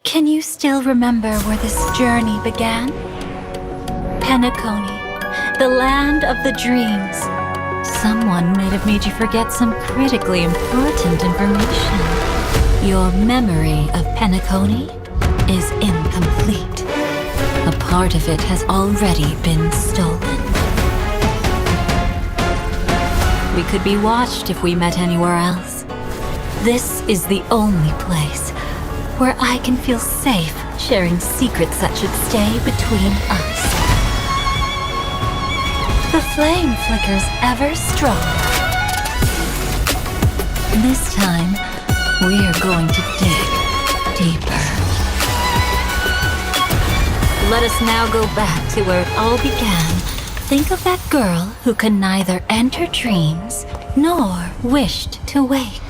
Can you still remember where this journey began? Penacony, the land of the dreams. Someone might have made you forget some critically important information. Your memory of Penacony is incomplete. A part of it has already been stolen. We could be watched if we met anywhere else. This is the only place where I can feel safe sharing secrets that should stay between us. The flame flickers ever stronger. This time, we're going to dig deeper. Let us now go back to where it all began. Think of that girl who could neither enter dreams nor wished to wake.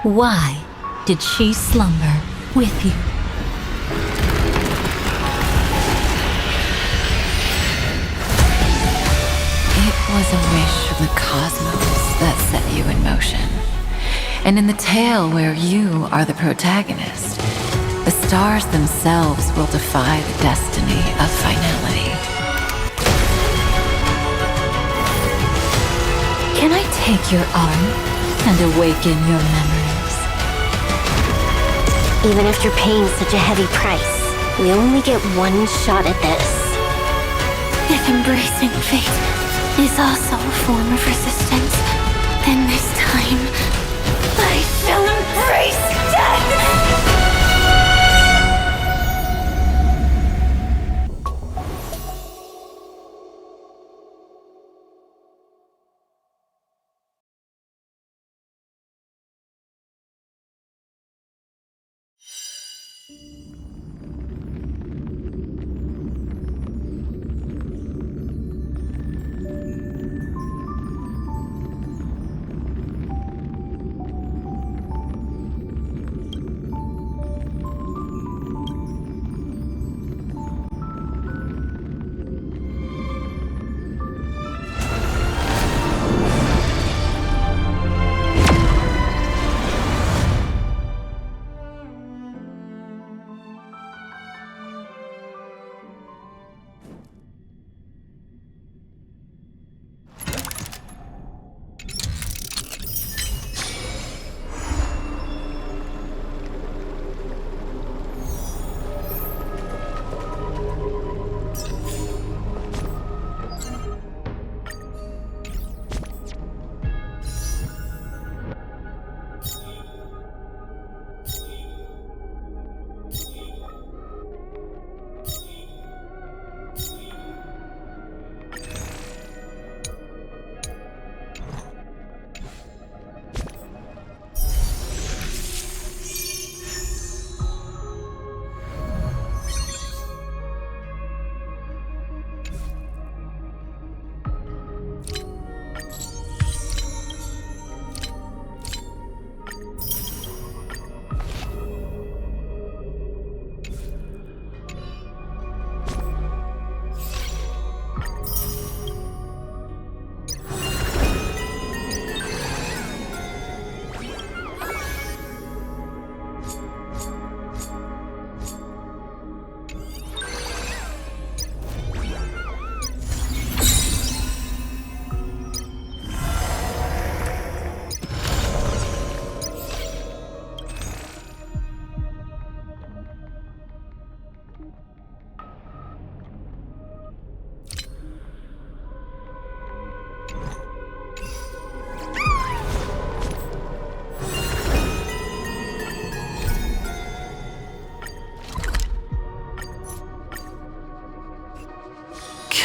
Why did she slumber with you? It was a wish from the cosmos that set you in motion. And in the tale where you are the protagonist, the stars themselves will defy the destiny of finality. Can I take your arm and awaken your memories? Even after paying such a heavy price, we only get one shot at this. If embracing fate is also a form of resistance, then this time, I shall embrace death!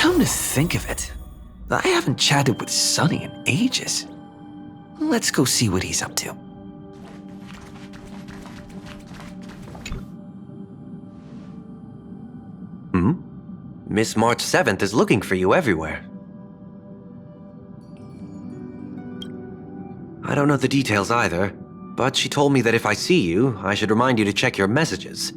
Come to think of it, I haven't chatted with Sonny in ages. Let's go see what he's up to. Miss March 7th is looking for you everywhere. I don't know the details either, but she told me that if I see you, I should remind you to check your messages.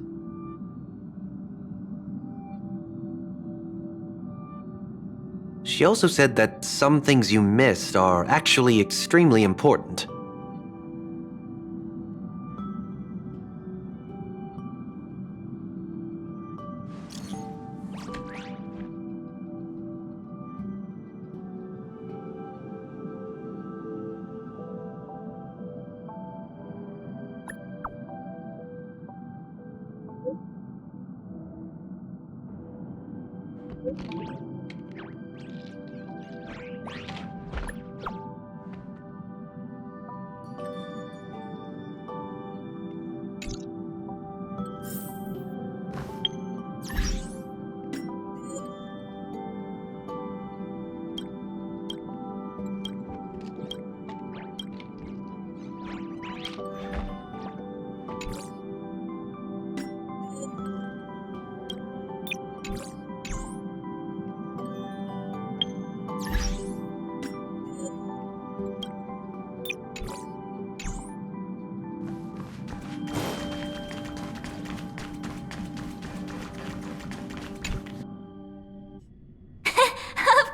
She also said that some things you missed are actually extremely important. Of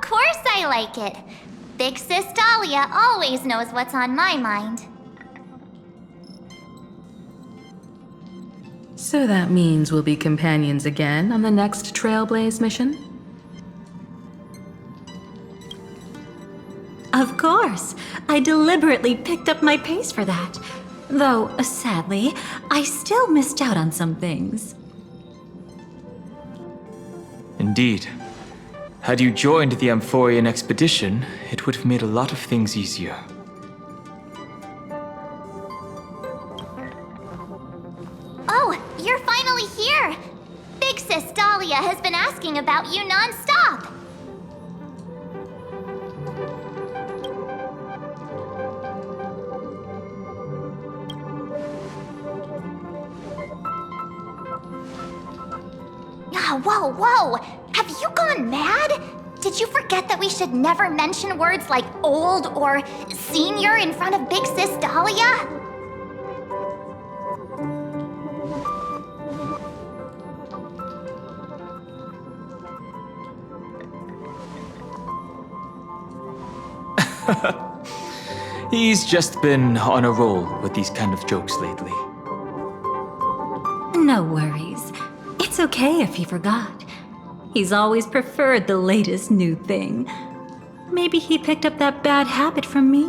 course I like it. Big Sis Dahlia always knows what's on my mind. So that means we'll be companions again on the next Trailblaze mission? Of course. I deliberately picked up my pace for that. Though, sadly, I still missed out on some things. Indeed. Had you joined the Amphorian expedition, it would have made a lot of things easier. Oh, you're finally here! Big Sis Dahlia has been asking about you non-stop! Whoa, whoa! Have you gone mad? Did you forget that we should never mention words like old or senior in front of Big Sis Dahlia? He's just been on a roll with these kind of jokes lately. No worries. It's okay if he forgot. He's always preferred the latest new thing. Maybe he picked up that bad habit from me.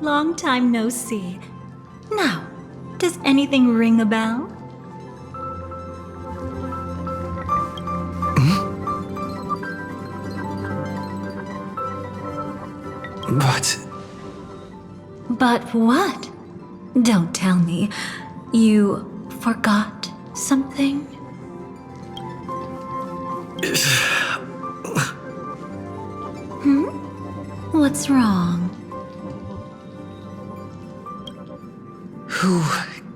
Long time no see. Now, does anything ring a bell? But what? Don't tell me. You forgot something? What's wrong? Who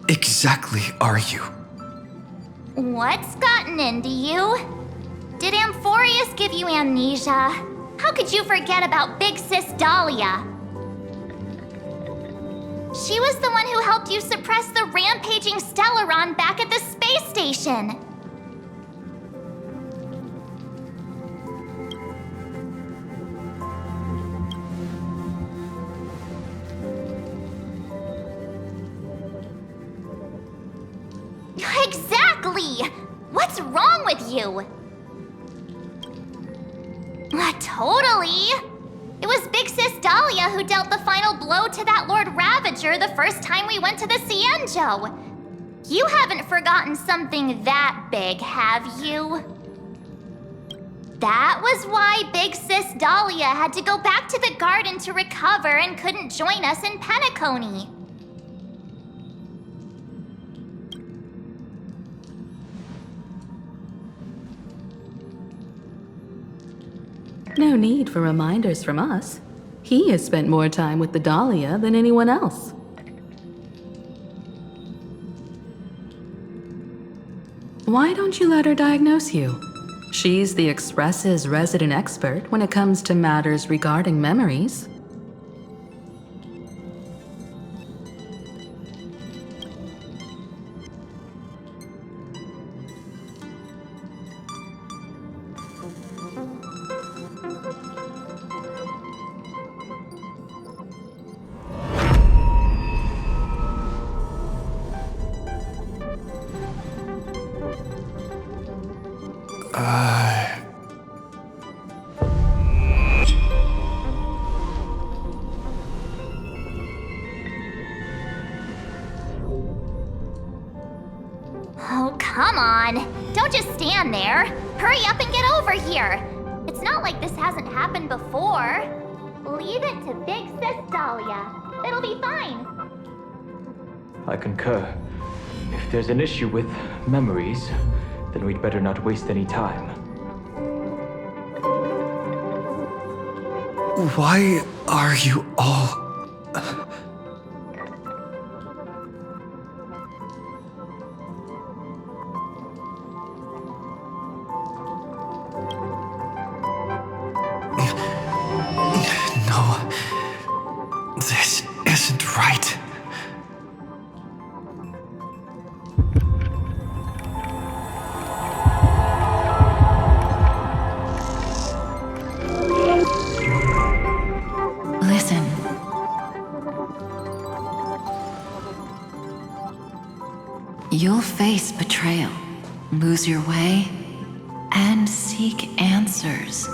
exactly are you? What's gotten into you? Did Amphorius give you amnesia? How could you forget about Big Sis Dahlia? She was the one who helped you suppress the rampaging Stellaron back at the space station. Exactly! What's wrong with you? Totally! It was Big Sis Dahlia who dealt the final blow to that Lord Ravager the first time we went to the Cienjo. You haven't forgotten something that big, have you? That was why Big Sis Dahlia had to go back to the garden to recover and couldn't join us in Penacony. No need for reminders from us. He has spent more time with the Dahlia than anyone else. Why don't you let her diagnose you? She's the Express's resident expert when it comes to matters regarding memories. on! Don't just stand there! Hurry up and get over here! It's not like this hasn't happened before. Leave it to Big Sis Dahlia. It'll be fine. I concur. If there's an issue with memories, then we'd better not waste any time. Why are you all... No, this isn't right. Listen. You'll face betrayal, lose your way, and seek answers.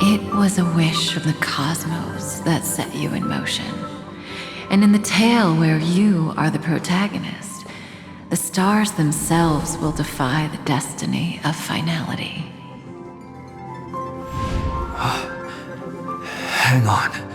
It was a wish from the cosmos that set you in motion. And in the tale where you are the protagonist, the stars themselves will defy the destiny of finality. Hang on.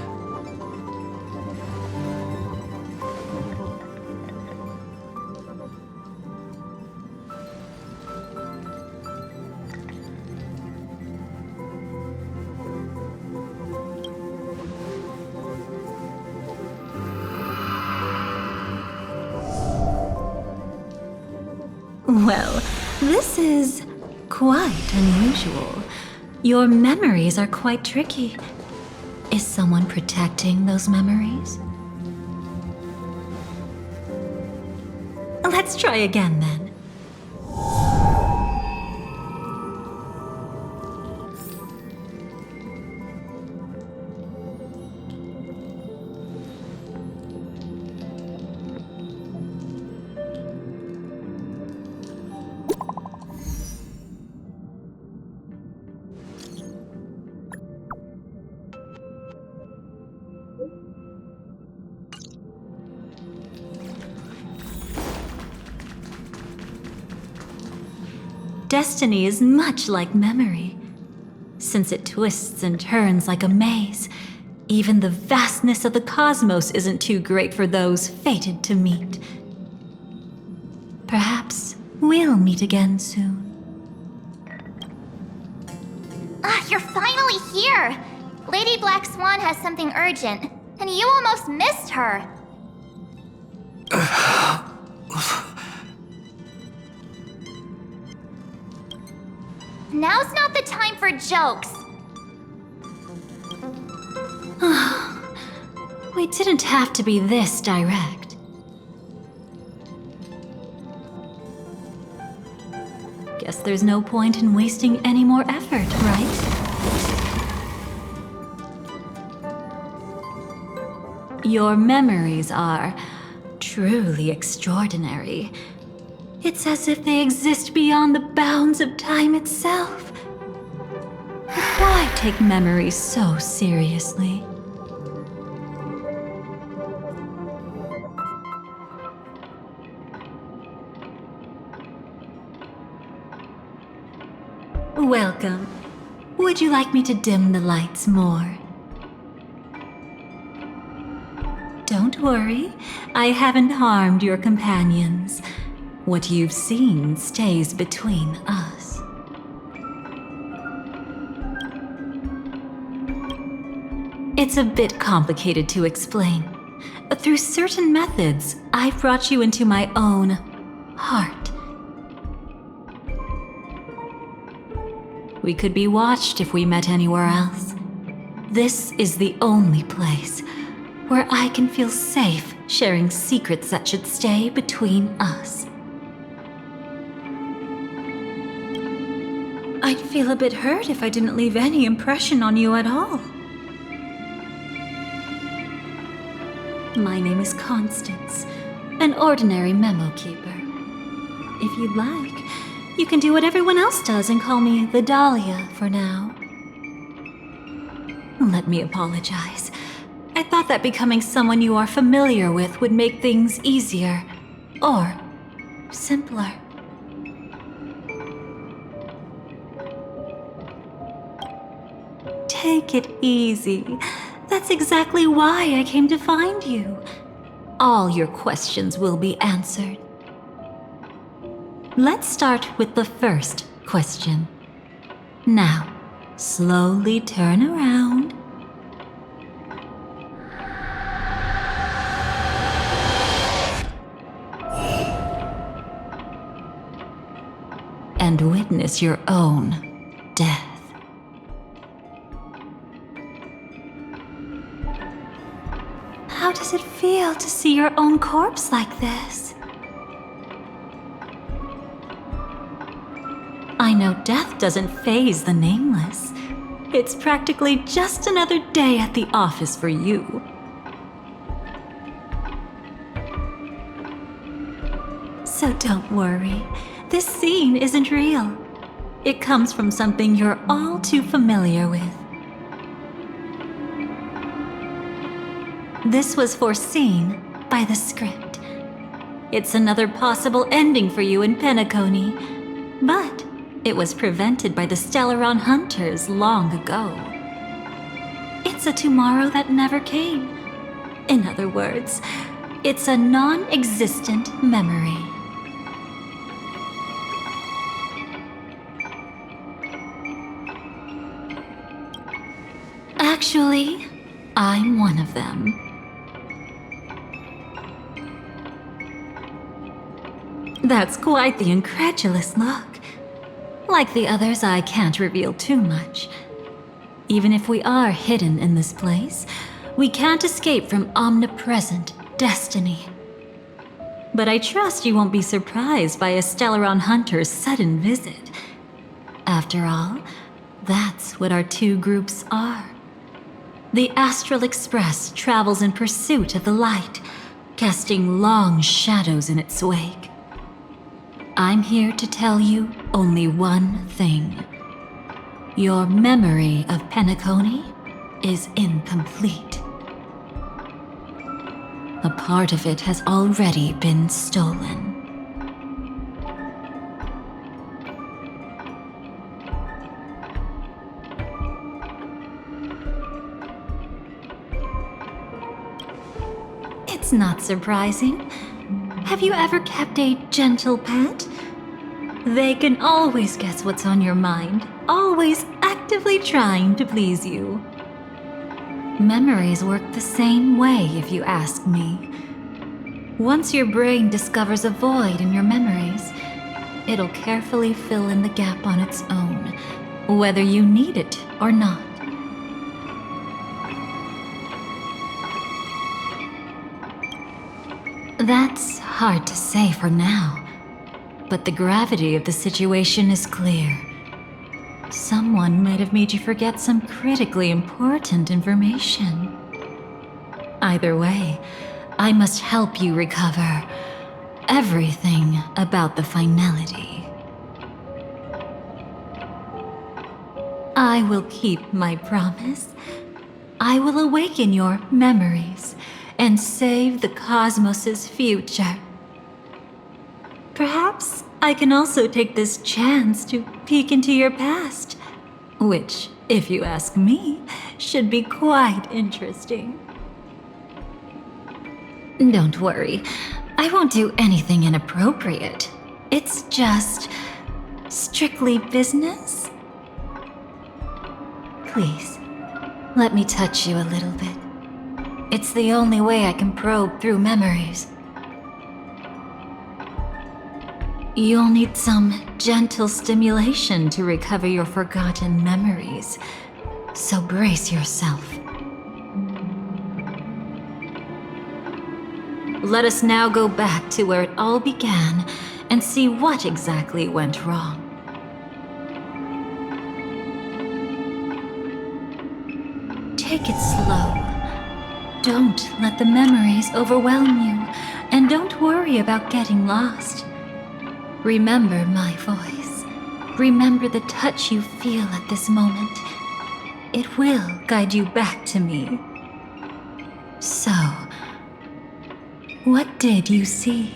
Well, this is quite unusual. Your memories are quite tricky. Is someone protecting those memories? Let's try again then. Destiny is much like memory. Since it twists and turns like a maze, even the vastness of the cosmos isn't too great for those fated to meet. Perhaps we'll meet again soon. You're finally here! Lady Black Swan has something urgent, and you almost missed her. Now's not the time for jokes. We didn't have to be this direct. Guess there's no point in wasting any more effort, right? Your memories are truly extraordinary. It's as if they exist beyond the bounds of time itself. But why take memories so seriously? Welcome. Would you like me to dim the lights more? Don't worry, I haven't harmed your companions. What you've seen stays between us. It's a bit complicated to explain. Through certain methods, I've brought you into my own heart. We could be watched if we met anywhere else. This is the only place where I can feel safe sharing secrets that should stay between us. I'd feel a bit hurt if I didn't leave any impression on you at all. My name is Constance, an ordinary memo keeper. If you'd like, you can do what everyone else does and call me the Dahlia for now. Let me apologize. I thought that becoming someone you are familiar with would make things easier, or simpler. Take it easy. That's exactly why I came to find you. All your questions will be answered. Let's start with the first question. Now, slowly turn around. And witness your own death. How does it feel to see your own corpse like this? I know death doesn't faze the nameless. It's practically just another day at the office for you. So don't worry. This scene isn't real. It comes from something you're all too familiar with. This was foreseen by the script. It's another possible ending for you in Penacony, but it was prevented by the Stellaron Hunters long ago. It's a tomorrow that never came. In other words, it's a non-existent memory. Actually, I'm one of them. That's quite the incredulous look. Like the others, I can't reveal too much. Even if we are hidden in this place, we can't escape from omnipresent destiny. But I trust you won't be surprised by a Stellaron Hunter's sudden visit. After all, that's what our two groups are. The Astral Express travels in pursuit of the light, casting long shadows in its wake. I'm here to tell you only one thing. Your memory of Penacony is incomplete. A part of it has already been stolen. It's not surprising. Have you ever kept a gentle pet? They can always guess what's on your mind, always actively trying to please you. Memories work the same way, if you ask me. Once your brain discovers a void in your memories, it'll carefully fill in the gap on its own, whether you need it or not. That's hard to say for now, but the gravity of the situation is clear. Someone might have made you forget some critically important information. Either way, I must help you recover everything about the finality. I will keep my promise. I will awaken your memories and save the cosmos's future. Perhaps I can also take this chance to peek into your past, which, if you ask me, should be quite interesting. Don't worry, I won't do anything inappropriate. It's just strictly business. Please, let me touch you a little bit. It's the only way I can probe through memories. You'll need some gentle stimulation to recover your forgotten memories, so brace yourself. Let us now go back to where it all began and see what exactly went wrong. Take it slow. Don't let the memories overwhelm you, and don't worry about getting lost. Remember my voice. Remember the touch you feel at this moment. It will guide you back to me. So, what did you see?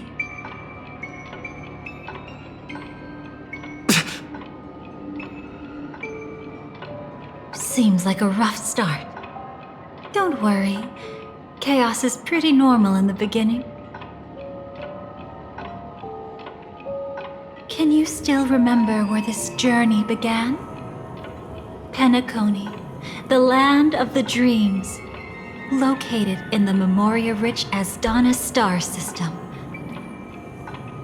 seems like a rough start. Don't worry. Chaos is pretty normal in the beginning. Can you still remember where this journey began? Penacony, the land of the dreams, located in the Memoria-rich Asdana star system.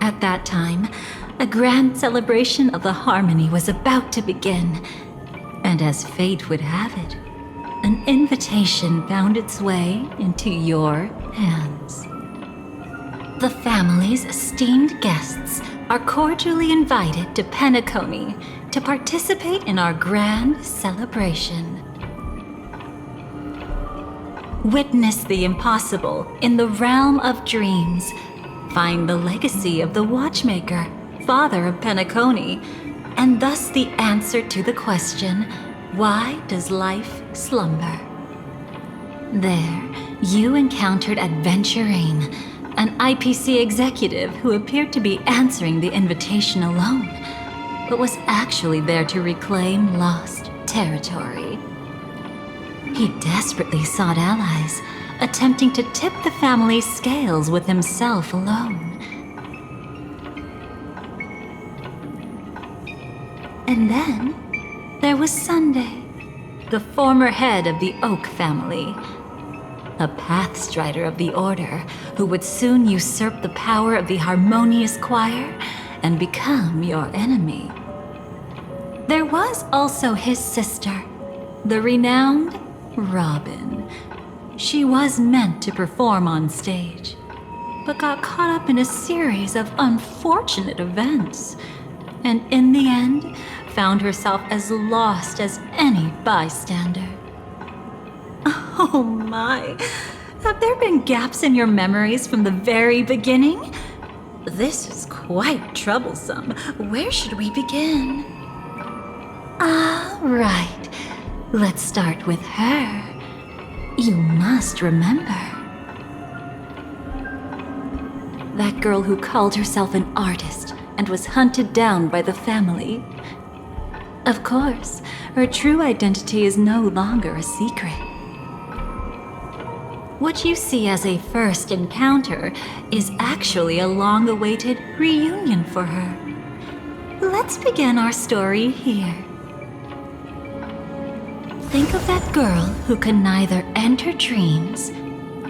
At that time, a grand celebration of the harmony was about to begin, and as fate would have it, an invitation found its way into your hands. The family's esteemed guests are cordially invited to Penacony to participate in our grand celebration. Witness the impossible in the realm of dreams. Find the legacy of the Watchmaker, father of Penacony, and thus the answer to the question, why does life slumber? There, you encountered Adventurine, an IPC executive who appeared to be answering the invitation alone, but was actually there to reclaim lost territory. He desperately sought allies, attempting to tip the family's scales with himself alone. And then there was Sunday, the former head of the Oak family, a pathstrider of the Order who would soon usurp the power of the Harmonious Choir and become your enemy. There was also his sister, the renowned Robin. She was meant to perform on stage, but got caught up in a series of unfortunate events, and in the end, found herself as lost as any bystander. Oh my, have there been gaps in your memories from the very beginning? This is quite troublesome. Where should we begin? All right, let's start with her. You must remember. That girl who called herself an artist and was hunted down by the family. Of course, her true identity is no longer a secret. What you see as a first encounter is actually a long-awaited reunion for her. Let's begin our story here. Think of that girl who could neither enter dreams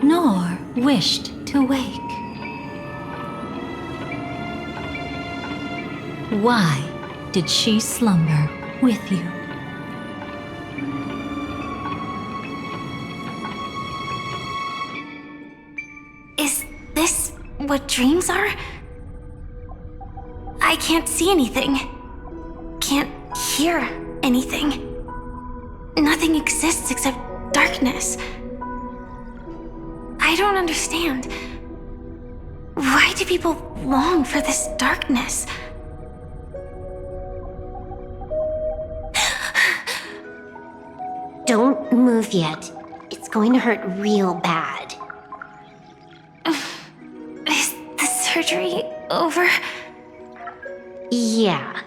nor wished to wake. Why did she slumber with you? Is this what dreams are? I can't see anything. Can't hear anything. Nothing exists except darkness. I don't understand. Why do people long for this darkness? Don't move yet. It's going to hurt real bad. Is the surgery over? Yeah.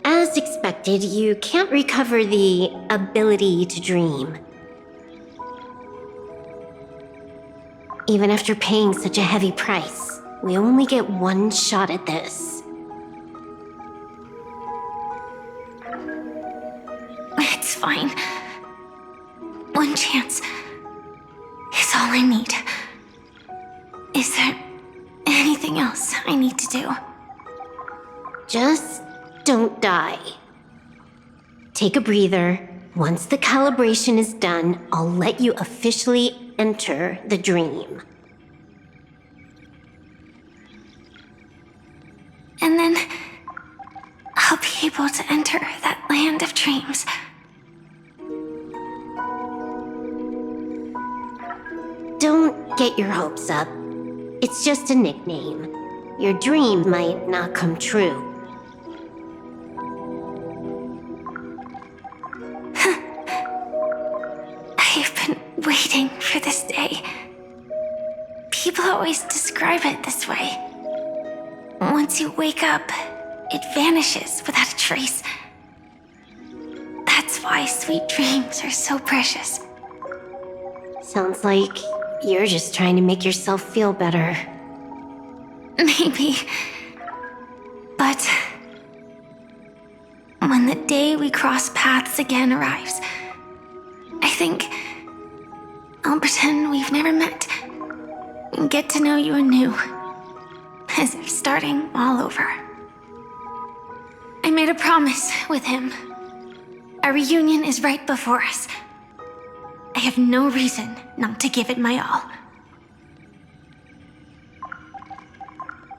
As expected, you can't recover the ability to dream. Even after paying such a heavy price, we only get one shot at this. It's fine. One chance is all I need. Is there anything else I need to do? Just don't die. Take a breather. Once the calibration is done, I'll let you officially enter the dream. And then I'll be able to enter that land of dreams. Don't get your hopes up. It's just a nickname. Your dream might not come true. I've been waiting for this day. People always describe it this way. Once you wake up, it vanishes without a trace. That's why why sweet dreams are so precious. Sounds like you're just trying to make yourself feel better. Maybe. But when the day we cross paths again arrives, I think I'll pretend we've never met and get to know you anew, as if starting all over. I made a promise with him. Our reunion is right before us. I have no reason not to give it my all.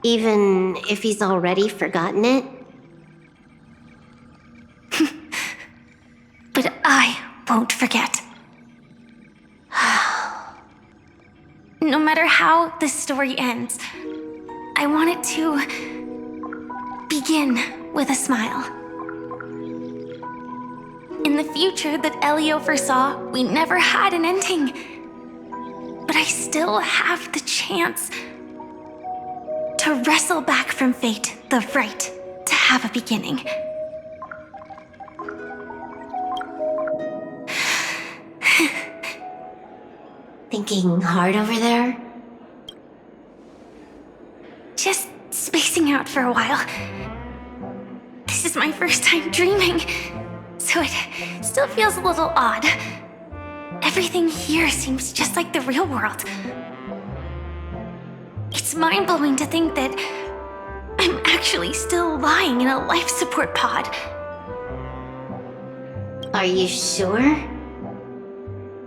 Even if he's already forgotten it? But I won't forget. No matter how this story ends, I want it to begin with a smile. In the future that Elio foresaw, we never had an ending. But I still have the chance to wrestle back from fate the right to have a beginning. Thinking hard over there? Just spacing out for a while. This is my first time dreaming, so it still feels a little odd. Everything here seems just like the real world. It's mind-blowing to think that I'm actually still lying in a life support pod. Are you sure?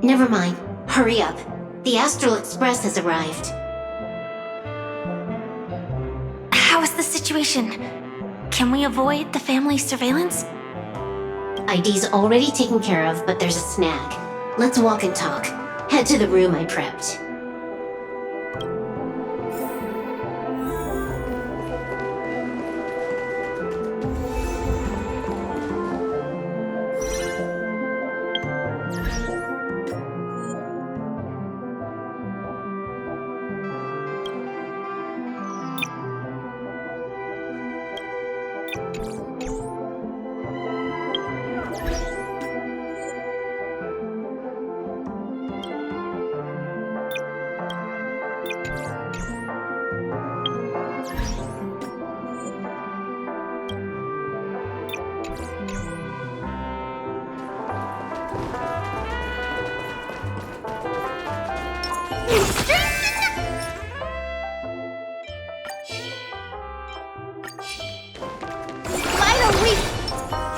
Never mind. Hurry up. The Astral Express has arrived. How is the situation? Can we avoid the family's surveillance? ID's already taken care of, but there's a snag. Let's walk and talk. Head to the room I prepped.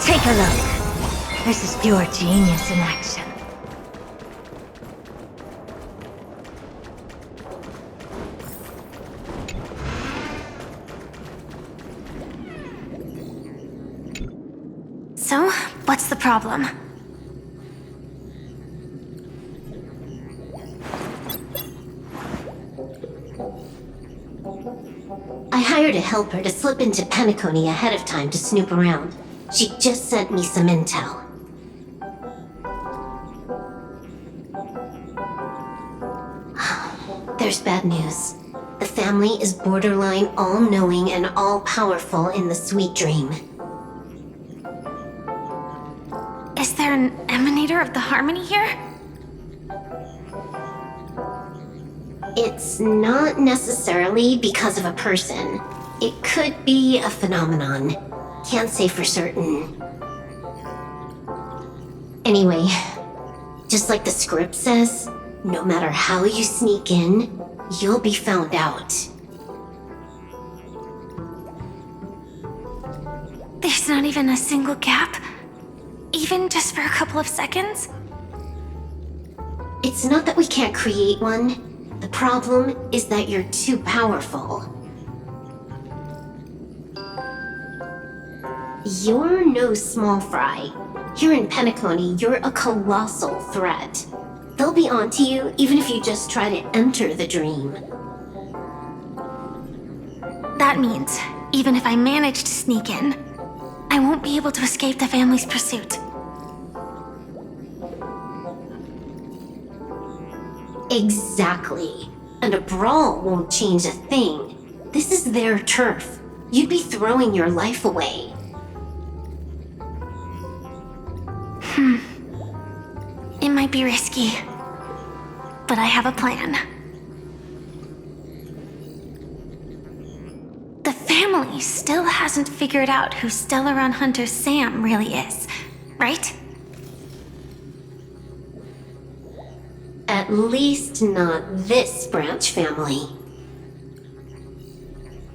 Take a look. This is pure genius in action. So, what's the problem? I hired a helper to slip into Penacony ahead of time to snoop around. She just sent me some intel. There's bad news. The family is borderline all-knowing and all-powerful in the sweet dream. Is there an emanator of the harmony here? It's not necessarily because of a person. It could be a phenomenon. Can't say for certain. Anyway, just like the script says, no matter how you sneak in, you'll be found out. There's not even a single gap? Even just for a couple of seconds? It's not that we can't create one. The problem is that you're too powerful. You're no small fry. Here in Penacony, you're a colossal threat. They'll be onto you even if you just try to enter the dream. That means, even if I manage to sneak in, I won't be able to escape the family's pursuit. Exactly. And a brawl won't change a thing. This is their turf. You'd be throwing your life away. be risky, but I have a plan. The family still hasn't figured out who Stellaron Hunter Sam really is, right? At least not this branch family.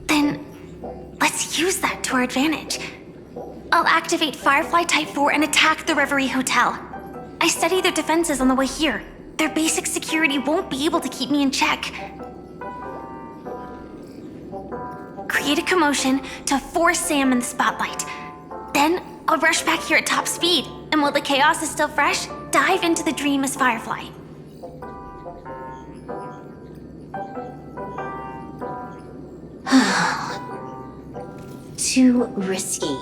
Then let's use that to our advantage. I'll activate Firefly Type 4 and attack the Reverie Hotel. I studied their defenses on the way here. Their basic security won't be able to keep me in check. Create a commotion to force Sam in the spotlight. Then I'll rush back here at top speed, and while the chaos is still fresh, dive into the dream as Firefly. Too risky.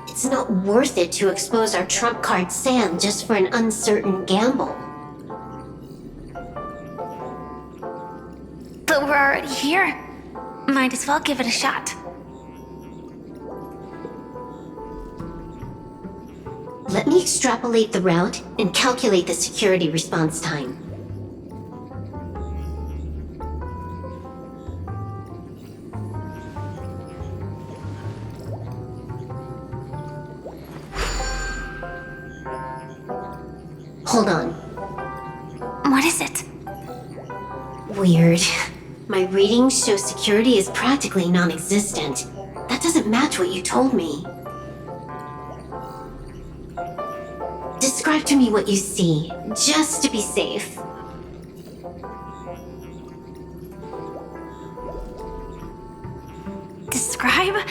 It's not worth it to expose our trump card Sam just for an uncertain gamble. But we're already here. Might as well give it a shot. Let me extrapolate the route and calculate the security response time. Hold on. What is it? Weird. My readings show security is practically non-existent. That doesn't match what you told me. Describe to me what you see, just to be safe. Describe?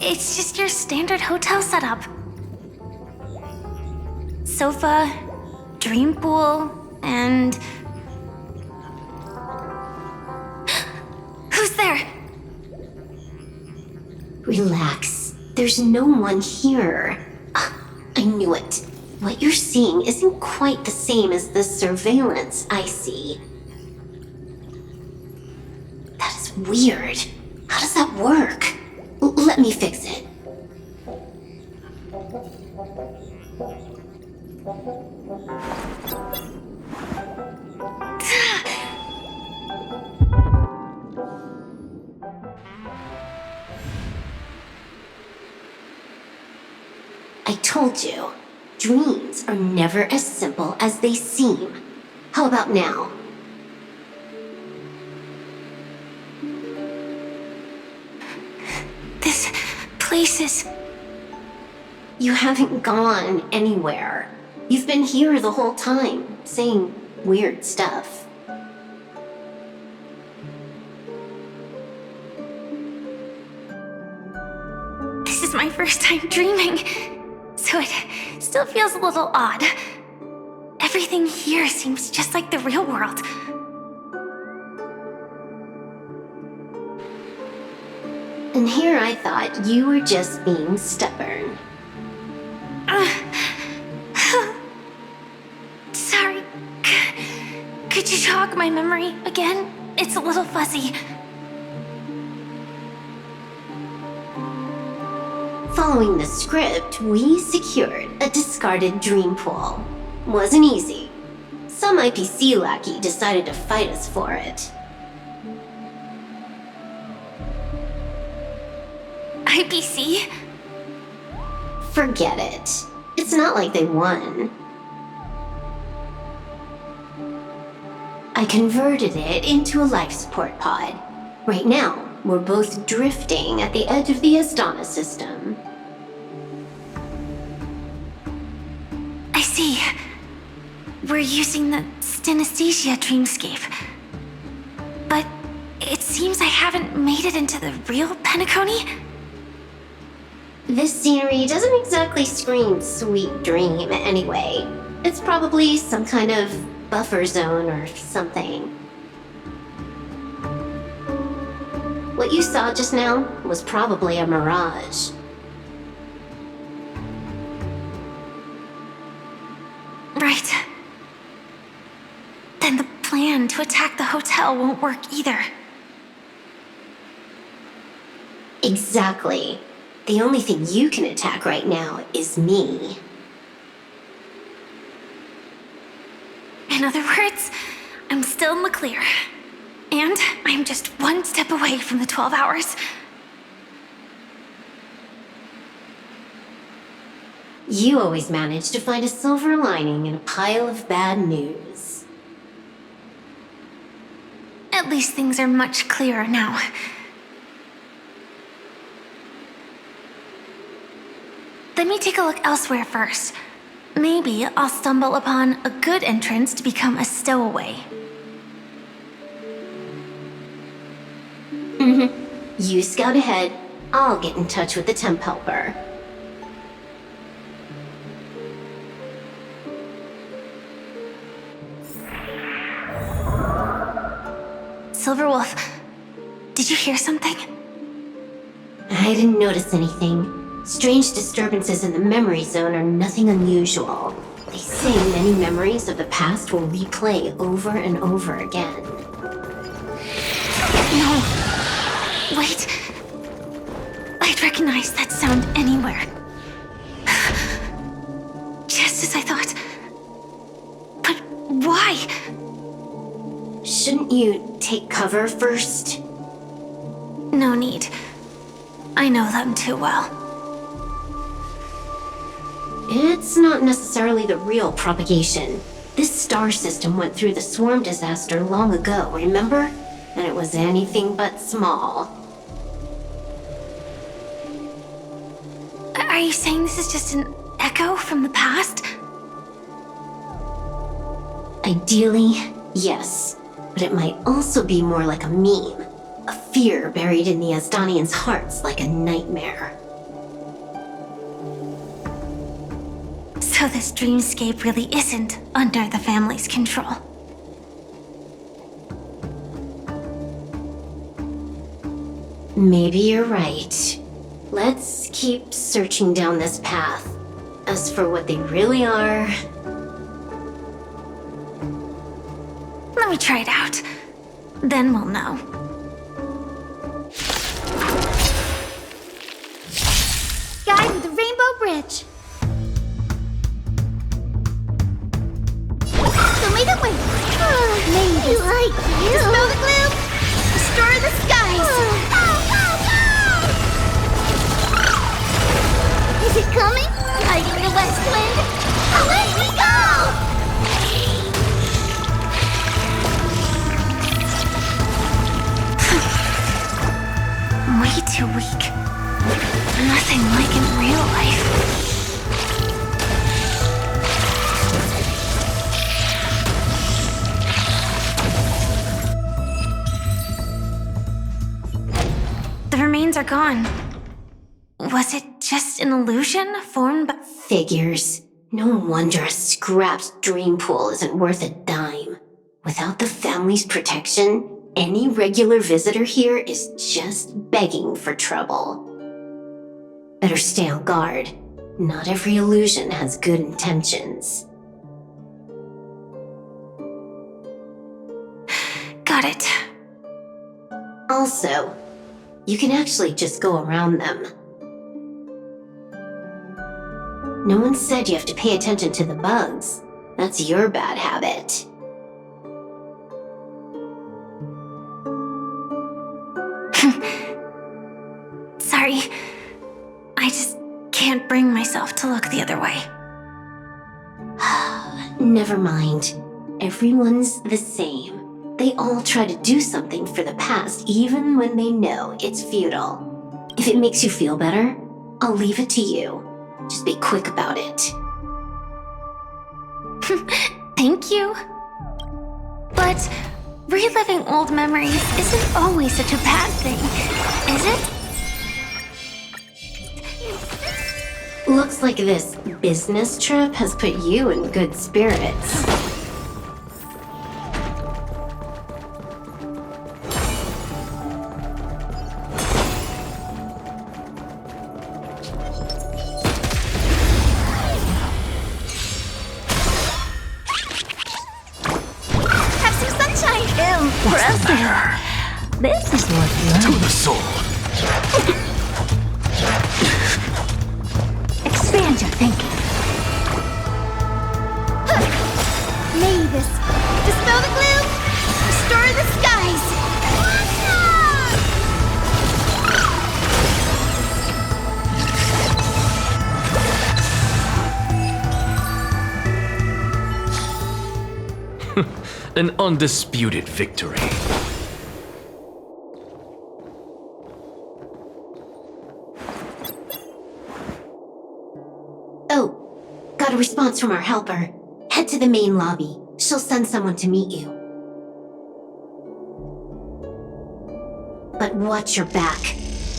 It's just your standard hotel setup. Sofa, dream pool, and... Who's there? Relax. There's no one here. I knew it. What you're seeing isn't quite the same as the surveillance I see. That is weird. How does that work? Let me fix it. I told you, dreams are never as simple as they seem. How about now? This place is... You haven't gone anywhere. You've been here the whole time, saying weird stuff. This is my first time dreaming, so it still feels a little odd. Everything here seems just like the real world. And here I thought you were just being stubborn. Sorry. Could you jog my memory again? It's a little fuzzy. Following the script, we secured a discarded dream pool. Wasn't easy. Some IPC lackey decided to fight us for it. IPC? Forget it. It's not like they won. I converted it into a life support pod. Right now, we're both drifting at the edge of the Astana system. I see. We're using the synesthesia dreamscape. But it seems I haven't made it into the real Penacony? This scenery doesn't exactly scream sweet dream anyway. It's probably some kind of buffer zone or something. What you saw just now was probably a mirage. Right. Then the plan to attack the hotel won't work either. Exactly. The only thing you can attack right now is me. In other words, I'm still in the clear. And I'm just one step away from the 12 hours. You always manage to find a silver lining in a pile of bad news. At least things are much clearer now. Let me take a look elsewhere first. Maybe I'll stumble upon a good entrance to become a stowaway. You scout ahead. I'll get in touch with the temp helper. Silverwolf, did you hear something? I didn't notice anything. Strange disturbances in the memory zone are nothing unusual. They say many memories of the past will replay over and over again. No. Wait. I'd recognize that sound anywhere. Just as I thought. But why? Shouldn't you take cover first? No need. I know them too well. It's not necessarily the real propagation. This star system went through the swarm disaster long ago, remember? And it was anything but small. Are you saying this is just an echo from the past? Ideally, yes. But it might also be more like a meme. A fear buried in the Asdanians' hearts like a nightmare. So this dreamscape really isn't under the family's control. Maybe you're right. Let's keep searching down this path. As for what they really are... Let me try it out. Then we'll know. Guide with the Rainbow Bridge. Show me the way. Maybe. Like you. Dispel the gloom. Restore the skies. Is it coming? Guiding the west wind. Away we go! Way too weak. Nothing like in real life. The remains are gone. Was it just an illusion formed by... Figures. No wonder a scrapped dream pool isn't worth a dime. Without the family's protection, any regular visitor here is just begging for trouble. Better stay on guard. Not every illusion has good intentions. Got it. Also, you can actually just go around them. No one said you have to pay attention to the bugs. That's your bad habit. Sorry. I just can't bring myself to look the other way. Never mind. Everyone's the same. They all try to do something for the past, even when they know it's futile. If it makes you feel better, I'll leave it to you. Just be quick about it. Thank you. But reliving old memories isn't always such a bad thing, is it? Looks like this business trip has put you in good spirits. Have some sunshine. Impressive. This is what To love. the soul. Expand your thinking. May this Dispel the gloom! Restore the skies! An undisputed victory. Oh, got a response from our helper. Head to the main lobby. She'll send someone to meet you. But watch your back.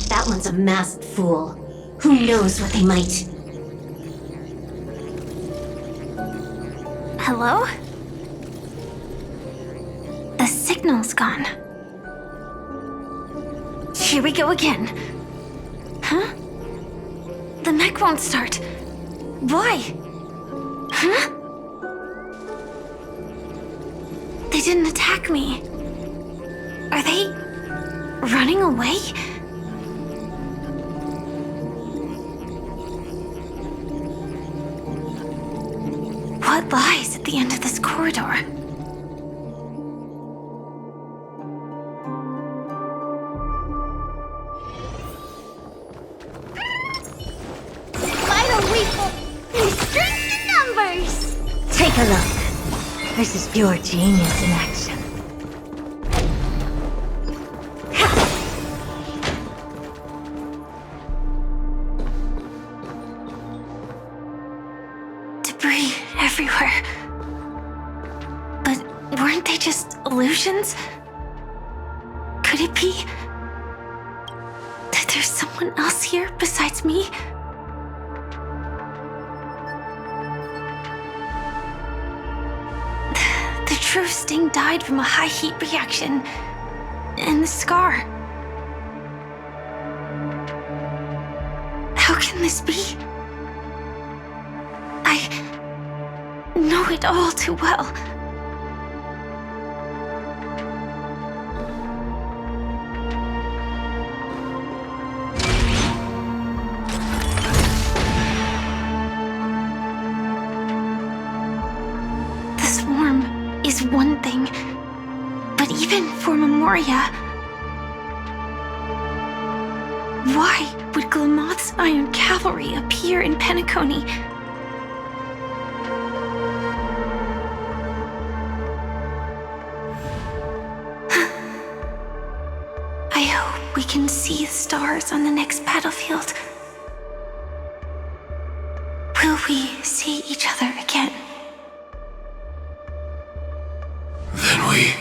That one's a masked fool. Who knows what they might... Hello? The signal's gone. Here we go again. Huh? The mech won't start. Why? Huh? They didn't attack me. Are they running away? What lies at the end of this corridor? Final week. Strength in numbers. Take a look. This is pure genius in action. Debris everywhere. But weren't they just illusions? Could it be that there's someone else here besides me? The true Sting died from a high heat reaction, and the scar. How can this be? I know it all too well. The swarm is one thing, but even for Memoria, why would Glamoth's Iron Cavalry appear in Penacony? I hope we can see the stars on the next battlefield. Will we see each other again? Then we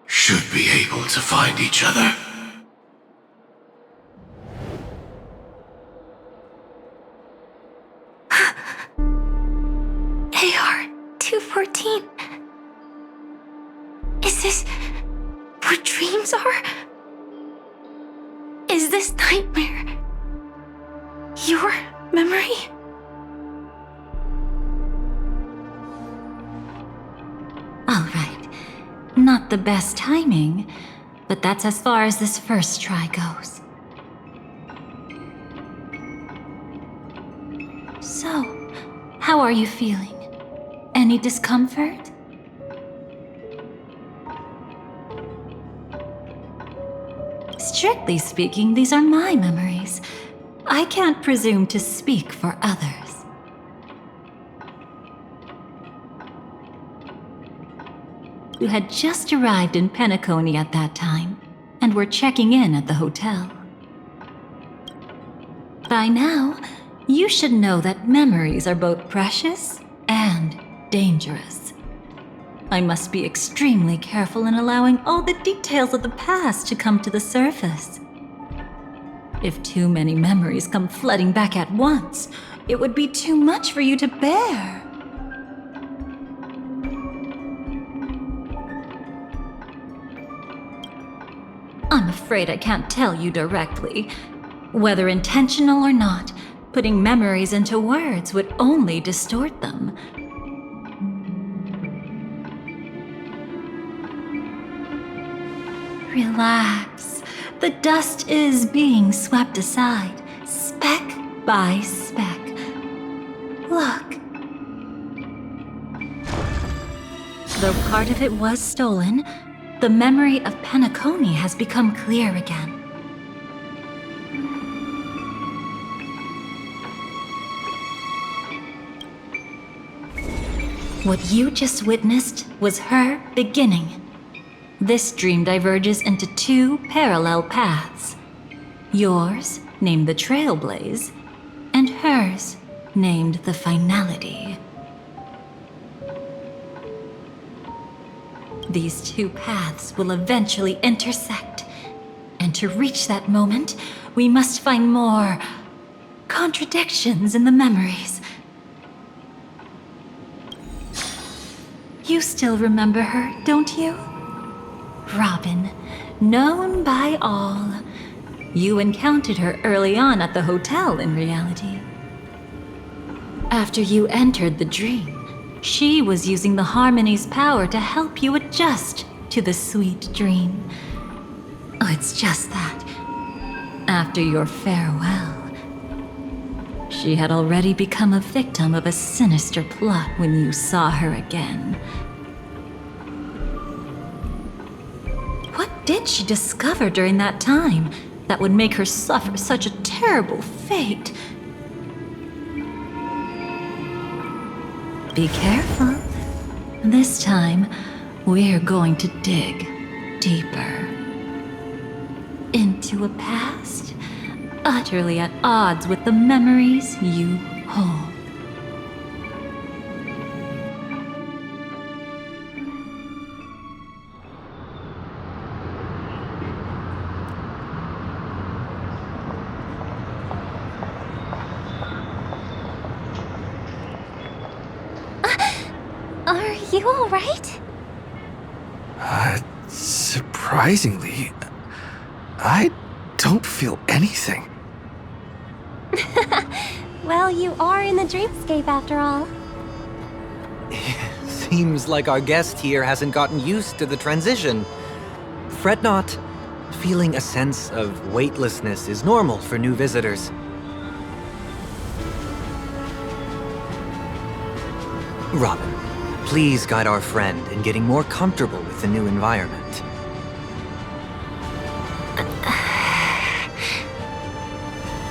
should be able to find each other. AR-214. Is this what dreams are? Is this nightmare your memory? All right. Not the best timing, but that's as far as this first try goes. So, how are you feeling? Any discomfort? Strictly speaking, these are my memories. I can't presume to speak for others. You had just arrived in Penacony at that time, and were checking in at the hotel. By now, you should know that memories are both precious and dangerous. I must be extremely careful in allowing all the details of the past to come to the surface. If too many memories come flooding back at once, it would be too much for you to bear. I'm afraid I can't tell you directly. Whether intentional or not, putting memories into words would only distort them. Relax. The dust is being swept aside, speck by speck. Look. Though part of it was stolen, the memory of Penacony has become clear again. What you just witnessed was her beginning. This dream diverges into two parallel paths. Yours, named the Trailblaze, and hers, named the Finality. These two paths will eventually intersect, and to reach that moment, we must find more contradictions in the memories. You still remember her, don't you? Robin, known by all. You encountered her early on at the hotel in reality. After you entered the dream, she was using the Harmony's power to help you adjust to the sweet dream. Oh, it's just that. After your farewell, she had already become a victim of a sinister plot when you saw her again. What did she discover during that time that would make her suffer such a terrible fate? Be careful. This time, we're going to dig deeper into a past utterly at odds with the memories you hold. Are you all right? Surprisingly, I don't feel anything. Well, you are in the dreamscape after all. Seems like our guest here hasn't gotten used to the transition. Fret not. Feeling a sense of weightlessness is normal for new visitors. Robin, please guide our friend in getting more comfortable with the new environment.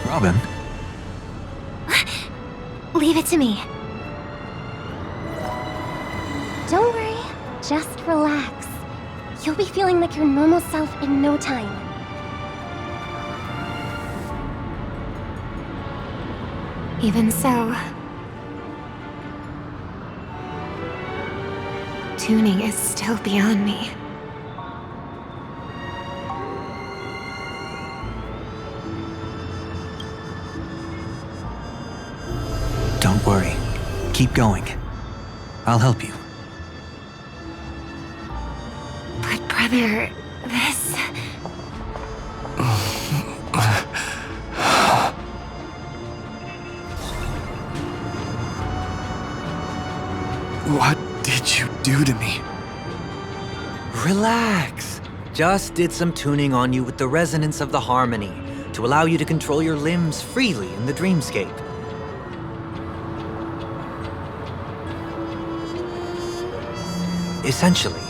Robin? Leave it to me. Don't worry, just relax. You'll be feeling like your normal self in no time. Even so, tuning is still beyond me. Don't worry. Keep going. I'll help you. But brother, this... What did you do to me? Relax. Just did some tuning on you with the resonance of the harmony to allow you to control your limbs freely in the dreamscape. Essentially,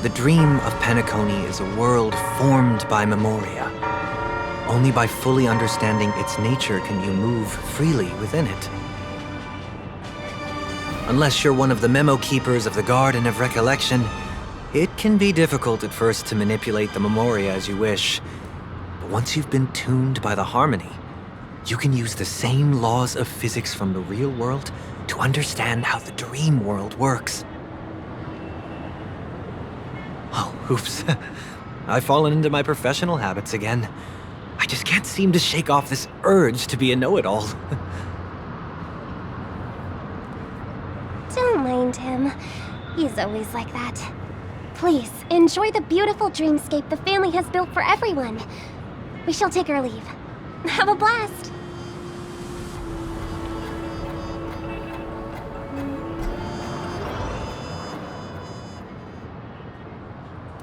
the dream of Penacony is a world formed by memoria. Only by fully understanding its nature can you move freely within it. Unless you're one of the memo keepers of the Garden of Recollection, it can be difficult at first to manipulate the memoria as you wish. But once you've been tuned by the harmony, you can use the same laws of physics from the real world to understand how the dream world works. Oh, oops. I've fallen into my professional habits again. I just can't seem to shake off this urge to be a know-it-all. Don't mind him. He's always like that. Please, enjoy the beautiful dreamscape the family has built for everyone. We shall take our leave. Have a blast!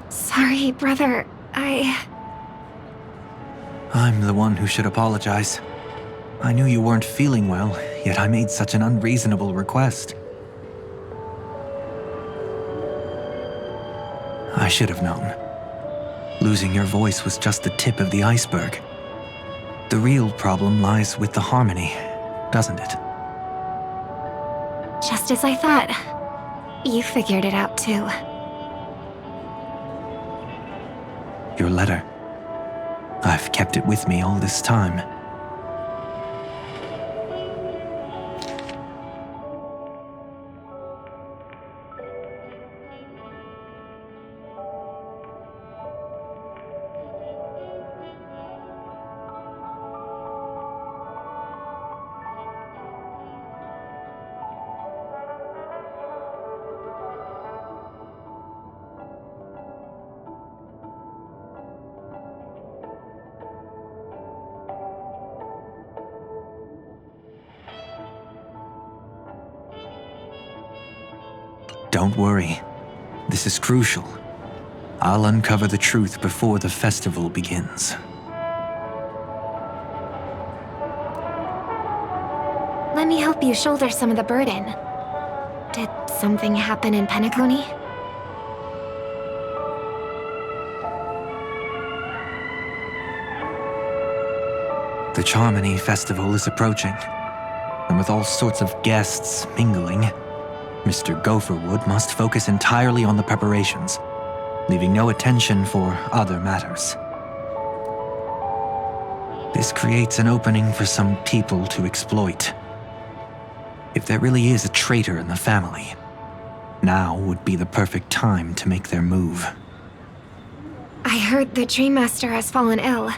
Sorry, brother. I'm the one who should apologize. I knew you weren't feeling well, yet I made such an unreasonable request. I should have known. Losing your voice was just the tip of the iceberg. The real problem lies with the harmony, doesn't it? Just as I thought. You figured it out too. Your letter. I've kept it with me all this time. Don't worry. This is crucial. I'll uncover the truth before the festival begins. Let me help you shoulder some of the burden. Did something happen in Penacony? The Charmony Festival is approaching, and with all sorts of guests mingling, Mr. Gopherwood must focus entirely on the preparations, leaving no attention for other matters. This creates an opening for some people to exploit. If there really is a traitor in the family, now would be the perfect time to make their move. I heard the Dream Master has fallen ill.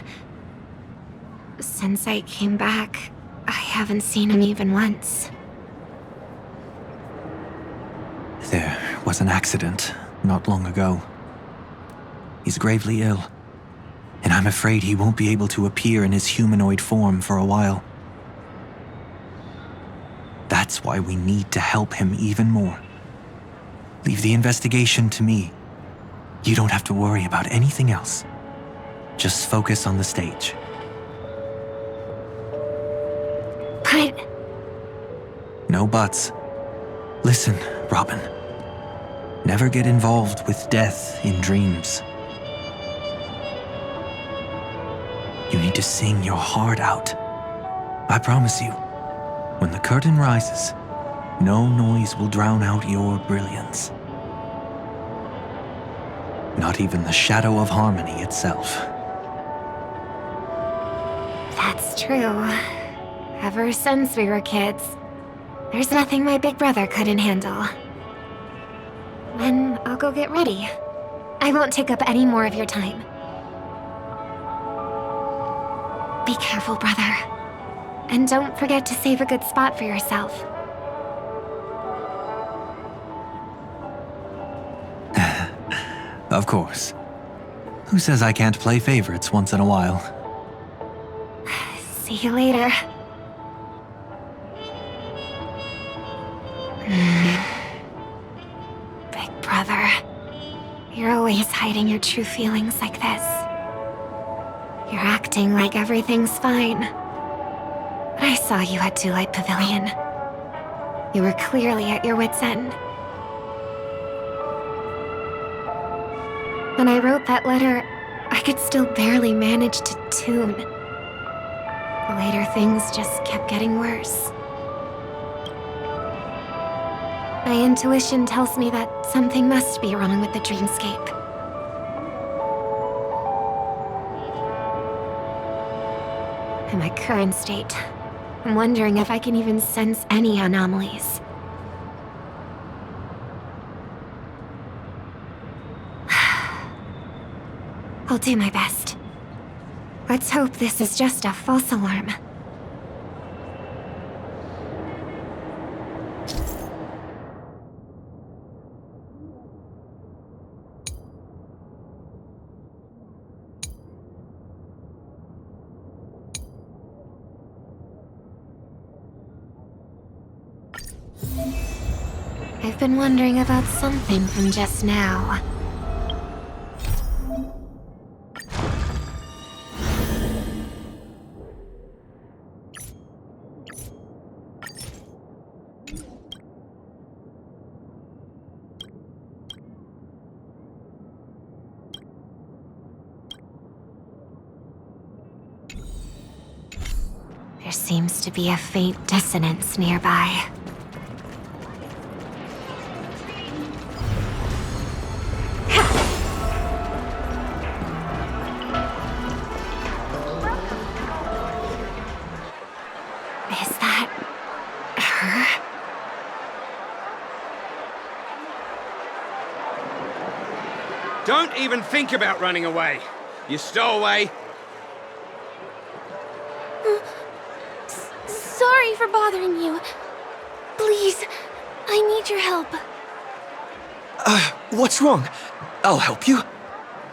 Since I came back, I haven't seen him even once. There was an accident not long ago. He's gravely ill, and I'm afraid he won't be able to appear in his humanoid form for a while. That's why we need to help him even more. Leave the investigation to me. You don't have to worry about anything else. Just focus on the stage. But... No buts. Listen, Robin. Never get involved with death in dreams. You need to sing your heart out. I promise you, when the curtain rises, no noise will drown out your brilliance. Not even the shadow of harmony itself. that's true. Ever since we were kids, there's nothing my big brother couldn't handle. Then I'll go get ready. I won't take up any more of your time. Be careful, brother. And don't forget to save a good spot for yourself. Of course. Who says I can't play favorites once in a while? See you later. Big brother, you're always hiding your true feelings like this. You're acting like everything's fine. But I saw you at Daylight Pavilion. You were clearly at your wit's end. When I wrote that letter, I could still barely manage to tune. Later, things just kept getting worse. My intuition tells me that something must be wrong with the dreamscape. In my current state, I'm wondering if I can even sense any anomalies. I'll do my best. Let's hope this is just a false alarm. I've been wondering about something from just now. There seems to be a faint dissonance nearby. Is that her? Don't even think about running away. You stowaway. Sorry for bothering you. Please, I need your help. What's wrong? I'll help you.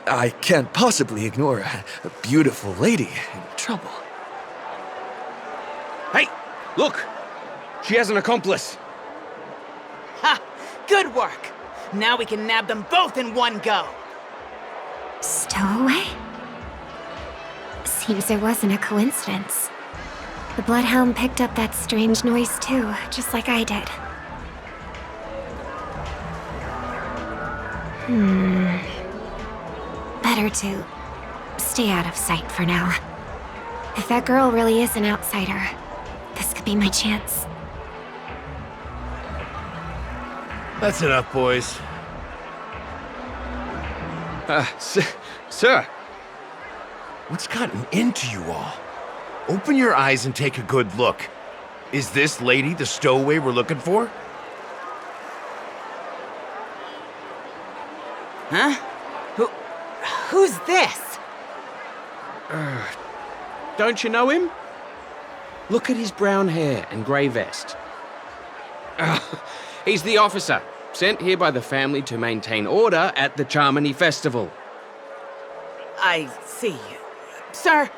I can't possibly ignore a beautiful lady in trouble. Hey, look! She has an accomplice. Ha! Good work! Now we can nab them both in one go. Stowaway? Seems it wasn't a coincidence. The Bloodhound picked up that strange noise too, just like I did. Better to stay out of sight for now. If that girl really is an outsider, this could be my chance. That's enough, boys. Sir. What's gotten into you all? Open your eyes and take a good look. Is this lady the stowaway we're looking for? Huh? Who's this? Don't you know him? Look at his brown hair and grey vest. He's the officer, sent here by the family to maintain order at the Charmony Festival. I see. Sir,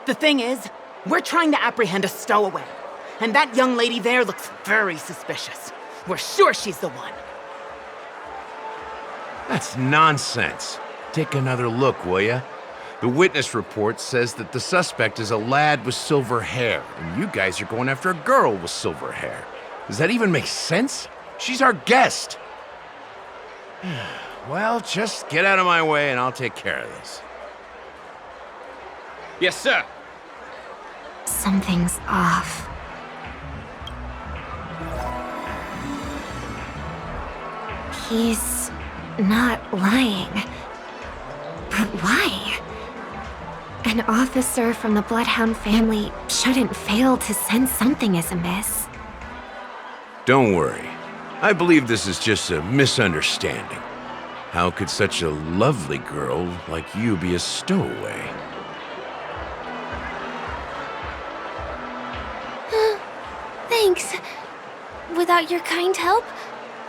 the thing is, we're trying to apprehend a stowaway. And that young lady there looks very suspicious. We're sure she's the one. That's nonsense. Take another look, will ya? The witness report says that the suspect is a lad with silver hair, and you guys are going after a girl with silver hair. Does that even make sense? She's our guest. Well, just get out of my way and I'll take care of this. Yes, sir. Something's off. He's not lying. But why? An officer from the Bloodhound family shouldn't fail to sense something is amiss. Don't worry. I believe this is just a misunderstanding. How could such a lovely girl like you be a stowaway? Thanks. Without your kind help,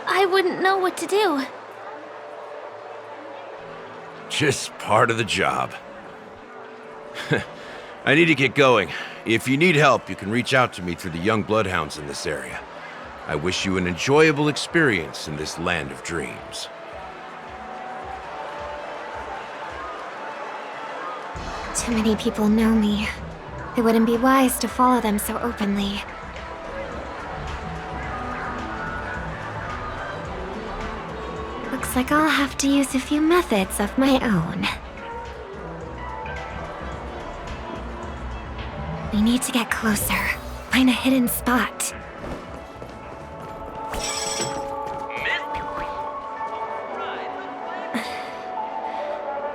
I wouldn't know what to do. Just part of the job. I need to get going. If you need help, you can reach out to me through the young bloodhounds in this area. I wish you an enjoyable experience in this land of dreams. Too many people know me. It wouldn't be wise to follow them so openly. Looks like I'll have to use a few methods of my own. We need to get closer. Find a hidden spot.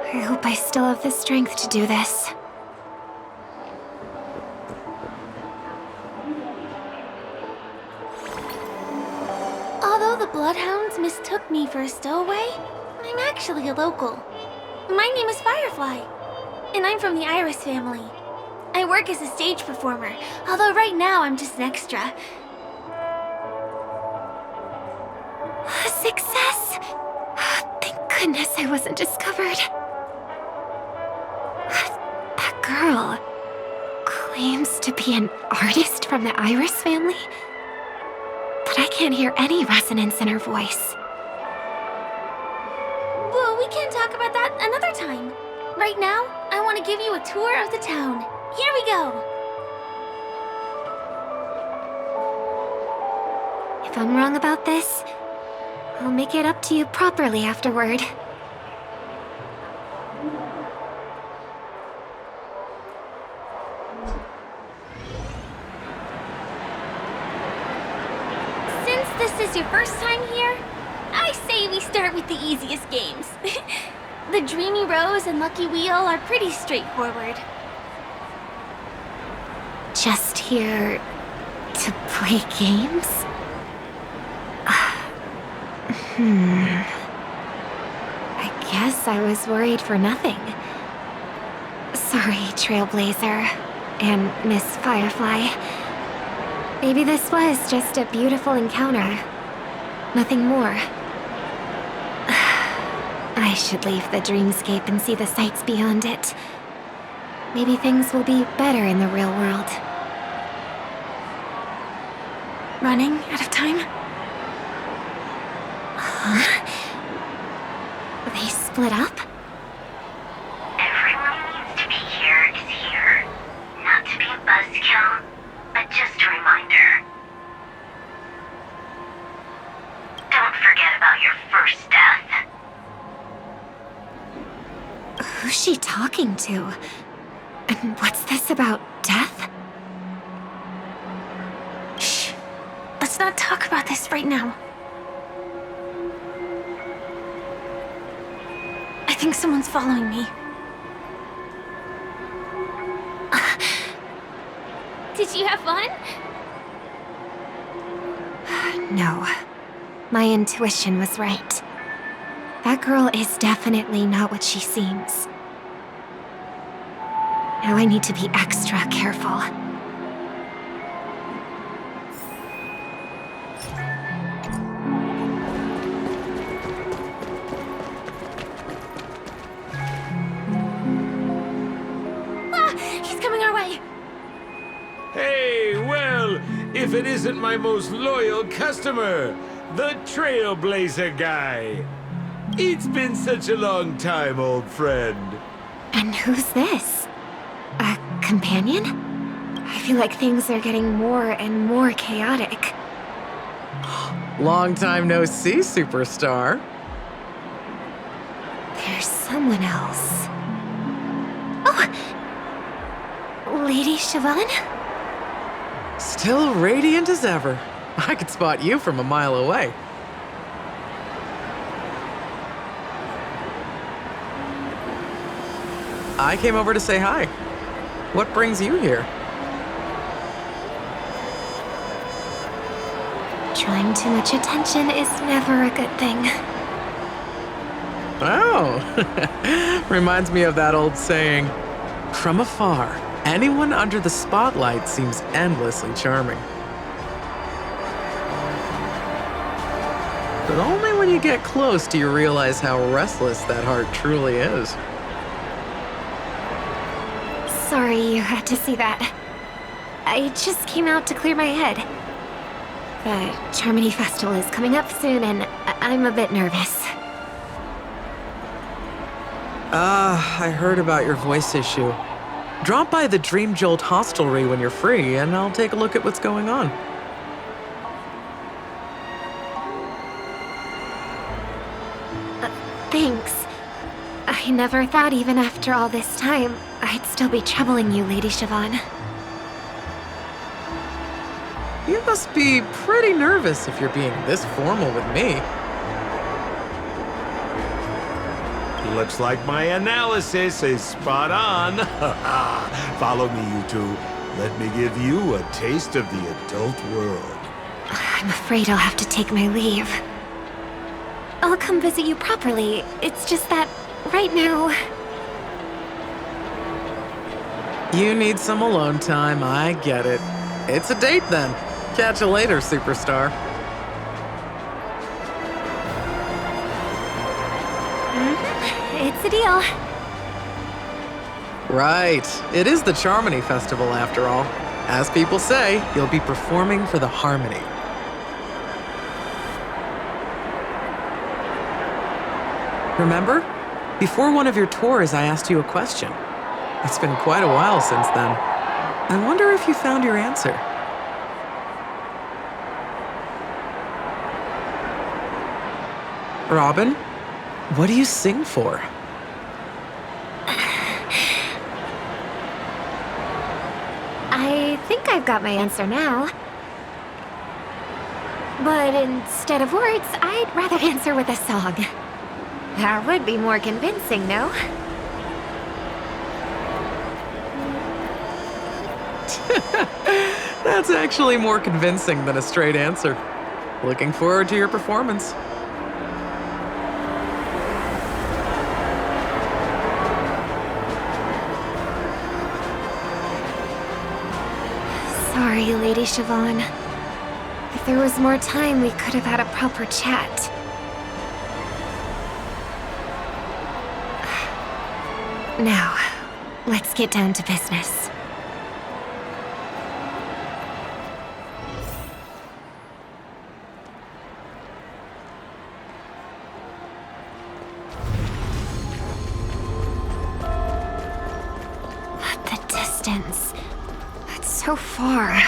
I hope I still have the strength to do this. Although the Bloodhounds mistook me for a stowaway, I'm actually a local. My name is Firefly, and I'm from the Iris family. I work as a stage performer, although right now I'm just an extra. A success! Thank goodness I wasn't discovered. That girl claims to be an artist from the Iris family, but I can't hear any resonance in her voice. Well, we can talk about that another time. Right now, I want to give you a tour of the town. Here we go! If I'm wrong about this, I'll make it up to you properly afterward. first time here, I say we start with the easiest games. The Dreamy Rose and Lucky Wheel are pretty straightforward. Just here to play games? I guess I was worried for nothing. Sorry, Trailblazer and Miss Firefly. Maybe this was just a beautiful encounter. Nothing more. I should leave the dreamscape and see the sights beyond it. Maybe things will be better in the real world. Running out of time? Huh? They split up? Everyone who needs to be here is here. Not to be a buzzkill, but just a reminder. Don't forget about your first death. Who's she talking to? And what's this about death? Shh. Let's not talk about this right now. I think someone's following me. Did you have fun? No. My intuition was right. That girl is definitely not what she seems. Now I need to be extra careful. He's coming our way. Hey, well, if it isn't my most loyal customer, the Trailblazer guy. It's been such a long time, old friend. And who's this? A companion? I feel like things are getting more and more chaotic. Long time no see, superstar. There's someone else. Oh! Lady Siobhan? Still radiant as ever. I could spot you from a mile away. I came over to say hi. What brings you here? Drawing too much attention is never a good thing. Oh, reminds me of that old saying, from afar, anyone under the spotlight seems endlessly charming. But only when you get close do you realize how restless that heart truly is. Sorry you had to see that. I just came out to clear my head. The Charmony Festival is coming up soon and I'm a bit nervous. I heard about your voice issue. Drop by the Dream Jolt hostelry when you're free and I'll take a look at what's going on. Thanks. I never thought even after all this time, I'd still be troubling you, Lady Siobhan. You must be pretty nervous if you're being this formal with me. Looks like my analysis is spot on. Follow me, you two. Let me give you a taste of the adult world. I'm afraid I'll have to take my leave. I'll come visit you properly. It's just that, right now... You need some alone time, I get it. It's a date then. Catch you later, superstar. It's a deal. Right. It is the Charmony Festival after all. As people say, you'll be performing for the Harmony. Remember? Before one of your tours, I asked you a question. It's been quite a while since then. I wonder if you found your answer. Robin, what do you sing for? I think I've got my answer now. But instead of words, I'd rather answer with a song. That would be more convincing, no? That's actually more convincing than a straight answer. Looking forward to your performance. Sorry, Lady Siobhan. If there was more time, we could have had a proper chat. Now, let's get down to business. The distance. It's so far.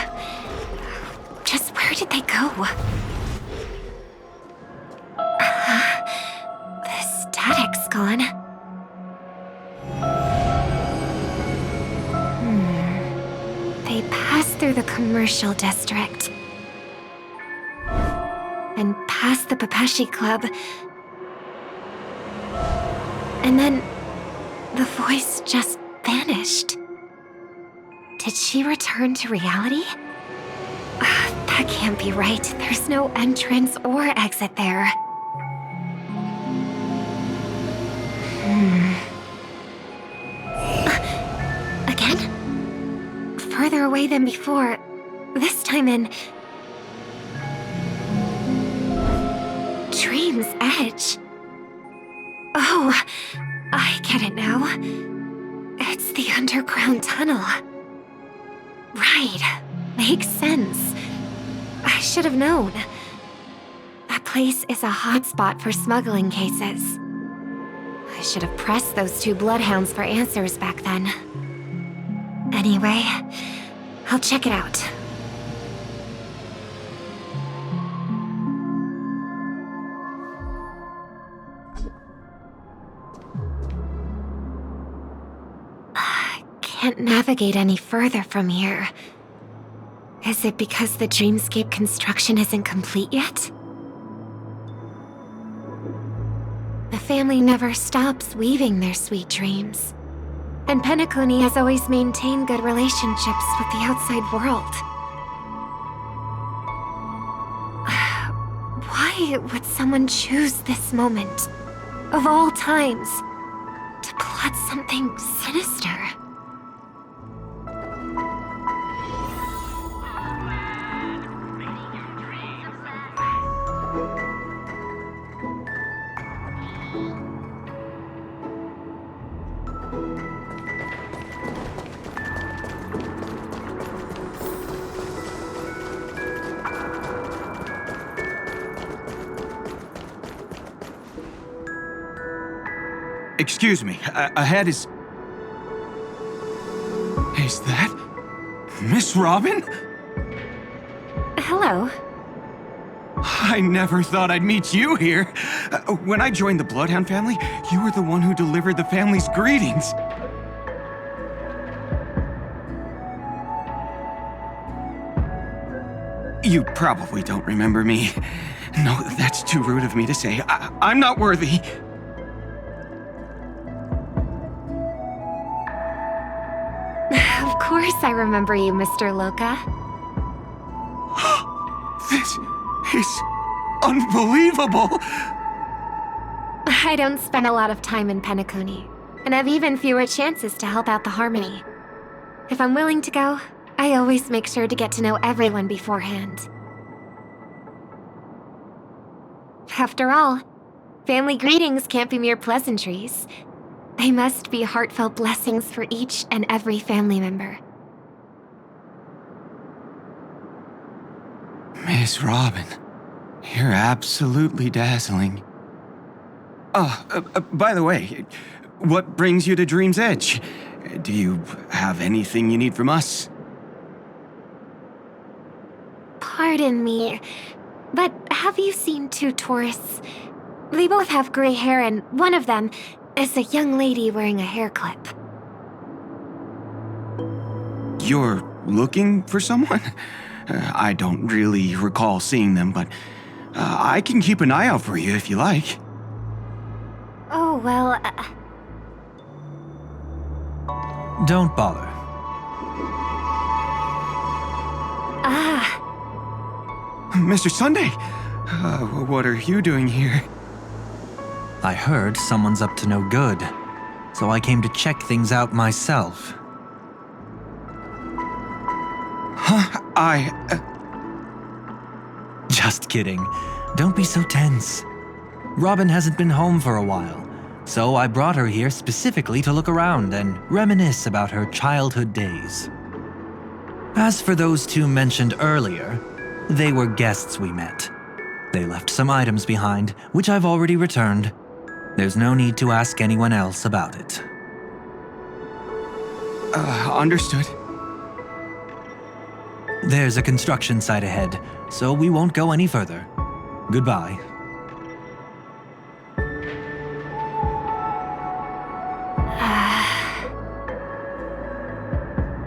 Just where did they go? The static's gone. They passed through the commercial district. And past the Papashi Club. And then the voice just vanished. Did she return to reality? That can't be right. There's no entrance or exit there. Again? Further away than before. This time in... Dream's Edge. Oh, I get it now. It's the underground tunnel. Right. Makes sense. I should have known. That place is a hotspot for smuggling cases. I should have pressed those two bloodhounds for answers back then. Anyway, I'll check it out. Can't navigate any further from here. Is it because the dreamscape construction isn't complete yet? The family never stops weaving their sweet dreams. And Penacony has always maintained good relationships with the outside world. Why would someone choose this moment, of all times, to plot something sinister? Excuse me, ahead is... Is that... Miss Robin? Hello. I never thought I'd meet you here. When I joined the Bloodhound family, you were the one who delivered the family's greetings. You probably don't remember me. No, that's too rude of me to say. I'm not worthy. Of course I remember you, Mr. Loka. This is unbelievable! I don't spend a lot of time in Penacony, and have even fewer chances to help out the Harmony. If I'm willing to go, I always make sure to get to know everyone beforehand. After all, family greetings can't be mere pleasantries. They must be heartfelt blessings for each and every family member. Miss Robin, you're absolutely dazzling. By the way, what brings you to Dream's Edge? Do you have anything you need from us? Pardon me, but have you seen two tourists? They both have gray hair, and one of them is a young lady wearing a hair clip. You're looking for someone? I don't really recall seeing them, but I can keep an eye out for you if you like. Oh, well, Don't bother. Mr. Sunday, what are you doing here? I heard someone's up to no good, so I came to check things out myself. Huh? Just kidding. Don't be so tense. Robin hasn't been home for a while, so I brought her here specifically to look around and reminisce about her childhood days. As for those two mentioned earlier, they were guests we met. They left some items behind, which I've already returned. There's no need to ask anyone else about it. Understood. There's a construction site ahead, so we won't go any further. Goodbye.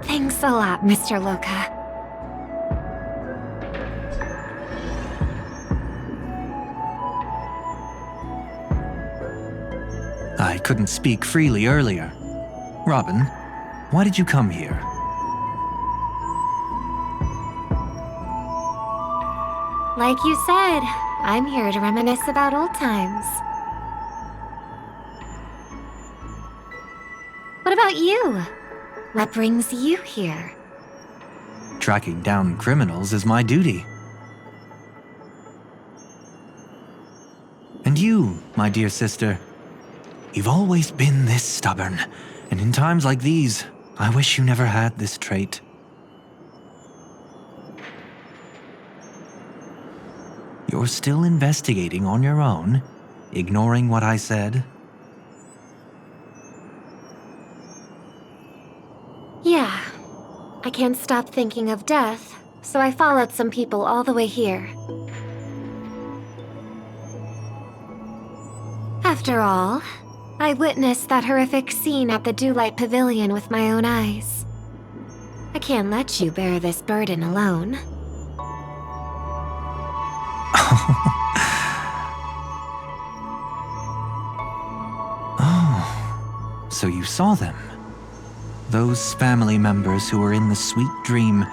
Thanks a lot, Mr. Loka. I couldn't speak freely earlier. Robin, why did you come here? Like you said, I'm here to reminisce about old times. What about you? What brings you here? Tracking down criminals is my duty. And you, my dear sister, you've always been this stubborn, and in times like these, I wish you never had this trait. You're still investigating on your own, ignoring what I said? Yeah. I can't stop thinking of death, so I followed some people all the way here. After all, I witnessed that horrific scene at the Dewlight Pavilion with my own eyes. I can't let you bear this burden alone. Oh, so you saw them. Those family members who were in the sweet dream,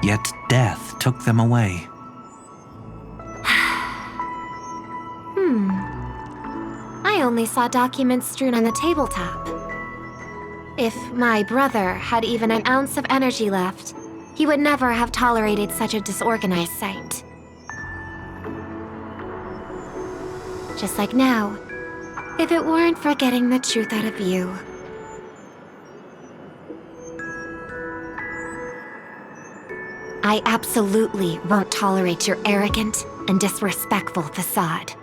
yet death took them away. I only saw documents strewn on the tabletop. If my brother had even an ounce of energy left, he would never have tolerated such a disorganized sight. Just like now, if it weren't for getting the truth out of you. I absolutely won't tolerate your arrogant and disrespectful facade.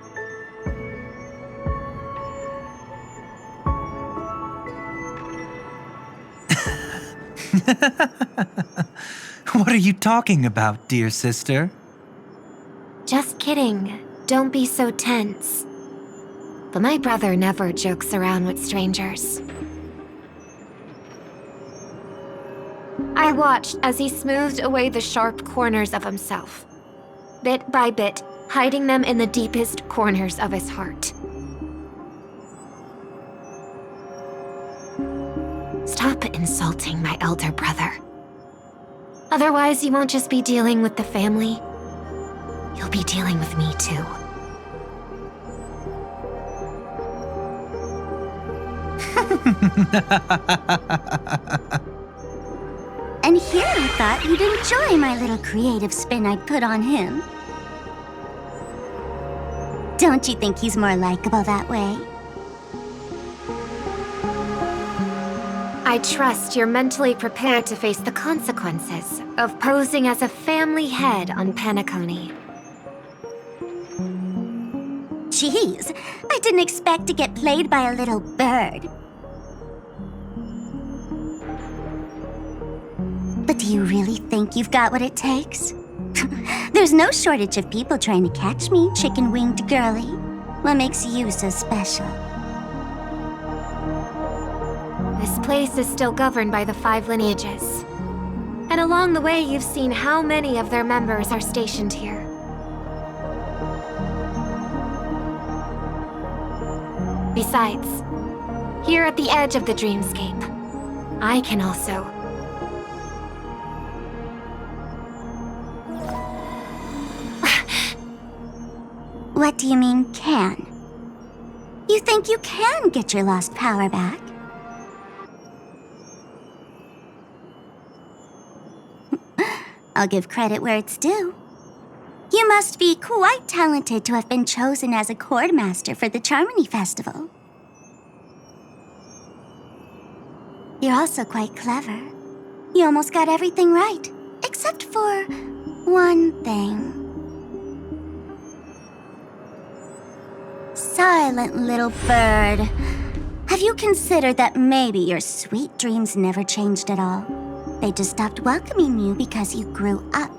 What are you talking about, dear sister? Just kidding. Don't be so tense. But my brother never jokes around with strangers. I watched as he smoothed away the sharp corners of himself, bit by bit, hiding them in the deepest corners of his heart. Stop insulting my elder brother. Otherwise, you won't just be dealing with the family. You'll be dealing with me too. And here I thought you'd enjoy my little creative spin I put on him. Don't you think he's more likable that way? I trust you're mentally prepared to face the consequences of posing as a family head on Penacony. Jeez, I didn't expect to get played by a little bird. But do you really think you've got what it takes? There's no shortage of people trying to catch me, chicken-winged girlie. What makes you so special? This place is still governed by the 5 lineages. And along the way, you've seen how many of their members are stationed here. Besides, here at the edge of the dreamscape, I can also... What do you mean, can? You think you can get your lost power back? I'll give credit where it's due. You must be quite talented to have been chosen as a chord master for the Charmony Festival. You're also quite clever. You almost got everything right, except for one thing. Silent little bird. Have you considered that maybe your sweet dreams never changed at all? They just stopped welcoming you because you grew up.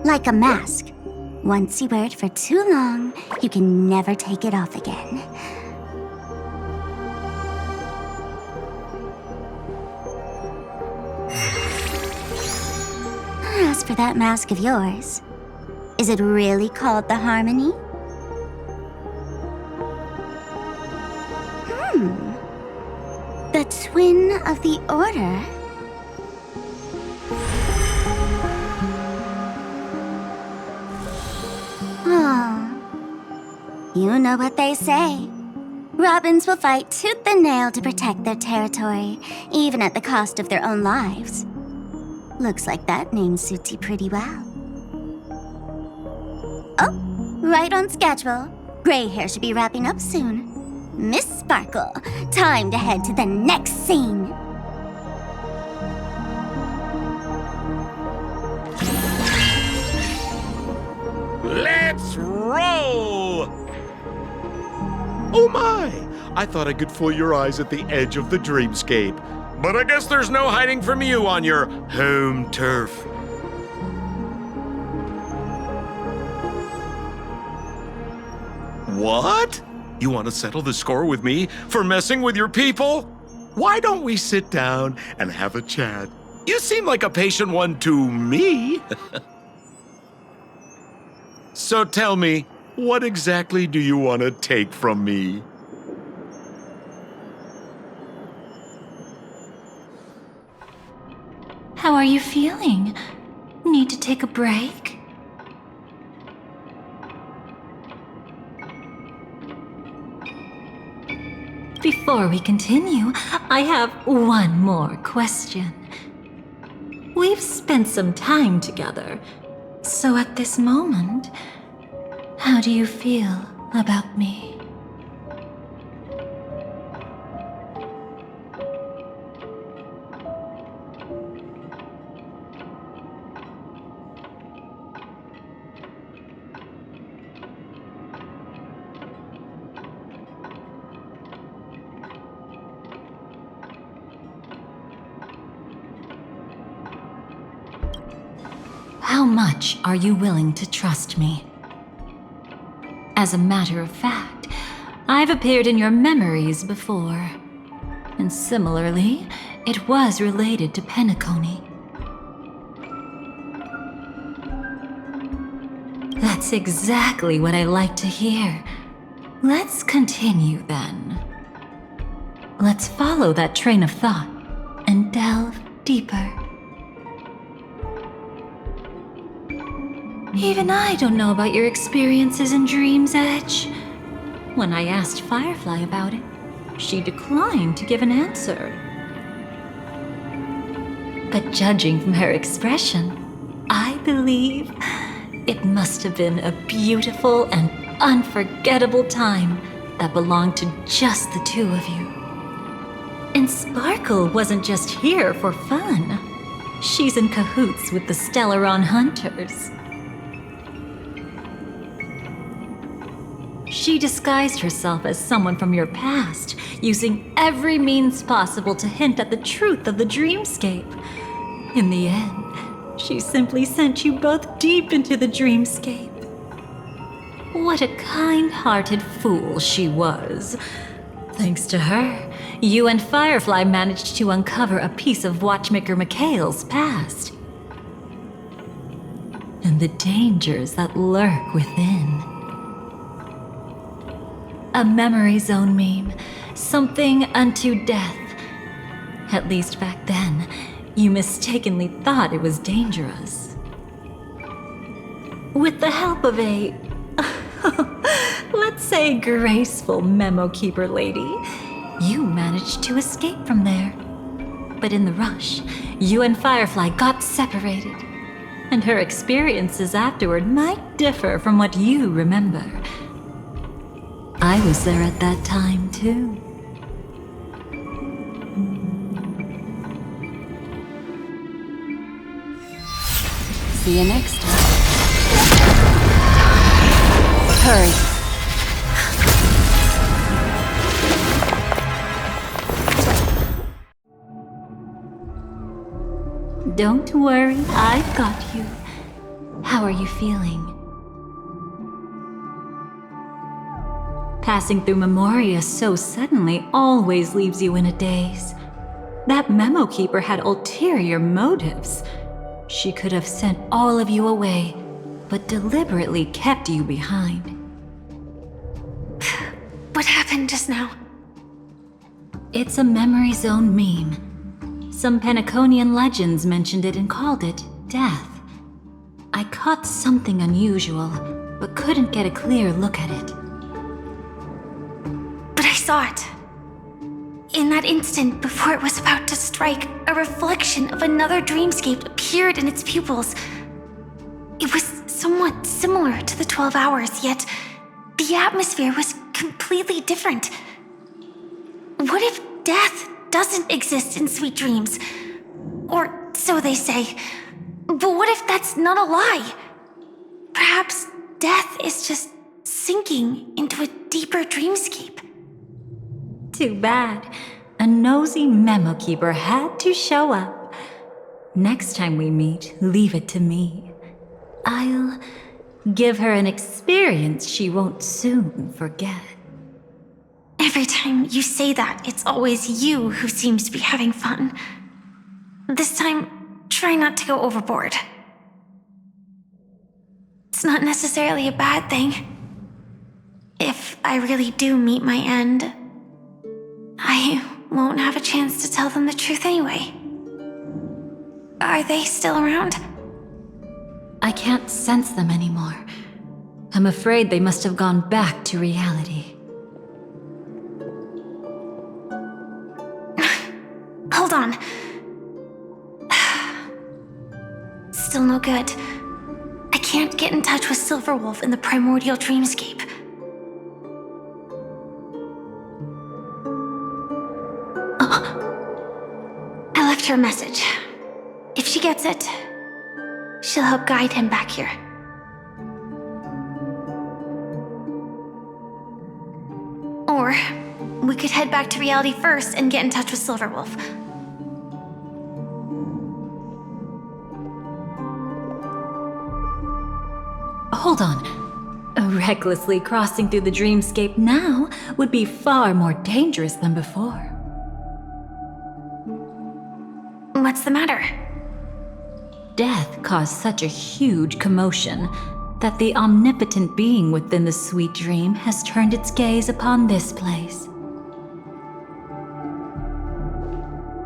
Like a mask. Once you wear it for too long, you can never take it off again. As for that mask of yours, is it really called the Harmony? The twin of the Order? Oh. You know what they say. Robins will fight tooth and nail to protect their territory, even at the cost of their own lives. Looks like that name suits you pretty well. Oh, right on schedule. Gray hair should be wrapping up soon. Miss Sparkle, time to head to the next scene. Let's roll! Oh my! I thought I could fool your eyes at the edge of the dreamscape. But I guess there's no hiding from you on your home turf. What? You want to settle the score with me for messing with your people? Why don't we sit down and have a chat? You seem like a patient one to me. So tell me, what exactly do you want to take from me? How are you feeling? Need to take a break? Before we continue, I have one more question. We've spent some time together, so at this moment, how do you feel about me? How much are you willing to trust me? As a matter of fact, I've appeared in your memories before. And similarly, it was related to Penacony. That's exactly what I like to hear. Let's continue then. Let's follow that train of thought and delve deeper. Even I don't know about your experiences in Dream's Edge. When I asked Firefly about it, she declined to give an answer. But judging from her expression, I believe it must have been a beautiful and unforgettable time that belonged to just the two of you. And Sparkle wasn't just here for fun. She's in cahoots with the Stellaron Hunters. She disguised herself as someone from your past, using every means possible to hint at the truth of the dreamscape. In the end, she simply sent you both deep into the dreamscape. What a kind-hearted fool she was. Thanks to her, you and Firefly managed to uncover a piece of Watchmaker Mikhail's past. And the dangers that lurk within. A memory zone meme, something unto death. At least back then, you mistakenly thought it was dangerous. With the help of a, let's say, graceful memo keeper lady, you managed to escape from there. But in the rush, you and Firefly got separated. And her experiences afterward might differ from what you remember. I was there at that time, too. See you next time. Hurry. Don't worry, I've got you. How are you feeling? Passing through Memoria so suddenly always leaves you in a daze. That memo keeper had ulterior motives. She could have sent all of you away, but deliberately kept you behind. What happened just now? It's a memory zone meme. Some Penaconian legends mentioned it and called it death. I caught something unusual, but couldn't get a clear look at it. But I saw it. In that instant, before it was about to strike, a reflection of another dreamscape appeared in its pupils. It was somewhat similar to the 12 hours, yet the atmosphere was completely different. What if death doesn't exist in sweet dreams? Or so they say. But what if that's not a lie? Perhaps death is just sinking into a deeper dreamscape. Too bad. A nosy memo keeper had to show up. Next time we meet, leave it to me. I'll give her an experience she won't soon forget. Every time you say that, it's always you who seems to be having fun. This time, try not to go overboard. It's not necessarily a bad thing. If I really do meet my end, I won't have a chance to tell them the truth anyway. Are they still around? I can't sense them anymore. I'm afraid they must have gone back to reality. Hold on. Still no good. I can't get in touch with Silverwolf in the primordial dreamscape. I left her a message. If she gets it, she'll help guide him back here. Or we could head back to reality first and get in touch with Silverwolf. Hold on. Recklessly crossing through the dreamscape now would be far more dangerous than before. What's the matter? Death caused such a huge commotion that the omnipotent being within the sweet dream has turned its gaze upon this place.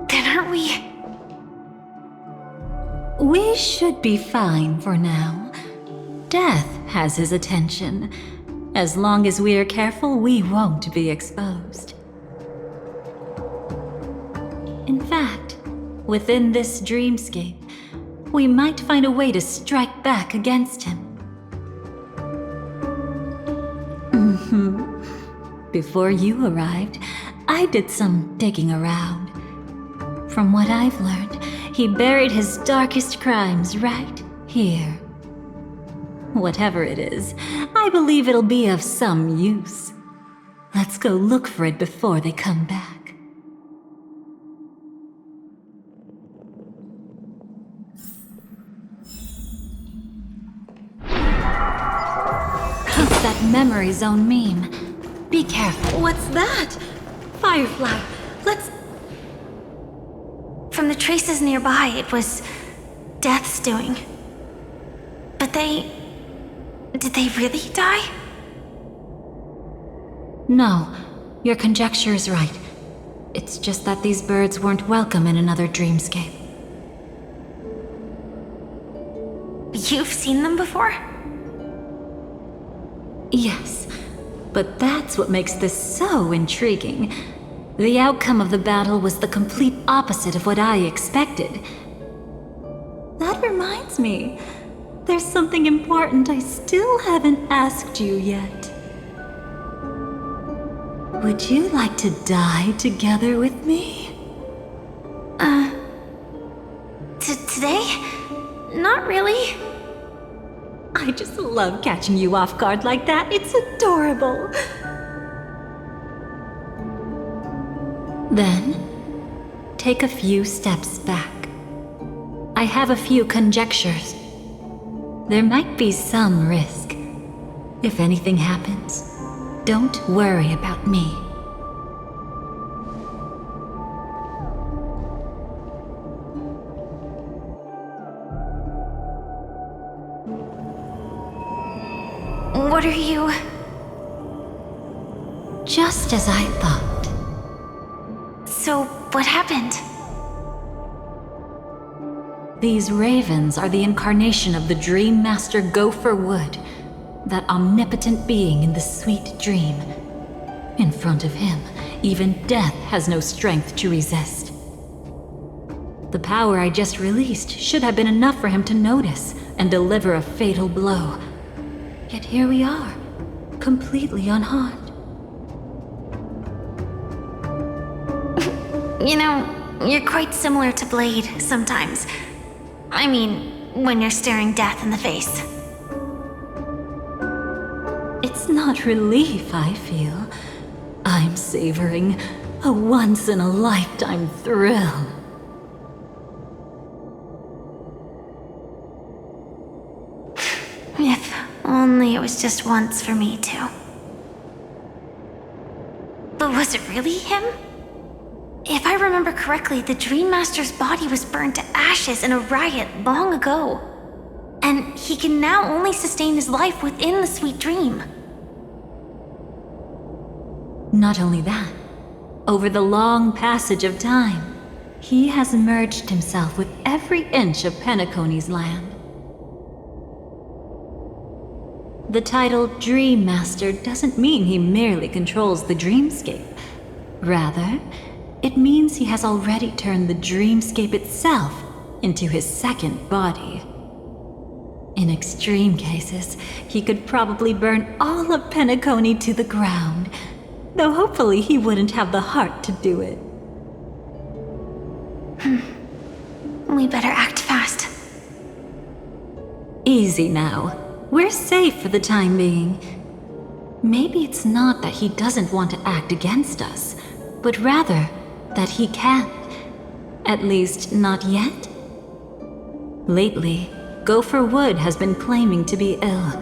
Then aren't we? We should be fine for now. Death has his attention. As long as we are careful, we won't be exposed. In fact, within this dreamscape, we might find a way to strike back against him. Before you arrived, I did some digging around. From what I've learned, he buried his darkest crimes right here. Whatever it is, I believe it'll be of some use. Let's go look for it before they come back. It's that memory zone meme. Be careful. What's that? Firefly, let's... From the traces nearby, it was Death's doing. But they... Did they really die? No, your conjecture is right. It's just that these birds weren't welcome in another dreamscape. You've seen them before? Yes, but that's what makes this so intriguing. The outcome of the battle was the complete opposite of what I expected. That reminds me, there's something important I still haven't asked you yet. Would you like to die together with me? Today? Not really. I just love catching you off guard like that. It's adorable. Then, take a few steps back. I have a few conjectures. There might be some risk. If anything happens, don't worry about me. What are you... Just as I thought. So, what happened? These ravens are the incarnation of the Dream Master Gopher Wood, that omnipotent being in the sweet dream. In front of him, even death has no strength to resist. The power I just released should have been enough for him to notice and deliver a fatal blow. Yet here we are, completely unharmed. You know, you're quite similar to Blade sometimes. I mean, when you're staring death in the face. It's not relief I feel. I'm savoring a once-in-a-lifetime thrill. If only it was just once for me too. But was it really him? If I remember correctly, the Dream Master's body was burned to ashes in a riot long ago. And he can now only sustain his life within the sweet dream. Not only that, over the long passage of time, he has merged himself with every inch of Penacony's land. The title Dream Master doesn't mean he merely controls the dreamscape. Rather, it means he has already turned the dreamscape itself into his second body. In extreme cases, he could probably burn all of Penacony to the ground, though hopefully he wouldn't have the heart to do it. We better act fast. Easy now. We're safe for the time being. Maybe it's not that he doesn't want to act against us, but rather that he can't. At least, not yet. Lately, Gopher Wood has been claiming to be ill,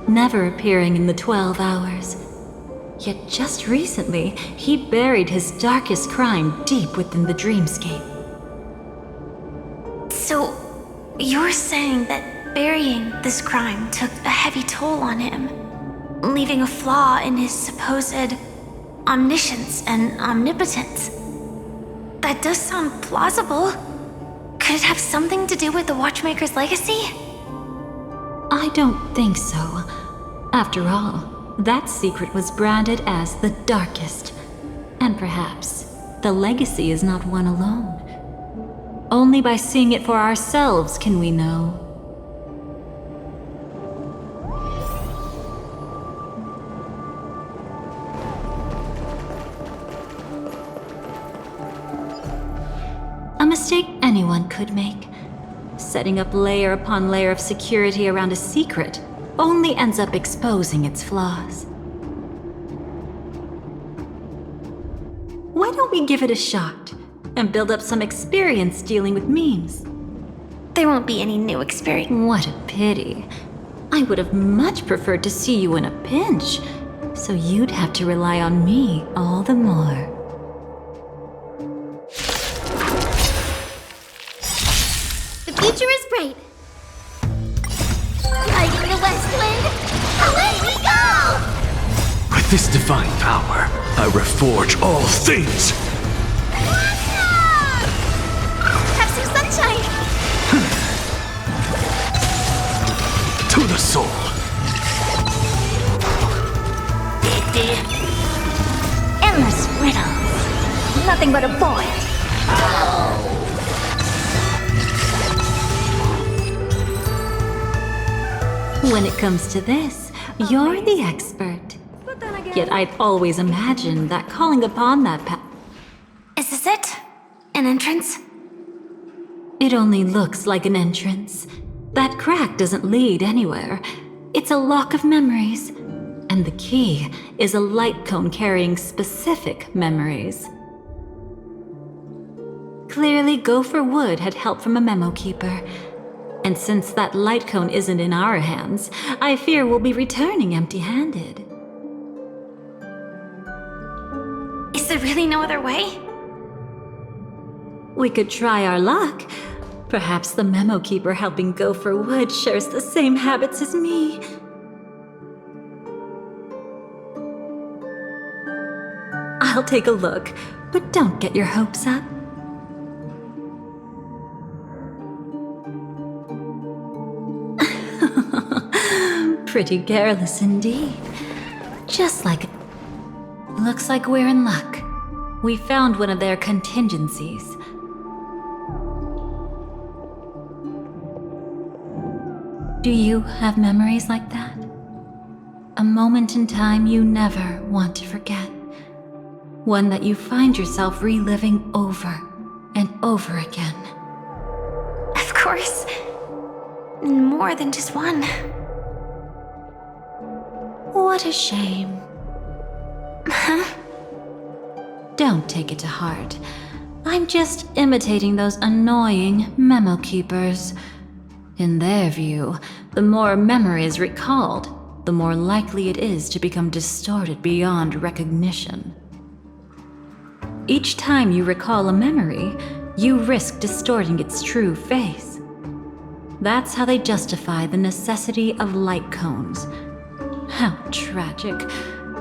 never appearing in the 12 hours. Yet just recently, he buried his darkest crime deep within the dreamscape. So, you're saying that burying this crime took a heavy toll on him, leaving a flaw in his supposed omniscience and omnipotence? That does sound plausible. Could it have something to do with the Watchmaker's legacy? I don't think so. After all, that secret was branded as the darkest. And perhaps the legacy is not one alone. Only by seeing it for ourselves can we know. A mistake anyone could make. Setting up layer upon layer of security around a secret only ends up exposing its flaws. Why don't we give it a shot and build up some experience dealing with memes? There won't be any new experience. What a pity. I would have much preferred to see you in a pinch, so you'd have to rely on me all the more. future is bright. Riding the west wind, away we go! With this divine power, I reforge all things. Have some sunshine. To the soul. Endless riddles. Nothing but a void. When it comes to this, you're the expert. Yet I'd always imagined that calling upon that Is this it? An entrance? It only looks like an entrance. That crack doesn't lead anywhere. It's a lock of memories. And the key is a light cone carrying specific memories. Clearly, Gopher Wood had help from a memo keeper. And since that light cone isn't in our hands, I fear we'll be returning empty-handed. Is there really no other way? We could try our luck. Perhaps the memo keeper helping Gopher Wood shares the same habits as me. I'll take a look, but don't get your hopes up. Pretty careless indeed. Just like... Looks like we're in luck. We found one of their contingencies. Do you have memories like that? A moment in time you never want to forget. One that you find yourself reliving over and over again. Of course. More than just one. What a shame. Huh? Don't take it to heart. I'm just imitating those annoying memo keepers. In their view, the more memories recalled, the more likely it is to become distorted beyond recognition. Each time you recall a memory, you risk distorting its true face. That's how they justify the necessity of light cones. How tragic.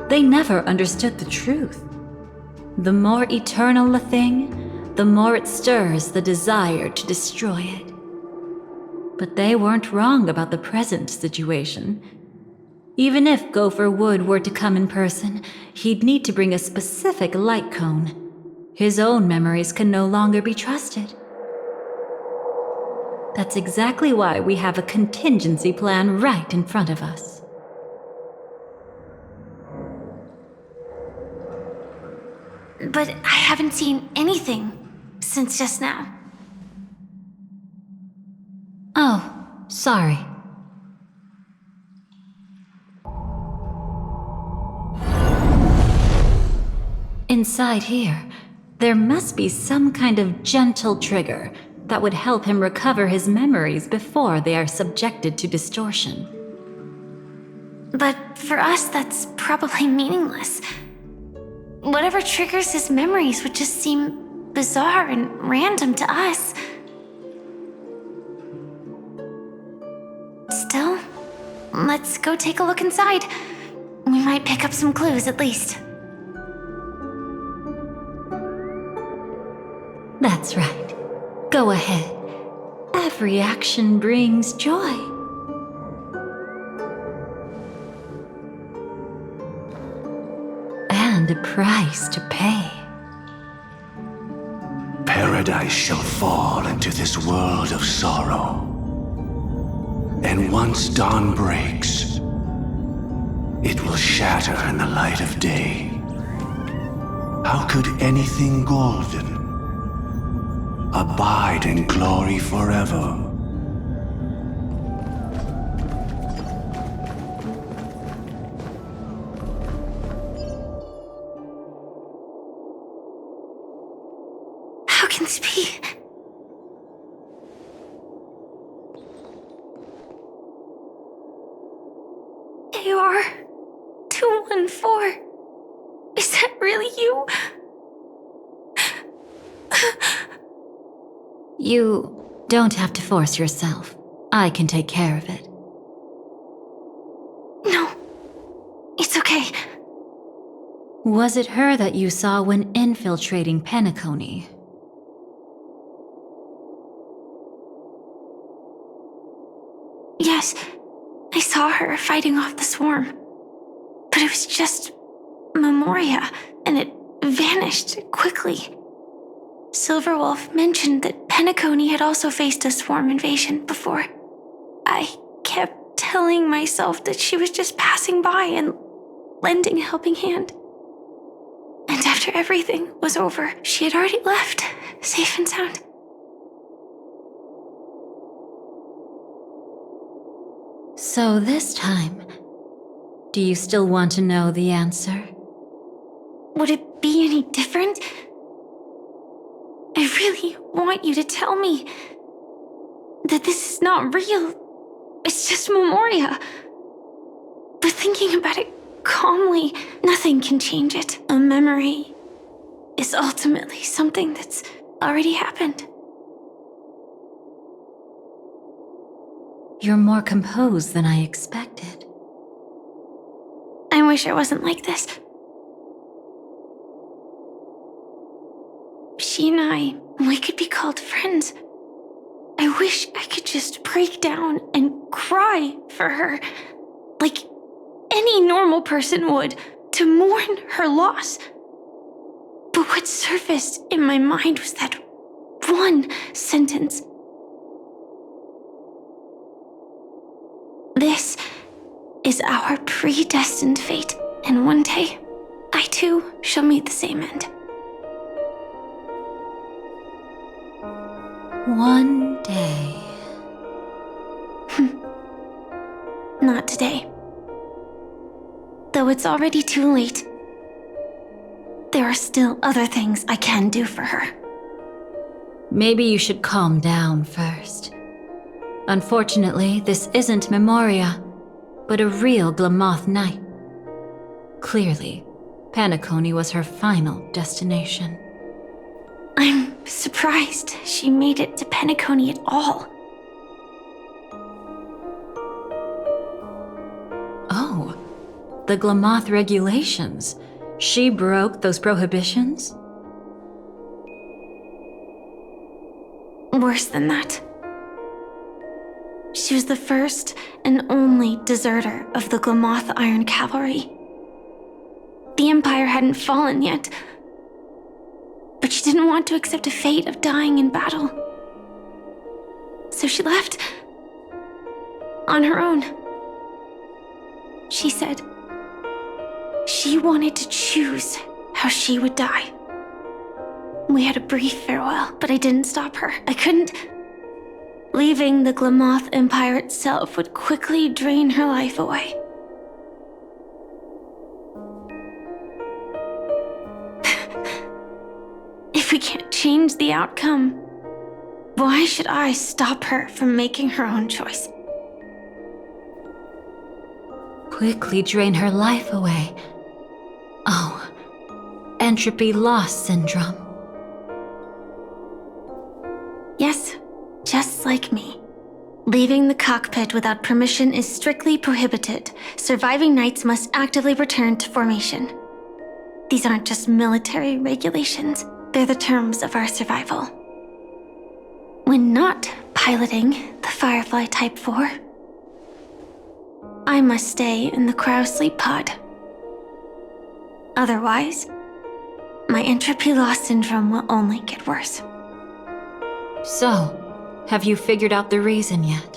They never understood the truth. The more eternal a thing, the more it stirs the desire to destroy it. But they weren't wrong about the present situation. Even if Gopher Wood were to come in person, he'd need to bring a specific light cone. His own memories can no longer be trusted. That's exactly why we have a contingency plan right in front of us. But I haven't seen anything since just now. Oh, sorry. Inside here, there must be some kind of gentle trigger that would help him recover his memories before they are subjected to distortion. But for us, that's probably meaningless. Whatever triggers his memories would just seem bizarre and random to us. Still, let's go take a look inside. We might pick up some clues at least. That's right. Go ahead. Every action brings joy. And a price to pay. Paradise shall fall into this world of sorrow. And once dawn breaks, it will shatter in the light of day. How could anything golden abide in glory forever? How can this be? AR 214. Is that really you? You Don't have to force yourself. I can take care of it. No. It's okay. Was it her that you saw when infiltrating Penacony? Yes, I saw her fighting off the swarm. But it was just Memoria, and it vanished quickly. Silverwolf mentioned that Penacony had also faced a swarm invasion before. I kept telling myself that she was just passing by and lending a helping hand. And after everything was over, she had already left, safe and sound. So this time, do you still want to know the answer? Would it be any different? I really want you to tell me that this is not real. It's just Memoria. But thinking about it calmly, nothing can change it. A memory is ultimately something that's already happened. You're more composed than I expected. I wish I wasn't like this. She and I, we could be called friends. I wish I could just break down and cry for her, like any normal person would, to mourn her loss. But what surfaced in my mind was that one sentence. This is our predestined fate, and one day, I too shall meet the same end. One day. Not today. Though it's already too late, there are still other things I can do for her. Maybe you should calm down first. Unfortunately, this isn't Memoria, but a real Glamoth Knight. Clearly, Penacony was her final destination. I'm surprised she made it to Penacony at all. Oh, the Glamoth regulations. She broke those prohibitions? Worse than that. She was the first and only deserter of the Glamoth Iron Cavalry. The Empire hadn't fallen yet, but she didn't want to accept a fate of dying in battle. So she left on her own. She said she wanted to choose how she would die. We had a brief farewell, but I didn't stop her. I couldn't. Leaving the Glamoth Empire itself would quickly drain her life away. If we can't change the outcome, why should I stop her from making her own choice? Quickly drain her life away. Oh, entropy loss syndrome. Yes, just like me. Leaving the cockpit without permission is strictly prohibited. Surviving knights must actively return to formation. These aren't just military regulations, they're the terms of our survival. When not piloting the Firefly Type 4, I must stay in the cryo sleep pod. Otherwise, my entropy loss syndrome will only get worse. So, have you figured out the reason yet?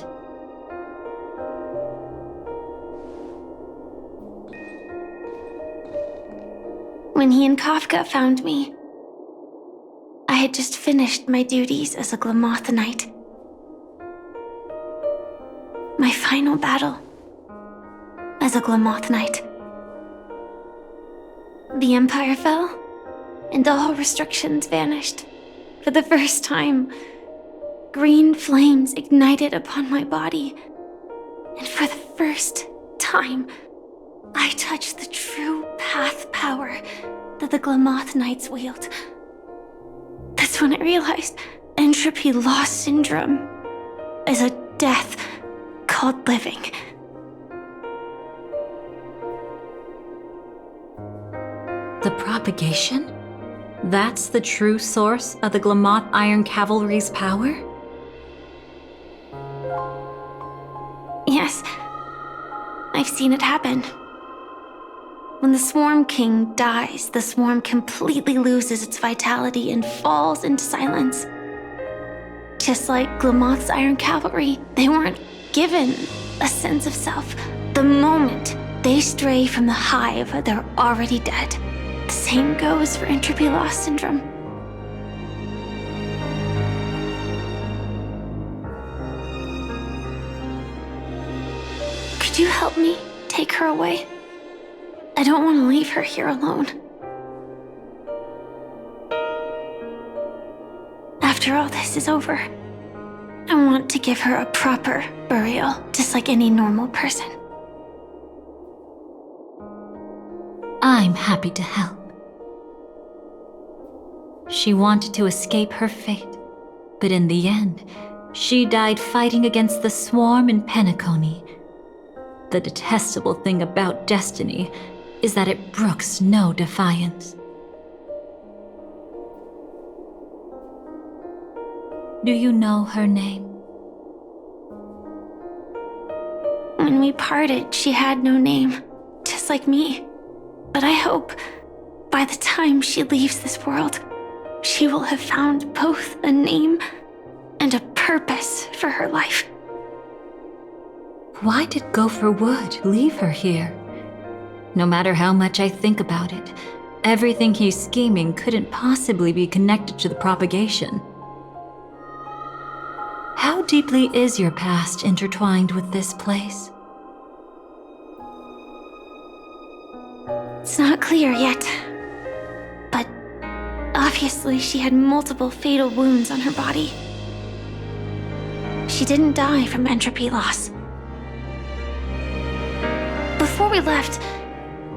When he and Kafka found me, I had just finished my duties as a Glamoth Knight. My final battle as a Glamoth Knight. The Empire fell, and all restrictions vanished. For the first time, green flames ignited upon my body, and for the first time, I touched the true path power that the Glamoth Knights wield. That's when I realized entropy entropy loss syndrome is a death called living. The propagation? That's the true source of the Glamoth Iron Cavalry's power? Yes, I've seen it happen. When the Swarm King dies, the swarm completely loses its vitality and falls into silence. Just like Glamoth's Iron Cavalry, they weren't given a sense of self. The moment they stray from the hive, they're already dead. The same goes for entropy loss syndrome. Could you help me take her away? I don't want to leave her here alone. After all this is over, I want to give her a proper burial, just like any normal person. I'm happy to help. She wanted to escape her fate, but in the end, she died fighting against the swarm in Penacony. The detestable thing about destiny is that it brooks no defiance. Do you know her name? When we parted, she had no name, just like me. But I hope by the time she leaves this world, she will have found both a name and a purpose for her life. Why did Gopher Wood leave her here? No matter how much I think about it, everything he's scheming couldn't possibly be connected to the propagation. How deeply is your past intertwined with this place? It's not clear yet, but obviously she had multiple fatal wounds on her body. She didn't die from entropy loss. Before we left,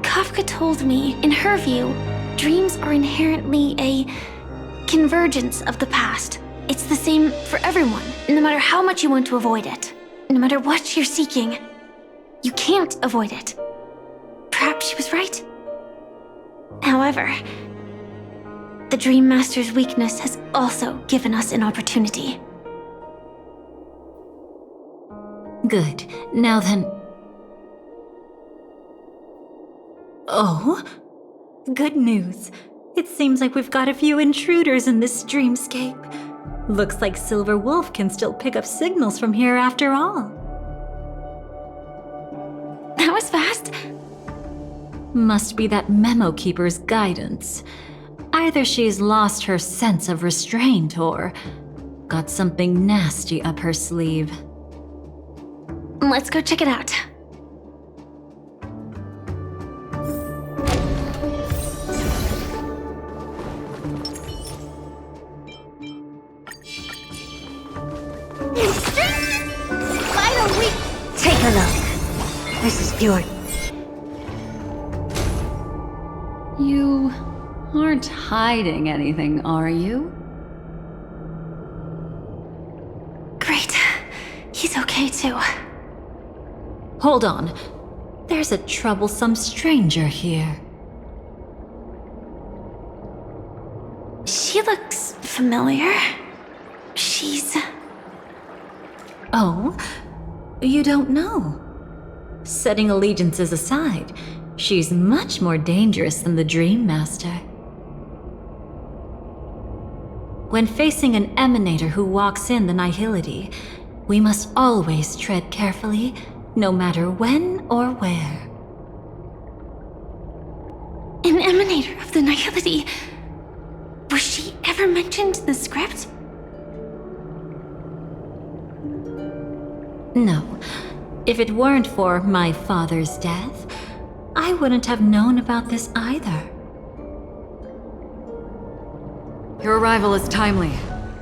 Kafka told me, in her view, dreams are inherently a convergence of the past. It's the same for everyone, no matter how much you want to avoid it. No matter what you're seeking, you can't avoid it. Perhaps she was right. However, the Dream Master's weakness has also given us an opportunity. Good. Now then... Oh? Good news. It seems like we've got a few intruders in this dreamscape. Looks like Silver Wolf can still pick up signals from here after all. That was fast. Must be that Memo Keeper's guidance. Either she's lost her sense of restraint or got something nasty up her sleeve. Let's go check it out. Take a look. This is pure. You aren't hiding anything, are you? Great. He's okay too. Hold on. There's a troublesome stranger here. She looks familiar. She's... Oh? You don't know? Setting allegiances aside, she's much more dangerous than the Dream Master. When facing an emanator who walks in the nihility, we must always tread carefully, no matter when or where. An emanator of the nihility. Was she ever mentioned in the script? No. If it weren't for my father's death, I wouldn't have known about this either. Your arrival is timely.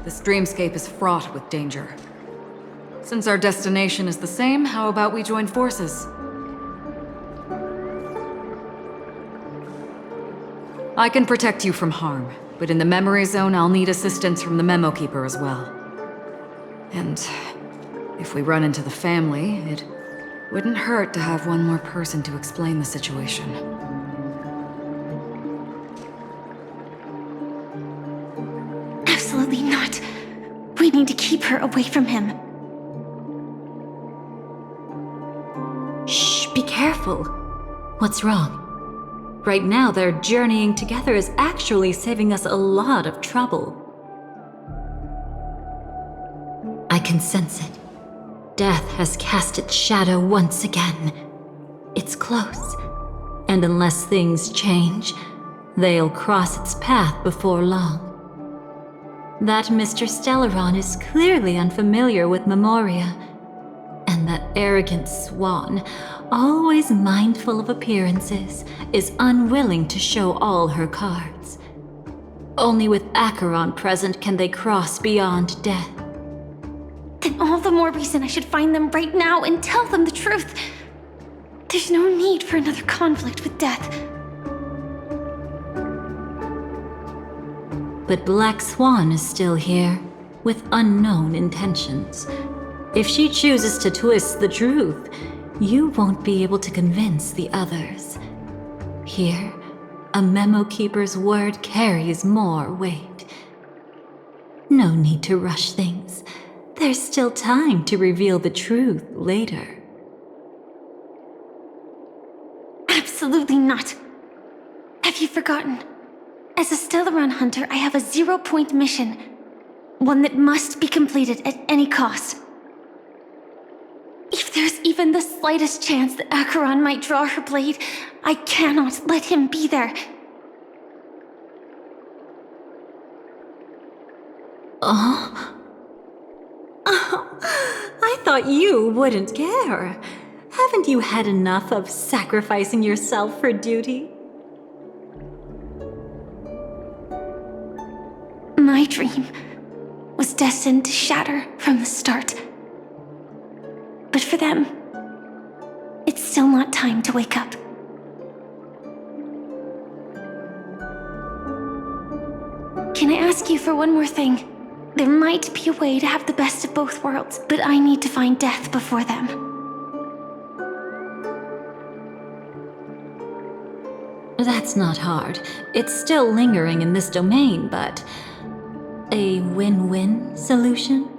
This dreamscape is fraught with danger. Since our destination is the same, how about we join forces? I can protect you from harm, But in the memory zone, I'll need assistance from the Memo Keeper as well. And if we run into the family, it wouldn't hurt to have one more person to explain the situation. Absolutely not. We need to keep her away from him. Shh, be careful. What's wrong? Right now, their journeying together is actually saving us a lot of trouble. I can sense it. Death has cast its shadow once again. It's close. And unless things change, they'll cross its path before long. That Mr. Stellaron is clearly unfamiliar with Memoria. And that arrogant swan, always mindful of appearances, is unwilling to show all her cards. Only with Acheron present can they cross beyond death. Then all the more reason I should find them right now and tell them the truth. There's no need for another conflict with death. But Black Swan is still here, with unknown intentions. If she chooses to twist the truth, you won't be able to convince the others. Here, a Memo Keeper's word carries more weight. No need to rush things. There's still time to reveal the truth later. Absolutely not. Have you forgotten? As a Stellaron hunter, I have a 0-point mission. One that must be completed at any cost. If there's even the slightest chance that Acheron might draw her blade, I cannot let him be there. Oh, I thought you wouldn't care. Haven't you had enough of sacrificing yourself for duty? My dream was destined to shatter from the start. But for them, it's still not time to wake up. Can I ask you for one more thing? There might be a way to have the best of both worlds, but I need to find death before them. That's not hard. It's still lingering in this domain, but a win-win solution?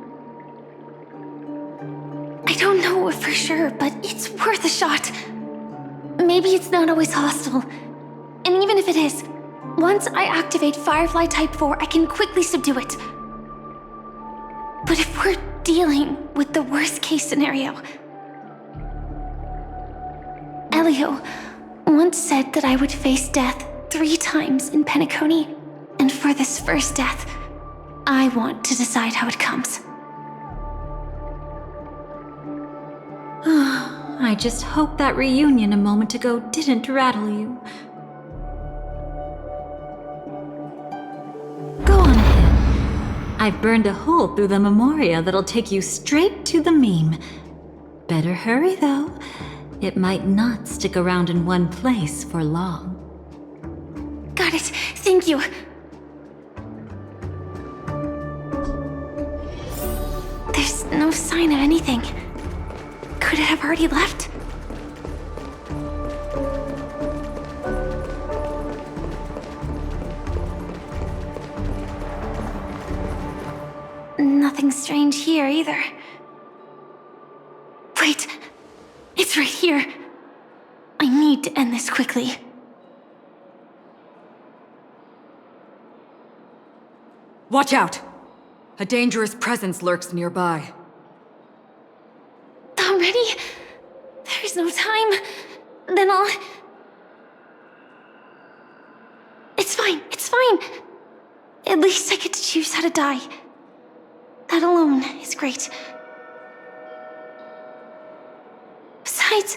I don't know for sure, but it's worth a shot. Maybe it's not always hostile. And even if it is, once I activate Firefly Type 4, I can quickly subdue it. But if we're dealing with the worst-case scenario, Elio once said that I would face death 3 times in Penacony, and for this first death, I want to decide how it comes. I just hope that reunion a moment ago didn't rattle you. Go on ahead. I've burned a hole through the Memoria that'll take you straight to the meme. Better hurry, though. It might not stick around in one place for long. Got it. Thank you. There's no sign of anything. Could it have already left? Nothing strange here either. Wait! It's right here. I need to end this quickly. Watch out! A dangerous presence lurks nearby. Already? There's no time. Then I'll... It's fine, it's fine. At least I get to choose how to die. That alone is great. Besides,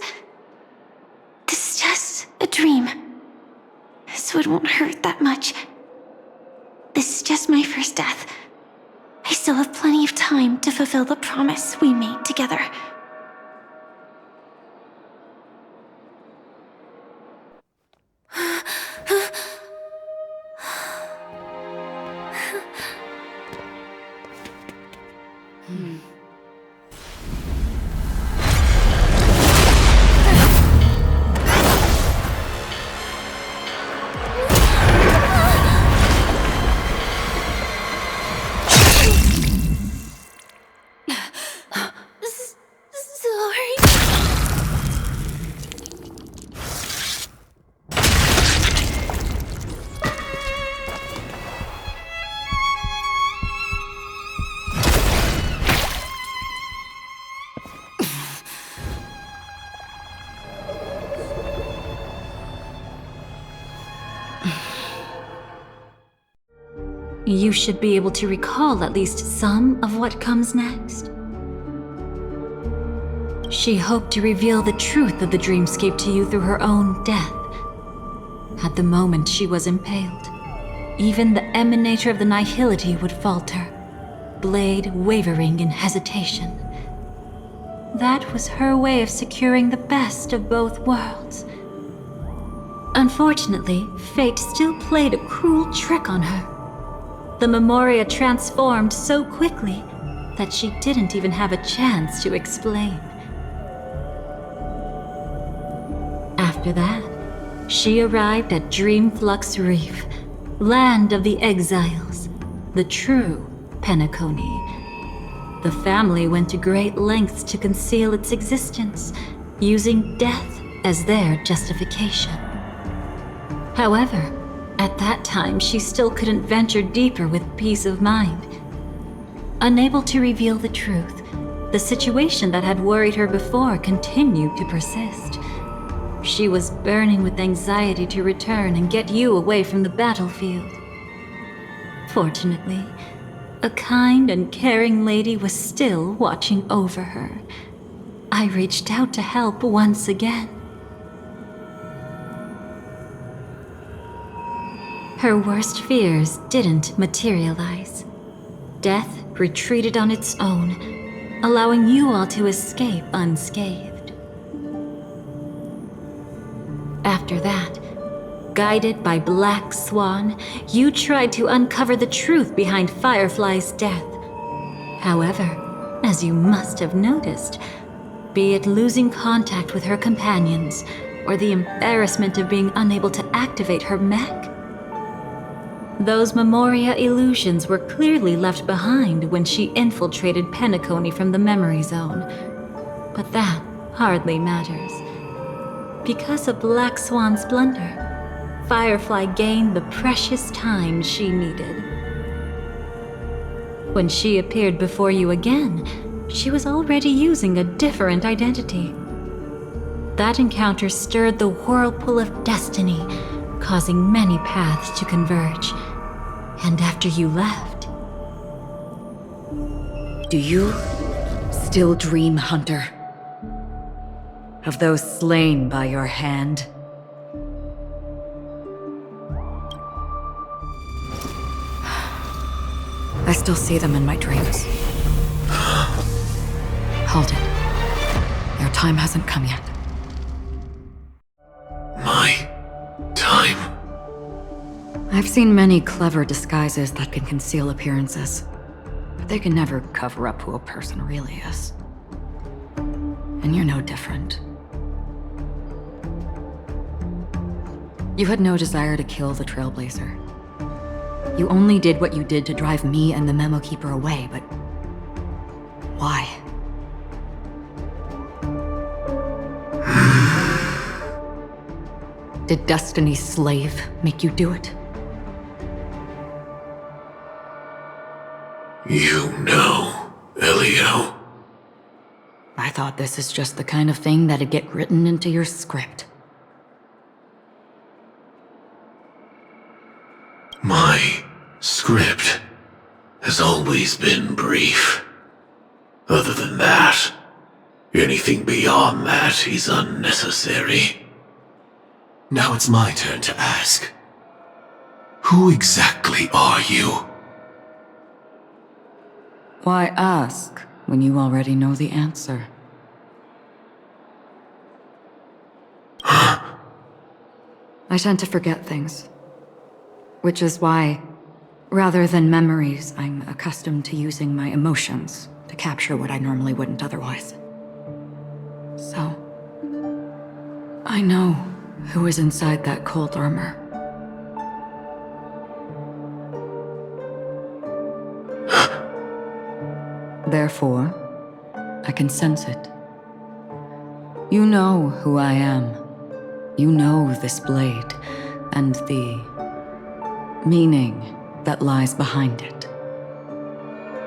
this is just a dream. So it won't hurt that much. This is just my first death. I still have plenty of time to fulfill the promise we made together. You should be able to recall at least some of what comes next. She hoped to reveal the truth of the dreamscape to you through her own death. At the moment she was impaled, even the emanator of the nihility would falter, blade wavering in hesitation. That was her way of securing the best of both worlds. Unfortunately, fate still played a cruel trick on her. The Memoria transformed so quickly that she didn't even have a chance to explain. After that, she arrived at Dreamflux Reef, land of the exiles, the true Penacony. The family went to great lengths to conceal its existence, using death as their justification. However, at that time she still couldn't venture deeper with peace of mind. Unable to reveal the truth, the situation that had worried her before continued to persist. She was burning with anxiety to return and get you away from the battlefield. Fortunately, a kind and caring lady was still watching over her. I reached out to help once again. Her worst fears didn't materialize. Death retreated on its own, allowing you all to escape unscathed. After that, guided by Black Swan, you tried to uncover the truth behind Firefly's death. However, as you must have noticed, be it losing contact with her companions, or the embarrassment of being unable to activate her mech, those Memoria illusions were clearly left behind when she infiltrated Penacony from the memory zone. But that hardly matters. Because of Black Swan's blunder, Firefly gained the precious time she needed. When she appeared before you again, she was already using a different identity. That encounter stirred the whirlpool of destiny, causing many paths to converge. And after you left... Do you still dream, Hunter? Of those slain by your hand? I still see them in my dreams. Hold it. Your time hasn't come yet. My time? I've seen many clever disguises that can conceal appearances, but they can never cover up who a person really is. And you're no different. You had no desire to kill the Trailblazer. You only did what you did to drive me and the Memo Keeper away, but why? Did Destiny's slave make you do it? You know, Elio. I thought this is just the kind of thing that'd get written into your script. My script has always been brief. Other than that, anything beyond that is unnecessary. Now it's my turn to ask. Who exactly are you? Why ask when you already know the answer? I tend to forget things. Which is why, rather than memories, I'm accustomed to using my emotions to capture what I normally wouldn't otherwise. So, I know who is inside that cold armor. Therefore, I can sense it. You know who I am. You know this blade, and the meaning that lies behind it.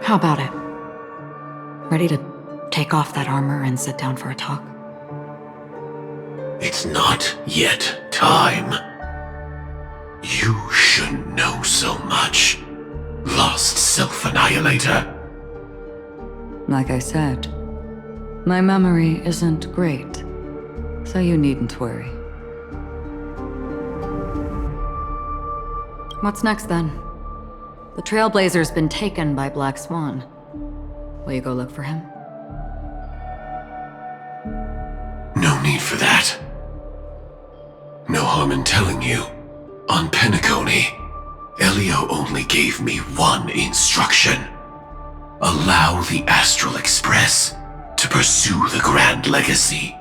How about it? Ready to take off that armor and sit down for a talk? It's not yet time. You shouldn't know so much. lost self-annihilator. Like I said, my memory isn't great, so you needn't worry. What's next then? The Trailblazer's been taken by Black Swan. Will you go look for him? No need for that. No harm in telling you. On Penacony, Elio only gave me one instruction. Allow the Astral Express to pursue the Grand Legacy.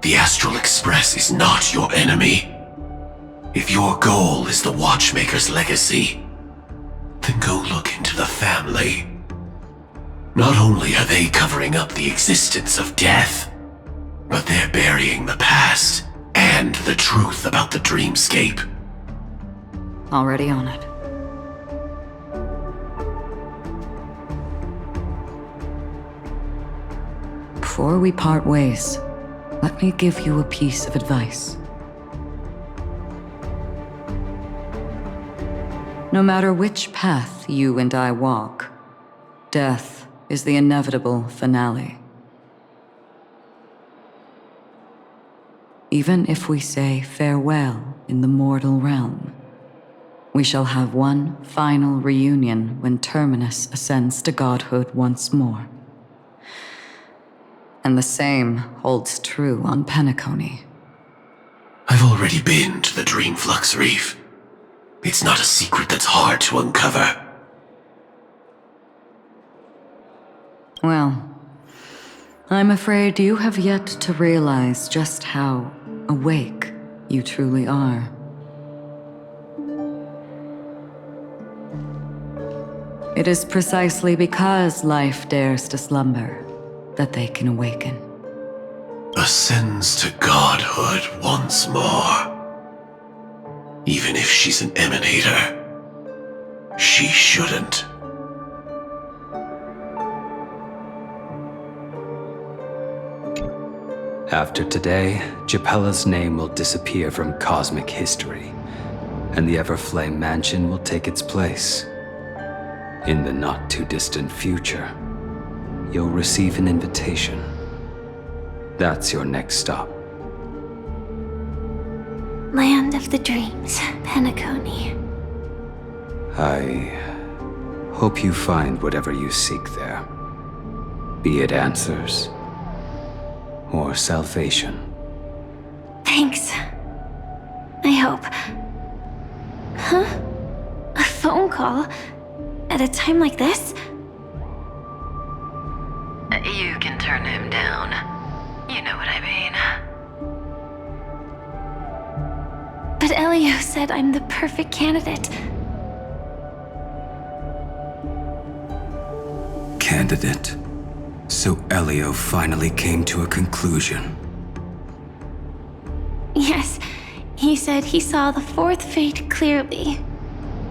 The Astral Express is not your enemy. If your goal is the Watchmaker's legacy, then go look into the family. Not only are they covering up the existence of death, but they're burying the past and the truth about the dreamscape. Already on it. Before we part ways, let me give you a piece of advice. No matter which path you and I walk, death is the inevitable finale. Even if we say farewell in the mortal realm, we shall have one final reunion when Terminus ascends to godhood once more. And the same holds true on Penacony. I've already been to the Dreamflux Reef. It's not a secret that's hard to uncover. Well, I'm afraid you have yet to realize just how awake you truly are. It is precisely because life dares to slumber that they can awaken. Ascends to godhood once more. Even if she's an emanator, she shouldn't. After today, Japella's name will disappear from cosmic history, and the Everflame Mansion will take its place. In the not-too-distant future, you'll receive an invitation. That's your next stop. Land of the Dreams, Penacony. I hope you find whatever you seek there. Be it answers or salvation. Thanks. I hope. Huh? A phone call? At a time like this? You can turn him down. You know what I mean. But Elio said I'm the perfect candidate. Candidate? So Elio finally came to a conclusion. Yes, he said he saw the fourth fate clearly,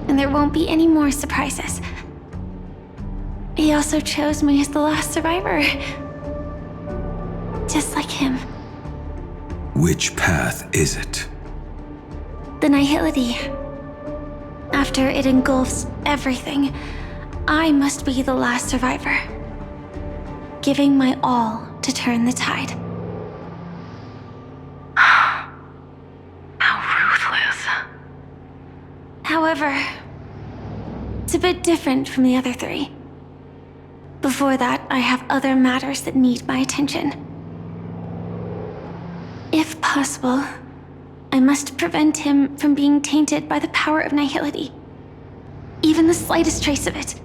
and there won't be any more surprises. He also chose me as the last survivor. Just like him. Which path is it? The Nihility. After it engulfs everything, I must be the last survivor. Giving my all to turn the tide. How ruthless. However, it's a bit different from the other three. Before that, I have other matters that need my attention. If possible, I must prevent him from being tainted by the power of Nihility. Even the slightest trace of it.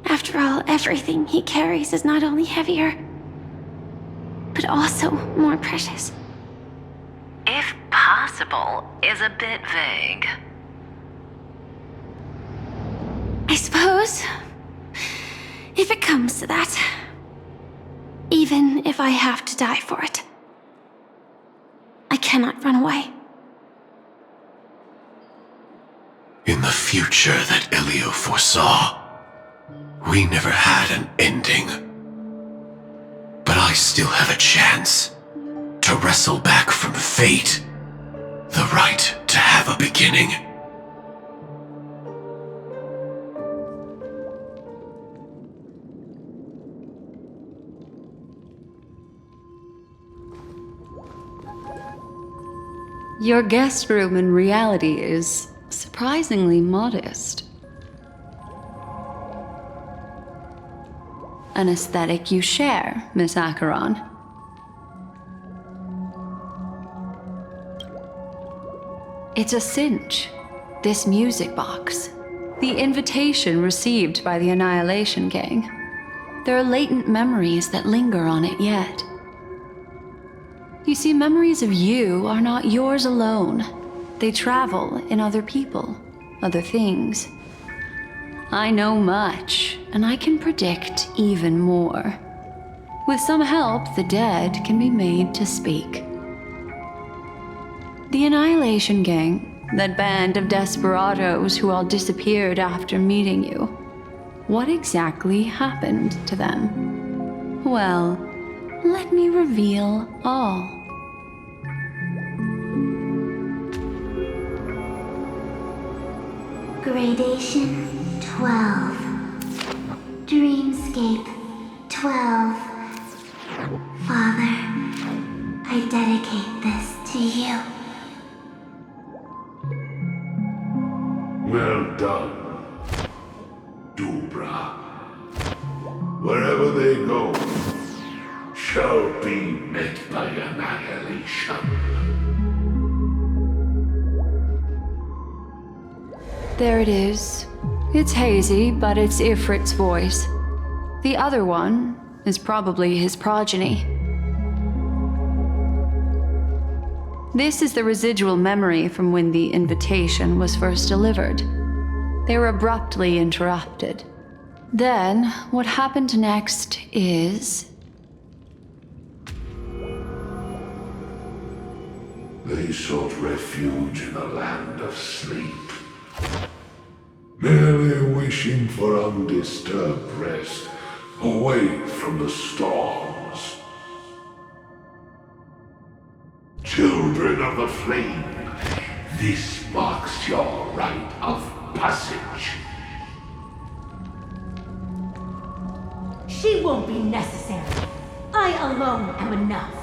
After all, everything he carries is not only heavier, but also more precious. If possible is a bit vague. I suppose, if it comes to that, even if I have to die for it, I cannot run away. In the future that Elio foresaw, we never had an ending. But I still have a chance to wrestle back from fate the right to have a beginning. Your guest room in reality is surprisingly modest. An aesthetic you share, Miss Acheron. It's a cinch, this music box. The invitation received by the Annihilation Gang. There are latent memories that linger on it yet. You see, memories of you are not yours alone. They travel in other people, other things. I know much, and I can predict even more. With some help, the dead can be made to speak. The Annihilation Gang, that band of desperados who all disappeared after meeting you. What exactly happened to them? Well, let me reveal all. Gradation 12. Dreamscape 12. Father, I dedicate this to you. Well done, Dubra. Wherever they go, shall be met by annihilation. There it is. It's hazy, but it's Ifrit's voice. The other one is probably his progeny. This is the residual memory from when the invitation was first delivered. They were abruptly interrupted. Then, what happened next is... They sought refuge in the land of sleep, merely wishing for undisturbed rest, away from the storms. Children of the flame, this marks your rite of passage. She won't be necessary. I alone am enough.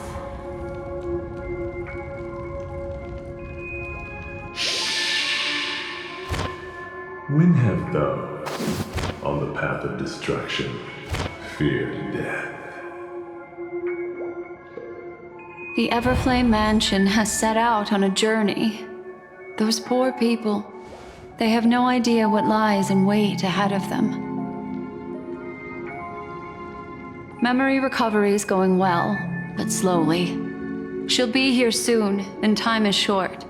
When have those on the path of destruction feared death? The Everflame Mansion has set out on a journey. Those poor people, they have no idea what lies in wait ahead of them. Memory recovery is going well, but slowly. She'll be here soon, and time is short.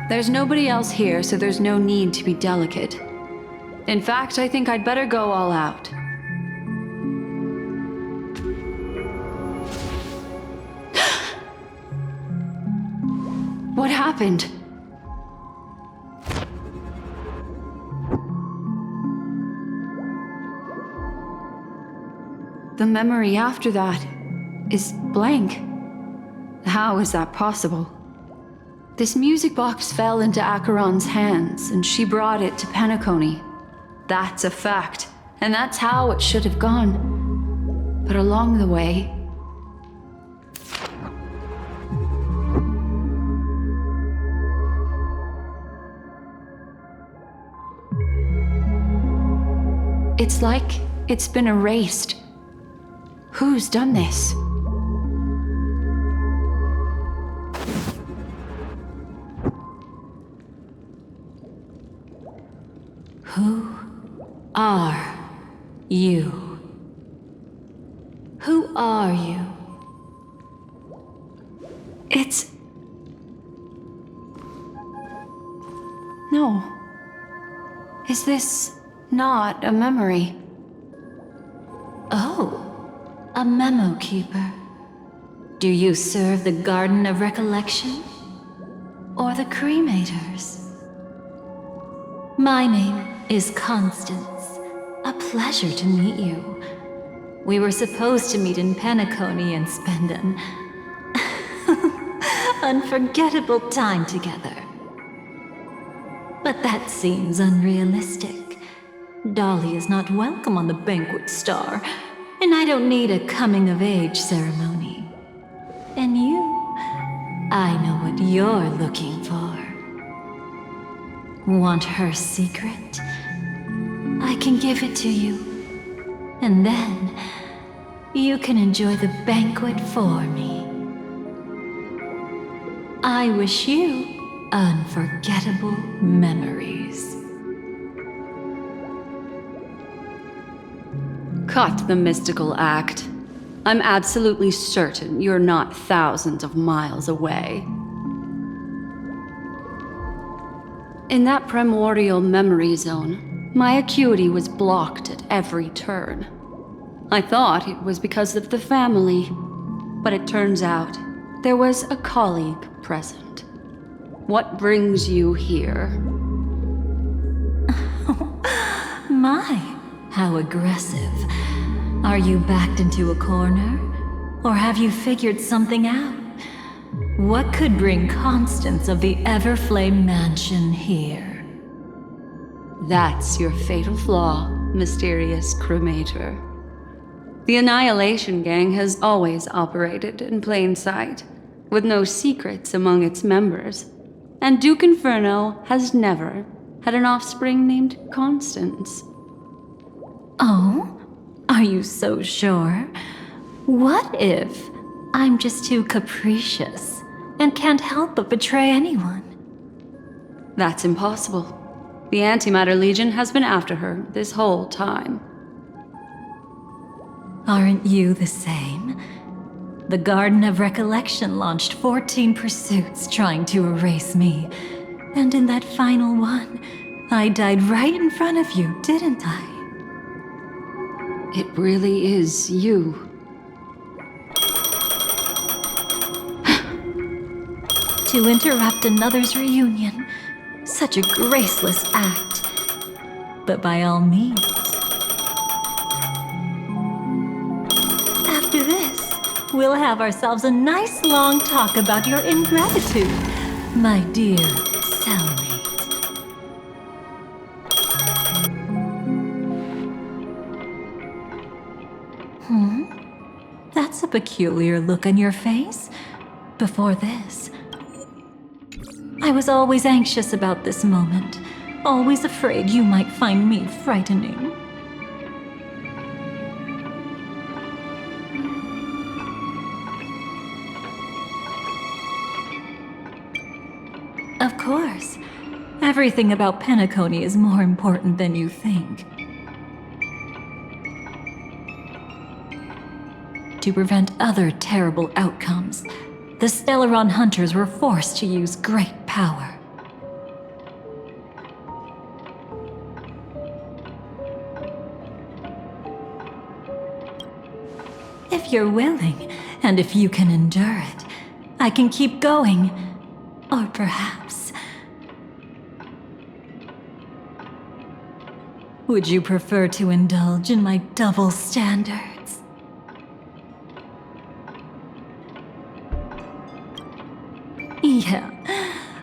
There's nobody else here, so there's no need to be delicate. In fact, I think I'd better go all out. What happened? The memory after that is blank. How is that possible? This music box fell into Acheron's hands, and she brought it to Penacony. That's a fact, and that's how it should have gone. But along the way... it's like it's been erased. Who's done this? Who are you? Who are you? It's... No. Is this not a memory? Oh, a memo keeper. Do you serve the Garden of Recollection? Or the Cremators? My name is Constance. A pleasure to meet you. We were supposed to meet in Penacony and spend an unforgettable time together. But that seems unrealistic. Dolly is not welcome on the Banquet Star, and I don't need a coming-of-age ceremony. And I know what you're looking for. Want her secret? I can give it to you. And then, you can enjoy the banquet for me. I wish you unforgettable memories. Cut the mystical act. I'm absolutely certain you're not thousands of miles away. In that primordial memory zone, my acuity was blocked at every turn. I thought it was because of the family, but it turns out there was a colleague present. What brings you here? My, how aggressive. Are you backed into a corner? Or have you figured something out? What could bring Constance of the Everflame Mansion here? That's your fatal flaw, mysterious cremator. The Annihilation Gang has always operated in plain sight, with no secrets among its members. And Duke Inferno has never had an offspring named Constance. Oh? Are you so sure? What if I'm just too capricious and can't help but betray anyone? That's impossible. The Antimatter Legion has been after her this whole time. Aren't you the same? The Garden of Recollection launched 14 pursuits trying to erase me. And in that final one, I died right in front of you, didn't I? It really is you. To interrupt another's reunion. Such a graceless act. But by all means. After this, we'll have ourselves a nice long talk about your ingratitude, my dear cellmate. That's a peculiar look on your face. Before this, I was always anxious about this moment, always afraid you might find me frightening. Of course, everything about Penacony is more important than you think. To prevent other terrible outcomes, the Stellaron hunters were forced to use great power. If you're willing, and if you can endure it, I can keep going. Or perhaps... Would you prefer to indulge in my double standards? Yeah,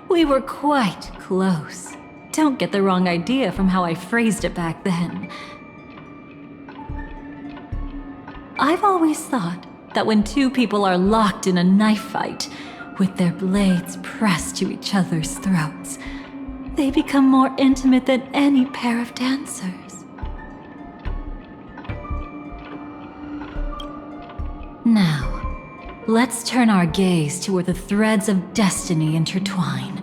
we were quite close. Don't get the wrong idea from how I phrased it back then. I've always thought that when two people are locked in a knife fight, with their blades pressed to each other's throats, they become more intimate than any pair of dancers. Now, let's turn our gaze to where the threads of destiny intertwine.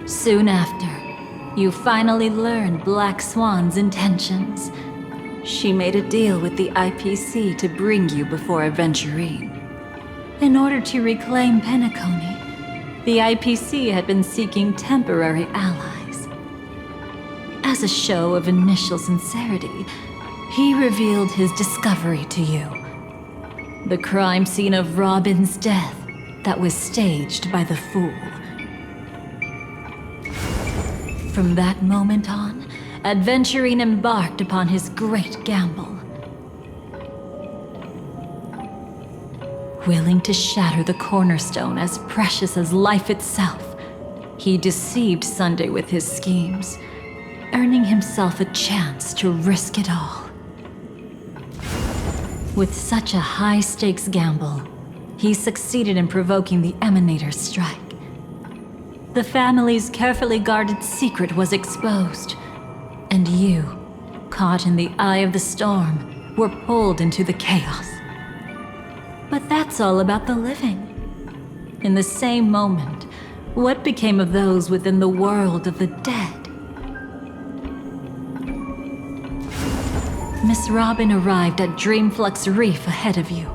Soon after, you finally learned Black Swan's intentions. She made a deal with the IPC to bring you before Aventurine. In order to reclaim Penacony, the IPC had been seeking temporary allies. As a show of initial sincerity, he revealed his discovery to you. The crime scene of Robin's death that was staged by the Fool. From that moment on, Aventurine embarked upon his great gamble. Willing to shatter the cornerstone as precious as life itself, he deceived Sunday with his schemes, earning himself a chance to risk it all. With such a high-stakes gamble, he succeeded in provoking the Emanator's strike. The family's carefully guarded secret was exposed, and you, caught in the eye of the storm, were pulled into the chaos. But that's all about the living. In the same moment, what became of those within the world of the dead? Miss Robin arrived at Dreamflux Reef ahead of you.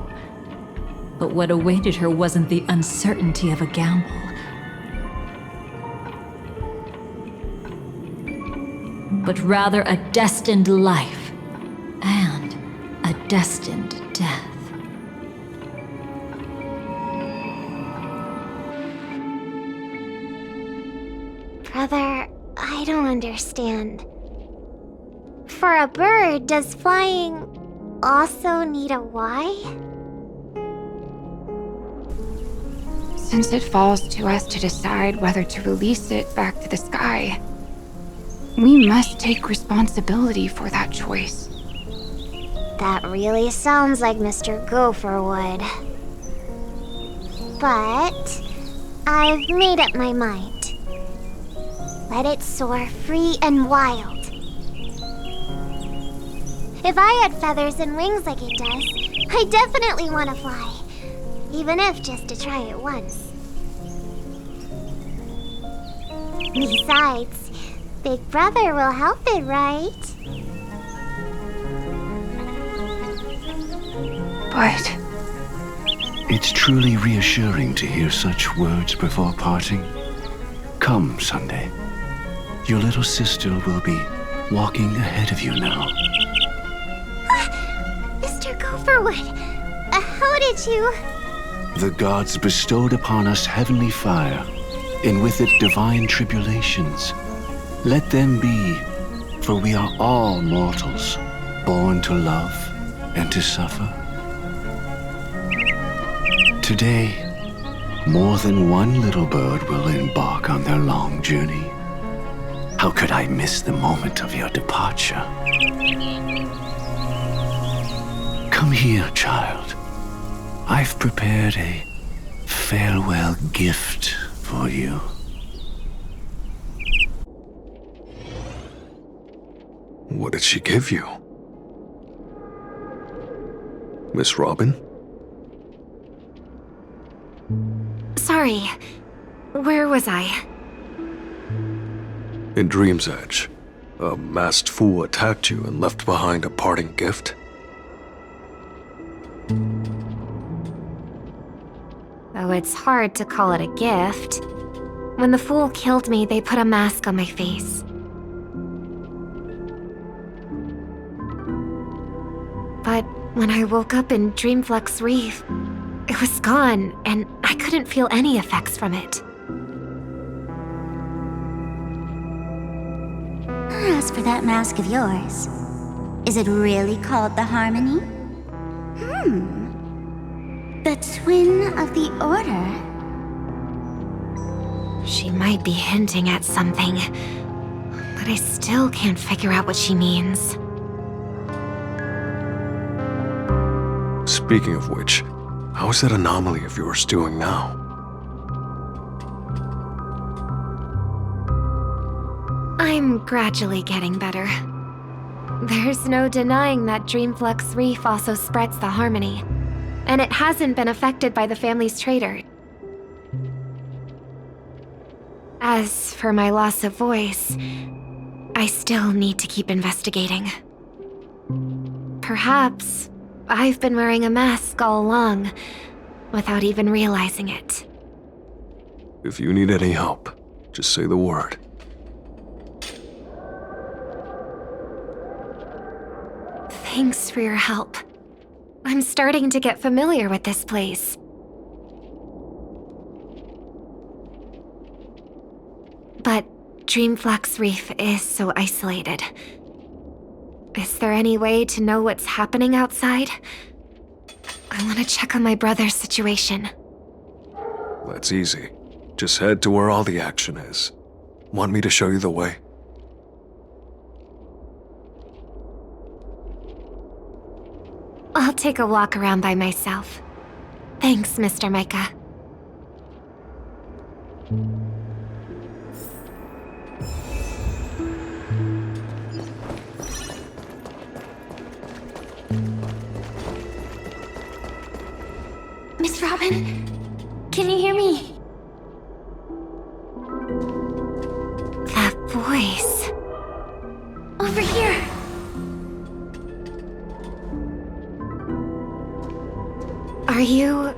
But what awaited her wasn't the uncertainty of a gamble. But rather a destined life and a destined death. Brother, I don't understand. For a bird, does flying also need a why? Since it falls to us to decide whether to release it back to the sky, we must take responsibility for that choice. That really sounds like Mr. Gopher would. But I've made up my mind. Let it soar free and wild. If I had feathers and wings like it does, I definitely want to fly. Even if just to try it once. Besides, Big Brother will help it, right? But It's truly reassuring to hear such words before parting. Come, Sunday. Your little sister will be walking ahead of you now. Mr. Gopherwood, how did you... The gods bestowed upon us heavenly fire, and with it divine tribulations. Let them be, for we are all mortals, born to love and to suffer. Today, more than one little bird will embark on their long journey. How could I miss the moment of your departure? Come here, child. I've prepared a farewell gift for you. What did she give you? Miss Robin? Sorry, where was I? In Dream's Edge, a masked fool attacked you and left behind a parting gift. Though it's hard to call it a gift. When the fool killed me, they put a mask on my face. But when I woke up in Dreamflux Reef, it was gone, and I couldn't feel any effects from it. As for that mask of yours, is it really called the Harmony? The twin of the Order? She might be hinting at something, but I still can't figure out what she means. Speaking of which, how is that anomaly of yours doing now? I'm gradually getting better. There's no denying that Dreamflux Reef also spreads the Harmony, and it hasn't been affected by the family's traitor. As for my loss of voice, I still need to keep investigating. Perhaps I've been wearing a mask all along, without even realizing it. If you need any help, just say the word. Thanks for your help. I'm starting to get familiar with this place. But Dreamflux Reef is so isolated. Is there any way to know what's happening outside? I want to check on my brother's situation. That's easy. Just head to where all the action is. Want me to show you the way? I'll take a walk around by myself. Thanks, Mr. Micah. Miss Robin, can you hear me? That voice. Over here. Are you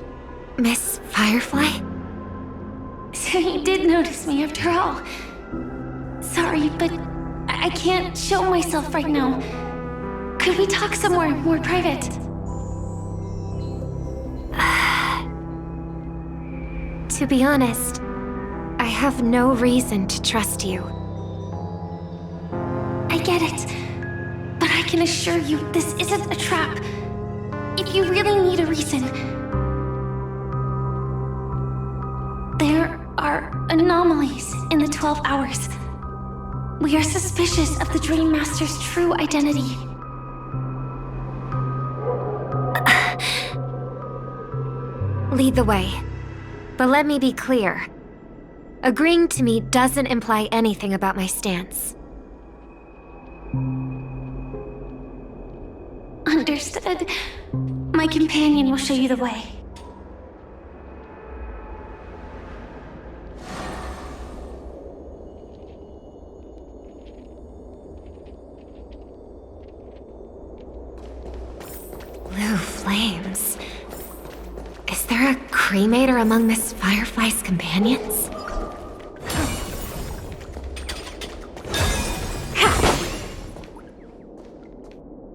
Miss Firefly? So you did notice me after all. Sorry, but I can't show myself right now. Could we talk somewhere more private? To be honest, I have no reason to trust you. I get it. But I can assure you this isn't a trap. If you really need a reason. There are anomalies in the 12 hours. We are suspicious of the Dream Master's true identity. Lead the way. But let me be clear. Agreeing to me doesn't imply anything about my stance. Understood. My companion will show you the way. Blue flames. Is there a cremator among Miss Firefly's companions?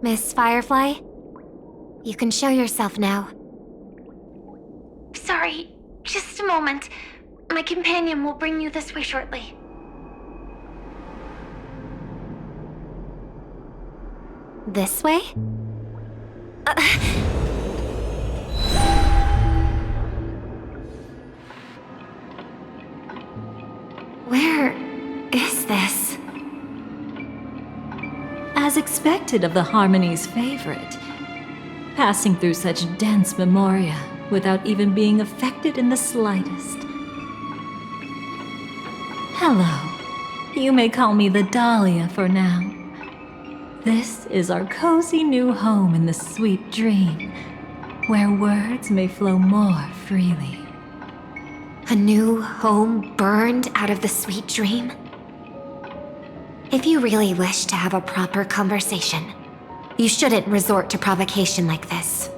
Miss Firefly, you can show yourself now. Sorry, just a moment. My companion will bring you this way shortly. This way? Where is this? As expected of the Harmony's favorite, passing through such dense memoria without even being affected in the slightest. Hello. You may call me the Dahlia for now. This is our cozy new home in the sweet dream, where words may flow more freely. A new home burned out of the sweet dream? If you really wish to have a proper conversation, you shouldn't resort to provocation like this.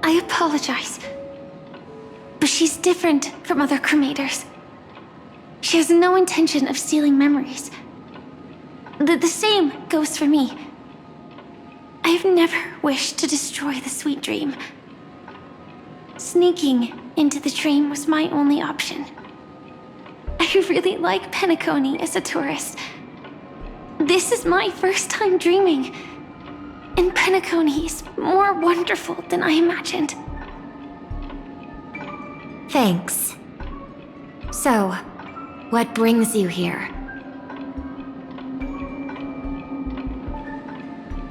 I apologize. But she's different from other cremators. She has no intention of stealing memories. The same goes for me. I have never wished to destroy the sweet dream. Sneaking into the dream was my only option. I really like Penacony as a tourist. This is my first time dreaming. And Penacony is more wonderful than I imagined. Thanks. So, what brings you here?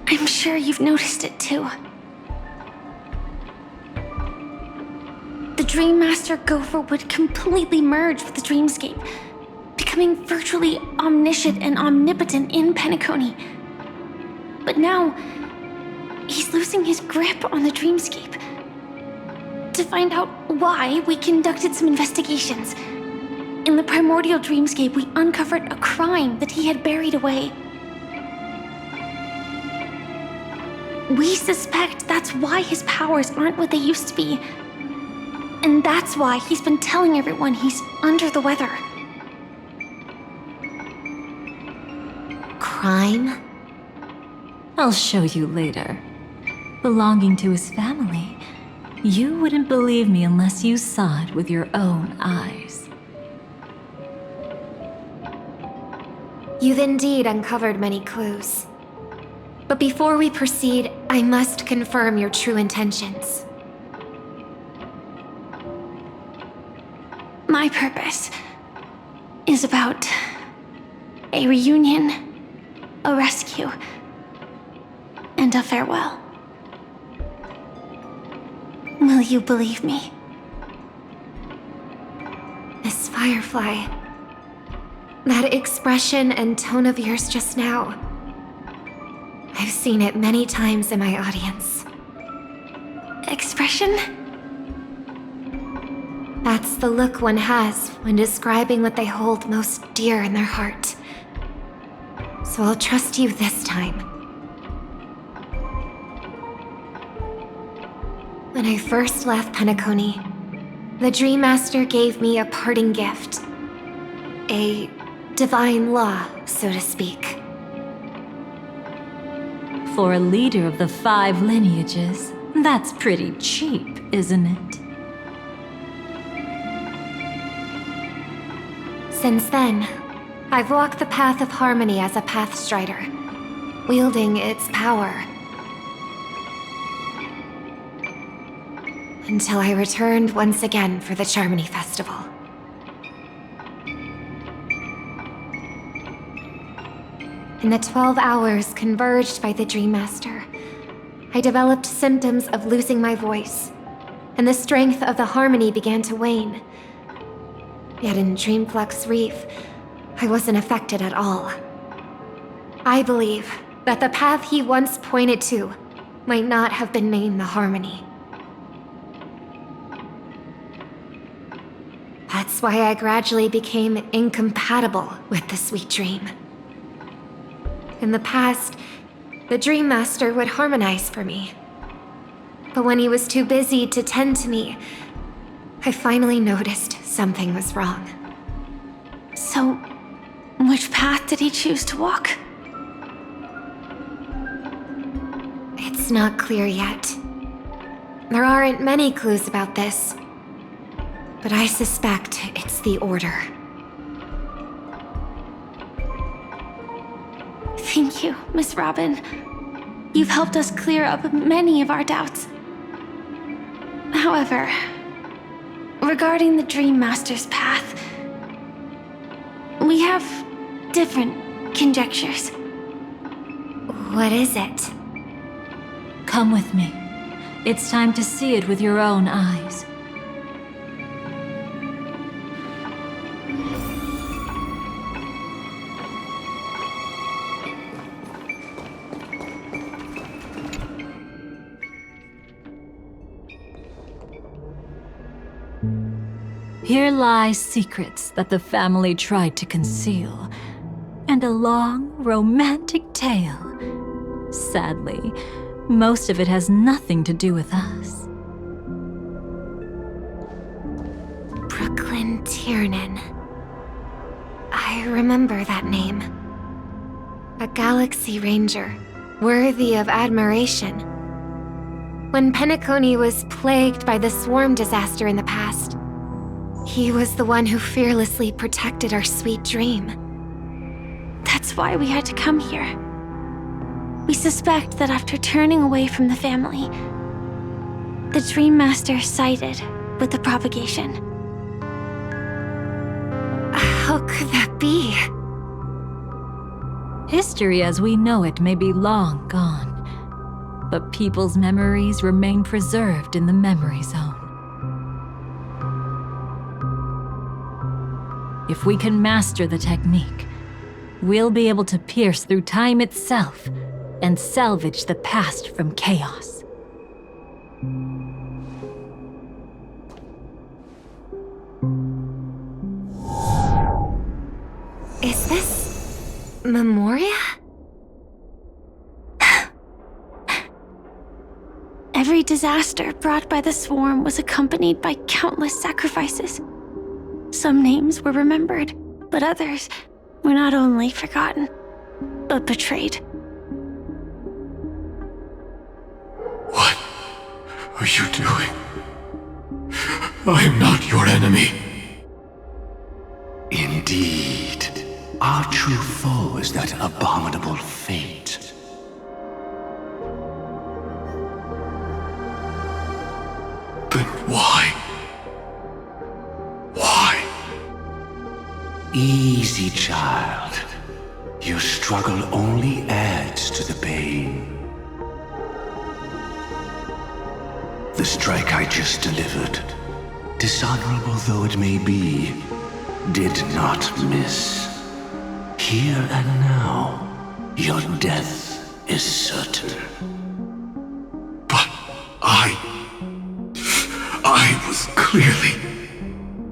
I'm sure you've noticed it too. The Dream Master Gopher would completely merge with the dreamscape, becoming virtually omniscient and omnipotent in Penacony. But now, he's losing his grip on the dreamscape. To find out why, we conducted some investigations. In the primordial dreamscape, we uncovered a crime that he had buried away. We suspect that's why his powers aren't what they used to be. And that's why he's been telling everyone he's under the weather. Crime? I'll show you later. Belonging to his family, you wouldn't believe me unless you saw it with your own eyes. You've indeed uncovered many clues. But before we proceed, I must confirm your true intentions. My purpose is about a reunion, a rescue, and a farewell. Will you believe me? Miss Firefly, that expression and tone of yours just now, I've seen it many times in my audience. Expression? That's the look one has when describing what they hold most dear in their heart. So I'll trust you this time. When I first left Penacony, the Dream Master gave me a parting gift. A divine law, so to speak. For a leader of the 5 lineages, that's pretty cheap, isn't it? Since then, I've walked the path of harmony as a Pathstrider, wielding its power. Until I returned once again for the Charmony Festival. In the 12 hours converged by the Dream Master, I developed symptoms of losing my voice, and the strength of the harmony began to wane. Yet in Dreamflux Reef, I wasn't affected at all. I believe that the path he once pointed to might not have been named the Harmony. That's why I gradually became incompatible with the sweet dream. In the past, the Dream Master would harmonize for me. But when he was too busy to tend to me, I finally noticed something was wrong. So, which path did he choose to walk? It's not clear yet. There aren't many clues about this, but I suspect it's the Order. Thank you, Miss Robin. You've helped us clear up many of our doubts. However, regarding the Dream Master's path, we have different conjectures. What is it? Come with me. It's time to see it with your own eyes. Here lie secrets that the family tried to conceal, and a long, romantic tale. Sadly, most of it has nothing to do with us. Brooklyn Tiernan. I remember that name. A Galaxy Ranger, worthy of admiration. When Penacony was plagued by the swarm disaster in the past, he was the one who fearlessly protected our sweet dream. That's why we had to come here. We suspect that after turning away from the family, the Dream Master sided with the propagation. How could that be? History as we know it may be long gone, but people's memories remain preserved in the memory zone. If we can master the technique, we'll be able to pierce through time itself and salvage the past from chaos. Is this Memoria? Every disaster brought by the swarm was accompanied by countless sacrifices. Some names were remembered, but others were not only forgotten, but betrayed. What are you doing? I am not your enemy. Indeed. Our true foe is that abominable fate. Then why? Why? Easy, child. Your struggle only adds to the pain. The strike I just delivered, dishonorable though it may be, did not miss. Here and now, your death is certain. But I was clearly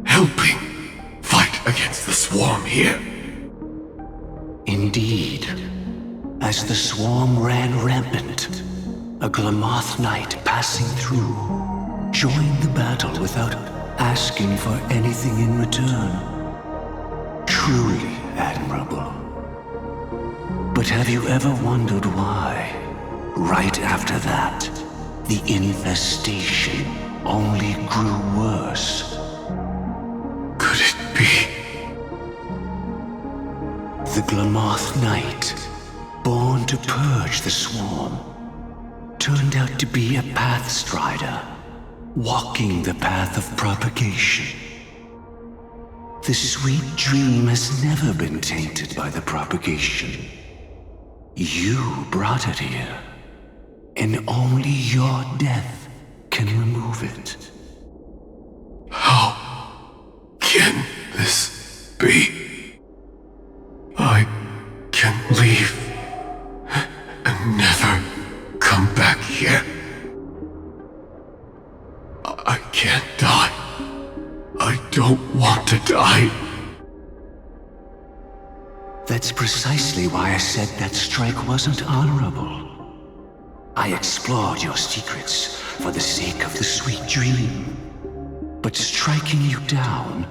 helping fight against the swarm here. Indeed. As the swarm ran rampant, a Glamoth knight passing through joined the battle without asking for anything in return. Truly admirable. But have you ever wondered why, right after that, the infestation only grew worse? Could it be? The Glamoth Knight, born to purge the swarm, turned out to be a pathstrider, walking the path of propagation. The sweet dream has never been tainted by the propagation. You brought it here, and only your death can remove it. How can this be? I can leave and never come back here. I can't die. I don't want to die. That's precisely why I said that strike wasn't honorable. I explored your secrets for the sake of the sweet dream. But striking you down,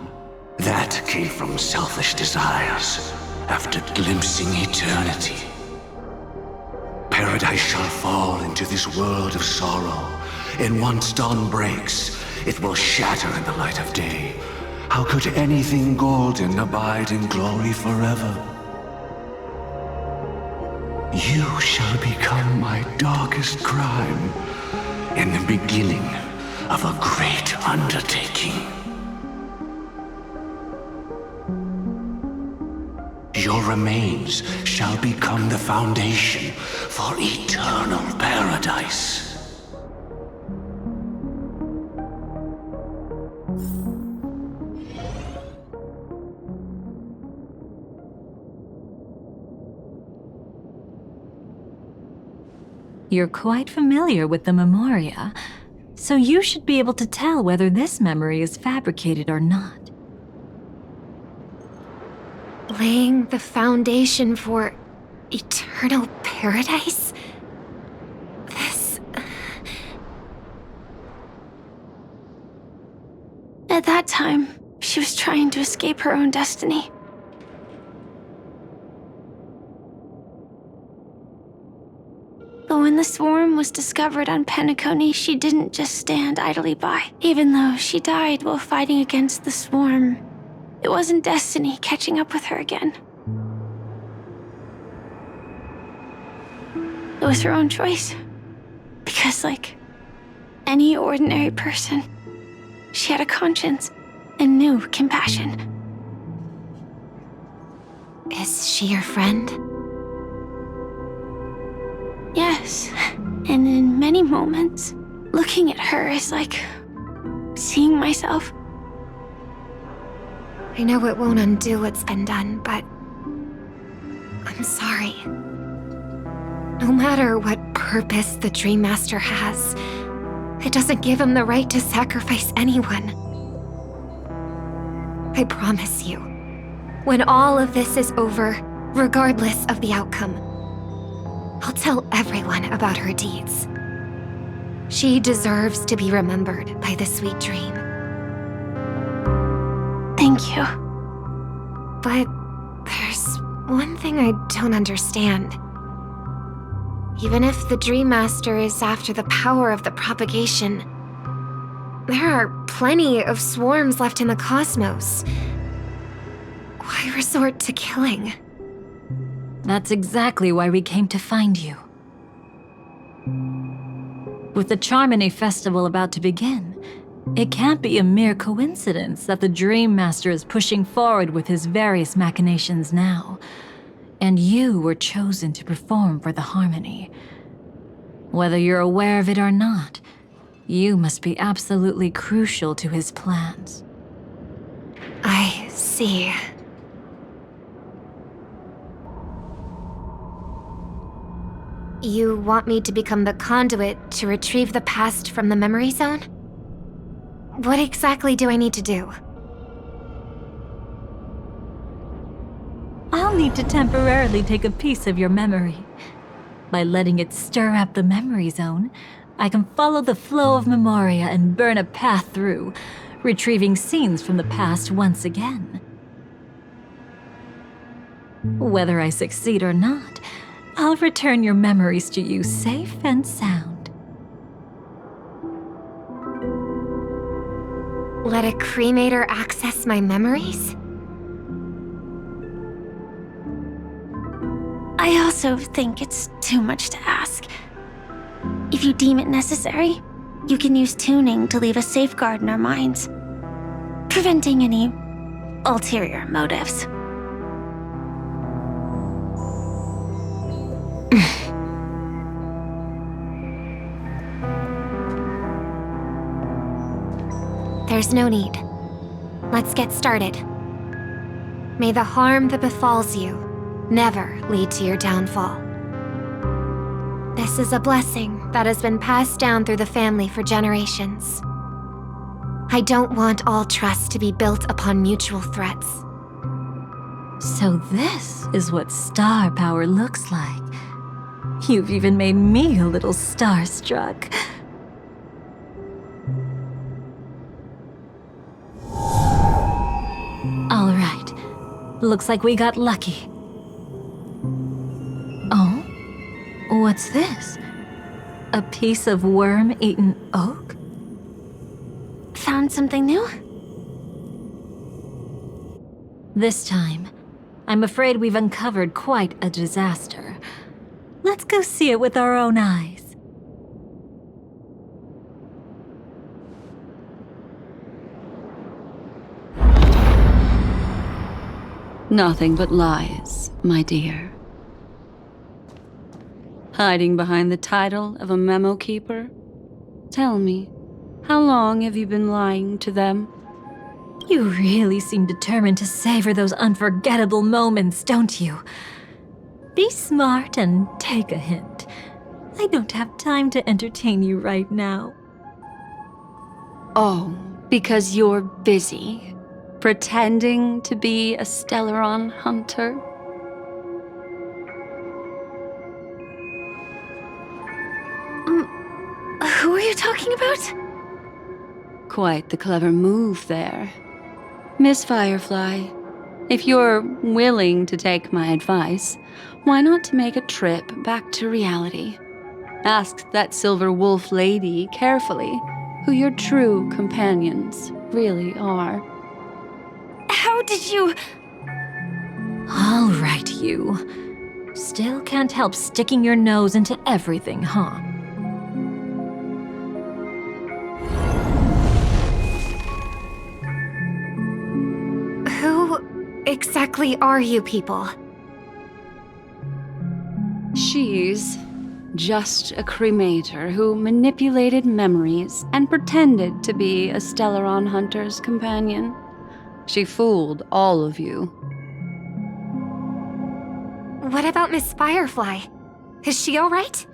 that came from selfish desires after glimpsing eternity. Paradise shall fall into this world of sorrow, and once dawn breaks, it will shatter in the light of day. How could anything golden abide in glory forever? You shall become my darkest crime, and the beginning of a great undertaking. Your remains shall become the foundation for eternal paradise. You're quite familiar with the Memoria, so you should be able to tell whether this memory is fabricated or not. Laying the foundation for eternal paradise? This... At that time, she was trying to escape her own destiny. But when the swarm was discovered on Penacony, she didn't just stand idly by. Even though she died while fighting against the swarm, it wasn't destiny catching up with her again. It was her own choice. Because like any ordinary person, she had a conscience and knew compassion. Is she your friend? Yes, and in many moments, looking at her is like seeing myself. I know it won't undo what's been done, but I'm sorry. No matter what purpose the Dream Master has, it doesn't give him the right to sacrifice anyone. I promise you, when all of this is over, regardless of the outcome, I'll tell everyone about her deeds. She deserves to be remembered by the sweet dream. Thank you. But there's one thing I don't understand. Even if the Dream Master is after the power of the propagation, there are plenty of swarms left in the cosmos. Why resort to killing? That's exactly why we came to find you. With the Charmony Festival about to begin, it can't be a mere coincidence that the Dream Master is pushing forward with his various machinations now, and you were chosen to perform for the Harmony. Whether you're aware of it or not, You must be absolutely crucial to his plans. I see. You want me to become the conduit to retrieve the past from the memory zone? What exactly do I need to do? I'll need to temporarily take a piece of your memory. By letting it stir up the memory zone, I can follow the flow of memoria and burn a path through, retrieving scenes from the past once again. Whether I succeed or not, I'll return your memories to you safe and sound. Let a cremator access my memories? I also think it's too much to ask. If you deem it necessary, you can use tuning to leave a safeguard in our minds, preventing any ulterior motives. There's no need. Let's get started. May the harm that befalls you never lead to your downfall. This is a blessing that has been passed down through the family for generations. I don't want all trust to be built upon mutual threats. So this is what star power looks like. You've even made me a little starstruck. All right. Looks like we got lucky. Oh? What's this? A piece of worm-eaten oak? Found something new? This time, I'm afraid we've uncovered quite a disaster. Let's go see it with our own eyes. Nothing but lies, my dear. Hiding behind the title of a memo keeper? Tell me, how long have you been lying to them? You really seem determined to savor those unforgettable moments, don't you? Be smart and take a hint. I don't have time to entertain you right now. Oh, because you're busy, pretending to be a Stellaron hunter? Who are you talking about? Quite the clever move there. Miss Firefly, if you're willing to take my advice, why not make a trip back to reality? Ask that Silver Wolf lady carefully who your true companions really are. How did you... All right, you. Still can't help sticking your nose into everything, huh? Who exactly are you people? She's just a cremator who manipulated memories and pretended to be a Stellaron hunter's companion. She fooled all of you. What about Miss Firefly? Is she all right?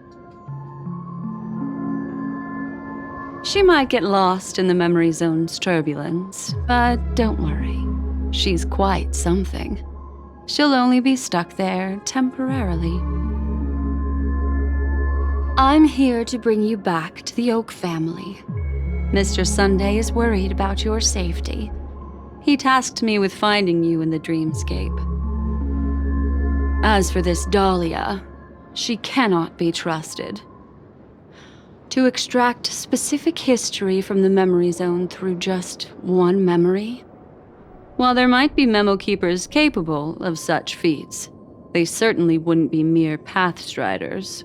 She might get lost in the memory zone's turbulence, but don't worry. She's quite something. She'll only be stuck there temporarily. I'm here to bring you back to the Oak family. Mr. Sunday is worried about your safety. He tasked me with finding you in the dreamscape. As for this Dahlia, she cannot be trusted. To extract specific history from the memory zone through just one memory? While there might be memo keepers capable of such feats, they certainly wouldn't be mere pathstriders.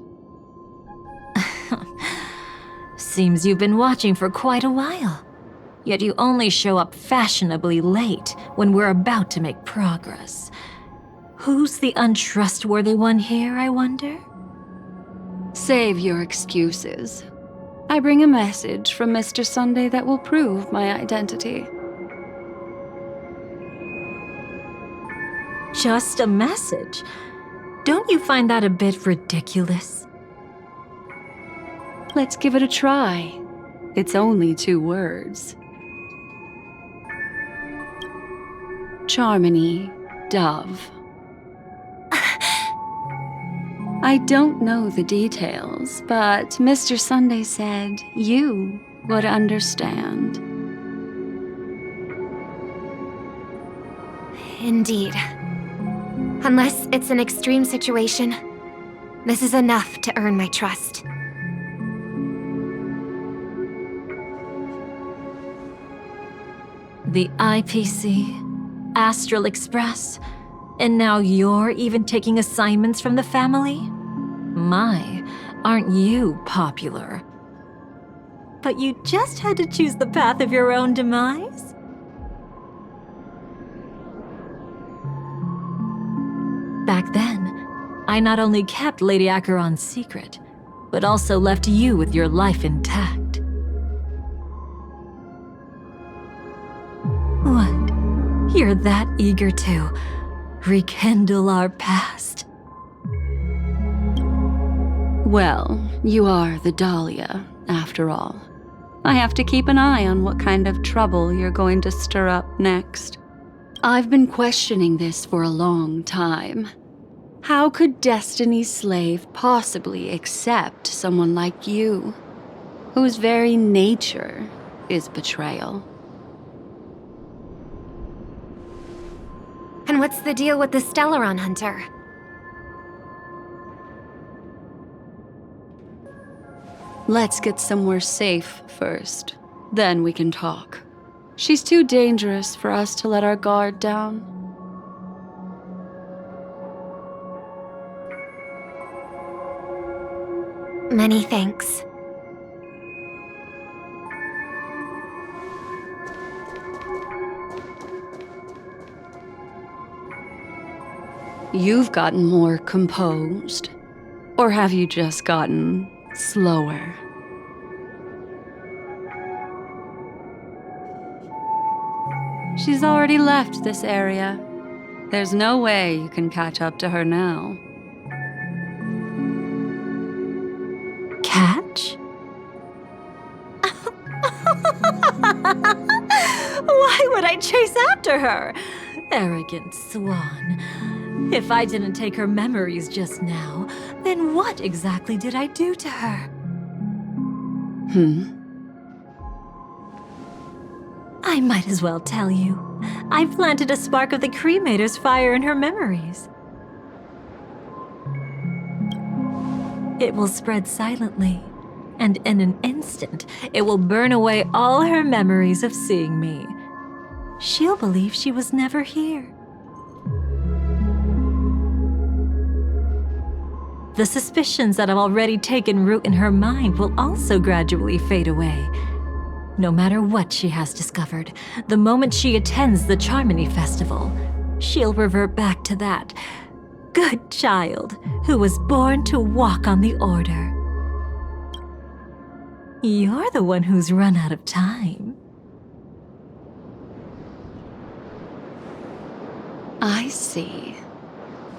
Seems you've been watching for quite a while. Yet you only show up fashionably late when we're about to make progress. Who's the untrustworthy one here, I wonder? Save your excuses. I bring a message from Mr. Sunday that will prove my identity. Just a message? Don't you find that a bit ridiculous? Let's give it a try. It's only 2 words. Charmony, Dove. I don't know the details, but Mr. Sunday said you would understand. Indeed. Unless it's an extreme situation, this is enough to earn my trust. The IPC, Astral Express, and now you're even taking assignments from the family? My, aren't you popular? But you just had to choose the path of your own demise? Back then, I not only kept Lady Acheron's secret, but also left you with your life intact. What? You're that eager to rekindle our past? Well, you are the Dahlia, after all. I have to keep an eye on what kind of trouble you're going to stir up next. I've been questioning this for a long time. How could Destiny's slave possibly accept someone like you, whose very nature is betrayal? And what's the deal with the Stellaron Hunter? Let's get somewhere safe first. Then we can talk. She's too dangerous for us to let our guard down. Many thanks. You've gotten more composed. Or have you just gotten slower? She's already left this area. There's no way you can catch up to her now. Catch? Why would I chase after her? Arrogant swan. If I didn't take her memories just now, then what exactly did I do to her? I might as well tell you. I planted a spark of the cremator's fire in her memories. It will spread silently, and in an instant, it will burn away all her memories of seeing me. She'll believe she was never here. The suspicions that have already taken root in her mind will also gradually fade away. No matter what she has discovered, the moment she attends the Charmony Festival, she'll revert back to that good child who was born to walk on the Order. You're the one who's run out of time. I see.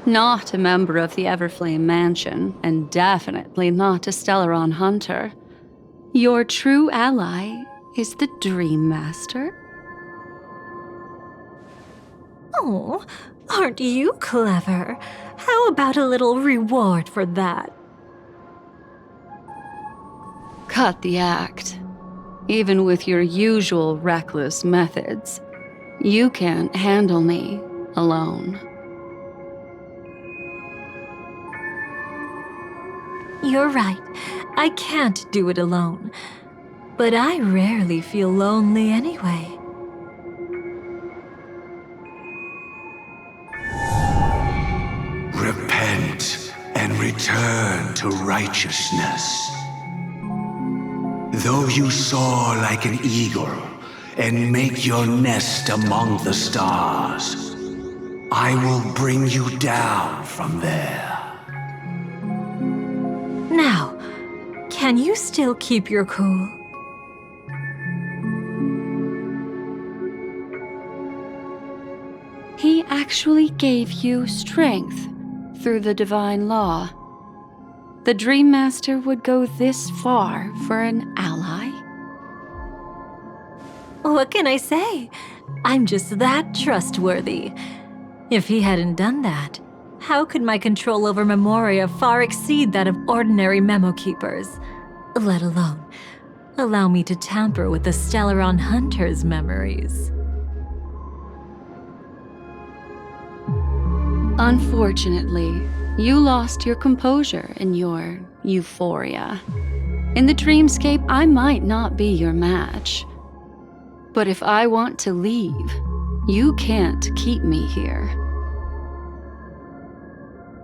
Not a member of the Everflame Mansion, and definitely not a Stellaron Hunter. Your true ally is the Dream Master? Oh, aren't you clever? How about a little reward for that? Cut the act. Even with your usual reckless methods, you can't handle me alone. You're right. I can't do it alone. But I rarely feel lonely anyway. Repent and return to righteousness. Though you soar like an eagle and make your nest among the stars, I will bring you down from there. Now, Can you still keep your cool? He actually gave you strength through the divine law. The Dream Master would go this far for an ally? What can I say? I'm just that trustworthy. If he hadn't done that, how could my control over Memoria far exceed that of ordinary memo keepers? Let alone allow me to tamper with the Stellaron Hunter's memories. Unfortunately, you lost your composure in your euphoria. In the dreamscape, I might not be your match. But if I want to leave, you can't keep me here.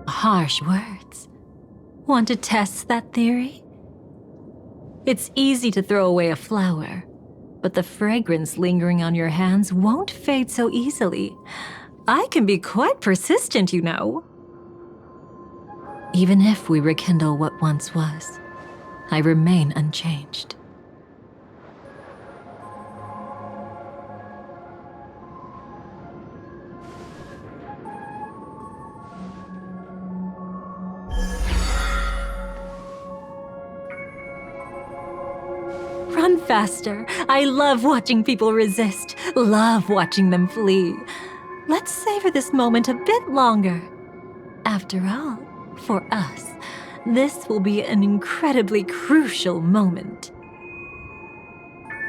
Harsh words. Want to test that theory? It's easy to throw away a flower, but the fragrance lingering on your hands won't fade so easily. I can be quite persistent, you know. Even if we rekindle what once was, I remain unchanged. Run faster. I love watching people resist, love watching them flee. Let's savor this moment a bit longer. After all, for us, this will be an incredibly crucial moment.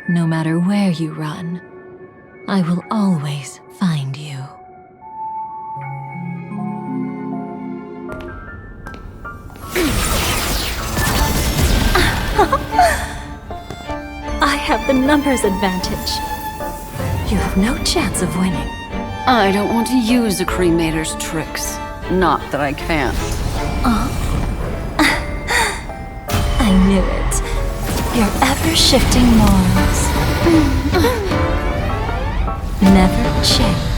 No matter where you run, I will always find you. I have the numbers advantage. You have no chance of winning. I don't want to use a cremator's tricks. Not that I can't. I knew it. Your ever-shifting morals. Never changed.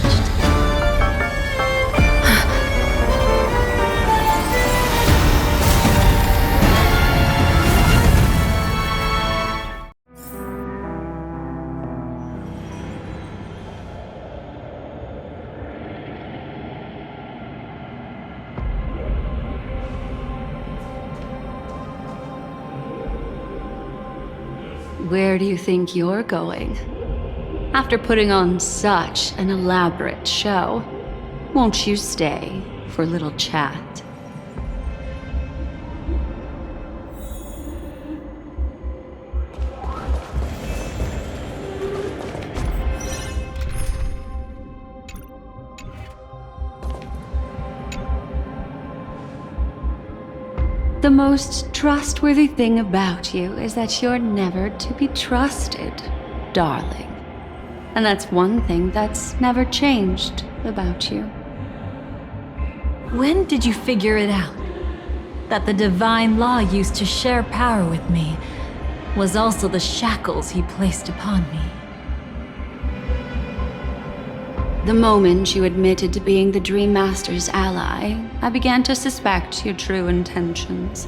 Where do you think you're going? After putting on such an elaborate show, won't you stay for a little chat? The most trustworthy thing about you is that you're never to be trusted, darling. And that's one thing that's never changed about you. When did you figure it out? That the divine law used to share power with me was also the shackles he placed upon me. The moment you admitted to being the Dream Master's ally, I began to suspect your true intentions.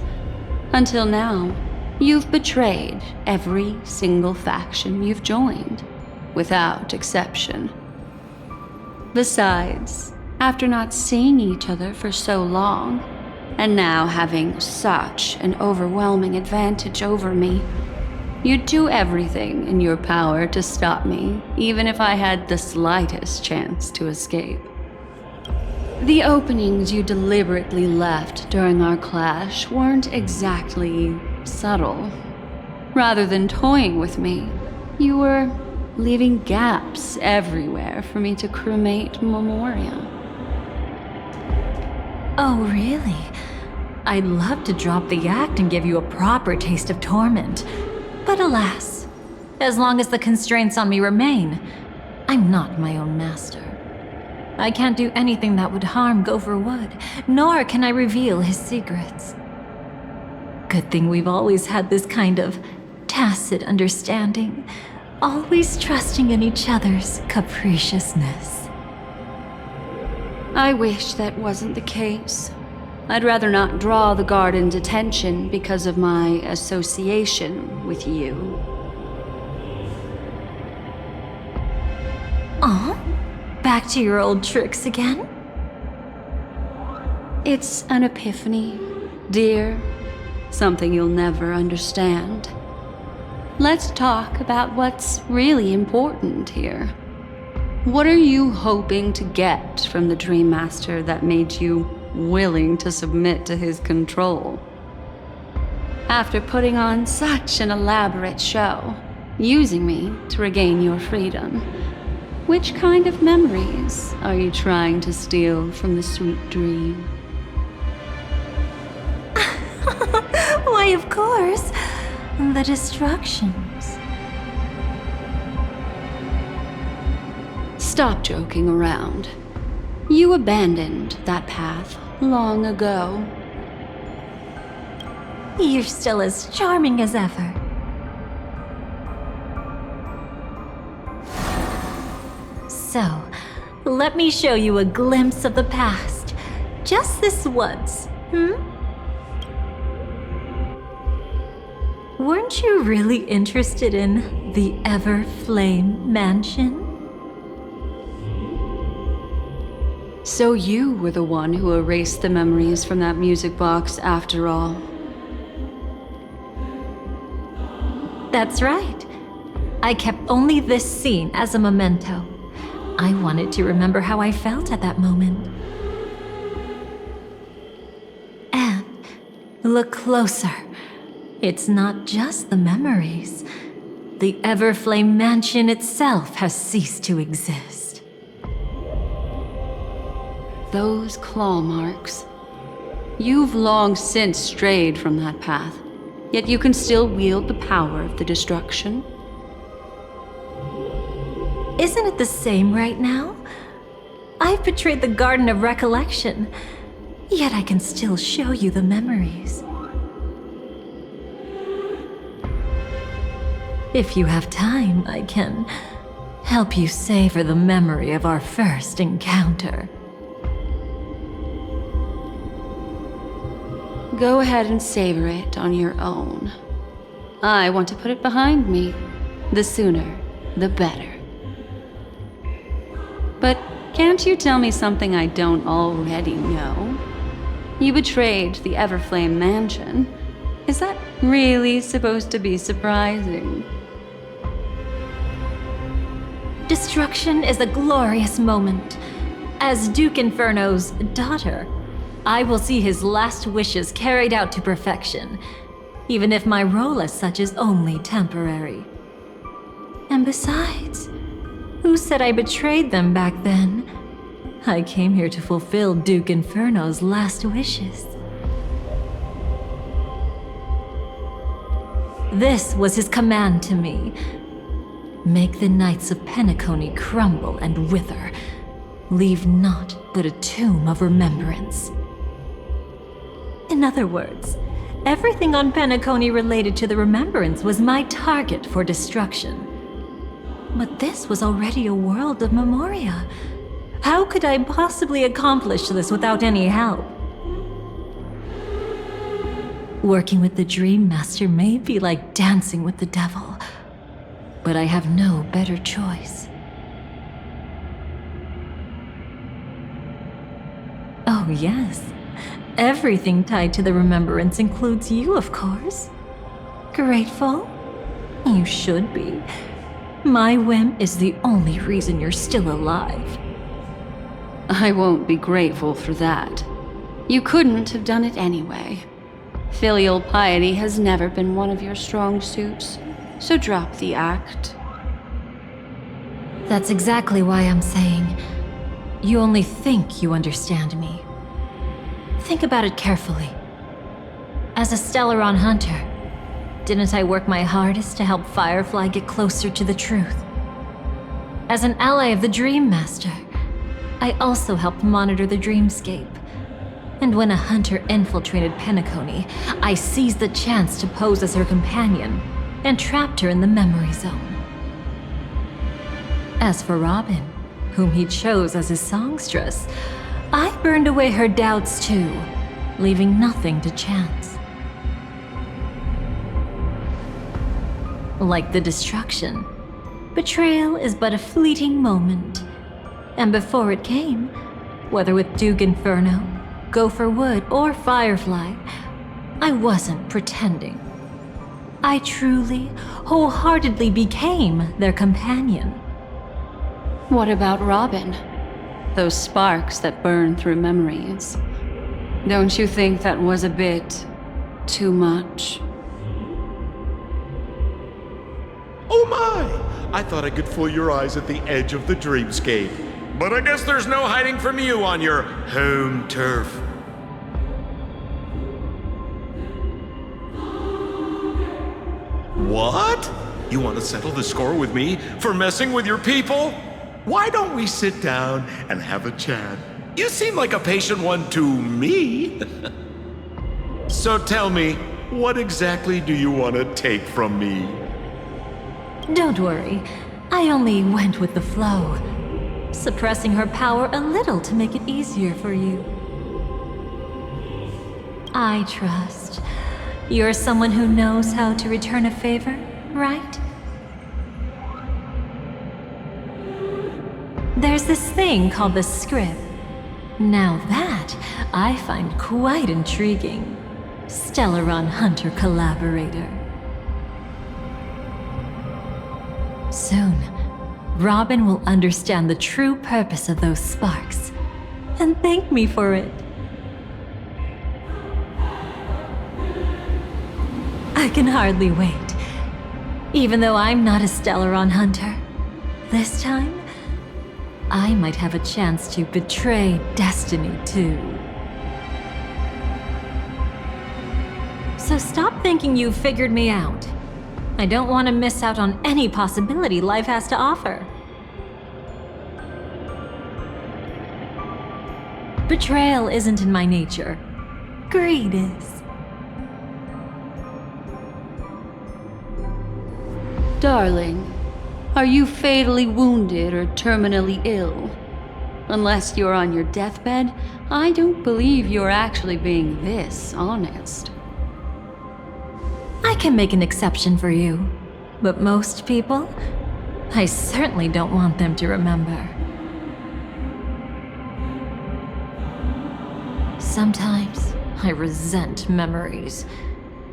Until now, you've betrayed every single faction you've joined, without exception. Besides, after not seeing each other for so long, and now having such an overwhelming advantage over me, you'd do everything in your power to stop me, even if I had the slightest chance to escape. The openings you deliberately left during our clash weren't exactly subtle. Rather than toying with me, you were leaving gaps everywhere for me to cremate Memoria. Oh, really? I'd love to drop the act and give you a proper taste of torment. But alas, as long as the constraints on me remain, I'm not my own master. I can't do anything that would harm Gopher Wood, nor can I reveal his secrets. Good thing we've always had this kind of tacit understanding, always trusting in each other's capriciousness. I wish that wasn't the case. I'd rather not draw the garden's attention because of my association with you. Aw, back to your old tricks again? It's an epiphany, dear. Something you'll never understand. Let's talk about what's really important here. What are you hoping to get from the Dream Master that made you willing to submit to his control? After putting on such an elaborate show, using me to regain your freedom, which kind of memories are you trying to steal from the sweet dream? Why, of course, the destructions. Stop joking around. You abandoned that path long ago. You're still as charming as ever. So, let me show you a glimpse of the past. Just this once, Weren't you really interested in the Everflame Mansion? So you were the one who erased the memories from that music box after all. That's right. I kept only this scene as a memento. I wanted to remember how I felt at that moment. And look closer. It's not just the memories. The Everflame Mansion itself has ceased to exist. Those claw marks. You've long since strayed from that path, yet you can still wield the power of the destruction. Isn't it the same right now? I've betrayed the Garden of Recollection, yet I can still show you the memories. If you have time, I can help you savor the memory of our first encounter. Go ahead and savor it on your own. I want to put it behind me. The sooner, the better. But can't you tell me something I don't already know? You betrayed the Everflame Mansion. Is that really supposed to be surprising? Destruction is a glorious moment. As Duke Inferno's daughter, I will see his last wishes carried out to perfection, even if my role as such is only temporary. And besides, who said I betrayed them back then? I came here to fulfill Duke Inferno's last wishes. This was his command to me. Make the Knights of Penacony crumble and wither. Leave naught but a tomb of remembrance. In other words, everything on Penacony related to the remembrance was my target for destruction. But this was already a world of Memoria. How could I possibly accomplish this without any help? Working with the Dream Master may be like dancing with the devil, but I have no better choice. Oh yes, everything tied to the remembrance includes you, of course. Grateful? You should be. My whim is the only reason you're still alive. I won't be grateful for that. You couldn't have done it anyway. Filial piety has never been one of your strong suits, so drop the act. That's exactly why I'm saying, you only think you understand me. Think about it carefully. As a Stellaron hunter, didn't I work my hardest to help Firefly get closer to the truth? As an ally of the Dream Master, I also helped monitor the dreamscape. And when a hunter infiltrated Penacony, I seized the chance to pose as her companion and trapped her in the memory zone. As for Robin, whom he chose as his songstress, I burned away her doubts too, leaving nothing to chance. Like the destruction, betrayal is but a fleeting moment. And before it came, whether with Duke Inferno, Gopher Wood, or Firefly, I wasn't pretending. I truly, wholeheartedly became their companion. What about Robin? Those sparks that burn through memories. Don't you think that was a bit too much? Oh my! I thought I could fool your eyes at the edge of the dreamscape. But I guess there's no hiding from you on your home turf. What? You want to settle the score with me for messing with your people? Why don't we sit down and have a chat? You seem like a patient one to me. So tell me, what exactly do you want to take from me? Don't worry, I only went with the flow, suppressing her power a little to make it easier for you. I trust. You're someone who knows how to return a favor, right? There's this thing called the script. Now that, I find quite intriguing. Stellaron Hunter collaborator. Soon, Robin will understand the true purpose of those sparks, and thank me for it. I can hardly wait. Even though I'm not a Stellaron Hunter, this time, I might have a chance to betray destiny too. So stop thinking you've figured me out. I don't want to miss out on any possibility life has to offer. Betrayal isn't in my nature. Greed is. Darling, are you fatally wounded or terminally ill? Unless you're on your deathbed, I don't believe you're actually being this honest. I can make an exception for you, but most people, I certainly don't want them to remember. Sometimes I resent memories,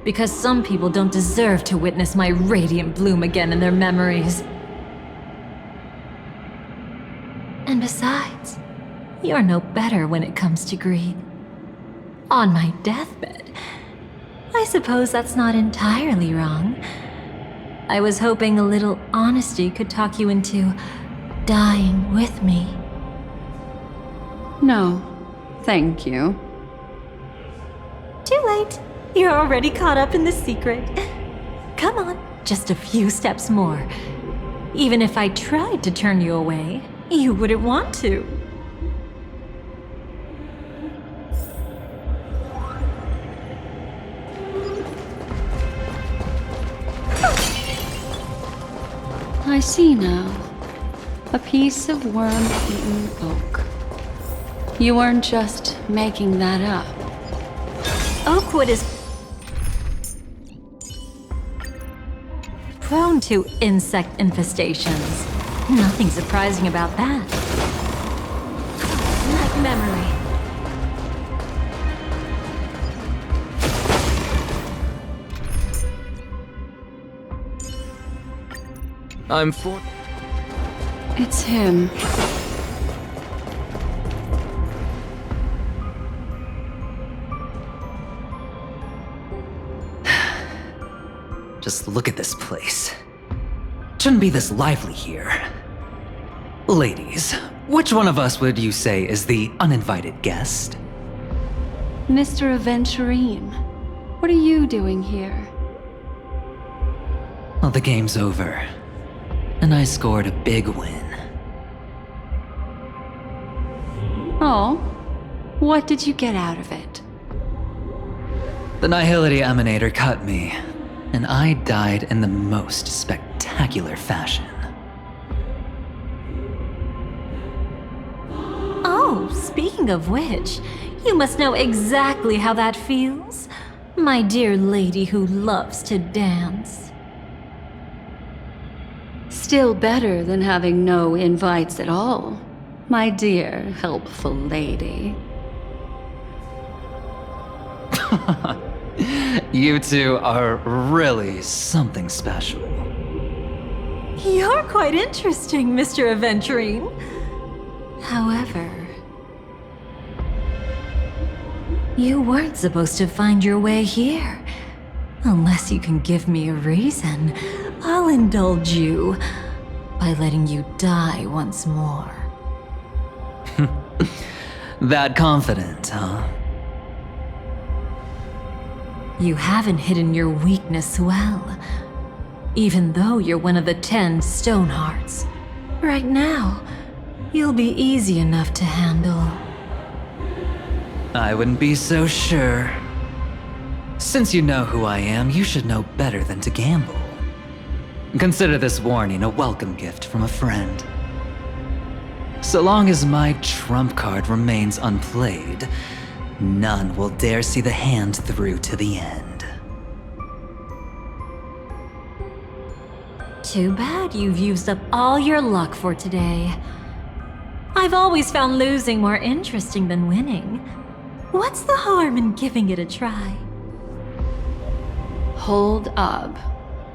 because some people don't deserve to witness my radiant bloom again in their memories. And besides, you're no better when it comes to greed. On my deathbed, I suppose that's not entirely wrong. I was hoping a little honesty could talk you into dying with me. No, thank you. Too late. You're already caught up in the secret. Come on, just a few steps more. Even if I tried to turn you away, you wouldn't want to. I see now. A piece of worm-eaten oak. You weren't just making that up. Oakwood is prone to insect infestations. Nothing surprising about that. Like memory. I'm for... It's him. Just look at this place. Shouldn't be this lively here. Ladies, which one of us would you say is the uninvited guest? Mr. Aventurine, what are you doing here? Well, the game's over. And I scored a big win. Oh, what did you get out of it? The Nihility Emanator cut me, and I died in the most spectacular fashion. Oh, speaking of which, You must know exactly how that feels, my dear lady who loves to dance. Still better than having no invites at all, my dear helpful lady. You two are really something special. You're quite interesting, Mr. Aventurine. However, you weren't supposed to find your way here. Unless you can give me a reason, I'll indulge you by letting you die once more. That confident, huh? You haven't hidden your weakness well, even though you're one of the 10 Stonehearts. Right now, you'll be easy enough to handle. I wouldn't be so sure. Since you know who I am, you should know better than to gamble. Consider this warning a welcome gift from a friend. So long as my trump card remains unplayed, none will dare see the hand through to the end. Too bad you've used up all your luck for today. I've always found losing more interesting than winning. What's the harm in giving it a try? Hold up.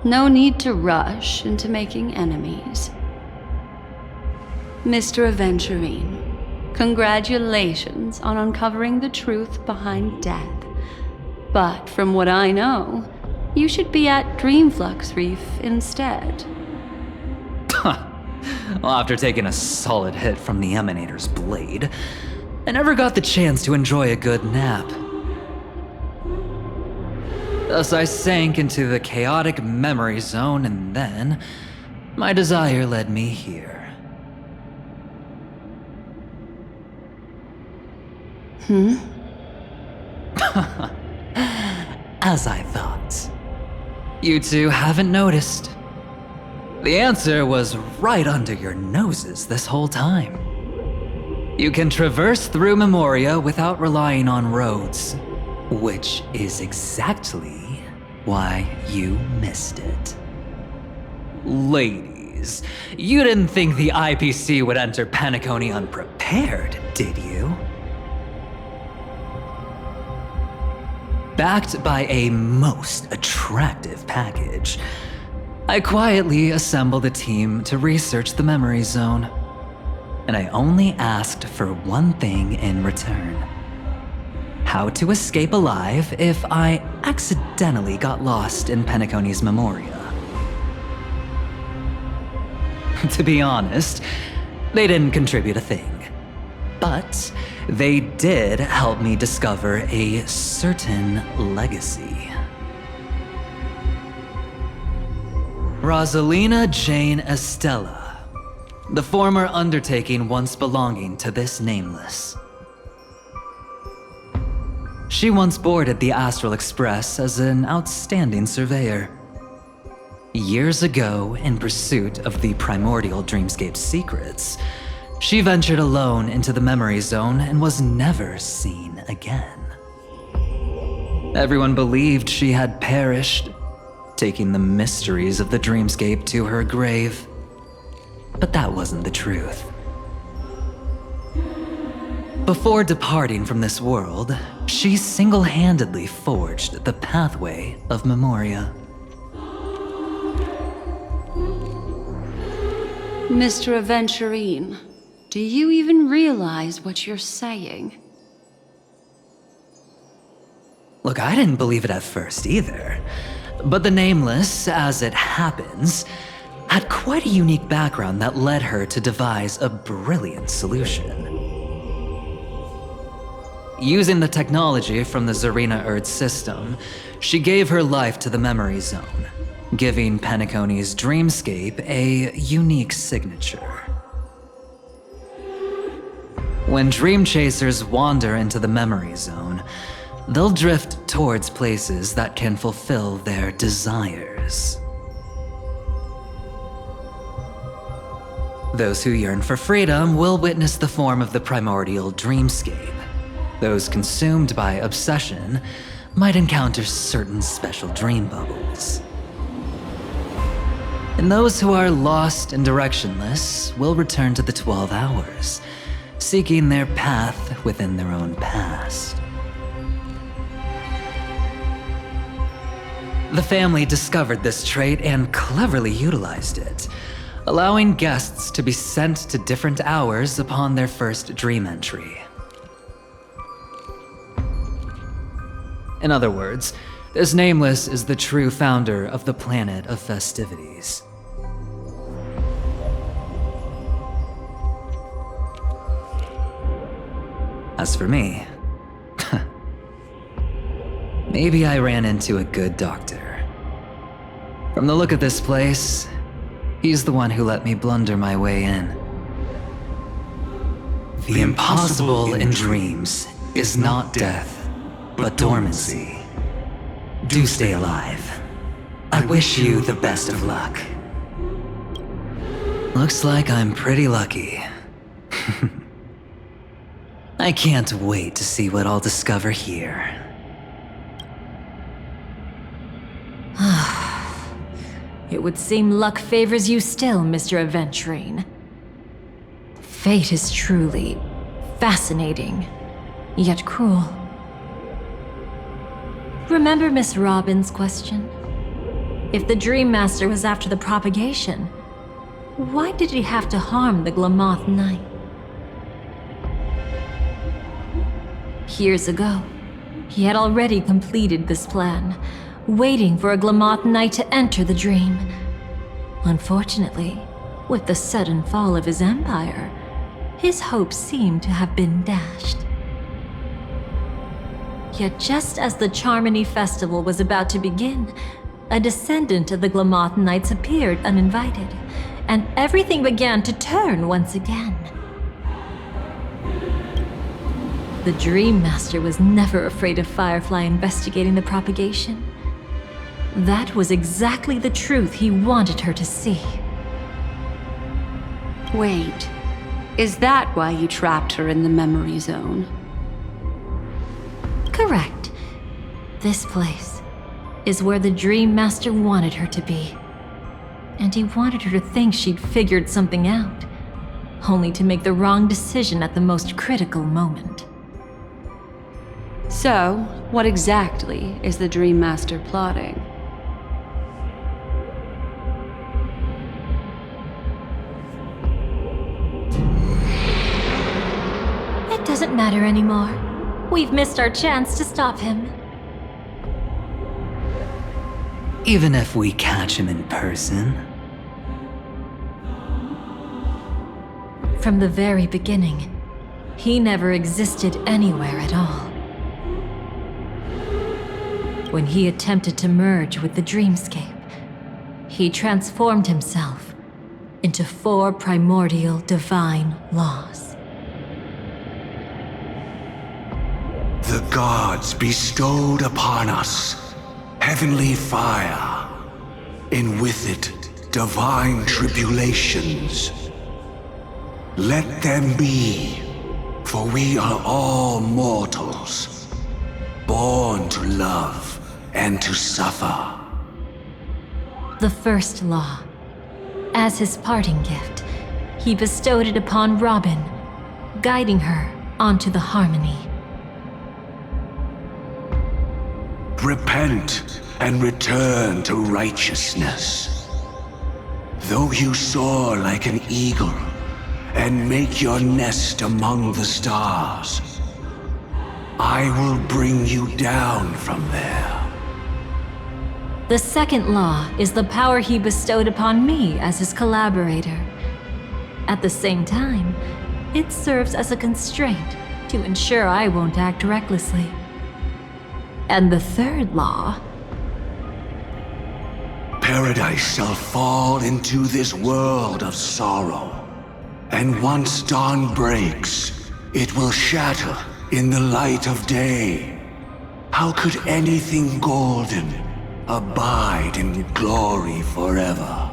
No need to rush into making enemies. Mr. Aventurine, congratulations on uncovering the truth behind death. But from what I know, you should be at Dreamflux Reef instead. Well, after taking a solid hit from the Emanator's blade, I never got the chance to enjoy a good nap. Thus I sank into the chaotic memory zone, and then my desire led me here. As I thought. You two haven't noticed. The answer was right under your noses this whole time. You can traverse through Memoria without relying on roads, which is exactly why you missed it. Ladies, you didn't think the IPC would enter Penacony unprepared, did you? Backed by a most attractive package, I quietly assembled a team to research the memory zone. And I only asked for one thing in return. How to escape alive if I accidentally got lost in Penacony's Memoria. To be honest, they didn't contribute a thing. But they did help me discover a certain legacy. Rosalina Jane Estella, the former undertaking once belonging to this nameless. She once boarded the Astral Express as an outstanding surveyor. Years ago, in pursuit of the primordial dreamscape's secrets, she ventured alone into the memory zone and was never seen again. Everyone believed she had perished, taking the mysteries of the dreamscape to her grave. But that wasn't the truth. Before departing from this world, she single-handedly forged the pathway of Memoria. Mr. Aventurine, do you even realize what you're saying? Look, I didn't believe it at first either. But the Nameless, as it happens, had quite a unique background that led her to devise a brilliant solution. Using the technology from the Zarina Erd system, she gave her life to the memory zone, giving Penacony's dreamscape a unique signature. When dream chasers wander into the memory zone, they'll drift towards places that can fulfill their desires. Those who yearn for freedom will witness the form of the primordial dreamscape, Those consumed by obsession might encounter certain special dream bubbles. And those who are lost and directionless will return to the 12 hours, seeking their path within their own past. The family discovered this trait and cleverly utilized it, allowing guests to be sent to different hours upon their first dream entry. In other words, this Nameless is the true founder of the planet of festivities. As for me, maybe I ran into a good doctor. From the look of this place, he's the one who let me blunder my way in. The impossible in dreams is not death, but dormancy. Do stay alive. I wish you the best of luck. Looks like I'm pretty lucky. I can't wait to see what I'll discover here. It would seem luck favors you still, Mr. Aventurine. Fate is truly fascinating, yet cruel. Remember Miss Robin's question? If the Dream Master was after the propagation, why did he have to harm the Glamoth Knight? Years ago, he had already completed this plan, waiting for a Glamoth Knight to enter the dream. Unfortunately, with the sudden fall of his empire, his hopes seemed to have been dashed. Yet just as the Charmony Festival was about to begin, a descendant of the Glamoth Knights appeared uninvited, and everything began to turn once again. The Dream Master was never afraid of Firefly investigating the propagation. That was exactly the truth he wanted her to see. Wait, is that why you trapped her in the memory zone? Correct. This place is where the Dream Master wanted her to be. And he wanted her to think she'd figured something out, only to make the wrong decision at the most critical moment. So, what exactly is the Dream Master plotting? It doesn't matter anymore. We've missed our chance to stop him. Even if we catch him in person? From the very beginning, he never existed anywhere at all. When he attempted to merge with the dreamscape, he transformed himself into 4 primordial divine laws. The gods bestowed upon us heavenly fire, and with it divine tribulations. Let them be, for we are all mortals, born to love and to suffer. The first law. As his parting gift, he bestowed it upon Robin, guiding her onto the harmony. Repent and return to righteousness. Though you soar like an eagle and make your nest among the stars, I will bring you down from there. The second law is the power he bestowed upon me as his collaborator. At the same time, it serves as a constraint to ensure I won't act recklessly. And the third law... Paradise shall fall into this world of sorrow, and once dawn breaks, it will shatter in the light of day. How could anything golden abide in glory forever?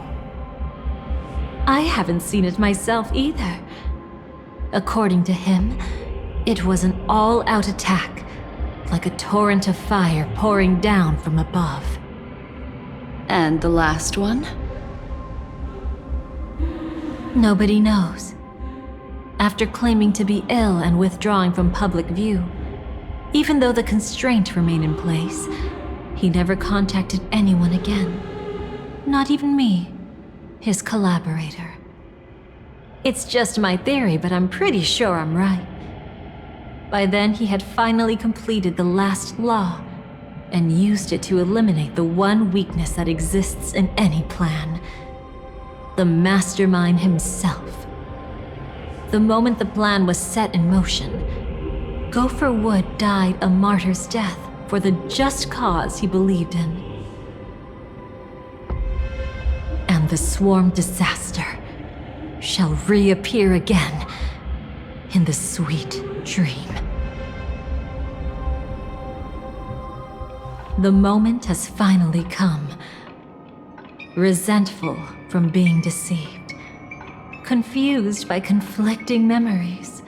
I haven't seen it myself either. According to him, It was an all-out attack, like a torrent of fire pouring down from above. And the last one? Nobody knows. After claiming to be ill and withdrawing from public view, even though the constraint remained in place, he never contacted anyone again. Not even me, his collaborator. It's just my theory, but I'm pretty sure I'm right. By then, he had finally completed the last law and used it to eliminate the one weakness that exists in any plan. The mastermind himself. The moment the plan was set in motion, Gopher Wood died a martyr's death for the just cause he believed in. And the swarm disaster shall reappear again in the sweet dream. The moment has finally come. Resentful from being deceived, confused by conflicting memories.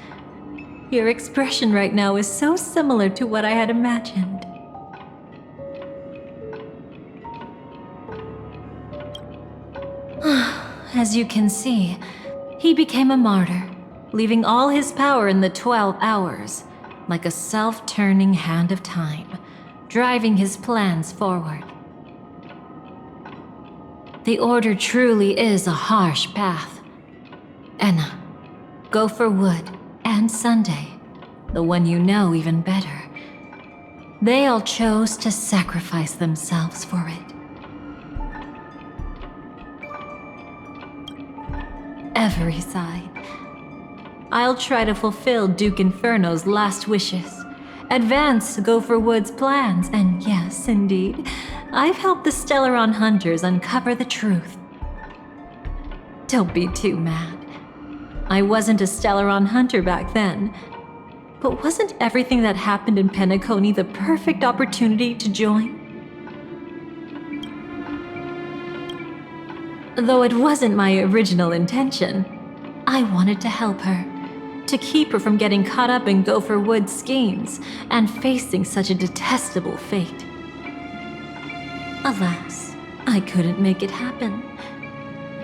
Your expression right now is so similar to what I had imagined. As you can see, he became a martyr, leaving all his power in the 12 hours, like a self-turning hand of time, driving his plans forward. The Order truly is a harsh path. Enna, Gopher Wood, and Sunday, the one you know even better, they all chose to sacrifice themselves for it. Every side. I'll try to fulfill Duke Inferno's last wishes, advance Gopher Wood's plans, and yes, indeed, I've helped the Stellaron hunters uncover the truth. Don't be too mad. I wasn't a Stellaron hunter back then, but wasn't everything that happened in Penacony the perfect opportunity to join? Though it wasn't my original intention, I wanted to help her, to keep her from getting caught up in Gopher Wood's schemes and facing such a detestable fate. Alas, I couldn't make it happen.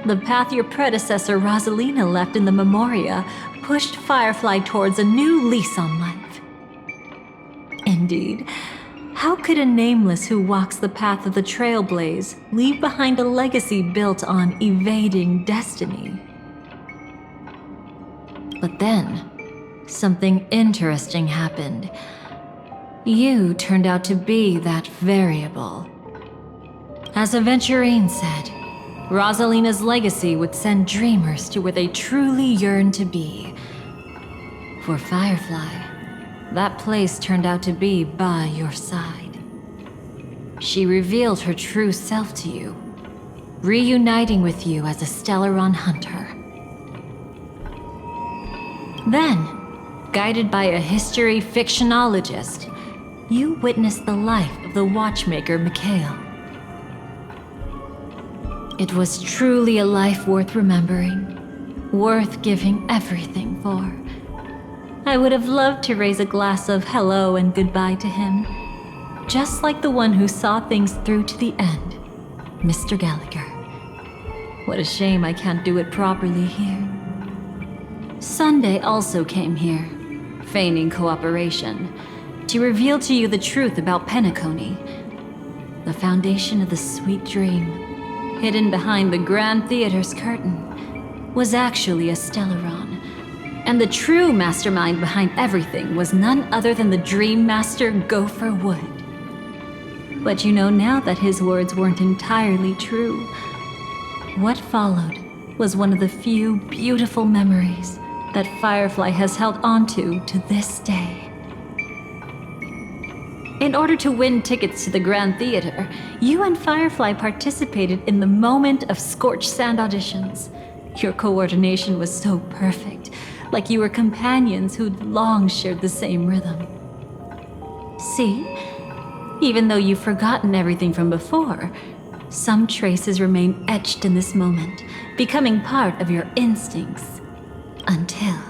The path your predecessor Rosalina left in the Memoria pushed Firefly towards a new lease on life. Indeed, how could a nameless who walks the path of the Trailblaze leave behind a legacy built on evading destiny? But then, something interesting happened. You turned out to be that variable. As Aventurine said, Rosalina's legacy would send dreamers to where they truly yearn to be. For Firefly, that place turned out to be by your side. She revealed her true self to you, reuniting with you as a Stellaron hunter. Then, guided by a history fictionologist, you witnessed the life of the watchmaker Mikhail. It was truly a life worth remembering, worth giving everything for. I would have loved to raise a glass of hello and goodbye to him, just like the one who saw things through to the end, Mr. Gallagher. What a shame I can't do it properly here. Sunday also came here, feigning cooperation, to reveal to you the truth about Penacony, the foundation of the sweet dream. Hidden behind the Grand Theater's curtain was actually a Stellaron, and the true mastermind behind everything was none other than the Dream Master Gopher Wood. But you know now that his words weren't entirely true. What followed was one of the few beautiful memories that Firefly has held onto to this day. In order to win tickets to the Grand Theater, you and Firefly participated in the Moment of Scorched Sand auditions. Your coordination was so perfect, like you were companions who'd long shared the same rhythm. See? Even though you've forgotten everything from before, some traces remain etched in this moment, becoming part of your instincts. Until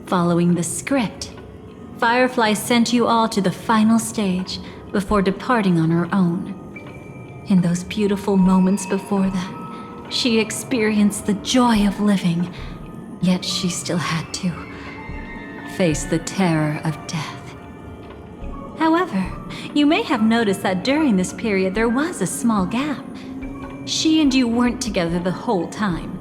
Following the script, Firefly sent you all to the final stage before departing on her own. In those beautiful moments before that, she experienced the joy of living, yet she still had to face the terror of death. However, you may have noticed that during this period there was a small gap. She and you weren't together the whole time.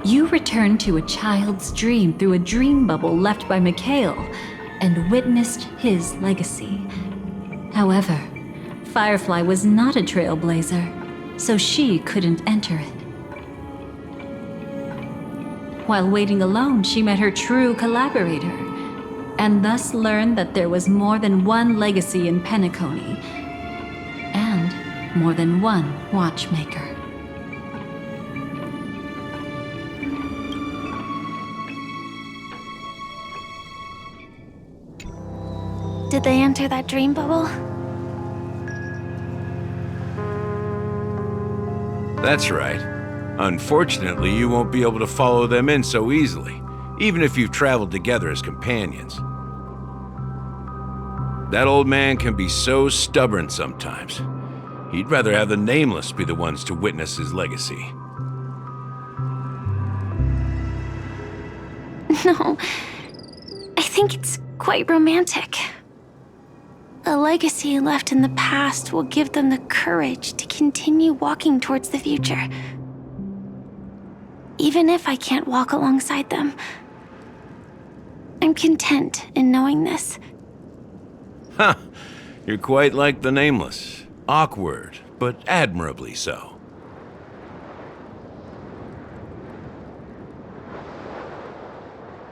You returned to a child's dream through a dream bubble left by Mikhail and witnessed his legacy. However, Firefly was not a trailblazer, so she couldn't enter it. While waiting alone, she met her true collaborator, and thus learned that there was more than one legacy in Penacony, and more than one watchmaker. Did they enter that dream bubble? That's right. Unfortunately, you won't be able to follow them in so easily, even if you've traveled together as companions. That old man can be so stubborn sometimes. He'd rather have the Nameless be the ones to witness his legacy. No, I think it's quite romantic. A legacy left in the past will give them the courage to continue walking towards the future. Even if I can't walk alongside them, I'm content in knowing this. Huh, you're quite like the Nameless. Awkward, but admirably so.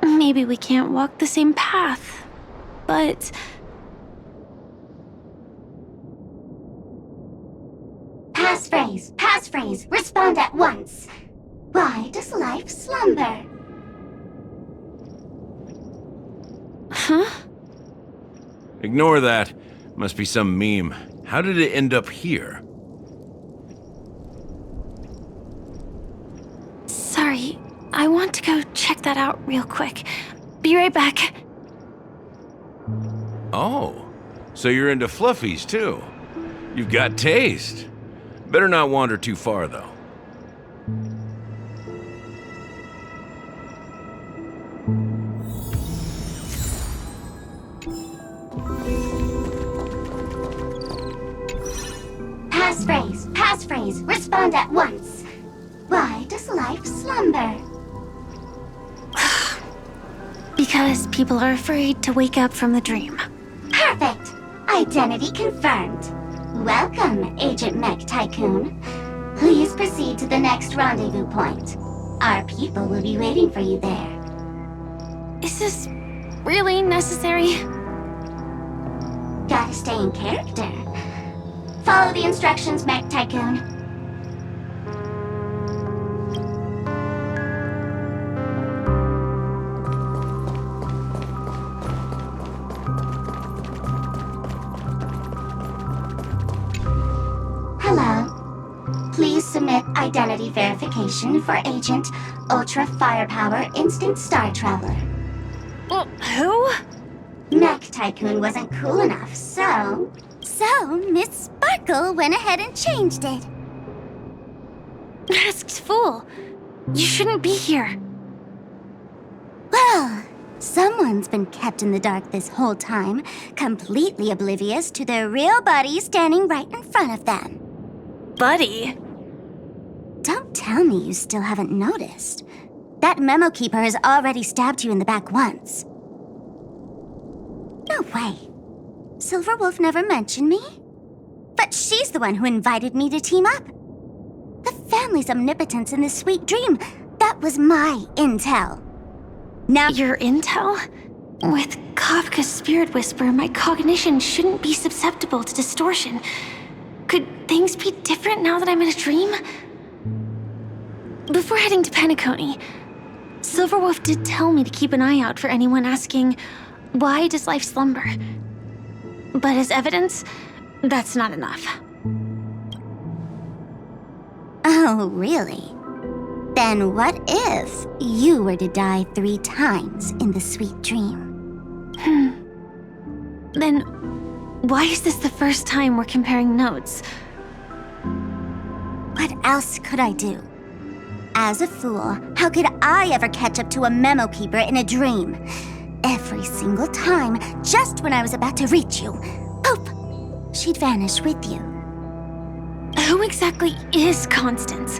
Maybe we can't walk the same path, but... Passphrase, respond at once. Why does life slumber? Huh? Ignore that. Must be some meme. How did it end up here? Sorry, I want to go check that out real quick. Be right back. Oh, so you're into fluffies too. You've got taste. Better not wander too far, though. Passphrase, respond at once. Why does life slumber? Because people are afraid to wake up from the dream. Perfect. Identity confirmed. Welcome, Agent Mech Tycoon. Please proceed to the next rendezvous point. Our people will be waiting for you there. Is this really necessary? Gotta stay in character. Follow the instructions, Mech Tycoon. Hello. Please submit identity verification for Agent Ultra Firepower Instant Star Traveler. Who? Mech Tycoon wasn't cool enough, so... So, Miss Sparkle went ahead and changed it. Masked fool. You shouldn't be here. Well, someone's been kept in the dark this whole time, completely oblivious to their real buddy standing right in front of them. Buddy? Don't tell me you still haven't noticed. That memo keeper has already stabbed you in the back once. No way. Silverwolf never mentioned me. But she's the one who invited me to team up. The family's omnipotence in this sweet dream, that was my intel. Now your intel? With Kafka's spirit whisper, my cognition shouldn't be susceptible to distortion. Could things be different now that I'm in a dream? Before heading to Penacony, Silverwolf did tell me to keep an eye out for anyone asking, why does life slumber? But as evidence, that's not enough. Oh, really? Then what if you were to die 3 times in the sweet dream? Then why is this the first time we're comparing notes? What else could I do? As a fool, how could I ever catch up to a memo keeper in a dream? Every single time, just when I was about to reach you, poof, she'd vanish with you. Who exactly is Constance?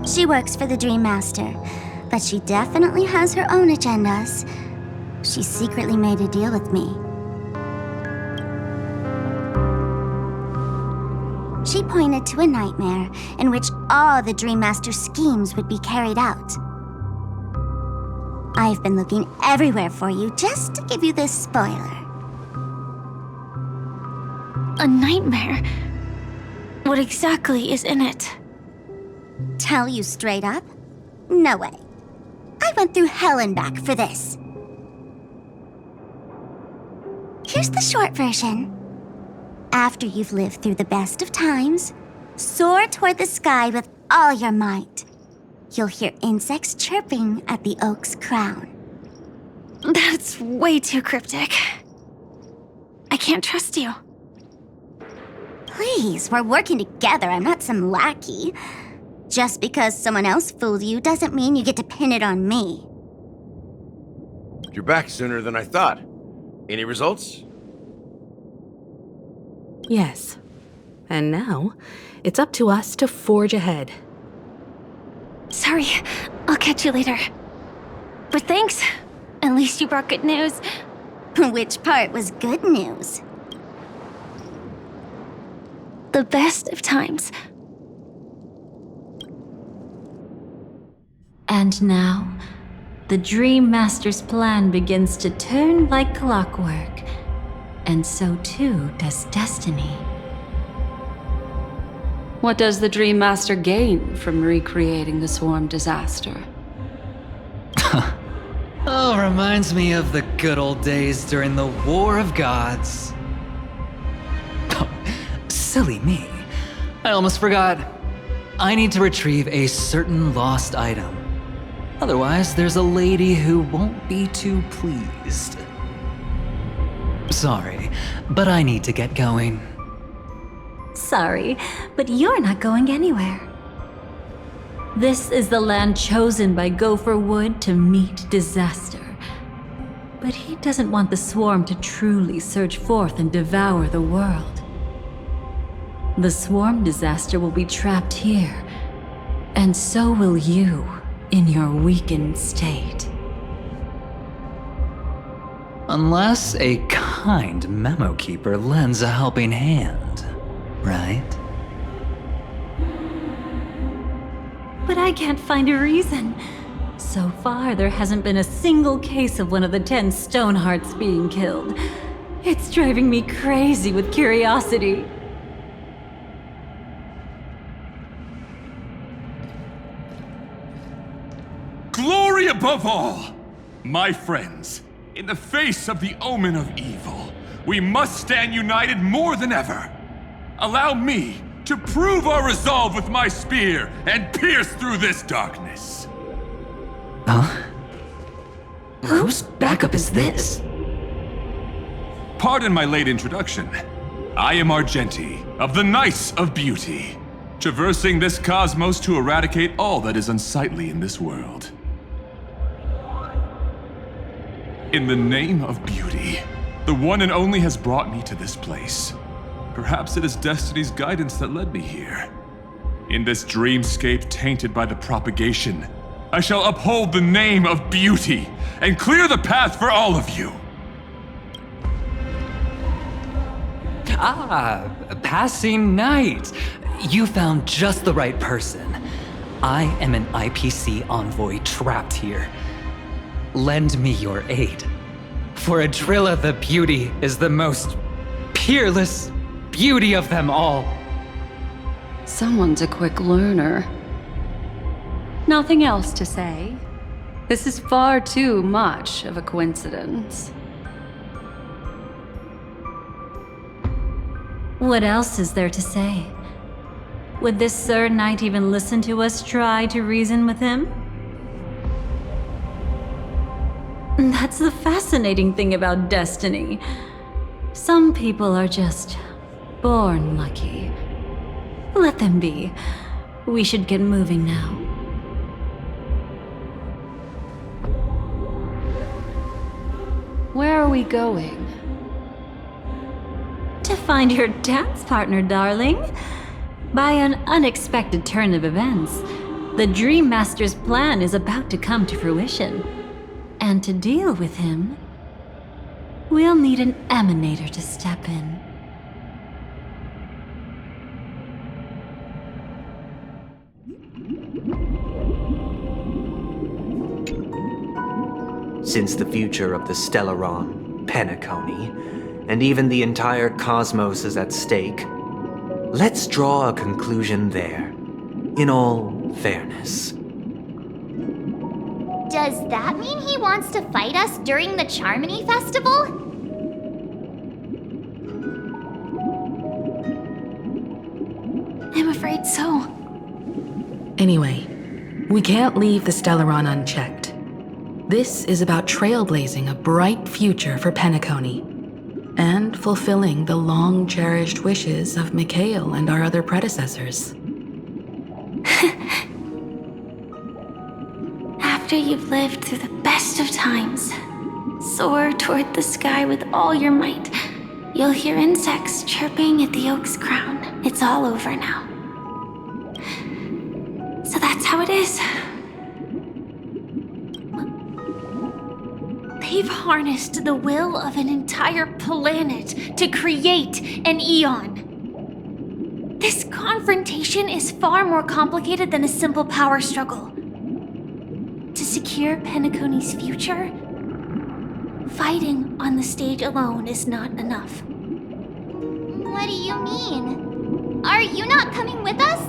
She works for the Dream Master, but she definitely has her own agendas. She secretly made a deal with me. She pointed to a nightmare in which all the Dream Master's schemes would be carried out. I've been looking everywhere for you just to give you this spoiler. A nightmare? What exactly is in it? Tell you straight up? No way. I went through hell and back for this. Here's the short version. After you've lived through the best of times, soar toward the sky with all your might. You'll hear insects chirping at the oak's crown. That's way too cryptic. I can't trust you. Please, we're working together. I'm not some lackey. Just because someone else fooled you doesn't mean you get to pin it on me. You're back sooner than I thought. Any results? Yes. And now, it's up to us to forge ahead. Sorry, I'll catch you later. But thanks. At least you brought good news. Which part was good news? The best of times. And now, the Dream Master's plan begins to turn like clockwork. And so too does destiny. What does the Dream Master gain from recreating the swarm disaster? Oh, reminds me of the good old days during the War of Gods. Oh, silly me. I almost forgot. I need to retrieve a certain lost item. Otherwise, there's a lady who won't be too pleased. Sorry, but I need to get going. Sorry, but you're not going anywhere. This is the land chosen by Gopher Wood to meet disaster. But he doesn't want the swarm to truly surge forth and devour the world. The swarm disaster will be trapped here, and so will you in your weakened state. Unless a kind memo keeper lends a helping hand, right? But I can't find a reason. So far, there hasn't been a single case of one of the 10 Stonehearts being killed. It's driving me crazy with curiosity. Glory above all! My friends, in the face of the omen of evil, we must stand united more than ever. Allow me to prove our resolve with my spear and pierce through this darkness. Huh? Whose backup is this? Pardon my late introduction. I am Argenti, of the Knights of Beauty, traversing this cosmos to eradicate all that is unsightly in this world. In the name of beauty, the one and only has brought me to this place. Perhaps it is destiny's guidance that led me here. In this dreamscape tainted by the propagation, I shall uphold the name of beauty and clear the path for all of you. Ah, passing knight. You found just the right person. I am an IPC envoy trapped here. Lend me your aid. For Adrilla the Beauty is the most peerless beauty of them all. Someone's a quick learner. Nothing else to say. This is far too much of a coincidence. What else is there to say? Would this Sir Knight even listen to us try to reason with him? That's the fascinating thing about destiny. Some people are just born lucky. Let them be. We should get moving now. Where are we going? To find your dance partner, darling. By an unexpected turn of events, the Dream Master's plan is about to come to fruition. And to deal with him, we'll need an emanator to step in. Since the future of the Stellaron, Penacony, and even the entire cosmos is at stake, let's draw a conclusion there, in all fairness. Does that mean he wants to fight us during the Charmony Festival? I'm afraid so. Anyway, we can't leave the Stellaron unchecked. This is about trailblazing a bright future for Penacony, and fulfilling the long-cherished wishes of Mikhail and our other predecessors. After you've lived through the best of times, soar toward the sky with all your might. You'll hear insects chirping at the oak's crown. It's all over now. So that's how it is. They've harnessed the will of an entire planet to create an eon. This confrontation is far more complicated than a simple power struggle. To secure Penacony's future, fighting on the stage alone is not enough. What do you mean? Are you not coming with us?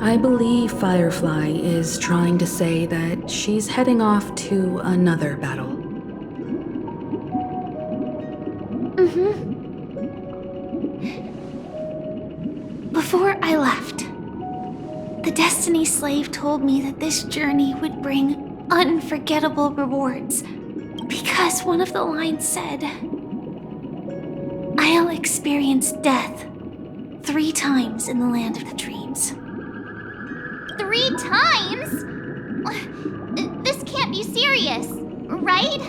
I believe Firefly is trying to say that she's heading off to another battle. Before I left, the Destiny Slave told me that this journey would bring unforgettable rewards, because one of the lines said, "I'll experience death 3 times in the land of the dreams." 3 times? This can't be serious, right?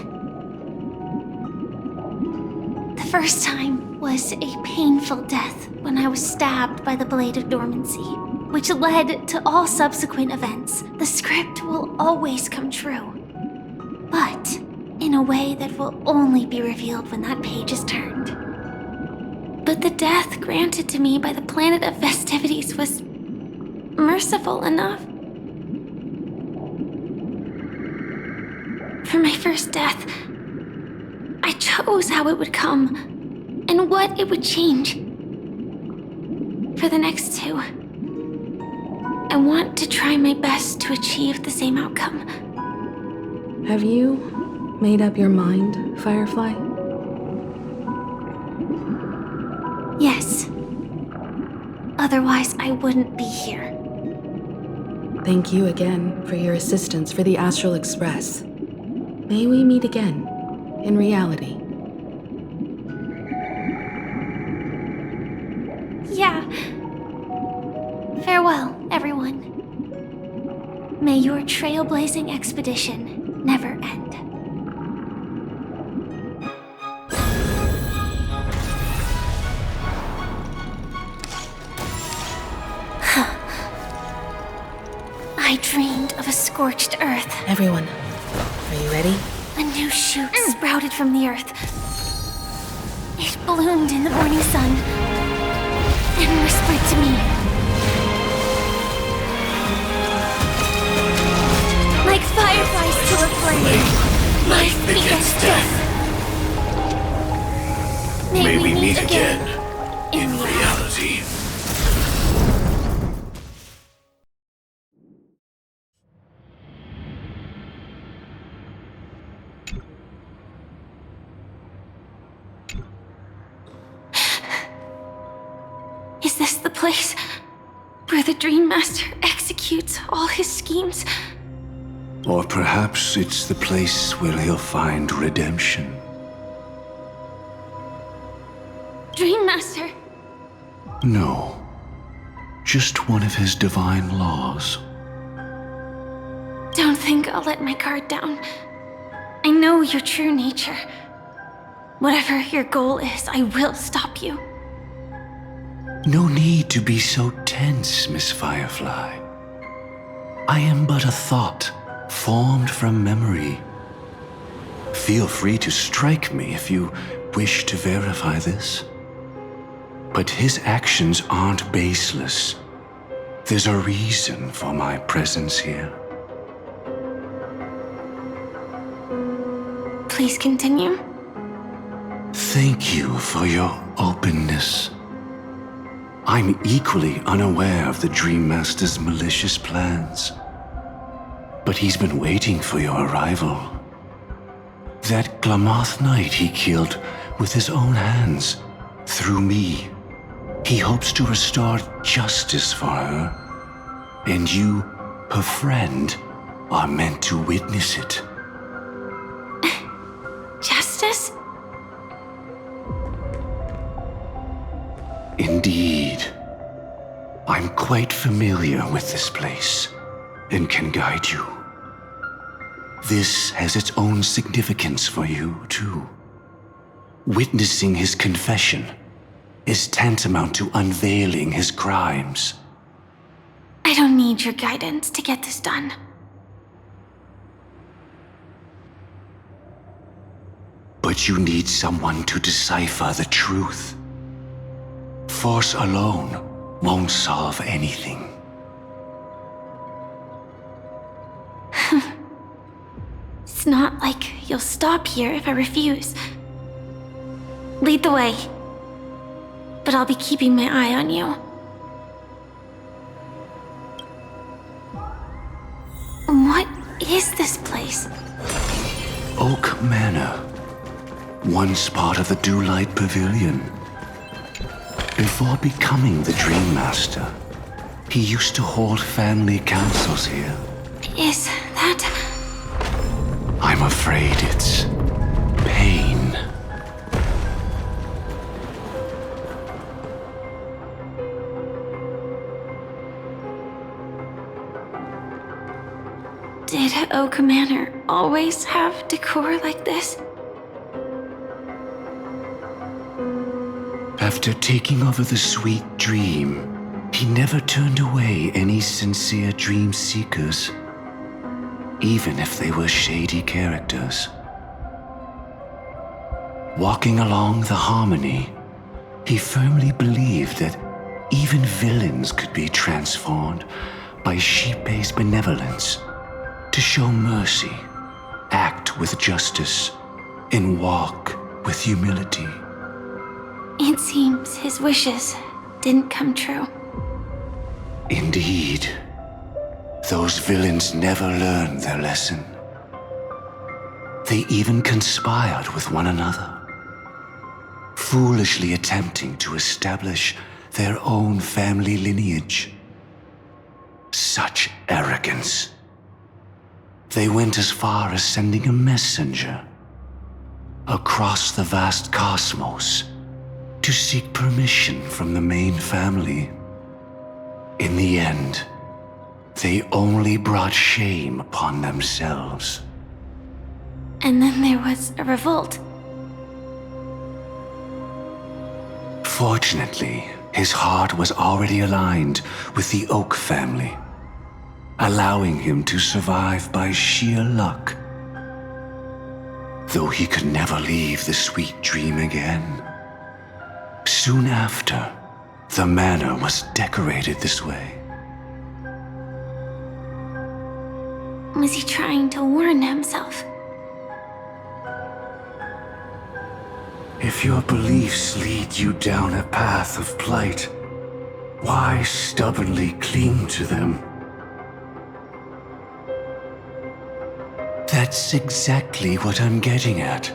The first time was a painful death when I was stabbed by the Blade of Dormancy, which led to all subsequent events. The script will always come true, but in a way that will only be revealed when that page is turned. But the death granted to me by the planet of festivities was merciful enough. For my first death, I chose how it would come and what it would change. For the next 2, I want to try my best to achieve the same outcome. Have you made up your mind, Firefly? Yes. Otherwise, I wouldn't be here. Thank you again for your assistance for the Astral Express. May we meet again, in reality. Yeah. Farewell, everyone. May your trailblazing expedition never end. I dreamed of a scorched earth. Everyone, are you ready? A new shoot sprouted from the earth. It bloomed in the morning sun and whispered to me. Like fireflies to a flame, life begets death. May we meet again in reality. Is this the place where the Dream Master executes all his schemes? Or perhaps it's the place where he'll find redemption. Dream Master? No. Just one of his divine laws. Don't think I'll let my guard down. I know your true nature. Whatever your goal is, I will stop you. No need to be so tense, Miss Firefly. I am but a thought, formed from memory. Feel free to strike me if you wish to verify this. But his actions aren't baseless. There's a reason for my presence here. Please continue. Thank you for your openness. I'm equally unaware of the Dream Master's malicious plans. But he's been waiting for your arrival. That Glamoth Knight he killed with his own hands, through me. He hopes to restore justice for her. And you, her friend, are meant to witness it. Justice? Indeed. I'm quite familiar with this place and can guide you. This has its own significance for you, too. Witnessing his confession is tantamount to unveiling his crimes. I don't need your guidance to get this done. But you need someone to decipher the truth. Force alone won't solve anything. It's not like you'll stop here if I refuse. Lead the way. But I'll be keeping my eye on you. What is this place? Oak Manor. Once part of the Dewlight Pavilion. Before becoming the Dream Master, he used to hold family councils here. Is that... I'm afraid it's pain. Did Oak Manor always have decor like this? After taking over the Sweet Dream, he never turned away any sincere dream seekers, even if they were shady characters. Walking along the Harmony, he firmly believed that even villains could be transformed by Shippei's benevolence to show mercy, act with justice, and walk with humility. It seems his wishes didn't come true. Indeed. Those villains never learned their lesson. They even conspired with one another, foolishly attempting to establish their own family lineage. Such arrogance. They went as far as sending a messenger across the vast cosmos to seek permission from the main family. In the end, they only brought shame upon themselves. And then there was a revolt. Fortunately, his heart was already aligned with the Oak family, allowing him to survive by sheer luck. Though he could never leave the Sweet Dream again. Soon after, the manor was decorated this way. Was he trying to warn himself? If your beliefs lead you down a path of plight, why stubbornly cling to them? That's exactly what I'm getting at.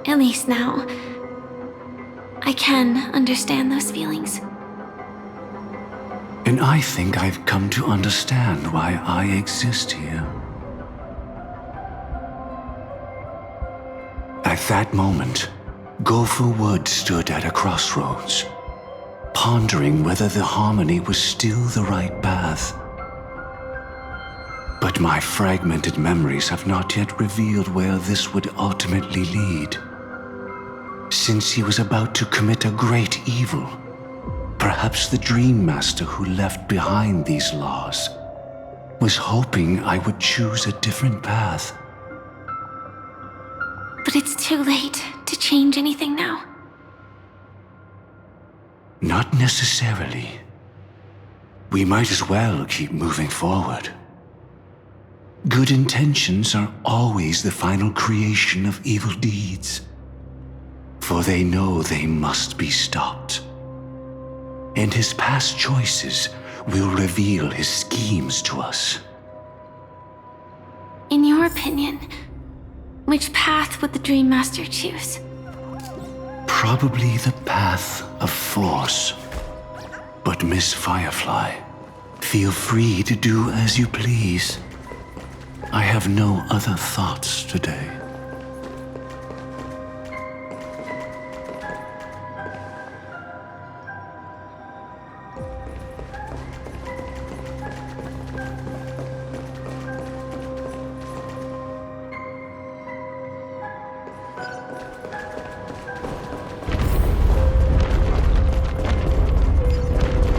At least now, I can understand those feelings. And I think I've come to understand why I exist here. At that moment, Gopher Wood stood at a crossroads, pondering whether the harmony was still the right path. But my fragmented memories have not yet revealed where this would ultimately lead. Since he was about to commit a great evil, perhaps the Dream Master who left behind these laws was hoping I would choose a different path. But it's too late to change anything now. Not necessarily. We might as well keep moving forward. Good intentions are always the final creation of evil deeds, for they know they must be stopped. And his past choices will reveal his schemes to us. In your opinion, which path would the Dream Master choose? Probably the path of force. But Miss Firefly, feel free to do as you please. I have no other thoughts today.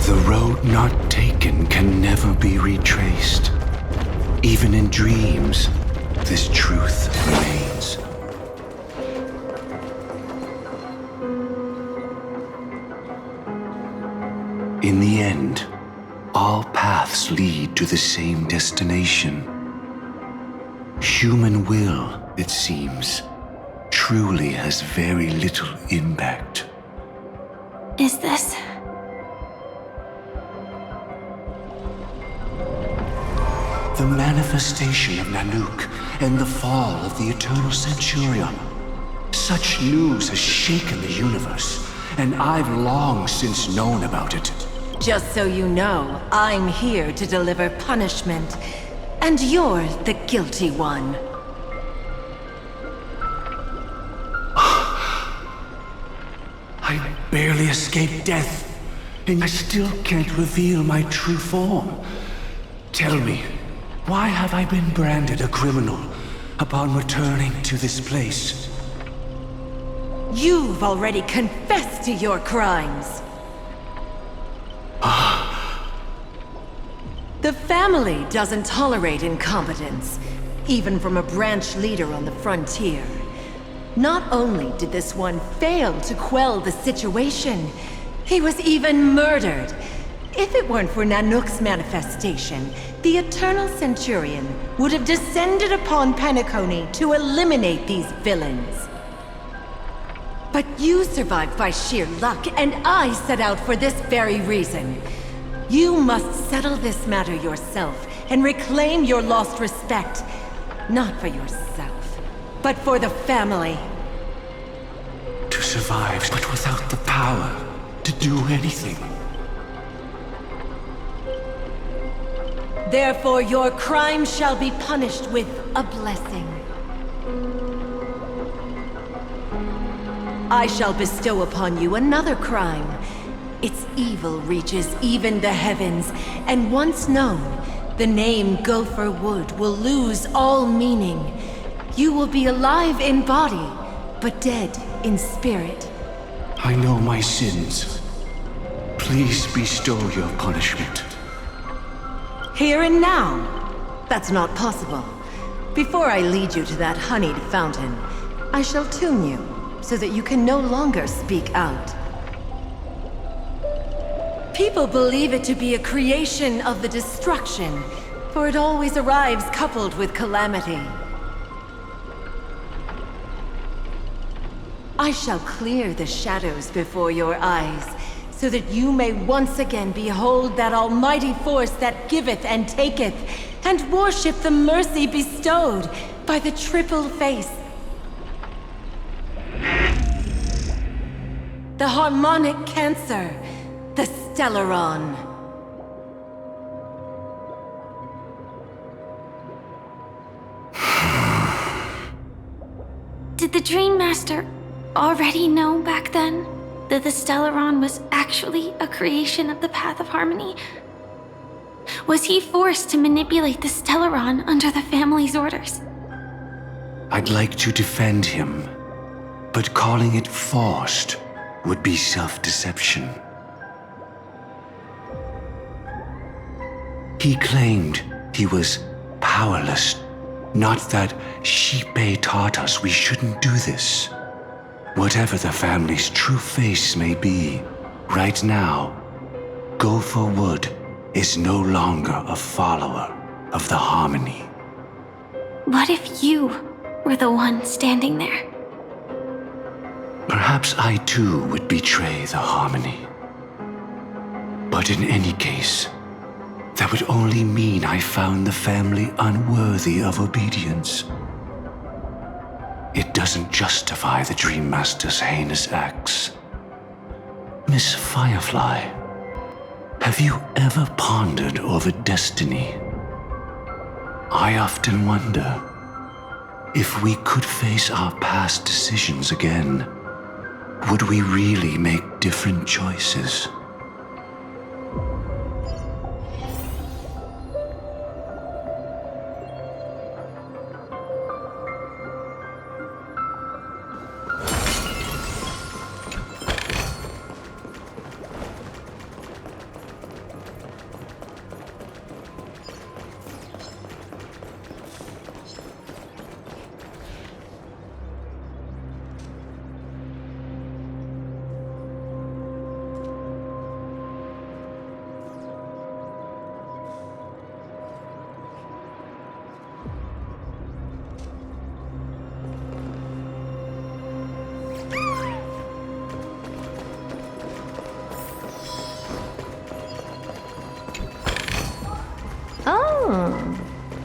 The road not taken can never be retraced. Even in dreams, this truth remains. In the end, all paths lead to the same destination. Human will, it seems, truly has very little impact. Is this? The manifestation of Nanook and the fall of the Eternal Centurion. Such news has shaken the universe, and I've long since known about it. Just so you know, I'm here to deliver punishment, and you're the guilty one. I barely escaped death, and I still can't reveal my true form. Tell me, why have I been branded a criminal upon returning to this place? You've already confessed to your crimes. The family doesn't tolerate incompetence, even from a branch leader on the frontier. Not only did this one fail to quell the situation, he was even murdered. If it weren't for Nanook's manifestation, the Eternal Centurion would have descended upon Penacony to eliminate these villains. But you survived by sheer luck, and I set out for this very reason. You must settle this matter yourself and reclaim your lost respect. Not for yourself, but for the family. To survive, but without the power to do anything. Therefore, your crime shall be punished with a blessing. I shall bestow upon you another crime. Its evil reaches even the heavens, and once known, the name Gopher Wood will lose all meaning. You will be alive in body, but dead in spirit. I know my sins. Please bestow your punishment. Here and now? That's not possible. Before I lead you to that honeyed fountain, I shall tune you, so that you can no longer speak out. People believe it to be a creation of the destruction, for it always arrives coupled with calamity. I shall clear the shadows before your eyes, so that you may once again behold that almighty force that giveth and taketh, and worship the mercy bestowed by the triple face. The harmonic cancer, the Stellaron. Did the Dream Master already know back then that the Stellaron was actually a creation of the Path of Harmony? Was he forced to manipulate the Stellaron under the family's orders? I'd like to defend him, but calling it forced would be self-deception. He claimed he was powerless, not that Xipe taught us we shouldn't do this. Whatever the family's true face may be, right now, Gopher Wood is no longer a follower of the Harmony. What if you were the one standing there? Perhaps I too would betray the Harmony. But in any case, that would only mean I found the family unworthy of obedience. It doesn't justify the Dream Master's heinous acts. Miss Firefly, have you ever pondered over destiny? I often wonder if we could face our past decisions again, would we really make different choices?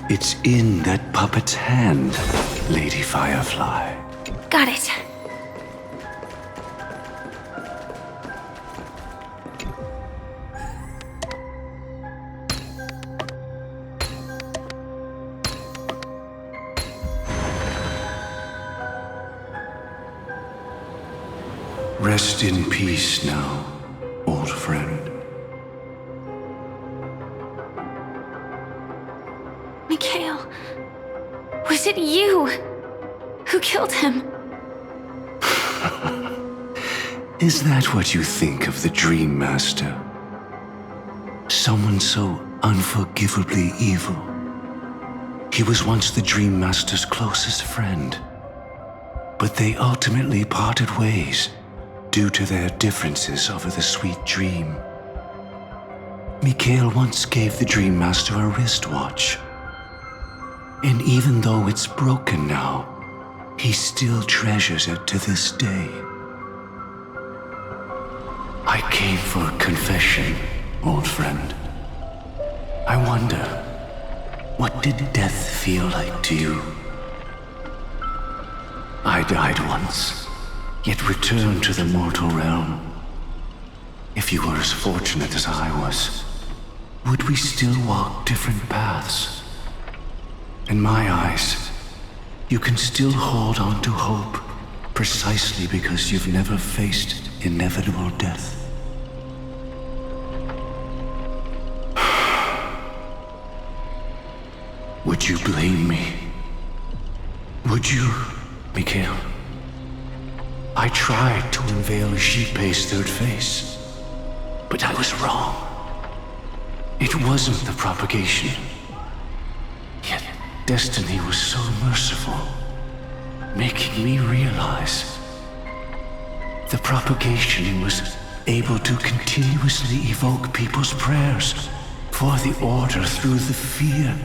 It's in that puppet's hand, Lady Firefly. Got it. Rest in peace now, old friend. Mikhail, was it you who killed him? Is that what you think of the Dream Master? Someone so unforgivably evil. He was once the Dream Master's closest friend, but they ultimately parted ways due to their differences over the sweet dream. Mikhail once gave the Dream Master a wristwatch. And even though it's broken now, he still treasures it to this day. I came for confession, old friend. I wonder, what did death feel like to you? I died once, yet returned to the mortal realm. If you were as fortunate as I was, would we still walk different paths? In my eyes, you can still hold on to hope precisely because you've never faced inevitable death. Would you blame me? Would you, Mikhail? I tried to unveil Xipe's third face, but I was wrong. It wasn't the propagation. Yet destiny was so merciful, making me realize the propagation was able to continuously evoke people's prayers for the order through the fear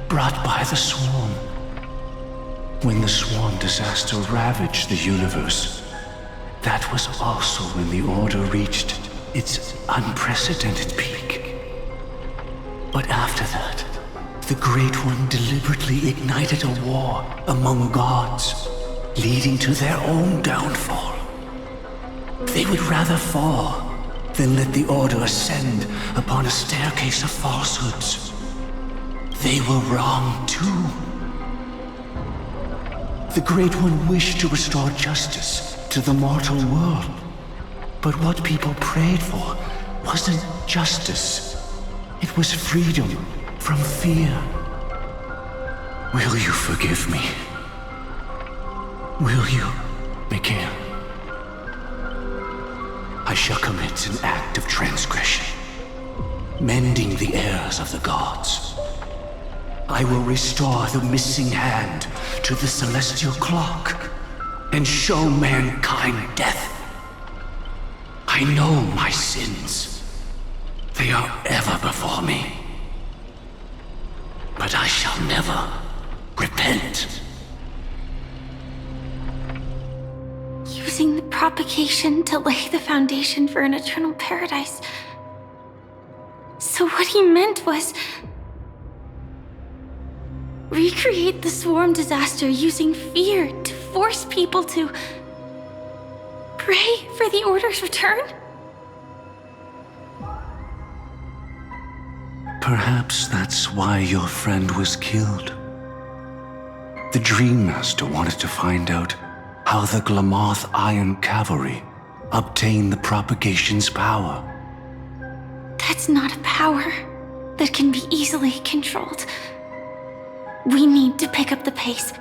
brought by the swarm. When the swarm disaster ravaged the universe, that was also when the order reached its unprecedented peak. But after that, the Great One deliberately ignited a war among gods, leading to their own downfall. They would rather fall than let the Order ascend upon a staircase of falsehoods. They were wrong too. The Great One wished to restore justice to the mortal world. But what people prayed for wasn't justice. It was freedom from fear. Will you forgive me? Will you, Mikael? I shall commit an act of transgression, mending the errors of the gods. I will restore the missing hand to the celestial clock and show mankind death. I know my sins. They are ever before me. But I shall never repent. Using the propagation to lay the foundation for an eternal paradise. So what he meant was recreate the swarm disaster using fear to force people to pray for the Order's return? Perhaps that's why your friend was killed. The Dream Master wanted to find out how the Glamoth Iron Cavalry obtained the propagation's power. That's not a power that can be easily controlled. We need to pick up the pace.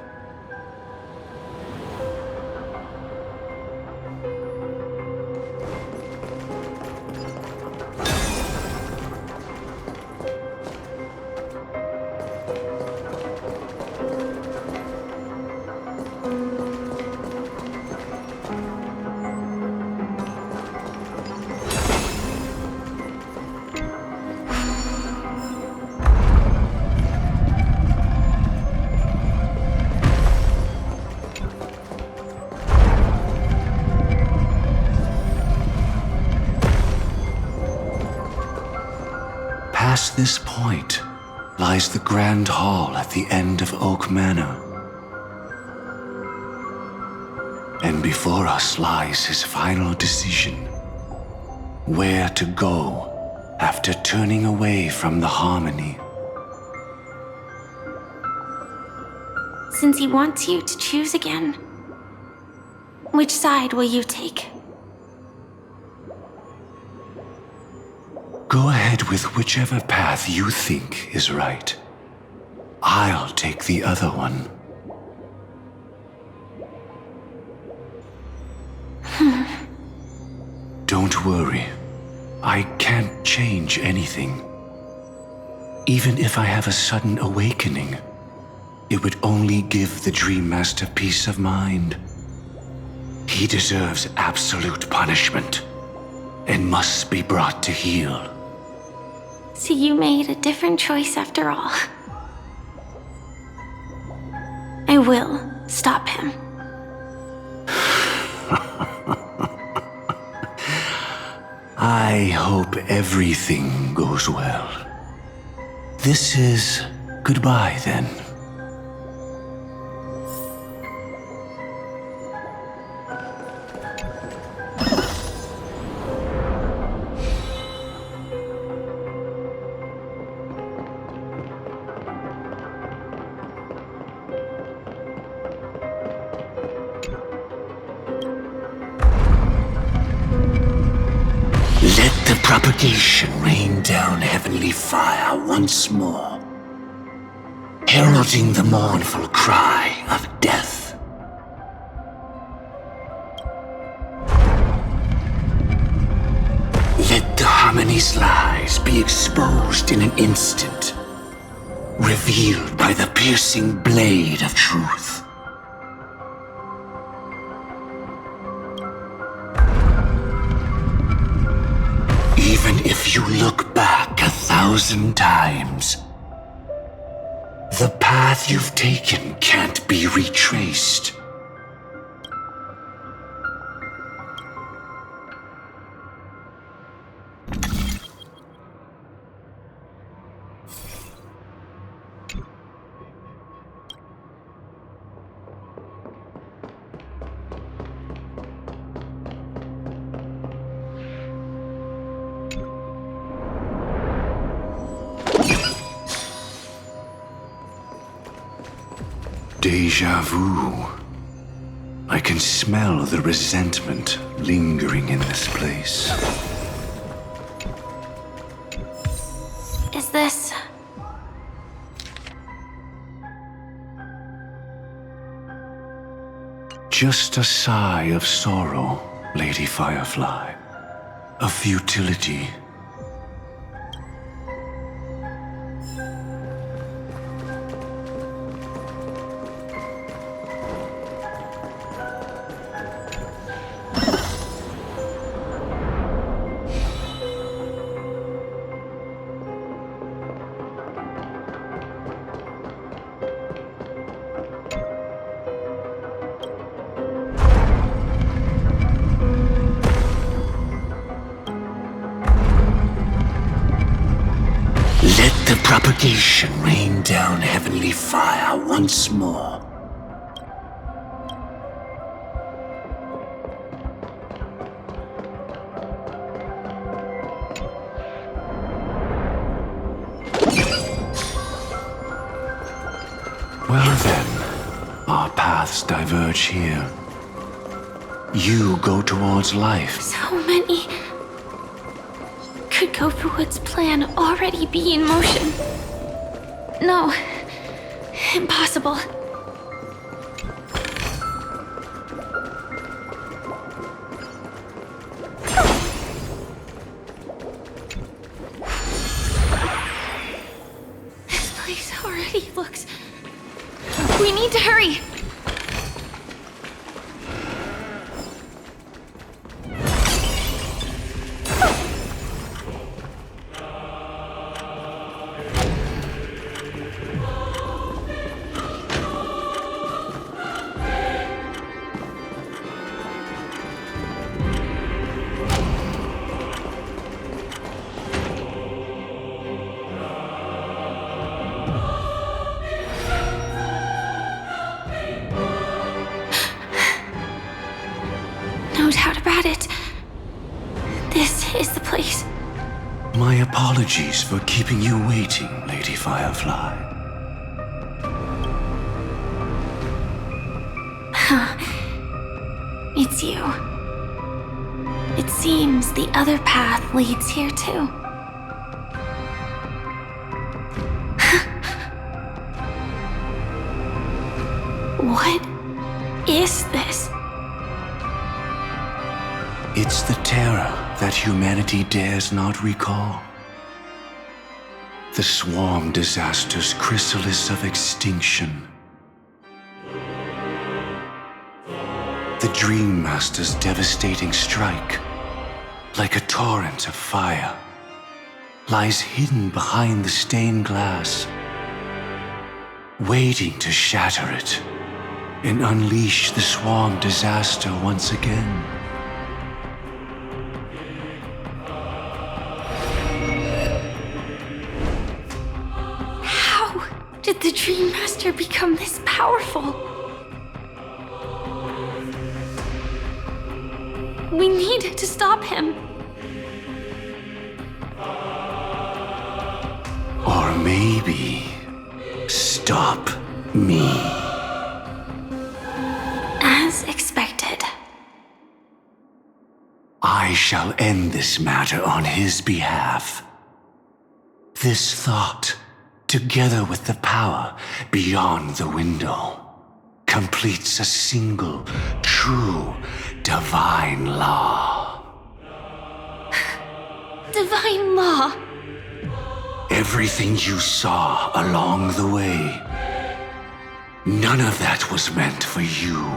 Past this point lies the Grand Hall at the end of Oak Manor. And before us lies his final decision. Where to go after turning away from the Harmony. Since he wants you to choose again, which side will you take? Go ahead with whichever path you think is right. I'll take the other one. Don't worry. I can't change anything. Even if I have a sudden awakening, it would only give the Dream Master peace of mind. He deserves absolute punishment and must be brought to heel. So you made a different choice after all. I will stop him. I hope everything goes well. This is goodbye then. Let the propagation rain down heavenly fire once more, heralding the mournful cry of death. Let the Harmony's lies be exposed in an instant, revealed by the piercing blade of truth. Even if you look back 1,000 times, the path you've taken can't be retraced. Deja vu. I can smell the resentment lingering in this place. Is this... Just a sigh of sorrow, Lady Firefly. Of futility. Let the propagation rain down heavenly fire once more. Well then, our paths diverge here. You go towards life. So many... Could Gopherwood's plan already be in motion? No. Impossible. This place already looks... We need to hurry! No doubt about it. This is the place. My apologies for keeping you waiting, Lady Firefly. It's you. It seems the other path leads here too. What is this? It's the terror that humanity dares not recall. The swarm disaster's chrysalis of extinction. The Dream Master's devastating strike, like a torrent of fire, lies hidden behind the stained glass, waiting to shatter it and unleash the swarm disaster once again. How did the Dream Master become this powerful? We need to stop him. Or maybe stop me. As expected. I shall end this matter on his behalf. This thought, together with the power beyond the window, completes a single, true, divine law. Divine law? Everything you saw along the way, none of that was meant for you.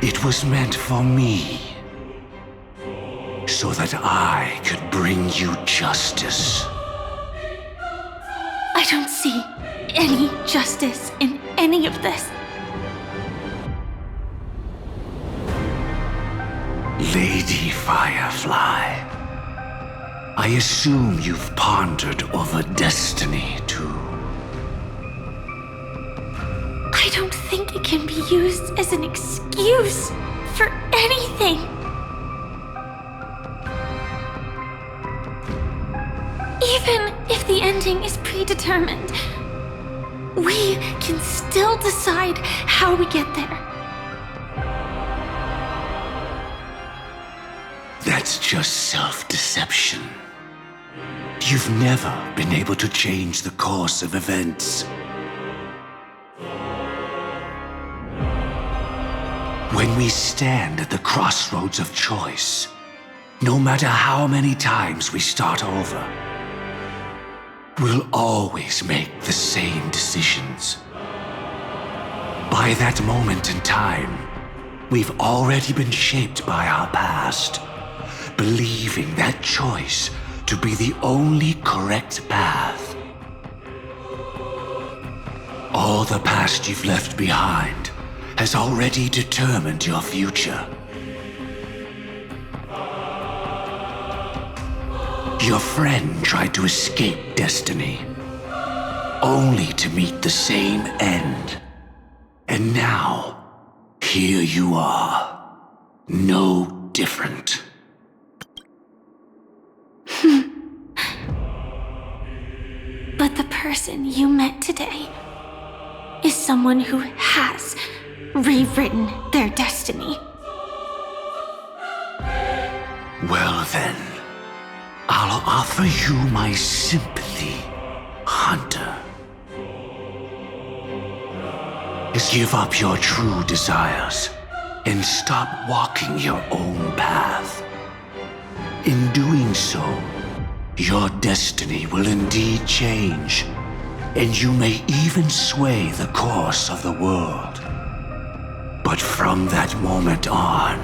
It was meant for me. So that I could bring you justice. I don't see any justice in any of this. Lady Firefly, I assume you've pondered over destiny too. I don't think it can be used as an excuse for anything. Even if the ending is predetermined, we can still decide how we get there. just self-deception. You've never been able to change the course of events. When we stand at the crossroads of choice, no matter how many times we start over, we'll always make the same decisions. By that moment in time, we've already been shaped by our past, believing that choice to be the only correct path. All the past you've left behind has already determined your future. Your friend tried to escape destiny, only to meet the same end. And now, here you are, no different. But the person you met today is someone who has rewritten their destiny. Well then, I'll offer you my sympathy, Hunter. Give up your true desires and stop walking your own path. In doing so, your destiny will indeed change, and you may even sway the course of the world. But from that moment on,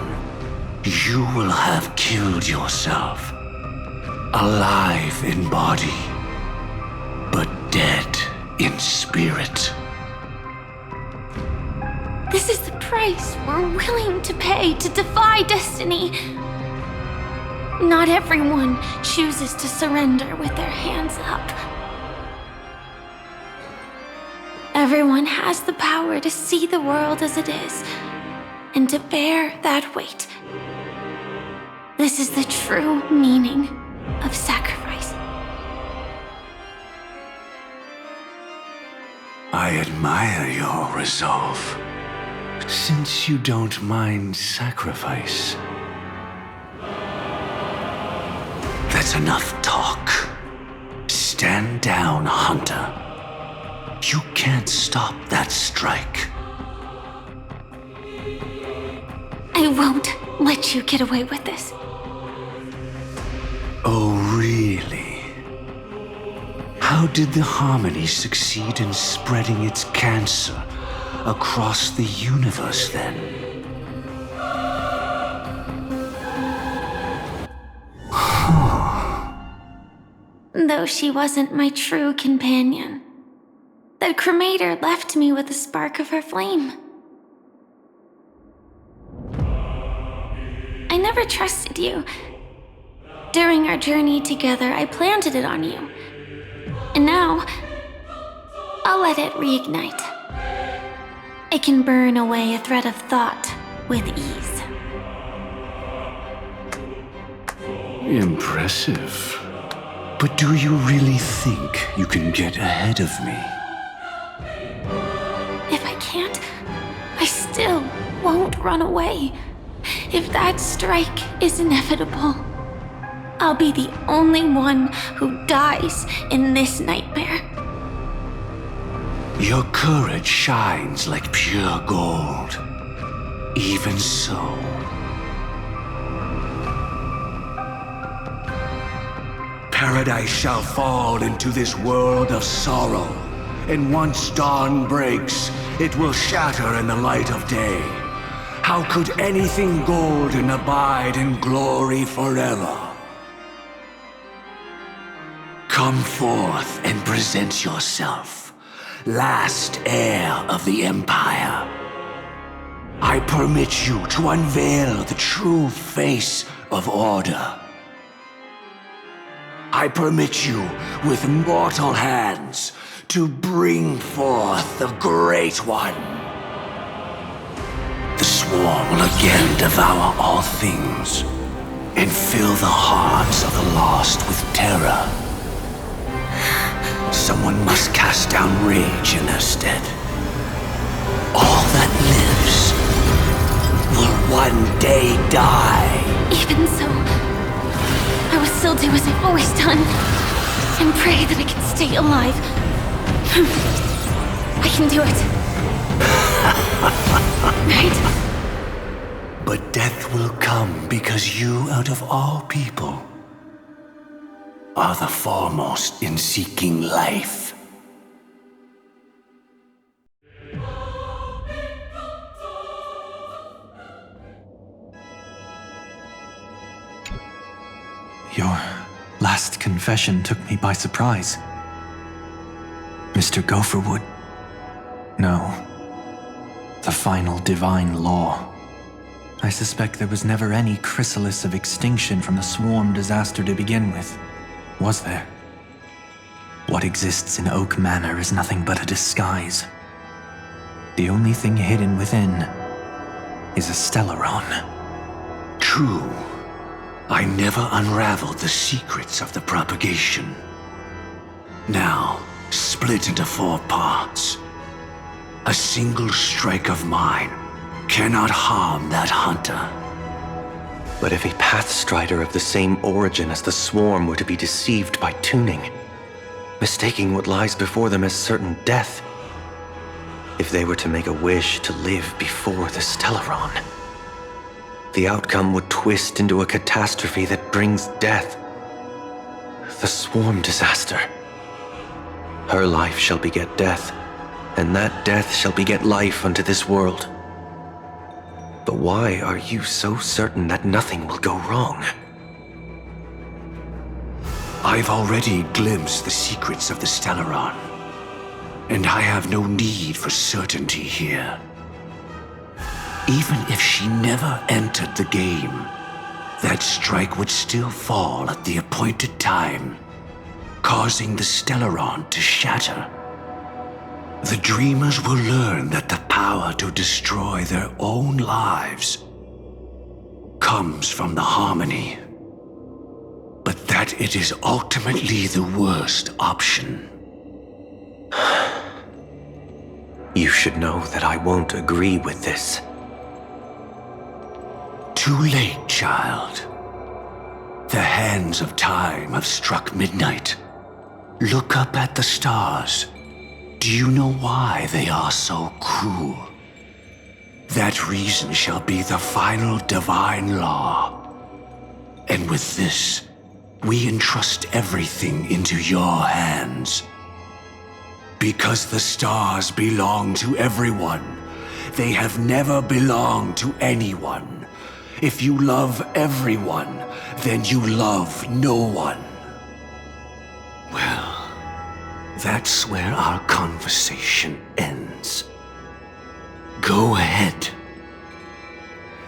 you will have killed yourself, alive in body, but dead in spirit. This is the price we're willing to pay to defy destiny. Not everyone chooses to surrender with their hands up. Everyone has the power to see the world as it is, and to bear that weight. This is the true meaning of sacrifice. I admire your resolve, since you don't mind sacrifice. That's enough talk. Stand down, Hunter. You can't stop that strike. I won't let you get away with this. Oh, really? How did the Harmony succeed in spreading its cancer across the universe, then? Though she wasn't my true companion, that cremator left me with a spark of her flame. I never trusted you. During our journey together, I planted it on you. And now, I'll let it reignite. It can burn away a thread of thought with ease. Impressive. But do you really think you can get ahead of me? If I can't, I still won't run away. If that strike is inevitable, I'll be the only one who dies in this nightmare. Your courage shines like pure gold. Even so, paradise shall fall into this world of sorrow, and once dawn breaks, it will shatter in the light of day. How could anything golden abide in glory forever? Come forth and present yourself, last heir of the Empire. I permit you to unveil the true face of order. I permit you, with mortal hands, to bring forth the Great One. The swarm will again devour all things, and fill the hearts of the lost with terror. Someone must cast down rage in their stead. All that lives will one day die. Even so, still do as I've always done and pray that I can stay alive. I can do it. Right? But death will come because you, out of all people, are the foremost in seeking life. Your last confession took me by surprise. Mr. Gopherwood. No. The final divine law. I suspect there was never any chrysalis of extinction from the swarm disaster to begin with, was there? What exists in Oak Manor is nothing but a disguise. The only thing hidden within is a Stellaron. True. I never unraveled the secrets of the propagation. Now, split into 4 parts. A single strike of mine cannot harm that hunter. But if a Pathstrider of the same origin as the Swarm were to be deceived by tuning, mistaking what lies before them as certain death, if they were to make a wish to live before the Stellaron, the outcome would twist into a catastrophe that brings death. The Swarm disaster. Her life shall beget death, and that death shall beget life unto this world. But why are you so certain that nothing will go wrong? I've already glimpsed the secrets of the Stellaron, and I have no need for certainty here. Even if she never entered the game, that strike would still fall at the appointed time, causing the Stellaron to shatter. The Dreamers will learn that the power to destroy their own lives comes from the harmony, but that it is ultimately the worst option. You should know that I won't agree with this. Too late, child. The hands of time have struck midnight. Look up at the stars. Do you know why they are so cruel? That reason shall be the final divine law. And with this, we entrust everything into your hands. Because the stars belong to everyone, they have never belonged to anyone. If you love everyone, then you love no one. Well, that's where our conversation ends. Go ahead.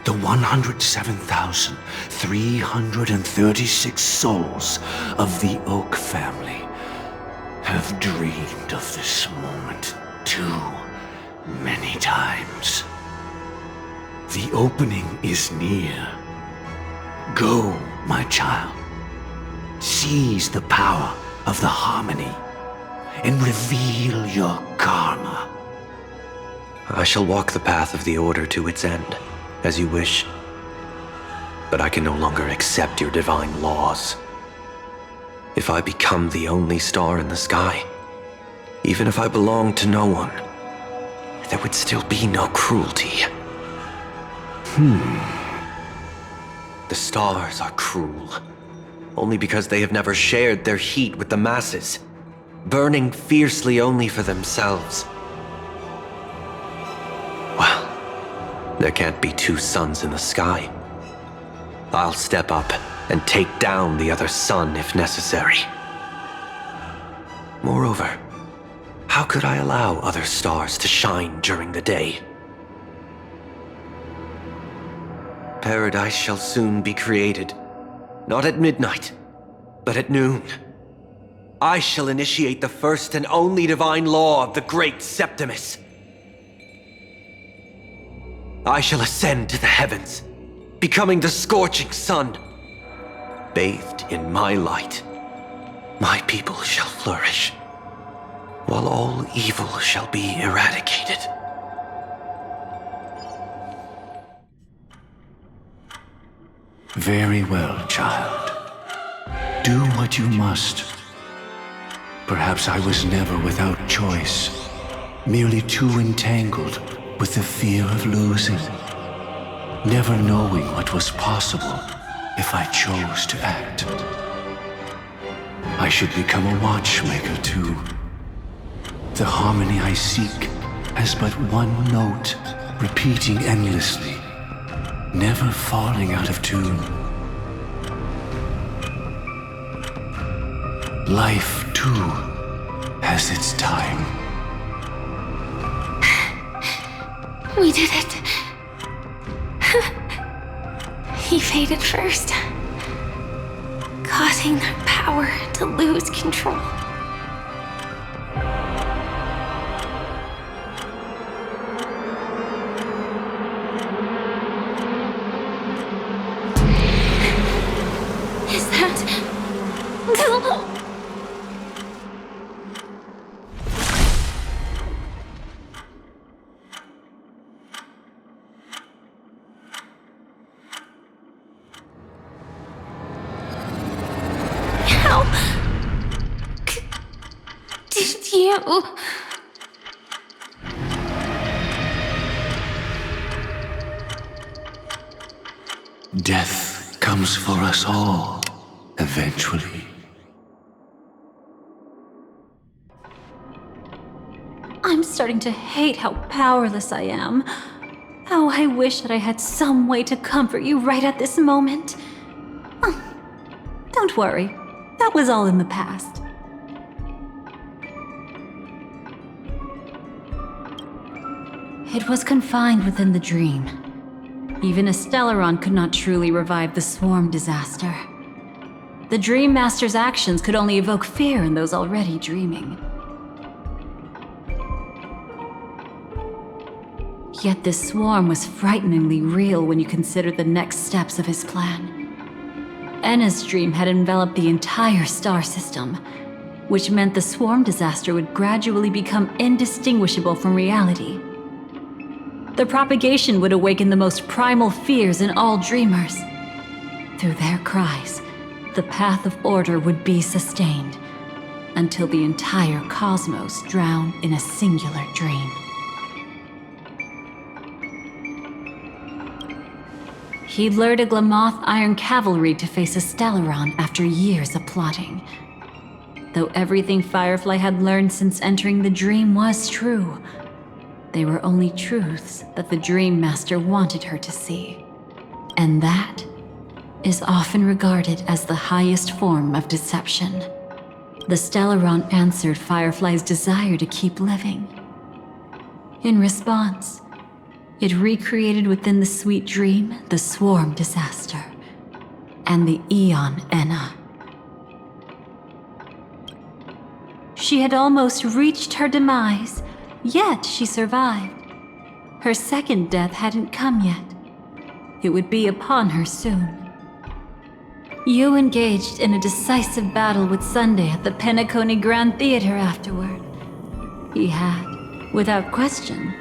The 107,336 souls of the Oak family have dreamed of this moment too many times. The opening is near. Go, my child. Seize the power of the harmony and reveal your karma. I shall walk the path of the Order to its end, as you wish. But I can no longer accept your divine laws. If I become the only star in the sky, even if I belong to no one, there would still be no cruelty. The stars are cruel, only because they have never shared their heat with the masses, burning fiercely only for themselves. Well, there can't be 2 suns in the sky. I'll step up and take down the other sun if necessary. Moreover, how could I allow other stars to shine during the day? Paradise shall soon be created, not at midnight, but at noon. I shall initiate the first and only divine law of the great Septimus. I shall ascend to the heavens, becoming the scorching sun. Bathed in my light, my people shall flourish, while all evil shall be eradicated. Very well, child. Do what you must. Perhaps I was never without choice, merely too entangled with the fear of losing, never knowing what was possible if I chose to act. I should become a watchmaker too. The harmony I seek has but one note, repeating endlessly, never falling out of tune. Life, too, has its time. We did it. He faded first, causing the power to lose control. Is that... Did you... Death comes for us all, eventually. I'm starting to hate how powerless I am. How I wish that I had some way to comfort you right at this moment. Oh, don't worry, that was all in the past. It was confined within the dream. Even a Stellaron could not truly revive the swarm disaster. The Dream Master's actions could only evoke fear in those already dreaming. Yet this swarm was frighteningly real when you consider the next steps of his plan. Enna's dream had enveloped the entire star system, which meant the swarm disaster would gradually become indistinguishable from reality. The propagation would awaken the most primal fears in all dreamers. Through their cries, the path of order would be sustained, until the entire cosmos drowned in a singular dream. He lured a Glamoth Iron Cavalry to face a Stellaron after years of plotting. Though everything Firefly had learned since entering the dream was true, they were only truths that the Dream Master wanted her to see. And that is often regarded as the highest form of deception. The Stellaron answered Firefly's desire to keep living. In response, it recreated within the sweet dream the swarm disaster and the Eon Enna. She had almost reached her demise, yet she survived. Her second death hadn't come yet. It would be upon her soon. You engaged in a decisive battle with Sunday at the Penacony Grand Theater afterward. He had, without question,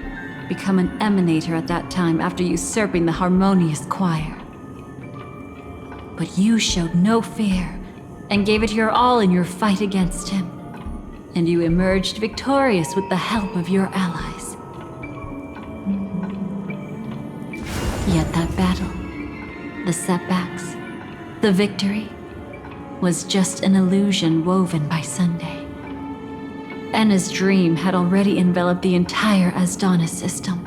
become an emanator at that time after usurping the Harmonious Choir. But you showed no fear and gave it your all in your fight against him, and you emerged victorious with the help of your allies. Yet that battle, the setbacks, the victory, was just an illusion woven by Sunday. Enna's dream had already enveloped the entire Asdana system.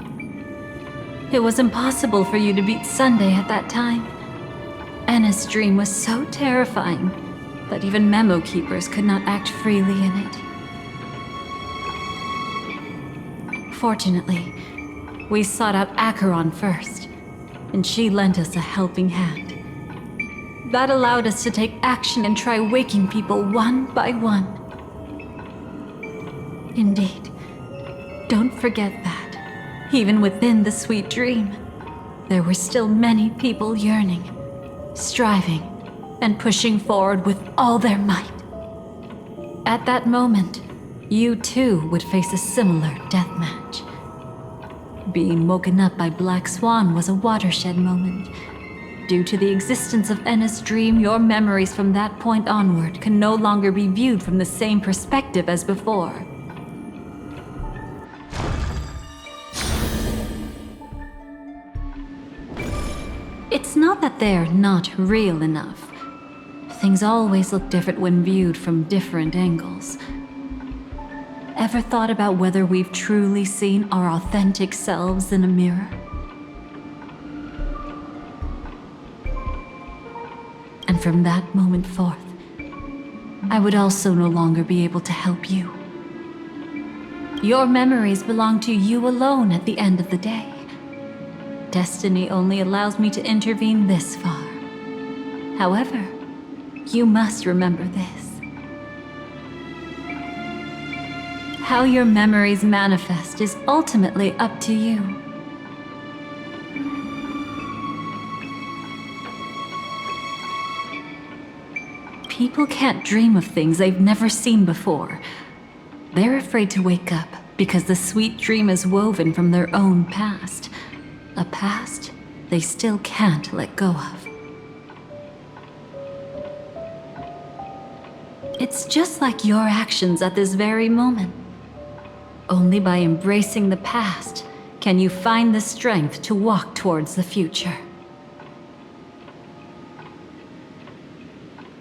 It was impossible for you to beat Sunday at that time. Enna's dream was so terrifying that even memo keepers could not act freely in it. Fortunately, we sought out Acheron first, and she lent us a helping hand. That allowed us to take action and try waking people one by one. Indeed, don't forget that, even within the sweet dream, there were still many people yearning, striving, and pushing forward with all their might. At that moment, you too would face a similar deathmatch. Being woken up by Black Swan was a watershed moment, Due to the existence of Enna's dream, your memories from that point onward can no longer be viewed from the same perspective as before. It's not that they're not real enough. Things always look different when viewed from different angles. Ever thought about whether we've truly seen our authentic selves in a mirror? And from that moment forth, I would also no longer be able to help you. Your memories belong to you alone at the end of the day. Destiny only allows me to intervene this far. However, you must remember this. How your memories manifest is ultimately up to you. People can't dream of things they've never seen before. They're afraid to wake up because the sweet dream is woven from their own past. A past they still can't let go of. It's just like your actions at this very moment. Only by embracing the past can you find the strength to walk towards the future.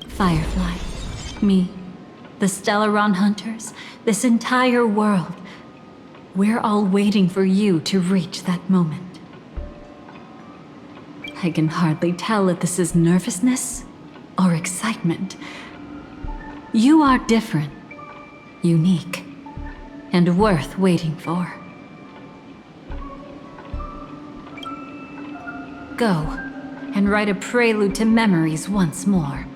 Firefly, me, the Stellaron Hunters, this entire world, we're all waiting for you to reach that moment. I can hardly tell if this is nervousness or excitement. You are different, unique, and worth waiting for. Go and write a prelude to memories once more.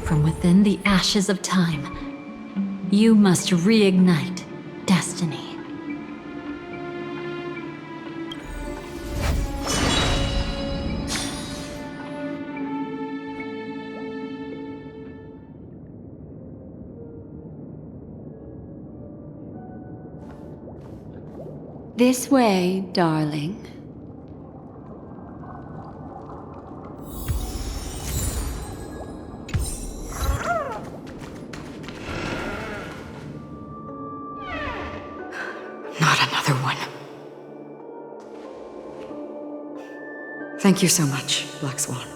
From within the ashes of time, you must reignite destiny. This way, darling. Not another one. Thank you so much, Black Swan.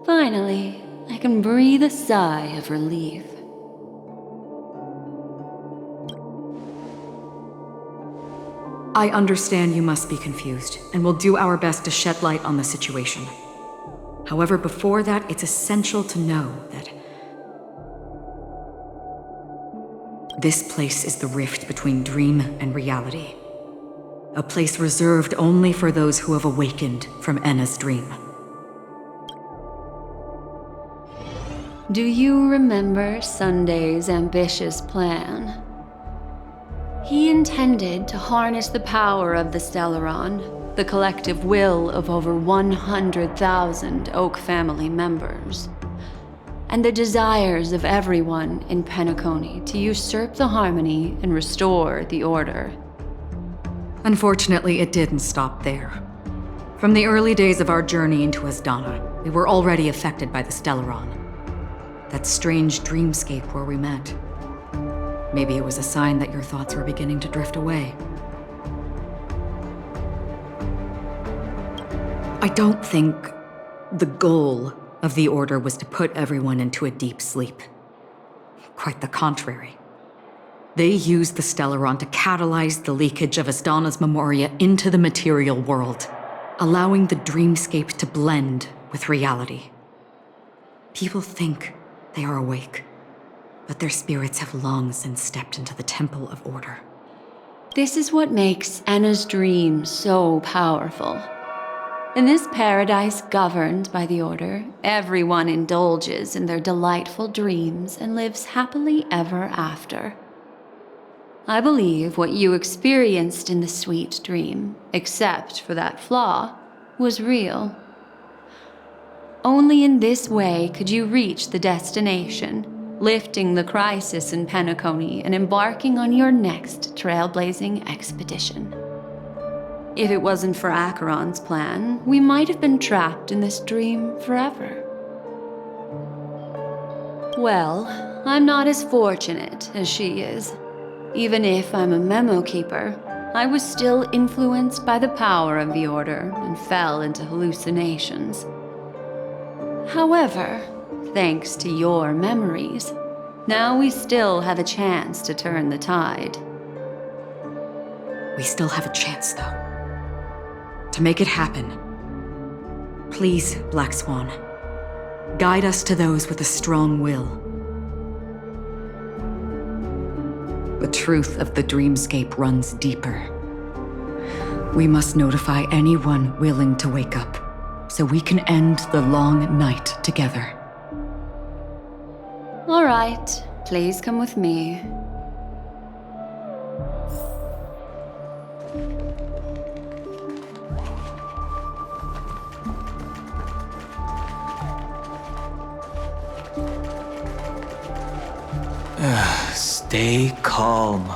Finally, I can breathe a sigh of relief. I understand you must be confused, and will do our best to shed light on the situation. However, before that, it's essential to know that this place is the rift between dream and reality. A place reserved only for those who have awakened from Enna's dream. Do you remember Sunday's ambitious plan? He intended to harness the power of the Stellaron, the collective will of over 100,000 Oak family members, and the desires of everyone in Penacony to usurp the harmony and restore the order. Unfortunately, it didn't stop there. From the early days of our journey into Asdana, we were already affected by the Stellaron. That strange dreamscape where we met. Maybe it was a sign that your thoughts were beginning to drift away. I don't think the goal of the Order was to put everyone into a deep sleep. Quite the contrary. They used the Stellaron to catalyze the leakage of Asdana's Memoria into the material world, allowing the dreamscape to blend with reality. People think they are awake, but their spirits have long since stepped into the Temple of Order. This is what makes Enna's dream so powerful. In this paradise governed by the Order, everyone indulges in their delightful dreams and lives happily ever after. I believe what you experienced in the sweet dream, except for that flaw, was real. Only in this way could you reach the destination, lifting the crisis in Penacony and embarking on your next trailblazing expedition. If it wasn't for Acheron's plan, we might have been trapped in this dream forever. Well, I'm not as fortunate as she is. Even if I'm a memo keeper, I was still influenced by the power of the Order and fell into hallucinations. However, thanks to your memories, now we still have a chance to turn the tide. We still have a chance, though. To make it happen. Please, Black Swan, guide us to those with a strong will. The truth of the dreamscape runs deeper. We must notify anyone willing to wake up, so we can end the long night together. All right, please come with me. Stay calm.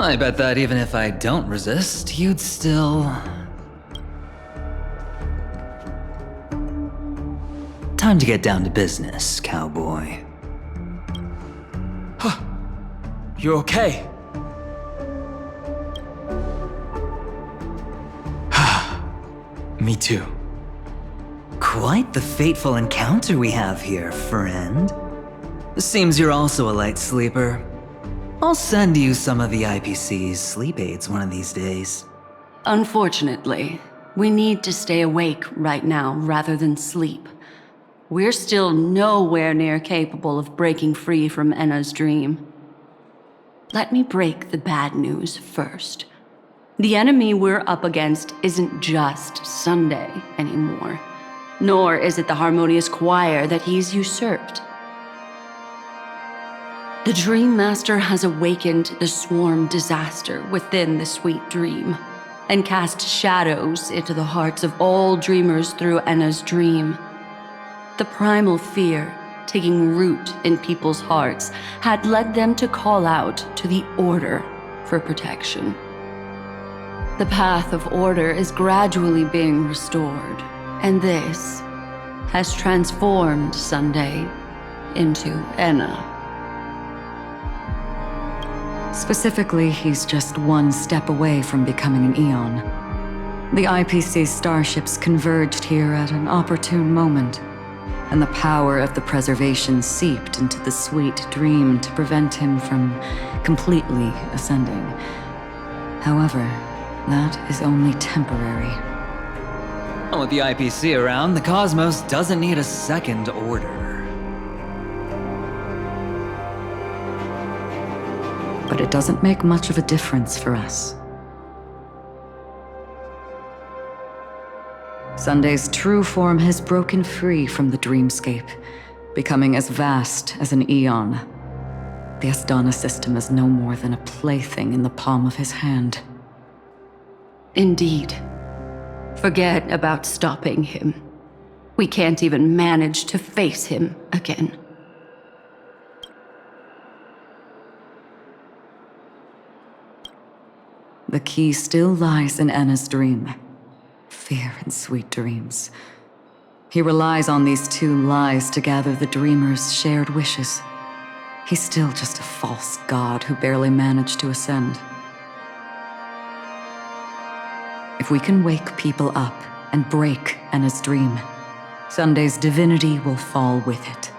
I bet that even if I don't resist, you'd still... Time to get down to business, cowboy. Huh. You okay? Me too. Quite the fateful encounter we have here, friend. Seems you're also a light sleeper. I'll send you some of the IPC's sleep aids one of these days. Unfortunately, we need to stay awake right now rather than sleep. We're still nowhere near capable of breaking free from Enna's dream. Let me break the bad news first. The enemy we're up against isn't just Sunday anymore, nor is it the harmonious choir that he's usurped. The Dream Master has awakened the swarm disaster within the sweet dream, and cast shadows into the hearts of all dreamers through Enna's dream. The primal fear taking root in people's hearts had led them to call out to the Order for protection. The path of order is gradually being restored, and this has transformed Sunday into Enna. Specifically, he's just one step away from becoming an Eon. The IPC starships converged here at an opportune moment, and the power of the preservation seeped into the sweet dream to prevent him from completely ascending. However, that is only temporary. With the IPC around, the cosmos doesn't need a second order. But it doesn't make much of a difference for us. Sunday's true form has broken free from the dreamscape, becoming as vast as an Eon. The Astana system is no more than a plaything in the palm of his hand. Indeed. Forget about stopping him. We can't even manage to face him again. The key still lies in Enna's dream. Fear and sweet dreams. He relies on these two lies to gather the dreamers' shared wishes. He's still just a false god who barely managed to ascend. If we can wake people up and break Enna's dream, Sunday's divinity will fall with it.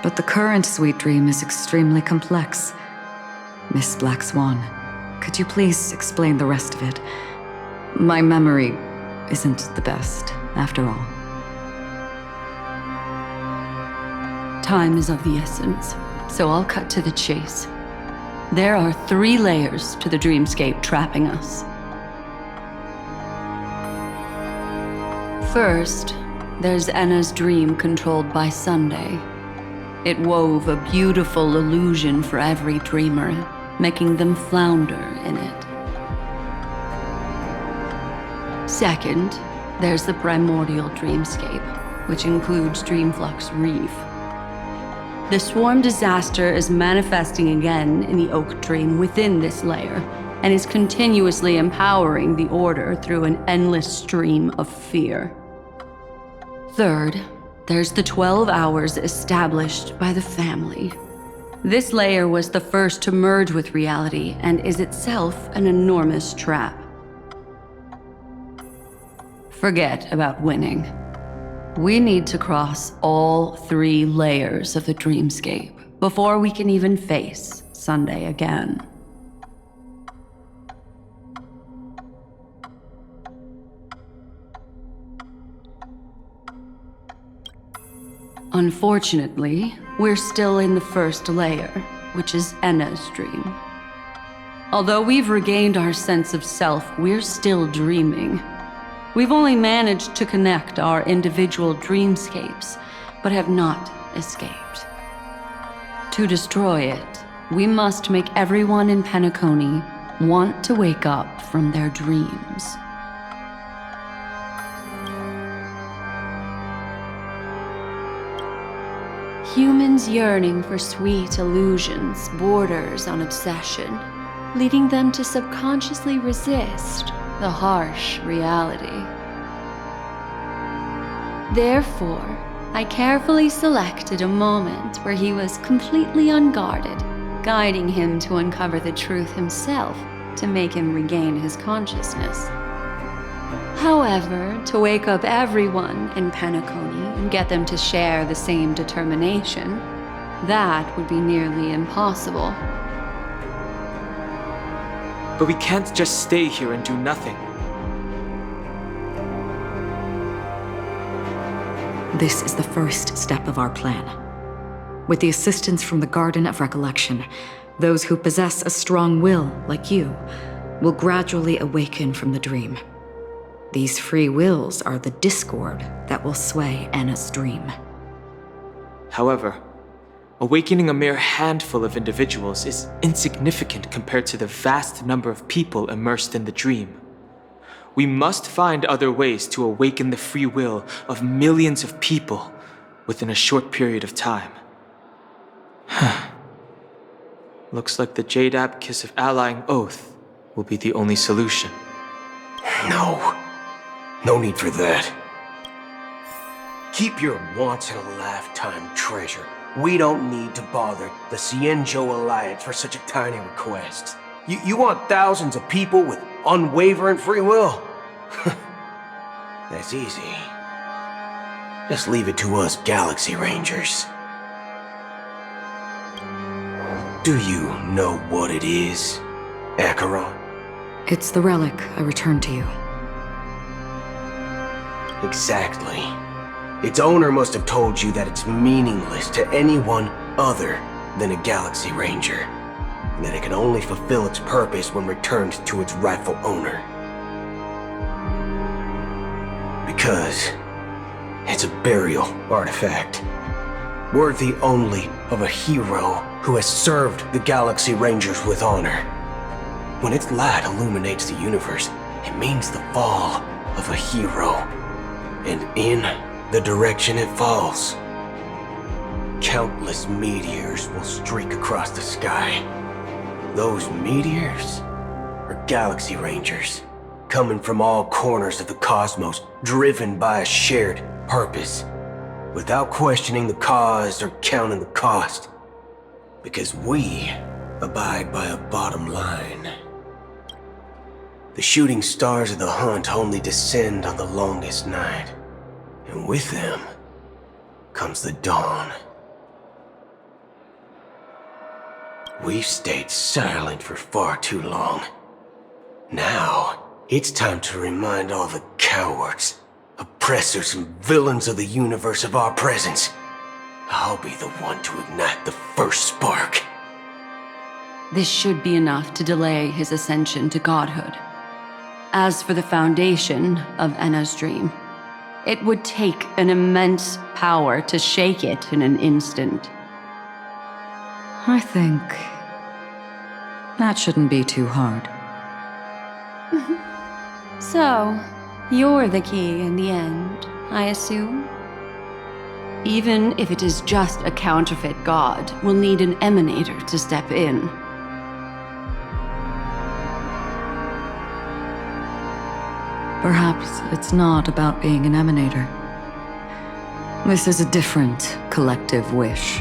But the current sweet dream is extremely complex. Miss Black Swan, could you please explain the rest of it? My memory isn't the best, after all. Time is of the essence, so I'll cut to the chase. There are 3 layers to the dreamscape trapping us. First, there's Enna's dream controlled by Sunday. It wove a beautiful illusion for every dreamer, making them flounder in it. Second, there's the primordial dreamscape, which includes Dreamflux Reef. The swarm disaster is manifesting again in the Oak Dream within this layer, and is continuously empowering the Order through an endless stream of fear. Third, there's the 12 hours established by the family. This layer was the first to merge with reality and is itself an enormous trap. Forget about winning. We need to cross all 3 layers of the dreamscape before we can even face Sunday again. Unfortunately, we're still in the first layer, which is Enna's dream. Although we've regained our sense of self, we're still dreaming. We've only managed to connect our individual dreamscapes, but have not escaped. To destroy it, we must make everyone in Penacony want to wake up from their dreams. Humans yearning for sweet illusions borders on obsession, leading them to subconsciously resist the harsh reality. Therefore, I carefully selected a moment where he was completely unguarded, guiding him to uncover the truth himself to make him regain his consciousness. However, to wake up everyone in Penacony and get them to share the same determination, that would be nearly impossible. But we can't just stay here and do nothing. This is the first step of our plan. With the assistance from the Garden of Recollection, those who possess a strong will, like you, will gradually awaken from the dream. These free wills are the discord that will sway Enna's dream. However, awakening a mere handful of individuals is insignificant compared to the vast number of people immersed in the dream. We must find other ways to awaken the free will of millions of people within a short period of time. Looks like the Jade Abacus of Allying Oath will be the only solution. No need for that. Keep your once-in-a-lifetime treasure. We don't need to bother the Cienjo Alliance for such a tiny request. You want thousands of people with unwavering free will? That's easy. Just leave it to us Galaxy Rangers. Do you know what it is, Acheron? It's the relic I returned to you. Exactly. Its owner must have told you that it's meaningless to anyone other than a Galaxy Ranger, and that it can only fulfill its purpose when returned to its rightful owner. Because it's a burial artifact, worthy only of a hero who has served the Galaxy Rangers with honor. When its light illuminates the universe, it means the fall of a hero. And in the direction it falls, countless meteors will streak across the sky. Those meteors are Galaxy Rangers, coming from all corners of the cosmos, driven by a shared purpose, without questioning the cause or counting the cost. Because we abide by a bottom line. The shooting stars of the hunt only descend on the longest night, and with them comes the dawn. We've stayed silent for far too long. Now, it's time to remind all the cowards, oppressors, and villains of the universe of our presence. I'll be the one to ignite the first spark. This should be enough to delay his ascension to godhood. As for the foundation of Enna's dream, it would take an immense power to shake it in an instant. I think that shouldn't be too hard. So, you're the key in the end, I assume? Even if it is just a counterfeit god, we'll need an emanator to step in. Perhaps it's not about being an emanator. This is a different collective wish.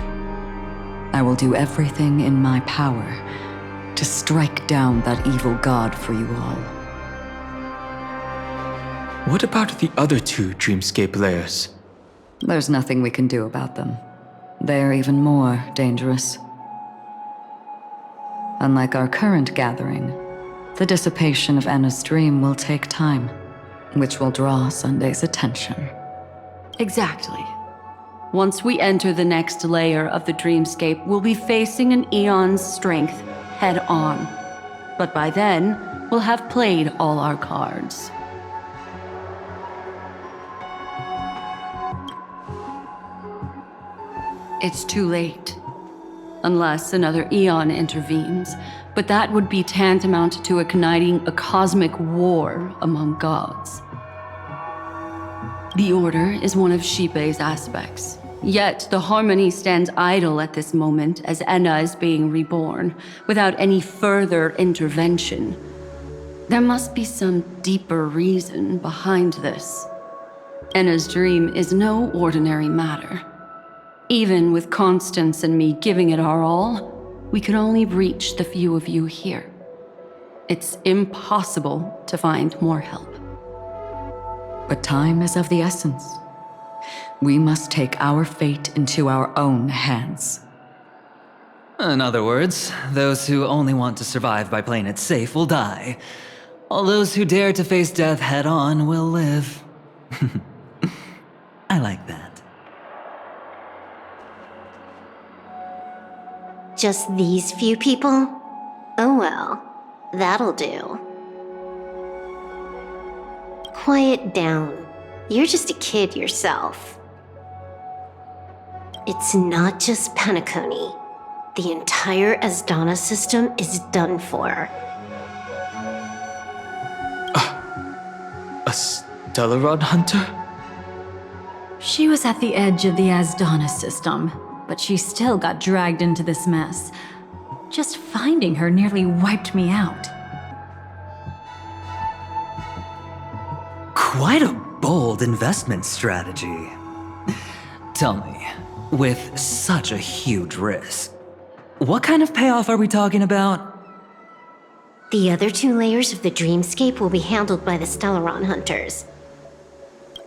I will do everything in my power to strike down that evil god for you all. What about the other two dreamscape layers? There's nothing we can do about them. They're even more dangerous. Unlike our current gathering, the dissipation of Enna's dream will take time, which will draw Sunday's attention. Exactly. Once we enter the next layer of the dreamscape, we'll be facing an eon's strength head on. But by then, we'll have played all our cards. It's too late. Unless another eon intervenes, but that would be tantamount to igniting a cosmic war among gods. The Order is one of Xipe's aspects. Yet the Harmony stands idle at this moment as Enna is being reborn, without any further intervention. There must be some deeper reason behind this. Enna's dream is no ordinary matter. Even with Constance and me giving it our all, we could only reach the few of you here. It's impossible to find more help. But time is of the essence. We must take our fate into our own hands. In other words, those who only want to survive by playing it safe will die. All those who dare to face death head on will live. I like that. Just these few people? Oh well, that'll do. Quiet down. You're just a kid yourself. It's not just Penacony. The entire Asdana system is done for. A Stellaron hunter? She was at the edge of the Asdana system, but she still got dragged into this mess. Just finding her nearly wiped me out. Quite a bold investment strategy. Tell me, with such a huge risk, what kind of payoff are we talking about? The other two layers of the dreamscape will be handled by the Stellaron hunters.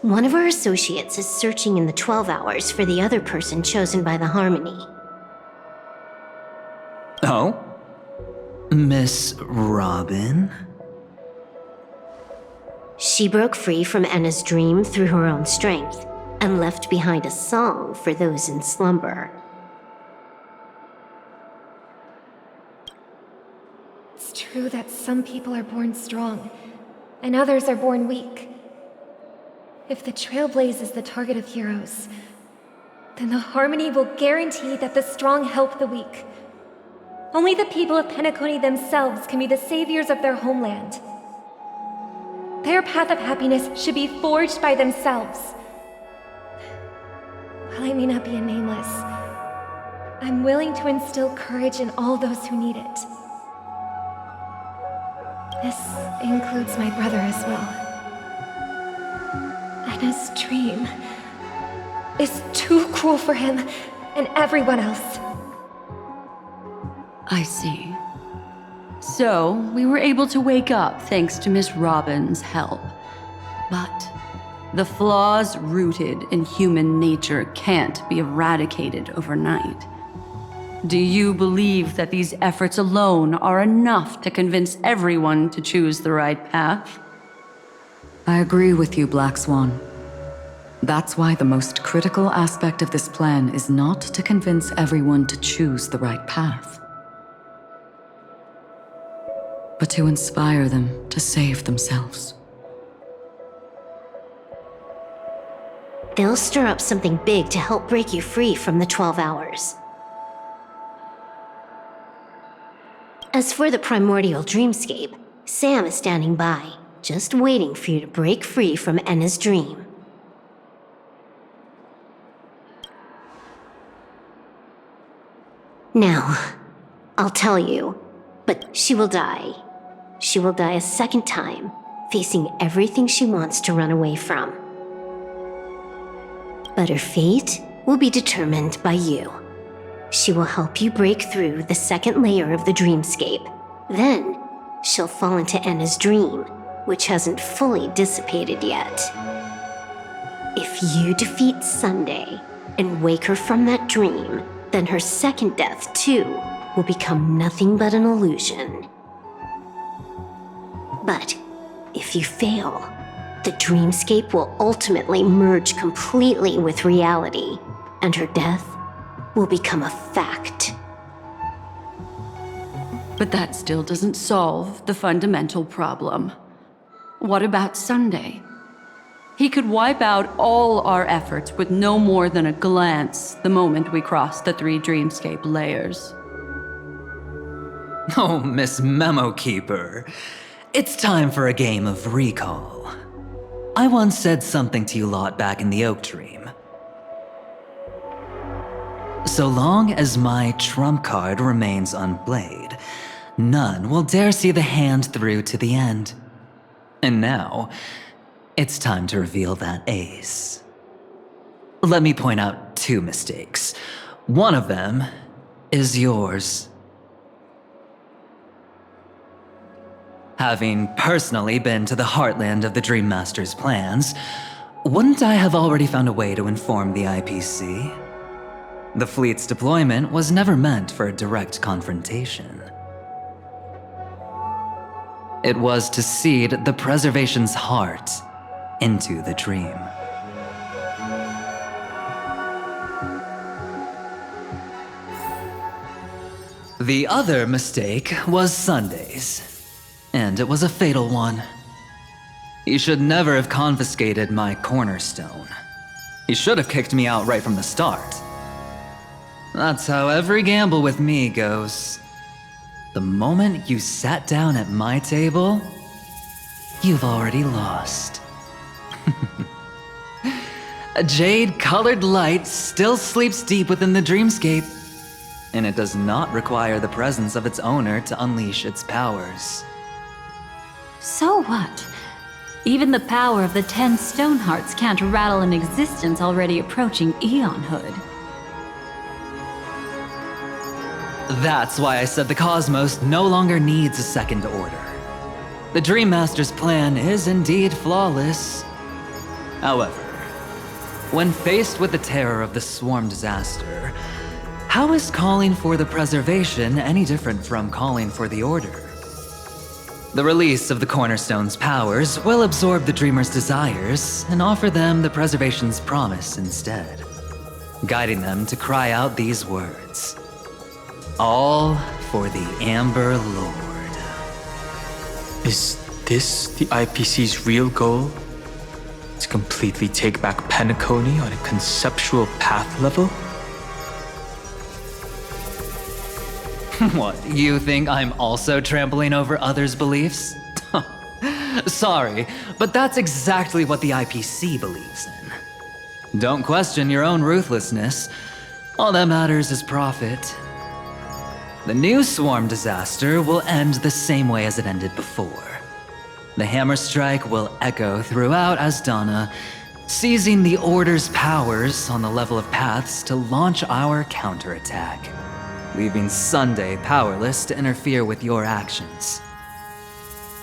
One of our associates is searching in the 12 hours for the other person chosen by the Harmony. Oh? Miss Robin? She broke free from Enna's dream through her own strength, and left behind a song for those in slumber. It's true that some people are born strong, and others are born weak. If the Trailblaze is the target of heroes, then the Harmony will guarantee that the strong help the weak. Only the people of Penacony themselves can be the saviors of their homeland. Their path of happiness should be forged by themselves. While I may not be a nameless, I'm willing to instill courage in all those who need it. This includes my brother as well. Enna's dream is too cruel for him and everyone else. I see. So, we were able to wake up thanks to Miss Robin's help. But the flaws rooted in human nature can't be eradicated overnight. Do you believe that these efforts alone are enough to convince everyone to choose the right path? I agree with you, Black Swan. That's why the most critical aspect of this plan is not to convince everyone to choose the right path, but to inspire them to save themselves. They'll stir up something big to help break you free from the 12 hours. As for the primordial dreamscape, Sam is standing by, just waiting for you to break free from Enna's dream. Now, I'll tell you, but she will die. She will die a second time, facing everything she wants to run away from. But her fate will be determined by you. She will help you break through the second layer of the dreamscape. Then, she'll fall into Enna's dream, which hasn't fully dissipated yet. If you defeat Sunday and wake her from that dream, then her second death, too, will become nothing but an illusion. But if you fail, the dreamscape will ultimately merge completely with reality, and her death will become a fact. But that still doesn't solve the fundamental problem. What about Sunday? He could wipe out all our efforts with no more than a glance the moment we cross the 3 dreamscape layers. Oh, Miss Memo Keeper. It's time for a game of recall. I once said something to you lot back in the Oak Dream. So long as my trump card remains unplayed, none will dare see the hand through to the end. And now, it's time to reveal that ace. Let me point out 2 mistakes. One of them is yours. Having personally been to the heartland of the Dream Master's plans, wouldn't I have already found a way to inform the IPC? The fleet's deployment was never meant for a direct confrontation. It was to seed the preservation's heart into the dream. The other mistake was Sunday's, and it was a fatal one. He should never have confiscated my cornerstone. He should have kicked me out right from the start. That's how every gamble with me goes. The moment you sat down at my table, you've already lost. A jade-colored light still sleeps deep within the dreamscape, and it does not require the presence of its owner to unleash its powers. So what? Even the power of the 10 stone hearts can't rattle an existence already approaching eonhood. That's why I said the cosmos no longer needs a second order. The Dream Master's plan is indeed flawless. However, when faced with the terror of the swarm disaster, how is calling for the preservation any different from calling for the order? The release of the Cornerstone's powers will absorb the Dreamer's desires and offer them the preservation's promise instead, guiding them to cry out these words: all for the Amber Lord. Is this the IPC's real goal? To completely take back Penacony on a conceptual path level? What, you think I'm also trampling over others' beliefs? Sorry, but that's exactly what the IPC believes in. Don't question your own ruthlessness. All that matters is profit. The new swarm disaster will end the same way as it ended before. The hammer strike will echo throughout Asdana, seizing the Order's powers on the level of paths to launch our counterattack, leaving Sunday powerless to interfere with your actions.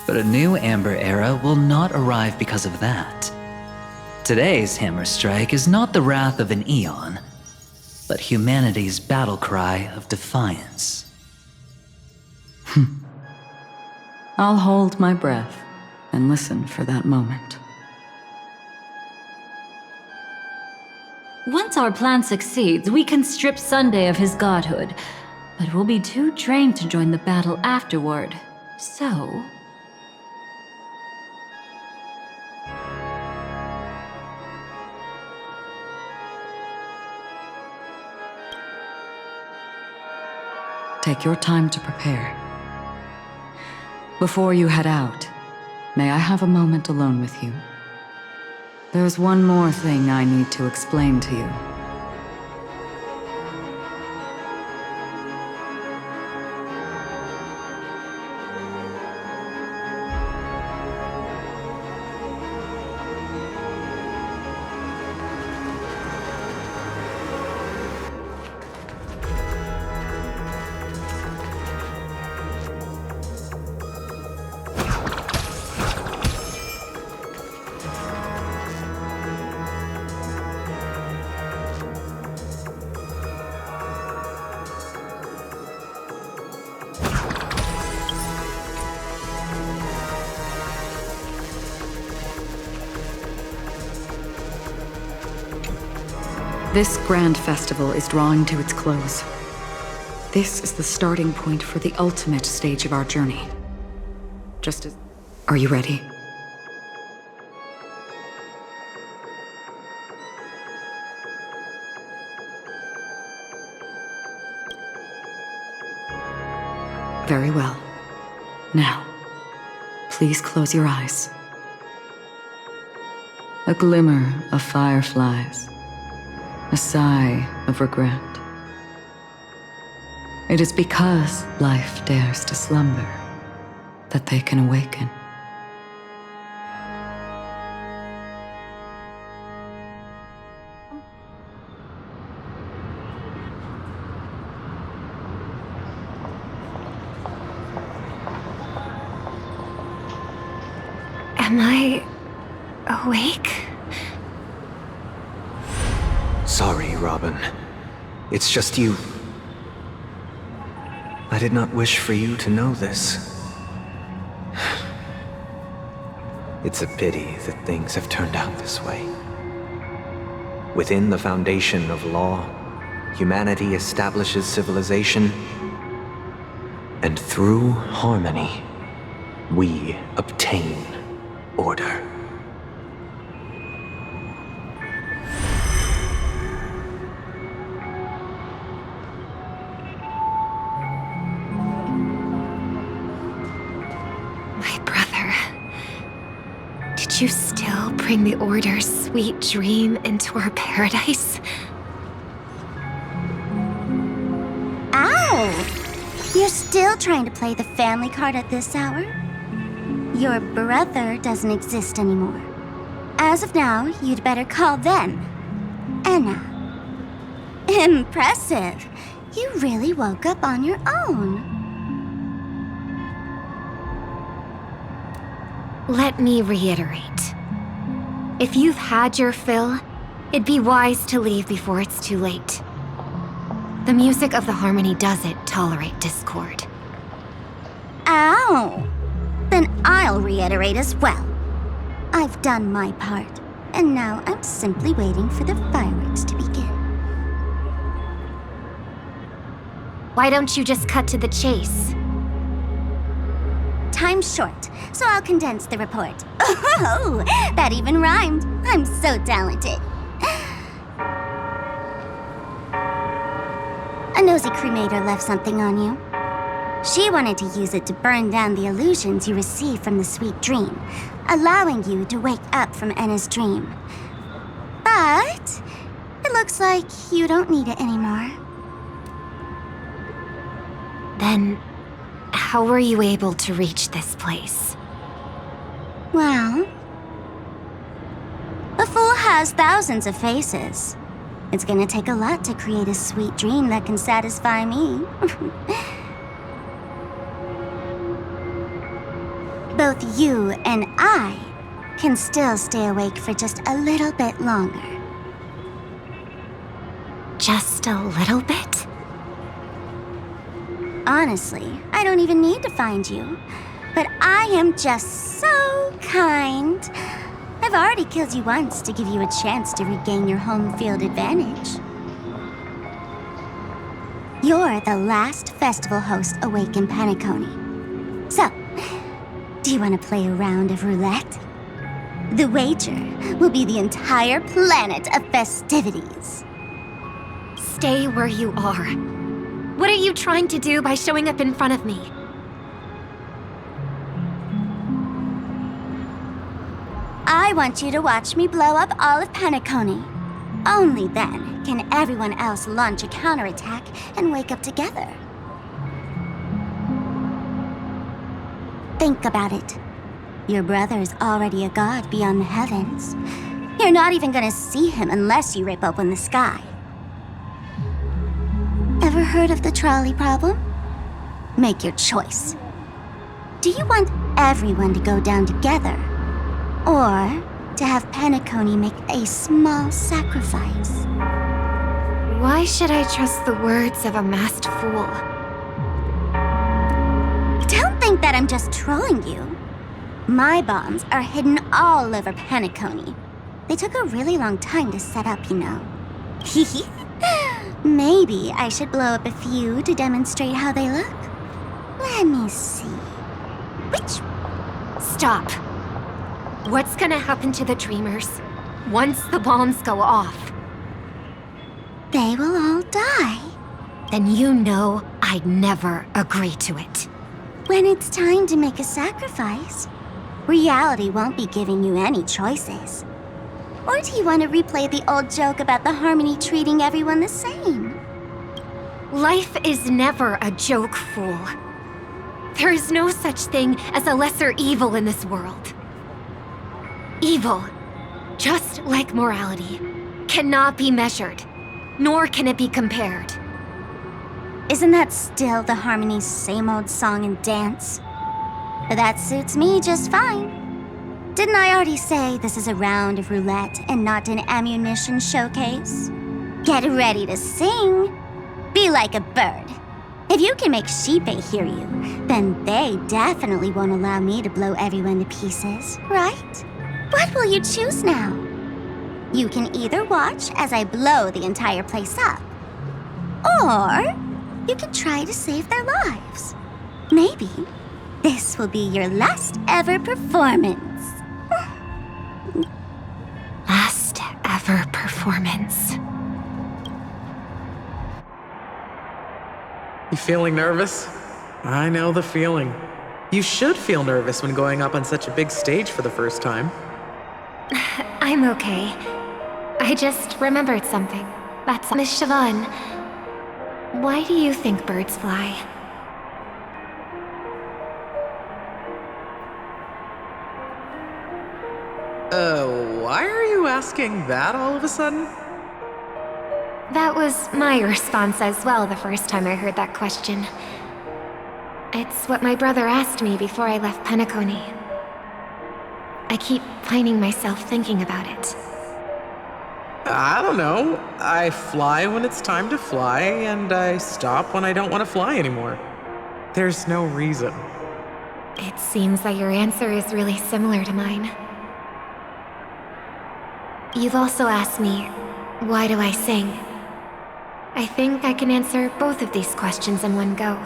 But a new Amber Era will not arrive because of that. Today's hammer strike is not the wrath of an eon, but humanity's battle cry of defiance. I'll hold my breath and listen for that moment. Once our plan succeeds, we can strip Sunday of his godhood, but we'll be too drained to join the battle afterward. So... Take your time to prepare. Before you head out, may I have a moment alone with you? There's one more thing I need to explain to you. This grand festival is drawing to its close. This is the starting point for the ultimate stage of our journey. Just as... Are you ready? Very well. Now, please close your eyes. A glimmer of fireflies. A sigh of regret. It is because life dares to slumber that they can awaken. Am I awake? Sorry, Robin. It's just you. I did not wish for you to know this. It's a pity that things have turned out this way. Within the foundation of law, humanity establishes civilization, and through harmony, we obtain order. Did you still bring the Order's sweet dream into our paradise? Ow! You're still trying to play the family card at this hour? Your brother doesn't exist anymore. As of now, you'd better call them Anna. Impressive. You really woke up on your own. Let me reiterate. If you've had your fill, it'd be wise to leave before it's too late. The music of the harmony doesn't tolerate discord. Ow! Then I'll reiterate as well. I've done my part, and now I'm simply waiting for the fireworks to begin. Why don't you just cut to the chase? Time's short, so I'll condense the report. Oh, that even rhymed. I'm so talented. A nosy cremator left something on you. She wanted to use it to burn down the illusions you received from the sweet dream, allowing you to wake up from Enna's dream. But it looks like you don't need it anymore. Then, how were you able to reach this place? Well, a fool has thousands of faces. It's gonna take a lot to create a sweet dream that can satisfy me. Both you and I can still stay awake for just a little bit longer. Just a little bit? Honestly, I don't even need to find you. But I am just so kind. I've already killed you once to give you a chance to regain your home field advantage. You're the last festival host awake in Penacony. So, do you want to play a round of roulette? The wager will be the entire planet of festivities. Stay where you are. What are you trying to do by showing up in front of me? I want you to watch me blow up all of Penacony. Only then can everyone else launch a counterattack and wake up together. Think about it. Your brother is already a god beyond the heavens. You're not even gonna see him unless you rip open the sky. Ever heard of the trolley problem? Make your choice. Do you want everyone to go down together? Or to have Penacony make a small sacrifice? Why should I trust the words of a masked fool? Don't think that I'm just trolling you. My bombs are hidden all over Penacony. They took a really long time to set up, you know. Maybe I should blow up a few to demonstrate how they look. Let me see. Which... Stop. What's gonna happen to the Dreamers once the bombs go off? They will all die. Then you know I'd never agree to it. When it's time to make a sacrifice, reality won't be giving you any choices. Or do you want to replay the old joke about the Harmony treating everyone the same? Life is never a joke, fool. There is no such thing as a lesser evil in this world. Evil, just like morality, cannot be measured, nor can it be compared. Isn't that still the Harmony's same old song and dance? But that suits me just fine. Didn't I already say this is a round of roulette and not an ammunition showcase? Get ready to sing. Be like a bird. If you can make Sheepei hear you, then they definitely won't allow me to blow everyone to pieces, right? What will you choose now? You can either watch as I blow the entire place up, or you can try to save their lives. Maybe this will be your last ever performance. Last ever performance. You feeling nervous? I know the feeling. You should feel nervous when going up on such a big stage for the first time. I'm okay. I just remembered something. That's all. Miss Siobhan, why do you think birds fly? Why are you asking that all of a sudden? That was my response as well the first time I heard that question. It's what my brother asked me before I left Penacony. I keep finding myself thinking about it. I don't know. I fly when it's time to fly, and I stop when I don't want to fly anymore. There's no reason. It seems that your answer is really similar to mine. You've also asked me, why do I sing? I think I can answer both of these questions in one go.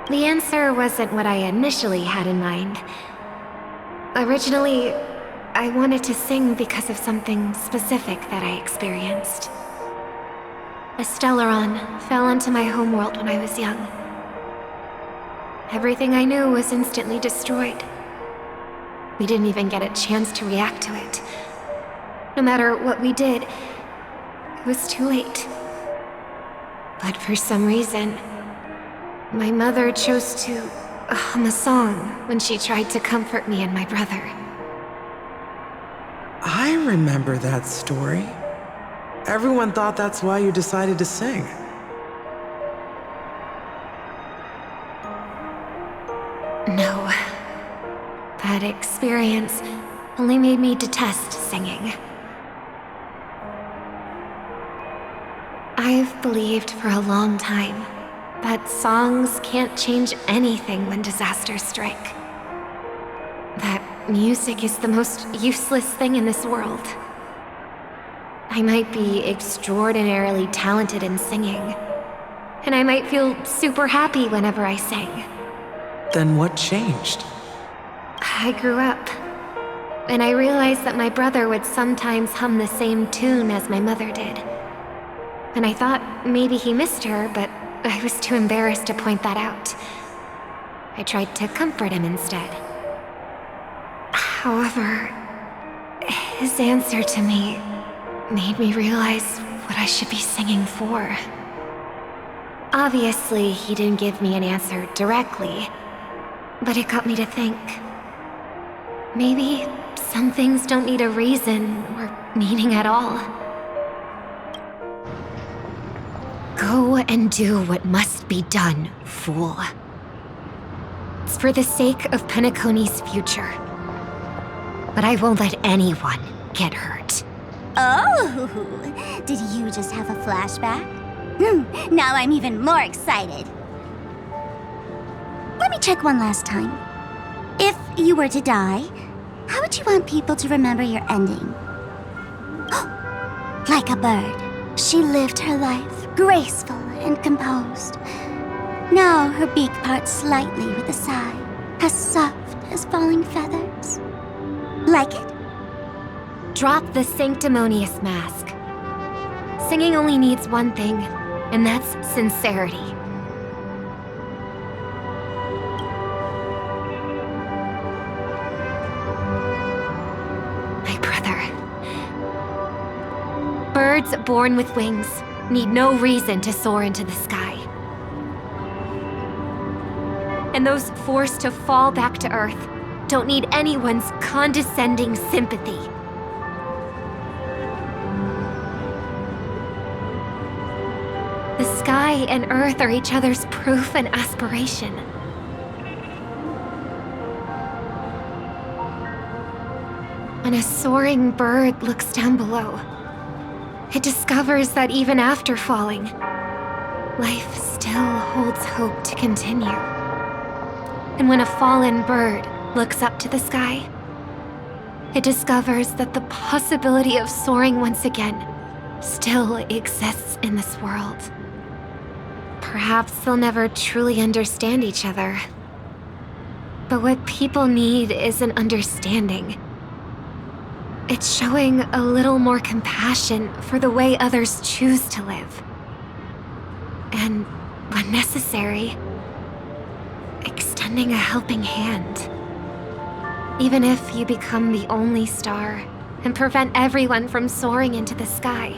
The answer wasn't what I initially had in mind. Originally, I wanted to sing because of something specific that I experienced. A Stellaron fell onto my homeworld when I was young. Everything I knew was instantly destroyed. We didn't even get a chance to react to it. No matter what we did, it was too late. But for some reason, my mother chose to hum a song when she tried to comfort me and my brother. I remember that story. Everyone thought that's why you decided to sing. No. That experience only made me detest singing. I've believed for a long time that songs can't change anything when disasters strike. That music is the most useless thing in this world. I might be extraordinarily talented in singing, and I might feel super happy whenever I sang. Then what changed? I grew up, and I realized that my brother would sometimes hum the same tune as my mother did. And I thought maybe he missed her, but I was too embarrassed to point that out. I tried to comfort him instead. However, his answer to me made me realize what I should be singing for. Obviously, he didn't give me an answer directly, but it got me to think. Maybe some things don't need a reason or meaning at all. Go and do what must be done, fool. It's for the sake of Penacony's future. But I won't let anyone get hurt. Oh, did you just have a flashback? Now I'm even more excited. Let me check one last time. If you were to die, how would you want people to remember your ending? Like a bird, she lived her life, graceful and composed. Now her beak parts slightly with a sigh, as soft as falling feathers. Like it? Drop the sanctimonious mask. Singing only needs one thing, and that's sincerity. My brother. Birds born with wings need no reason to soar into the sky. And those forced to fall back to Earth don't need anyone's condescending sympathy. The sky and Earth are each other's proof and aspiration. When a soaring bird looks down below, it discovers that even after falling, life still holds hope to continue. And when a fallen bird looks up to the sky, it discovers that the possibility of soaring once again still exists in this world. Perhaps they'll never truly understand each other. But what people need is an understanding. It's showing a little more compassion for the way others choose to live. And, when necessary, extending a helping hand. Even if you become the only star and prevent everyone from soaring into the sky,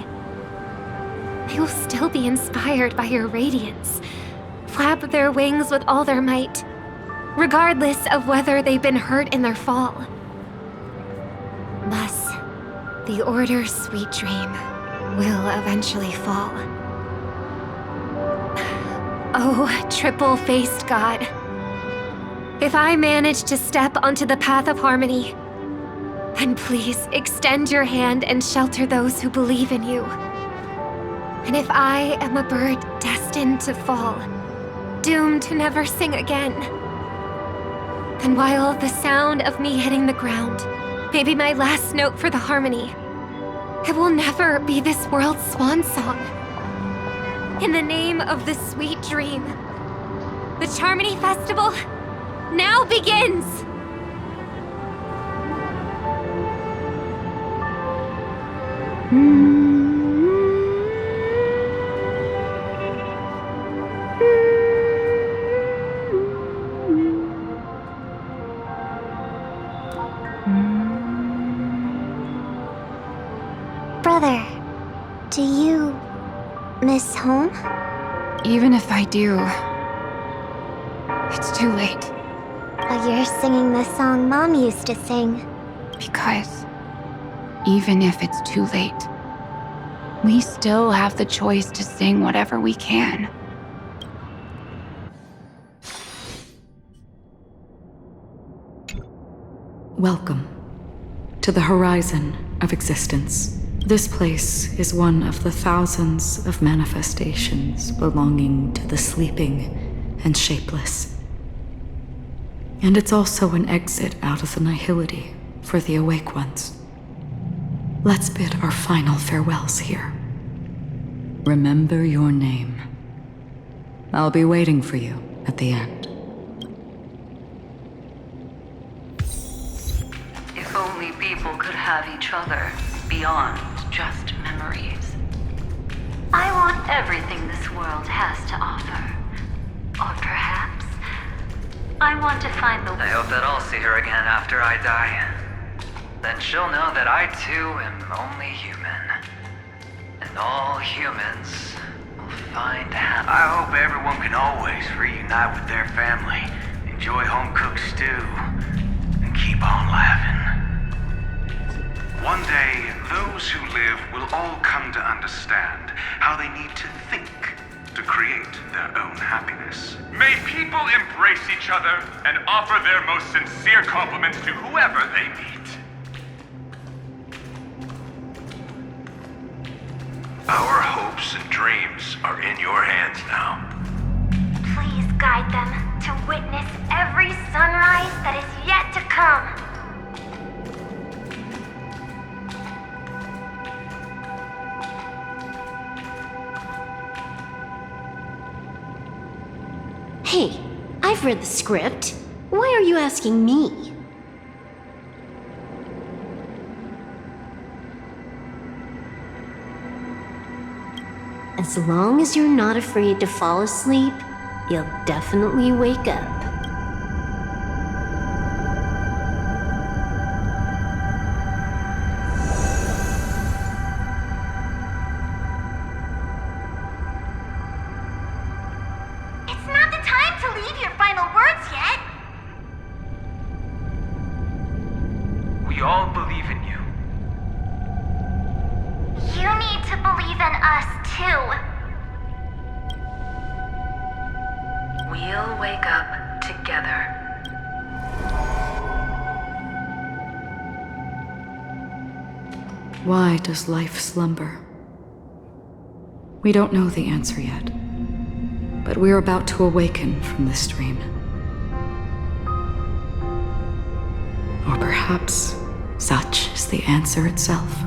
they will still be inspired by your radiance, flap their wings with all their might, regardless of whether they've been hurt in their fall. Thus, the Order's sweet dream will eventually fall. Oh, triple-faced God. If I manage to step onto the path of harmony, then please extend your hand and shelter those who believe in you. And if I am a bird destined to fall, doomed to never sing again, then while the sound of me hitting the ground may be my last note for the harmony, it will never be this world's swan song. In the name of the sweet dream, the Charmony Festival now begins! Brother, do you miss home? Even if I do, it's too late. But you're singing the song Mom used to sing. Because even if it's too late, we still have the choice to sing whatever we can. Welcome to the horizon of existence. This place is one of the thousands of manifestations belonging to the sleeping and shapeless. And it's also an exit out of the nihility for the awake ones. Let's bid our final farewells here. Remember your name. I'll be waiting for you at the end. If only people could have each other beyond just memories. I want everything this world has to offer. Or perhaps I want to find the... I hope that I'll see her again after I die. then she'll know that I too am only human. And all humans will find happiness. I hope everyone can always reunite with their family, enjoy home-cooked stew, and keep on laughing. One day, those who live will all come to understand how they need to think to create their own happiness. May people embrace each other and offer their most sincere compliments to whoever they meet. Our hopes and dreams are in your hands now. Please guide them to witness every sunrise that is yet to come. Hey, I've read the script. Why are you asking me? As long as you're not afraid to fall asleep, you'll definitely wake up. It's not the time to leave your final words yet. We all believe in you. You need to believe in us too. We'll wake up together. Why does life slumber? We don't know the answer yet, but we're about to awaken from this dream. Or perhaps such is the answer itself.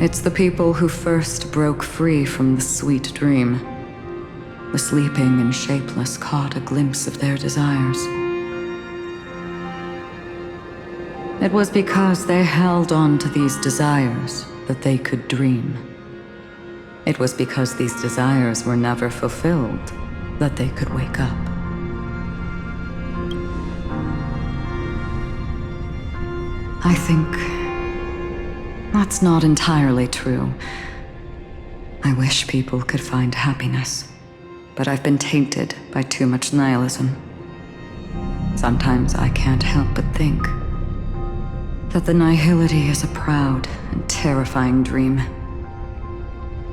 It's the people who first broke free from the sweet dream. The sleeping and shapeless caught a glimpse of their desires. It was because they held on to these desires that they could dream. It was because these desires were never fulfilled that they could wake up. I think that's not entirely true. I wish people could find happiness, but I've been tainted by too much nihilism. Sometimes I can't help but think that the nihility is a proud and terrifying dream.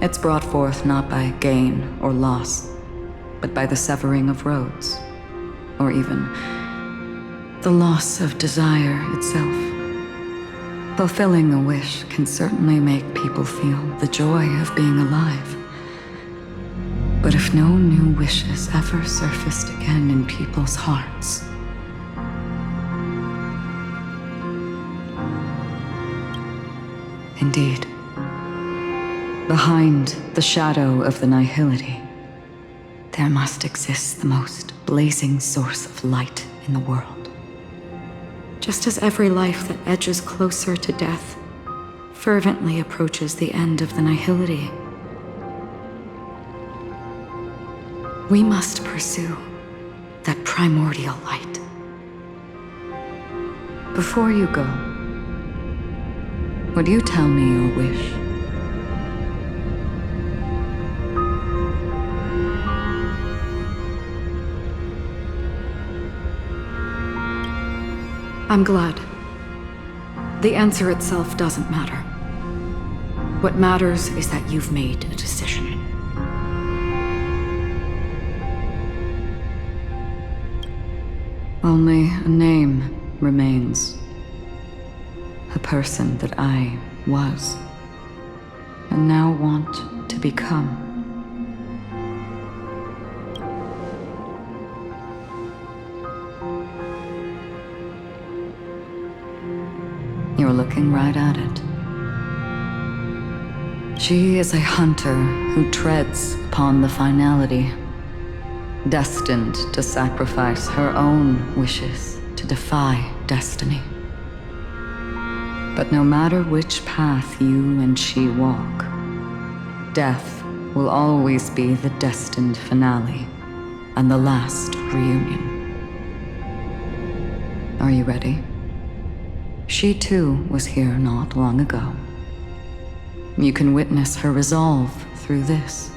It's brought forth not by gain or loss, but by the severing of roads, or even the loss of desire itself. Fulfilling a wish can certainly make people feel the joy of being alive. But if no new wishes ever surfaced again in people's hearts, indeed, behind the shadow of the nihility, there must exist the most blazing source of light in the world. Just as every life that edges closer to death fervently approaches the end of the nihility, we must pursue that primordial light. Before you go, would you tell me your wish? I'm glad. The answer itself doesn't matter. What matters is that you've made a decision. Only a name remains. A person that I was, and now want to become. You're looking right at it. She is a hunter who treads upon the finality, destined to sacrifice her own wishes to defy destiny. But no matter which path you and she walk, death will always be the destined finale and the last reunion. Are you ready? She too was here not long ago. You can witness her resolve through this.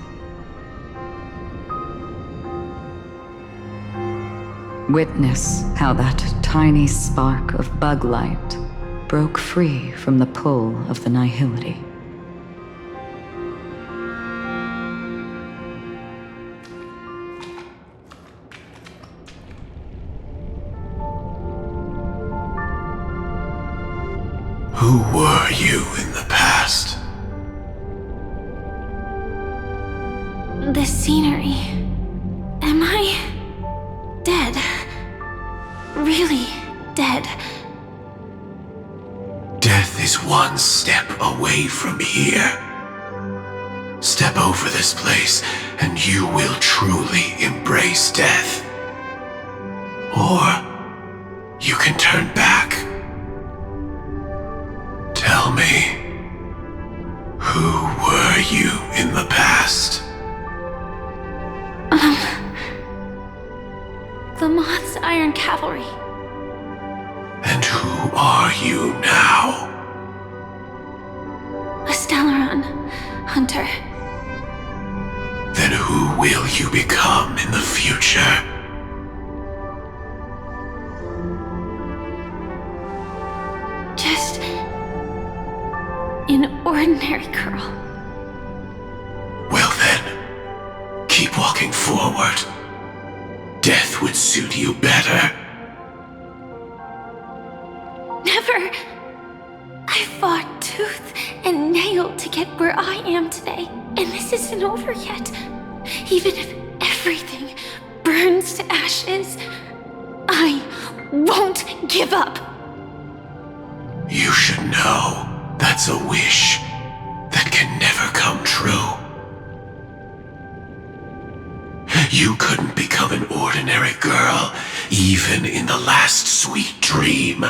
Witness how that tiny spark of bug light broke free from the pull of the nihility. Who were you in the past? The scenery. Am I dead? Really dead? Death is one step away from here. Step over this place, and you will truly embrace death. Or you can turn back. Tell me, who were you in the past? The Moth's Iron Cavalry. And who are you now? A Stellaron hunter. Then who will you become in the future? Just an ordinary girl. Well then, keep walking forward. Death would suit you better. Never. I fought tooth and nail to get where I am today, and this isn't over yet. Even if everything burns to ashes, I won't give up. You should know that's a wish that can never come true. You couldn't become an ordinary girl, even in the last sweet dream.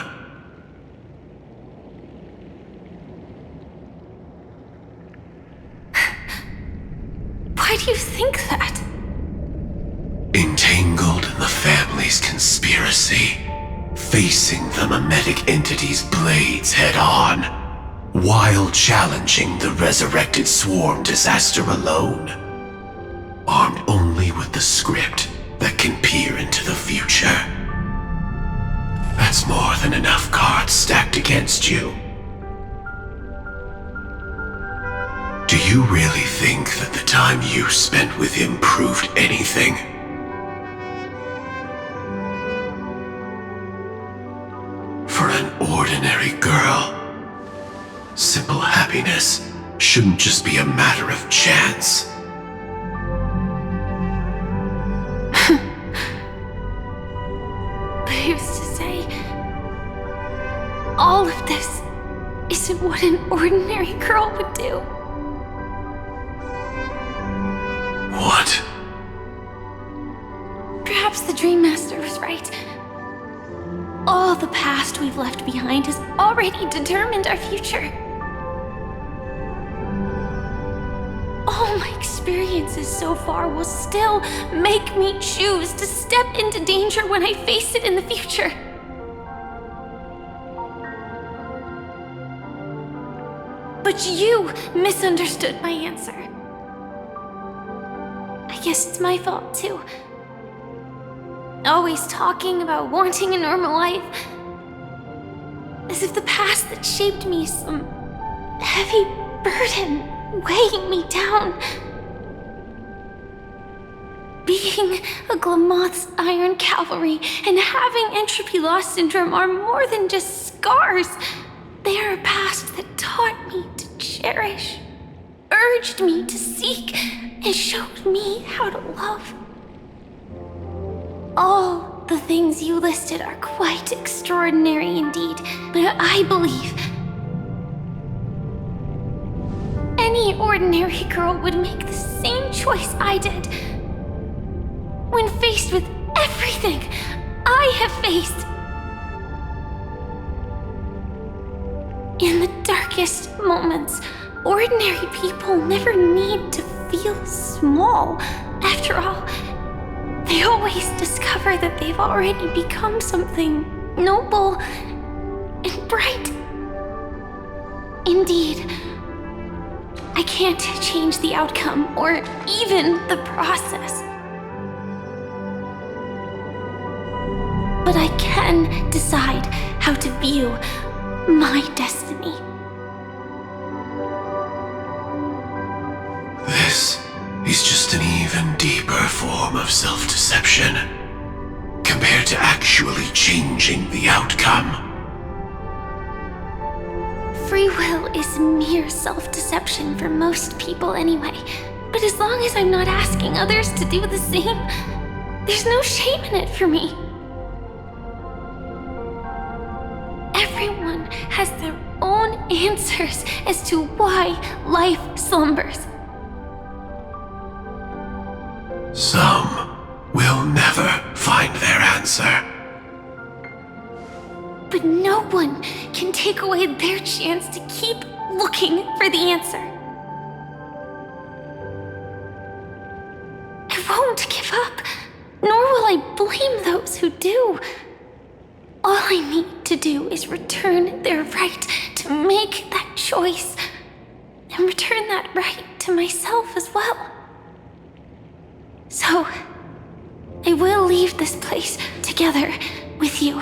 Why do you think that? Entangled in the family's conspiracy, facing the mimetic entity's blades head-on, while challenging the resurrected swarm disaster alone. Armed only with the script that can peer into the future. That's more than enough cards stacked against you. Do you really think that the time you spent with him proved anything? For an ordinary girl, simple happiness shouldn't just be a matter of chance. But I used to say, all of this isn't what an ordinary girl would do. What? Perhaps the Dream Master was right. All the past we've left behind has already determined our future. All my experiences so far will still make me choose to step into danger when I face it in the future. But you misunderstood my answer. I guess it's my fault too. Always talking about wanting a normal life. As if the past that shaped me is some heavy burden weighing me down. Being a Glamoth's Iron Cavalry and having entropy loss syndrome are more than just scars. They are a past that taught me to cherish, urged me to seek, and showed me how to love. All the things you listed are quite extraordinary indeed, but I believe any ordinary girl would make the same choice I did. When faced with everything I have faced. In the darkest moments, ordinary people never need to feel small. After all, they always discover that they've already become something noble and bright. Indeed, I can't change the outcome or even the process. But I can decide how to view my destiny. This is just an even deeper form of self-deception compared to actually changing the outcome. Free will is mere self-deception for most people anyway. But as long as I'm not asking others to do the same, there's no shame in it for me. Everyone has their own answers as to why life slumbers. Some will never find their answer. But no one can take away their chance to keep looking for the answer. I won't give up, nor will I blame those who do. All I need to do is return their right to make that choice, and return that right to myself as well. So, I will leave this place together with you.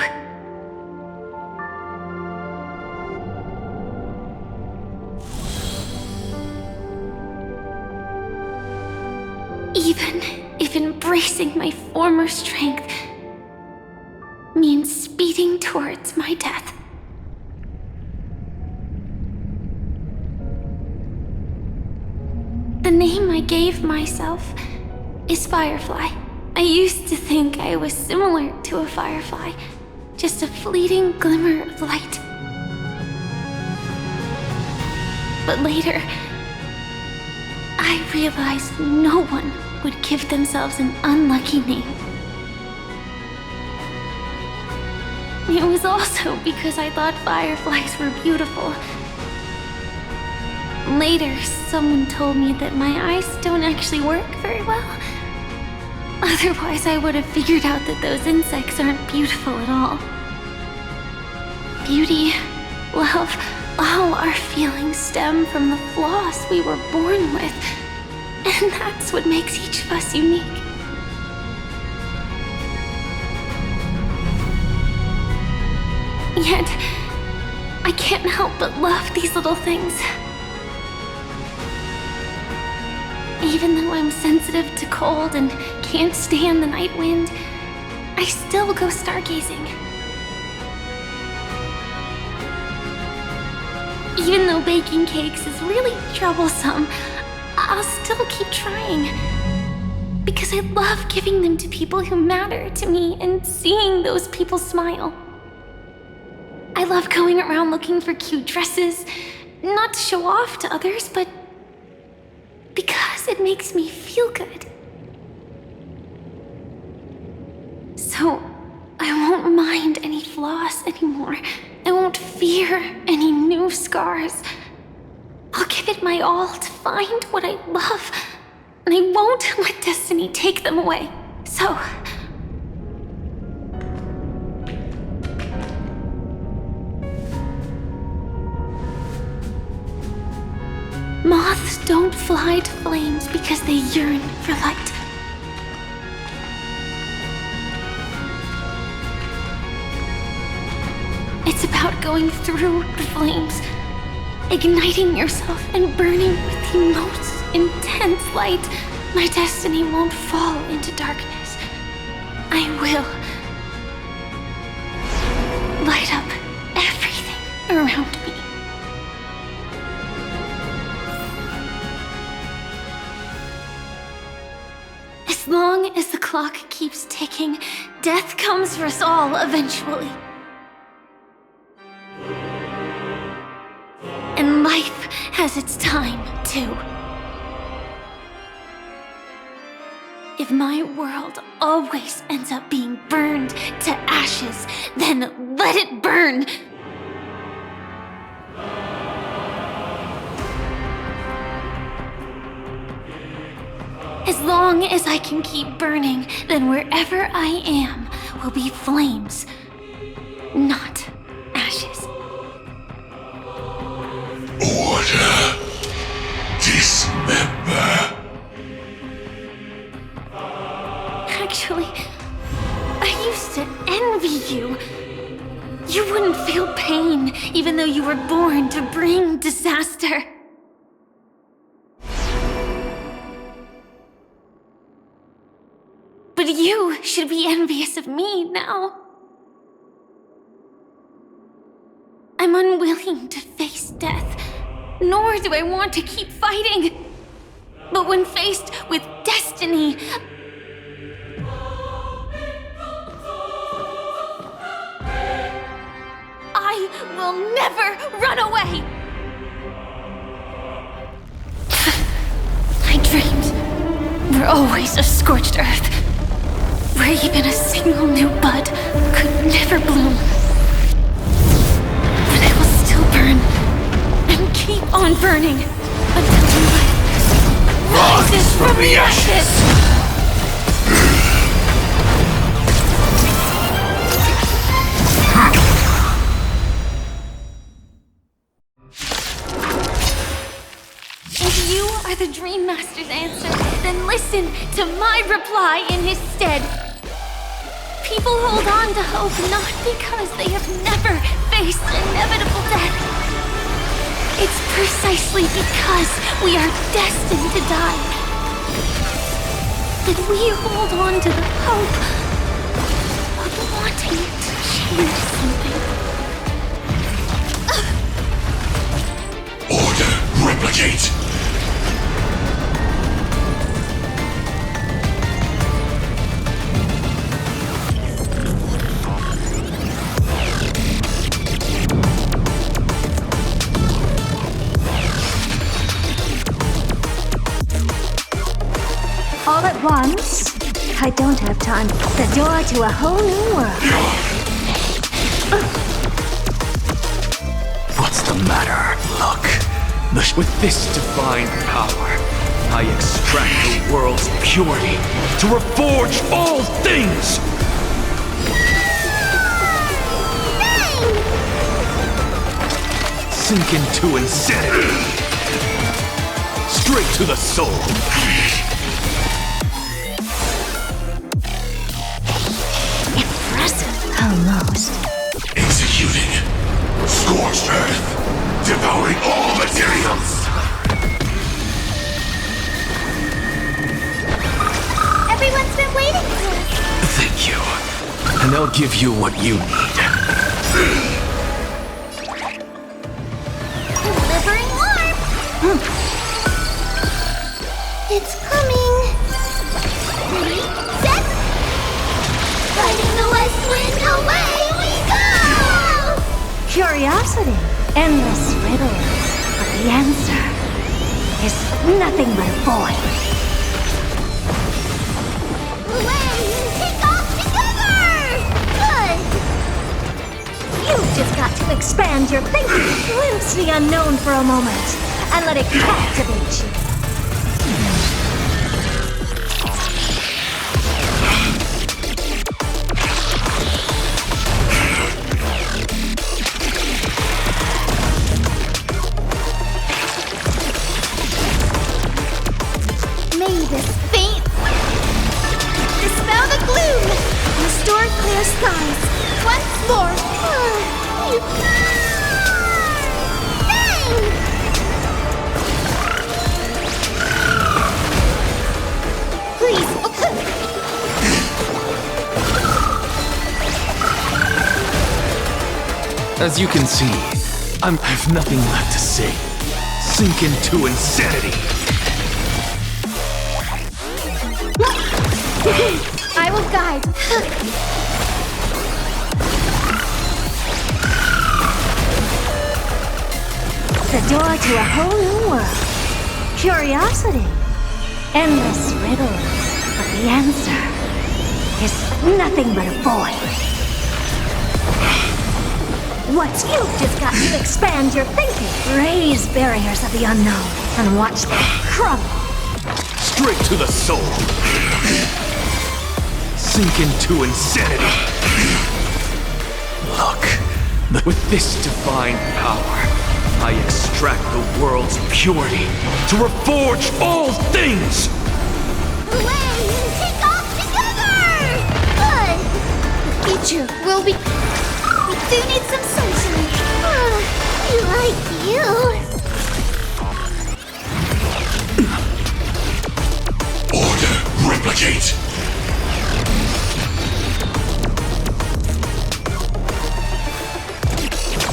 Even if embracing my former strength means speeding towards my death. The name I gave myself is Firefly. I used to think I was similar to a firefly, just a fleeting glimmer of light. But later, I realized no one would give themselves an unlucky name. It was also because I thought fireflies were beautiful. Later, someone told me that my eyes don't actually work very well. Otherwise, I would have figured out that those insects aren't beautiful at all. Beauty, love, all our feelings stem from the flaws we were born with. And that's what makes each of us unique. Yet, I can't help but love these little things. Even though I'm sensitive to cold and can't stand the night wind, I still go stargazing. Even though baking cakes is really troublesome, I'll still keep trying. Because I love giving them to people who matter to me and seeing those people smile. I love going around looking for cute dresses, not to show off to others, but because it makes me feel good. So, I won't mind any flaws anymore. I won't fear any new scars. I'll give it my all to find what I love, and I won't let destiny take them away. So, moths don't fly to flames because they yearn for light. It's about going through the flames, igniting yourself and burning with the most intense light. My destiny won't fall into darkness. I will light up everything around me. As long as the clock keeps ticking, death comes for us all eventually. And life has its time, too. If my world always ends up being burned to ashes, then let it burn! As long as I can keep burning, then wherever I am will be flames, not ashes. you, you wouldn't feel pain even though you were born to bring disaster. But you should be envious of me now. I'm unwilling to face death, nor do I want to keep fighting. But when faced with destiny, I will never run away! My dreams were always of scorched earth, where even a single new bud could never bloom. But I will still burn, and keep on burning, until new life rises from the ashes! If you are the Dream Master's answer, then listen to my reply in his stead. People hold on to hope not because they have never faced inevitable death. It's precisely because we are destined to die that we hold on to the hope of wanting to change something. Order, replicate! All at once? I don't have time. The door to a whole new world. What's the matter? Look. With this divine power, I extract the world's purity to reforge all things! Sink into insanity! Straight to the soul! Almost. Executing. Scorched earth. Devouring all materials. Everyone's been waiting for us. Thank you. And I'll give you what you need. Delivering warmth. It's coming. Ready, set. Fighting the west wind, away we go! Curiosity. Endless riddles. But the answer is nothing but a void. Away and take off together! Good! You've just got to expand your thinking, glimpse the unknown for a moment, and let it captivate you. May this faint dispel the gloom, restore clear skies. Once more, you bang! Please, As you can see, I have nothing left to say. Sink into insanity. I will guide. The door to a whole new world. Curiosity. Endless riddles. But the answer is nothing but a void. What you've just got to expand your thinking. Raise barriers of the unknown and watch them crumble. Straight to the soul. Sink into insanity. Look, with this divine power, I extract the world's purity to reforge all things! Away and take off together! Good! future will be... We do need some sunshine. Like you. Order, replicate.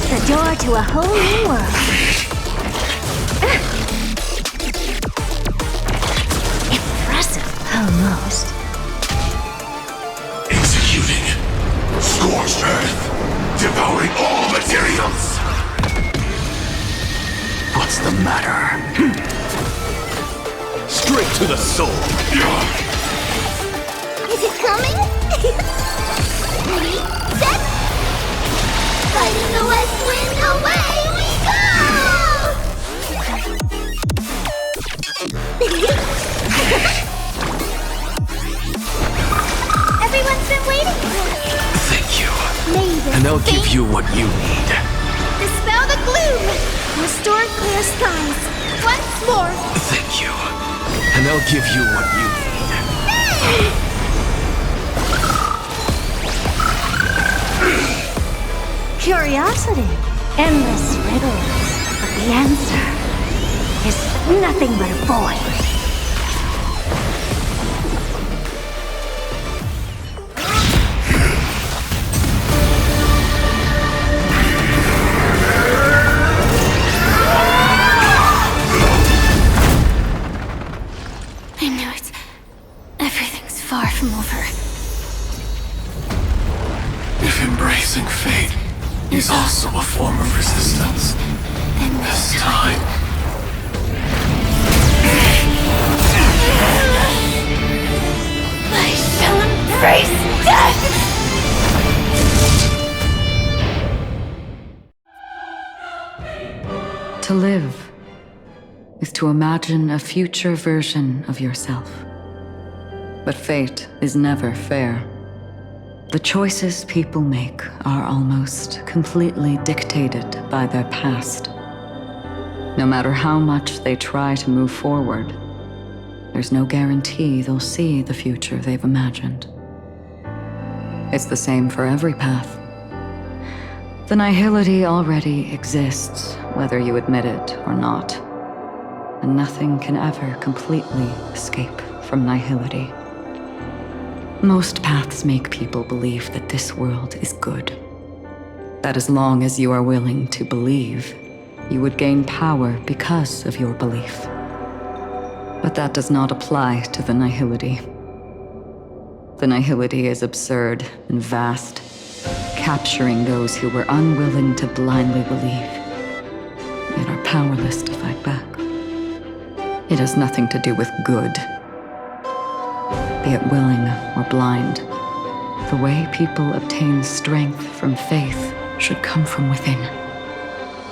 The door to a whole new world. Impressive. Almost. Executing. Scorched earth. Devouring all materials. What's the matter? Straight to the soul. Is it coming? Ready, set. Fighting the west wind, away we go! Everyone's been waiting for it. Thank you. May the And I'll give fate you what you need. dispel the gloom. Restore clear skies. Once more. Thank you. And I'll give you what you need. Curiosity. Endless riddles. But the answer is nothing but a void. I know it's... everything's far from over. If embracing fate is also a form of resistance, Then this time... I shall embrace death! To live is to imagine a future version of yourself. But fate is never fair. The choices people make are almost completely dictated by their past. No matter how much they try to move forward, there's no guarantee they'll see the future they've imagined. It's the same for every path. The nihility already exists, whether you admit it or not. And nothing can ever completely escape from nihility. Most paths make people believe that this world is good. That as long as you are willing to believe, you would gain power because of your belief. But that does not apply to the nihility. The nihility is absurd and vast, capturing those who were unwilling to blindly believe, yet are powerless to fight back. It has nothing to do with good. Be it willing or blind, the way people obtain strength from faith should come from within,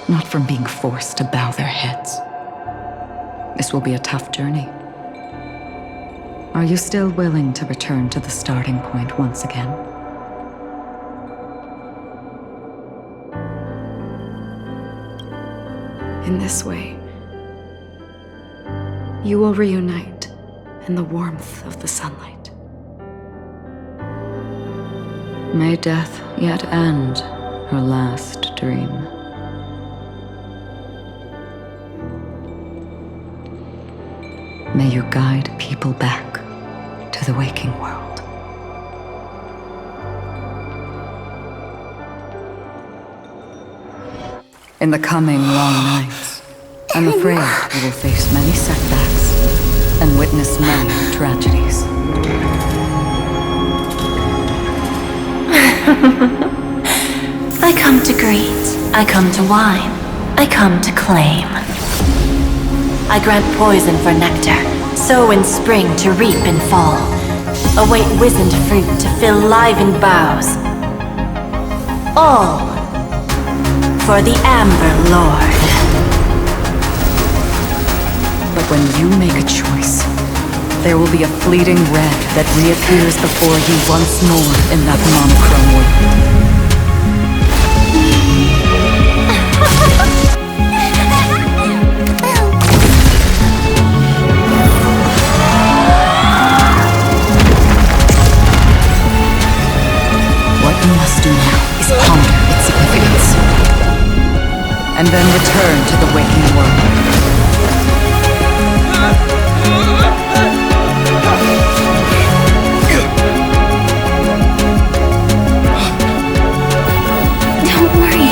not from being forced to bow their heads. This will be a tough journey. Are you still willing to return to the starting point once again? In this way, you will reunite in the warmth of the sunlight. May death yet end her last dream. May you guide people back to the waking world. In the coming long nights, I'm afraid you will face many setbacks and witness many tragedies. I come to greet, I come to wine, I come to claim. I grant poison for nectar, sow in spring to reap in fall. Await wizened fruit to fill livened boughs. All for the Amber Lord. But when you make a choice, there will be a fleeting red that reappears before you once more in that monochrome world. What and then return to the waking world. Don't worry.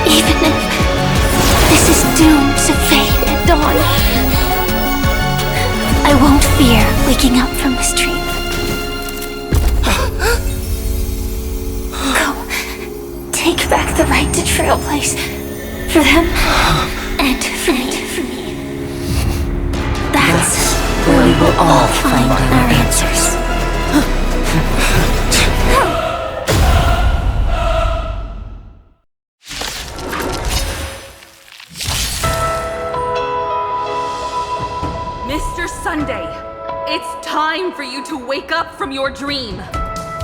Even if this is doomed to fade at dawn, I won't fear waking up from this dream. Go. Take back the right to trailblaze. For them, and for me. That's where we will all find our answers. Mr. Sunday, it's time for you to wake up from your dream.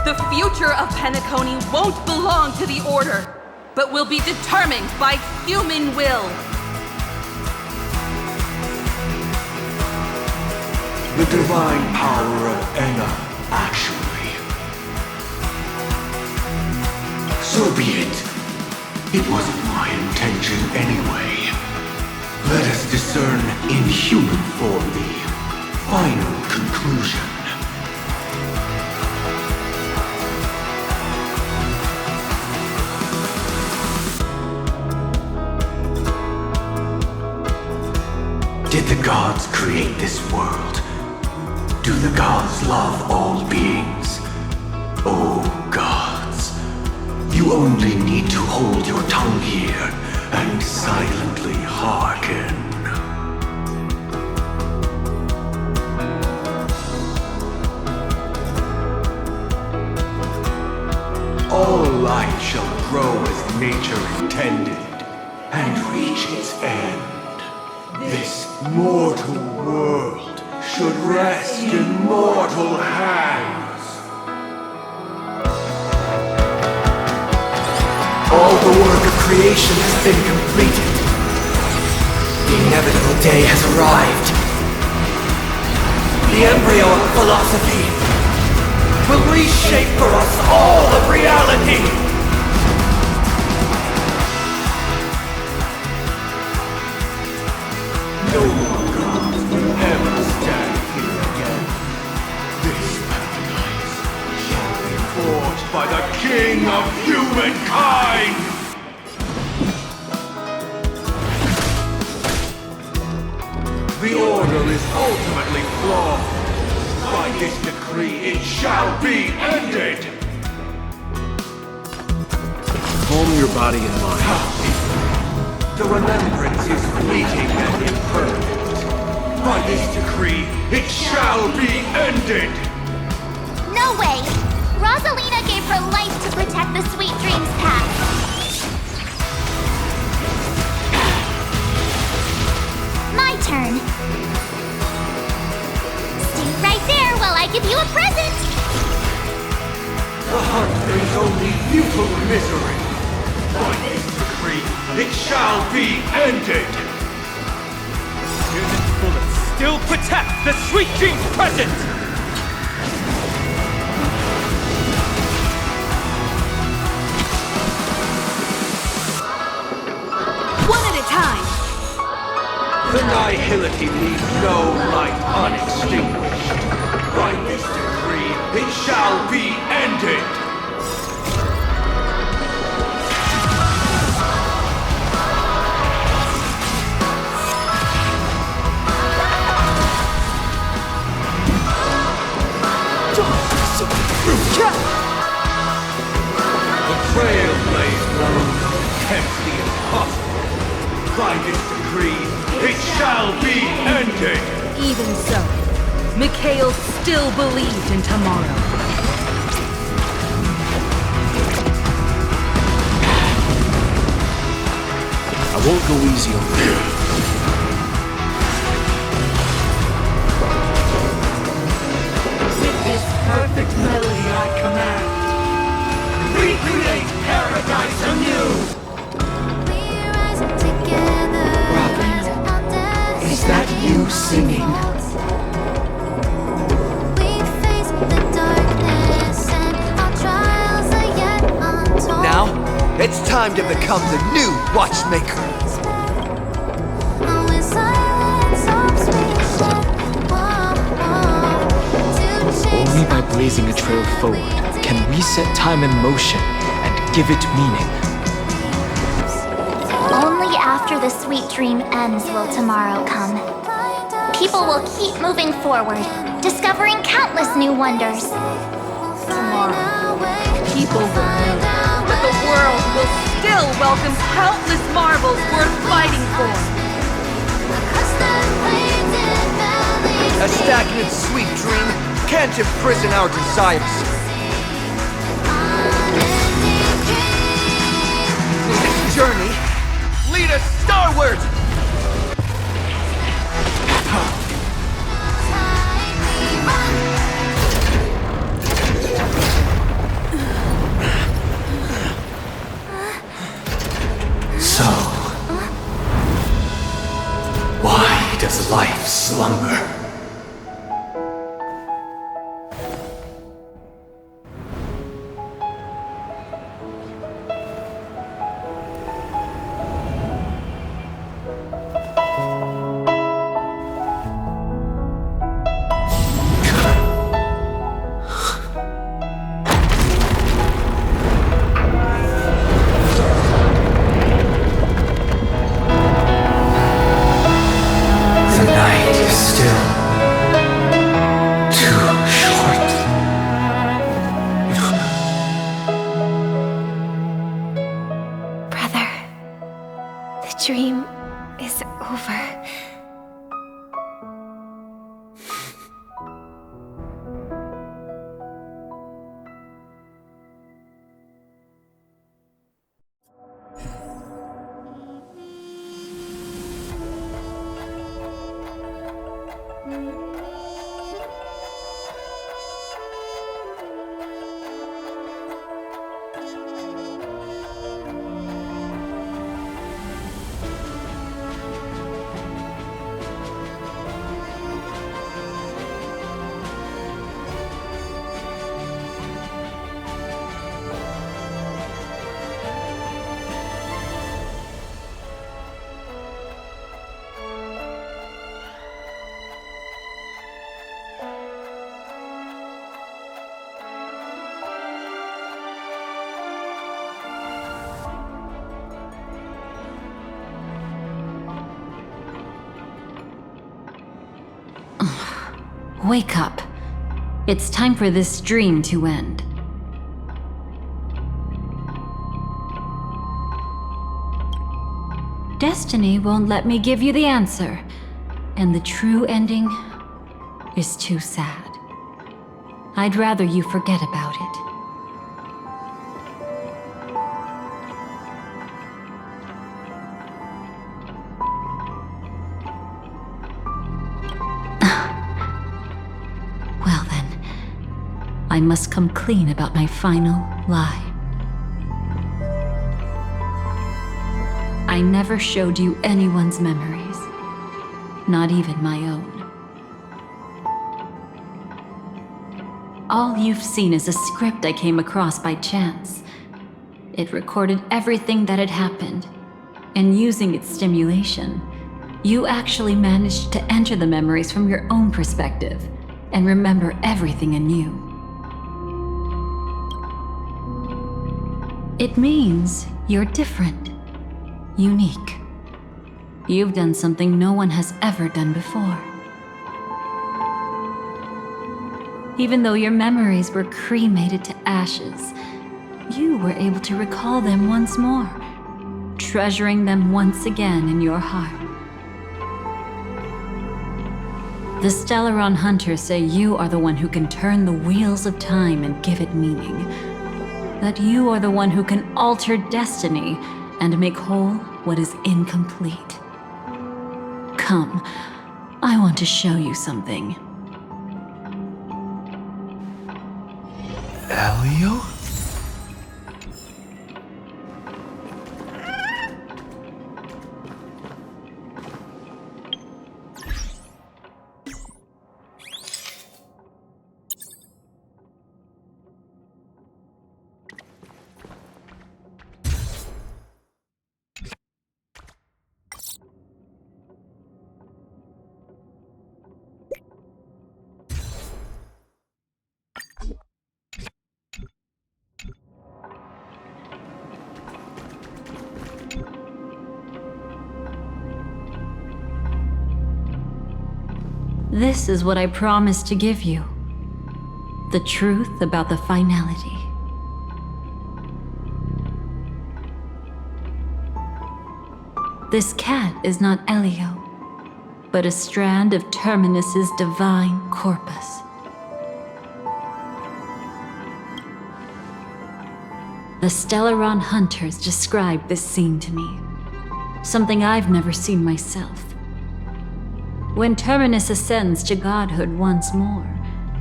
The future of Penacony won't belong to the Order, but will be determined by human will. The divine power of Enga, actually. So be it. It wasn't my intention anyway. Let us discern in human form the final conclusion. Did the gods create this world? Do the gods love all beings? Oh gods, you only need to hold your tongue here and silently hearken. All life shall grow as nature intended and reach its end. This mortal world should rest in mortal hands. All the work of creation has been completed. The inevitable day has arrived. The embryo of philosophy will reshape for us all of reality. No more gods will ever stand here again. This paradise shall be forged by the King of humankind! The Order is ultimately flawed. By this decree, it shall be ended! Calm your body and mind. The remembrance is fleeting and impermanent. By this decree, it shall be ended! No way! Rosalina gave her life to protect the Sweet Dreams path. My turn. Stay right there while I give you a present! The hunt brings only futile misery. By this decree, it shall be ended! Human bullets still protect the Sweet Dreams present! One at a time! The nihility leaves no light unextinguished. By this decree, it shall be ended! The trailblaze one attempts the impossible. By this decree, it shall be ended! Even so, Mikhail still believed in tomorrow. I won't go easy on you. With this perfect melody I command, recreate paradise anew! Robin, is that you singing? We face the darkness and our trials are yet untold. time to become the new watchmaker. Only by blazing a trail forward can we set time in motion and give it meaning. Only after the sweet dream ends will tomorrow come. People will keep moving forward, discovering countless new wonders. Tomorrow, people will know, but the world will still welcome countless marvels worth fighting for. A stagnant sweet dream can't imprison our desires. This journey lead us starward! So, why does life slumber? The night is still too short. Brother, the dream is over. Wake up. It's time for this dream to end. Destiny won't let me give you the answer, and the true ending is too sad. I'd rather you forget about it. Well then, I must come clean about my final lie. I never showed you anyone's memories, not even my own. All you've seen is a script I came across by chance. It recorded everything that had happened, and using its stimulation, you actually managed to enter the memories from your own perspective and remember everything anew. It means you're different, unique. You've done something no one has ever done before. Even though your memories were cremated to ashes, you were able to recall them once more, treasuring them once again in your heart. The Stellaron Hunters say you are the one who can turn the wheels of time and give it meaning. That you are the one who can alter destiny and make whole what is incomplete. Come, I want to show you something. Elio? This is what I promised to give you. The truth about the finality. This cat is not Elio, but a strand of Terminus's divine corpus. The Stellaron hunters described this scene to me, something I've never seen myself. When Terminus ascends to godhood once more,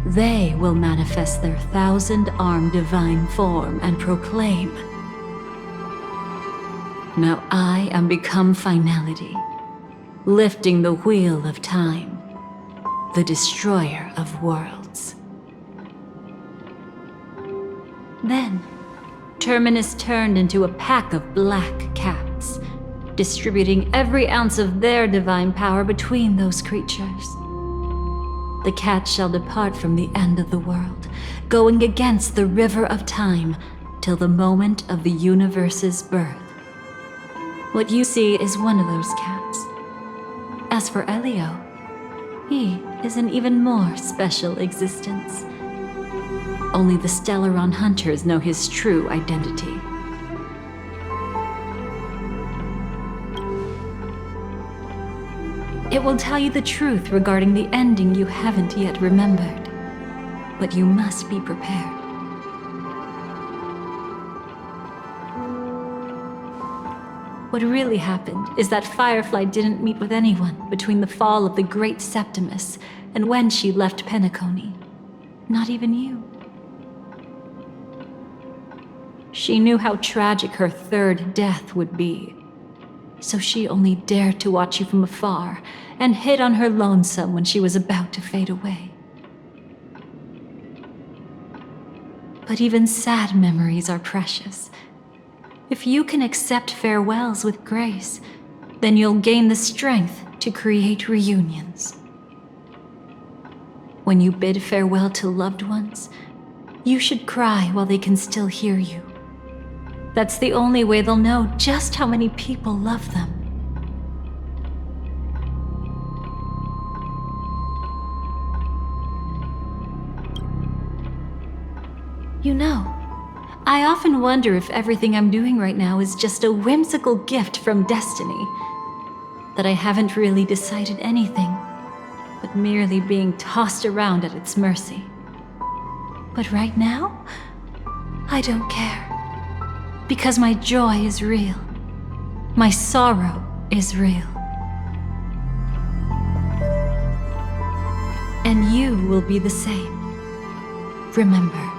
they will manifest their 1,000-armed divine form and proclaim, "Now I am become finality, lifting the wheel of time, the destroyer of worlds." Then, Terminus turned into a pack of black cats, distributing every ounce of their divine power between those creatures. The cats shall depart from the end of the world, going against the river of time till the moment of the universe's birth. What you see is one of those cats. As for Elio, he is an even more special existence. Only the Stellaron hunters know his true identity. It will tell you the truth regarding the ending you haven't yet remembered, but you must be prepared. What really happened is that Firefly didn't meet with anyone between the fall of the Great Septimus and when she left Penacony. Not even you. She knew how tragic her third death would be, so she only dared to watch you from afar and hid on her lonesome when she was about to fade away. But even sad memories are precious. If you can accept farewells with grace, then you'll gain the strength to create reunions. When you bid farewell to loved ones, you should cry while they can still hear you. That's the only way they'll know just how many people love them. You know, I often wonder if everything I'm doing right now is just a whimsical gift from destiny. That I haven't really decided anything, but merely being tossed around at its mercy. But right now, I don't care. Because my joy is real. My sorrow is real. And you will be the same. Remember,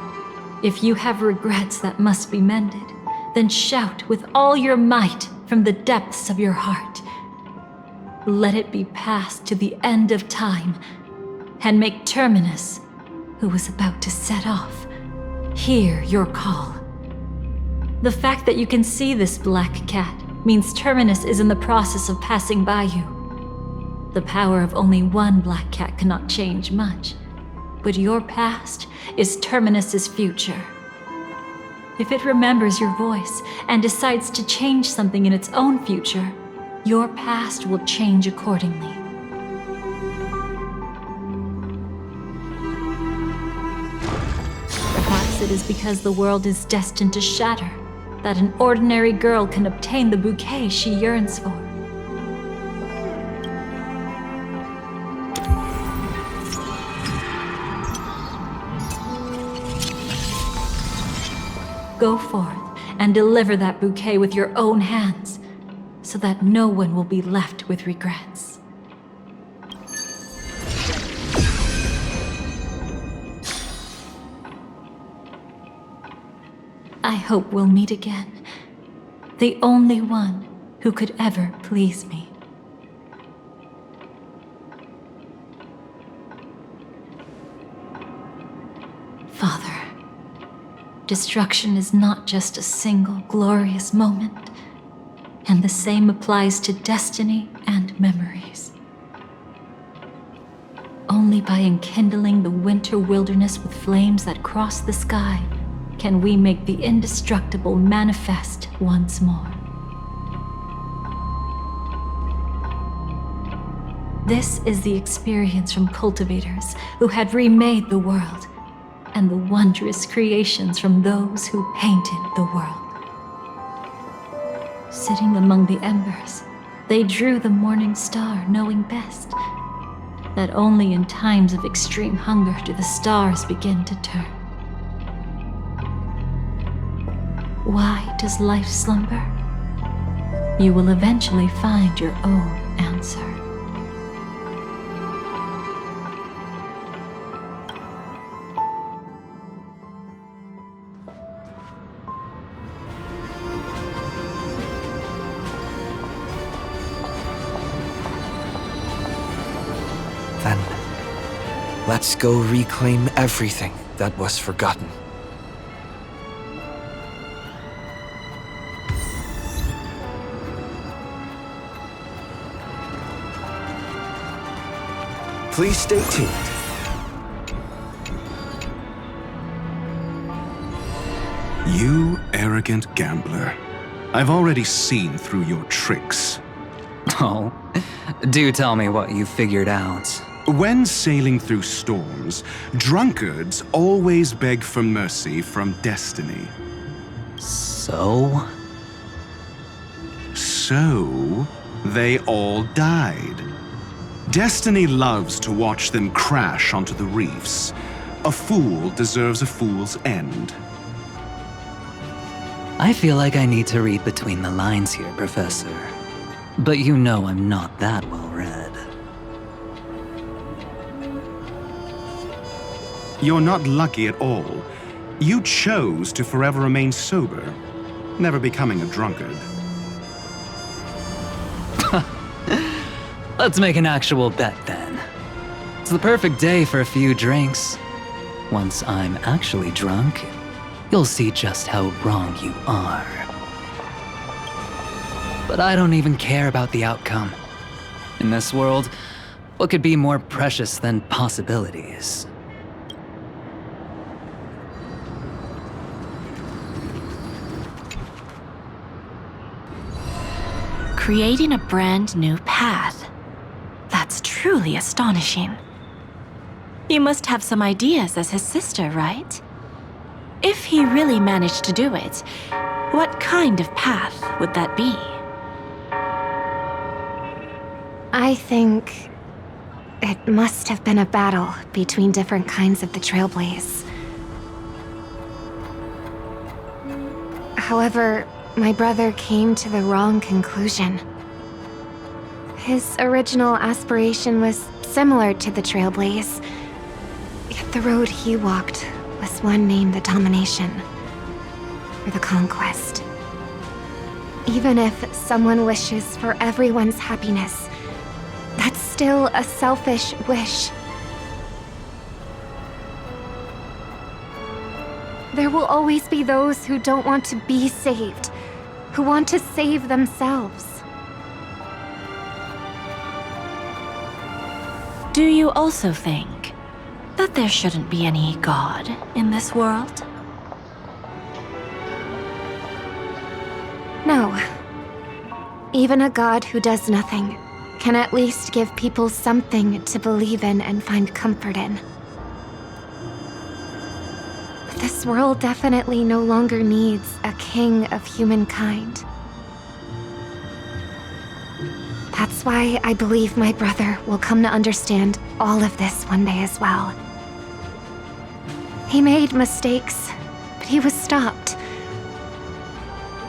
if you have regrets that must be mended, then shout with all your might from the depths of your heart. Let it be passed to the end of time, and make Terminus, who was about to set off, hear your call. The fact that you can see this black cat means Terminus is in the process of passing by you. The power of only one black cat cannot change much, but your past is Terminus's future. If it remembers your voice and decides to change something in its own future, your past will change accordingly. Perhaps it is because the world is destined to shatter that an ordinary girl can obtain the bouquet she yearns for. Go forth and deliver that bouquet with your own hands, so that no one will be left with regrets. I hope we'll meet again. The only one who could ever please me. Father, destruction is not just a single glorious moment, and the same applies to destiny and memories. Only by enkindling the winter wilderness with flames that cross the sky can we make the indestructible manifest once more. This is the experience from cultivators who had remade the world, and the wondrous creations from those who painted the world. Sitting among the embers, they drew the morning star, knowing best that only in times of extreme hunger do the stars begin to turn. Why does life slumber? You will eventually find your own answer. Then, let's go reclaim everything that was forgotten. Please stay tuned. You arrogant gambler. I've already seen through your tricks. Oh, do tell me what you figured out. When sailing through storms, drunkards always beg for mercy from destiny. So? So, they all died. Destiny loves to watch them crash onto the reefs. A fool deserves a fool's end. I feel like I need to read between the lines here, Professor. But you know I'm not that well read. You're not lucky at all. You chose to forever remain sober, never becoming a drunkard. Let's make an actual bet then. It's the perfect day for a few drinks. Once I'm actually drunk, you'll see just how wrong you are. But I don't even care about the outcome. In this world, what could be more precious than possibilities? Creating a brand new path. That's truly astonishing. You must have some ideas as his sister, right? If he really managed to do it, what kind of path would that be? I think it must have been a battle between different kinds of the Trailblaze. However, my brother came to the wrong conclusion. His original aspiration was similar to the Trailblaze, yet the road he walked was one named the Domination, or the Conquest. Even if someone wishes for everyone's happiness, that's still a selfish wish. There will always be those who don't want to be saved, who want to save themselves. Do you also think that there shouldn't be any God in this world? No. Even a god who does nothing can at least give people something to believe in and find comfort in. But this world definitely no longer needs a king of humankind. That's why I believe my brother will come to understand all of this one day as well. He made mistakes, but he was stopped.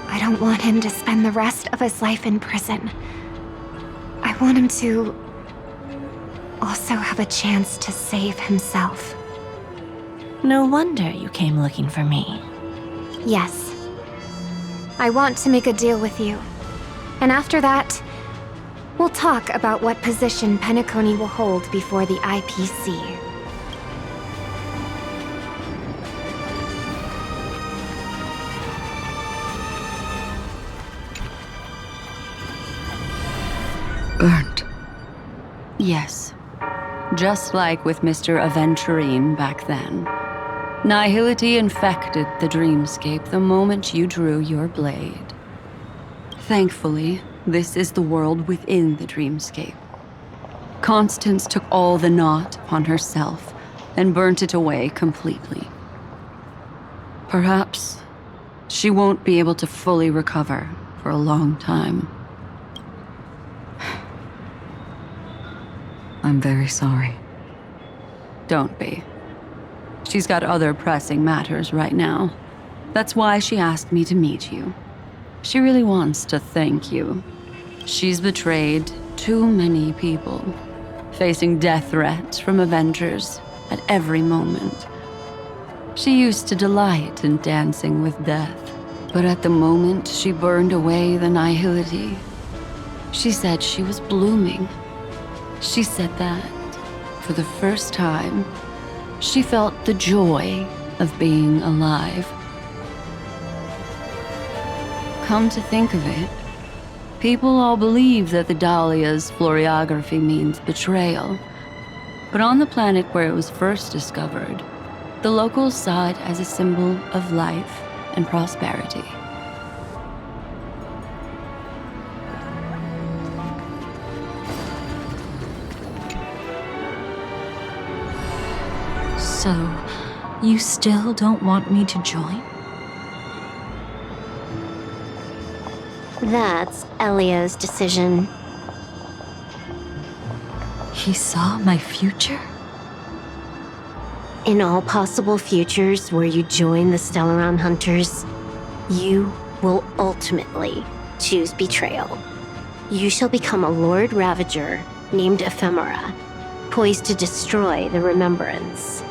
I don't want him to spend the rest of his life in prison. I want him to also have a chance to save himself. No wonder you came looking for me. Yes. I want to make a deal with you. And after that, we'll talk about what position Penacony will hold before the IPC. Burnt. Yes. Just like with Mr. Aventurine back then. Nihility infected the dreamscape the moment you drew your blade. Thankfully, this is the world within the dreamscape. Constance took all the knot upon herself and burnt it away completely. Perhaps she won't be able to fully recover for a long time. I'm very sorry. Don't be. She's got other pressing matters right now. That's why she asked me to meet you. She really wants to thank you. She's betrayed too many people, facing death threats from Avengers at every moment. She used to delight in dancing with death, but at the moment she burned away the nihility, she said she was blooming. She said that, for the first time, she felt the joy of being alive. Come to think of it, people all believe that the Dahlia's floriography means betrayal. But on the planet where it was first discovered, the locals saw it as a symbol of life and prosperity. So, you still don't want me to join? That's Elio's decision. He saw my future? In all possible futures where you join the Stellaron Hunters, you will ultimately choose betrayal. You shall become a Lord Ravager named Ephemera, poised to destroy the Remembrance.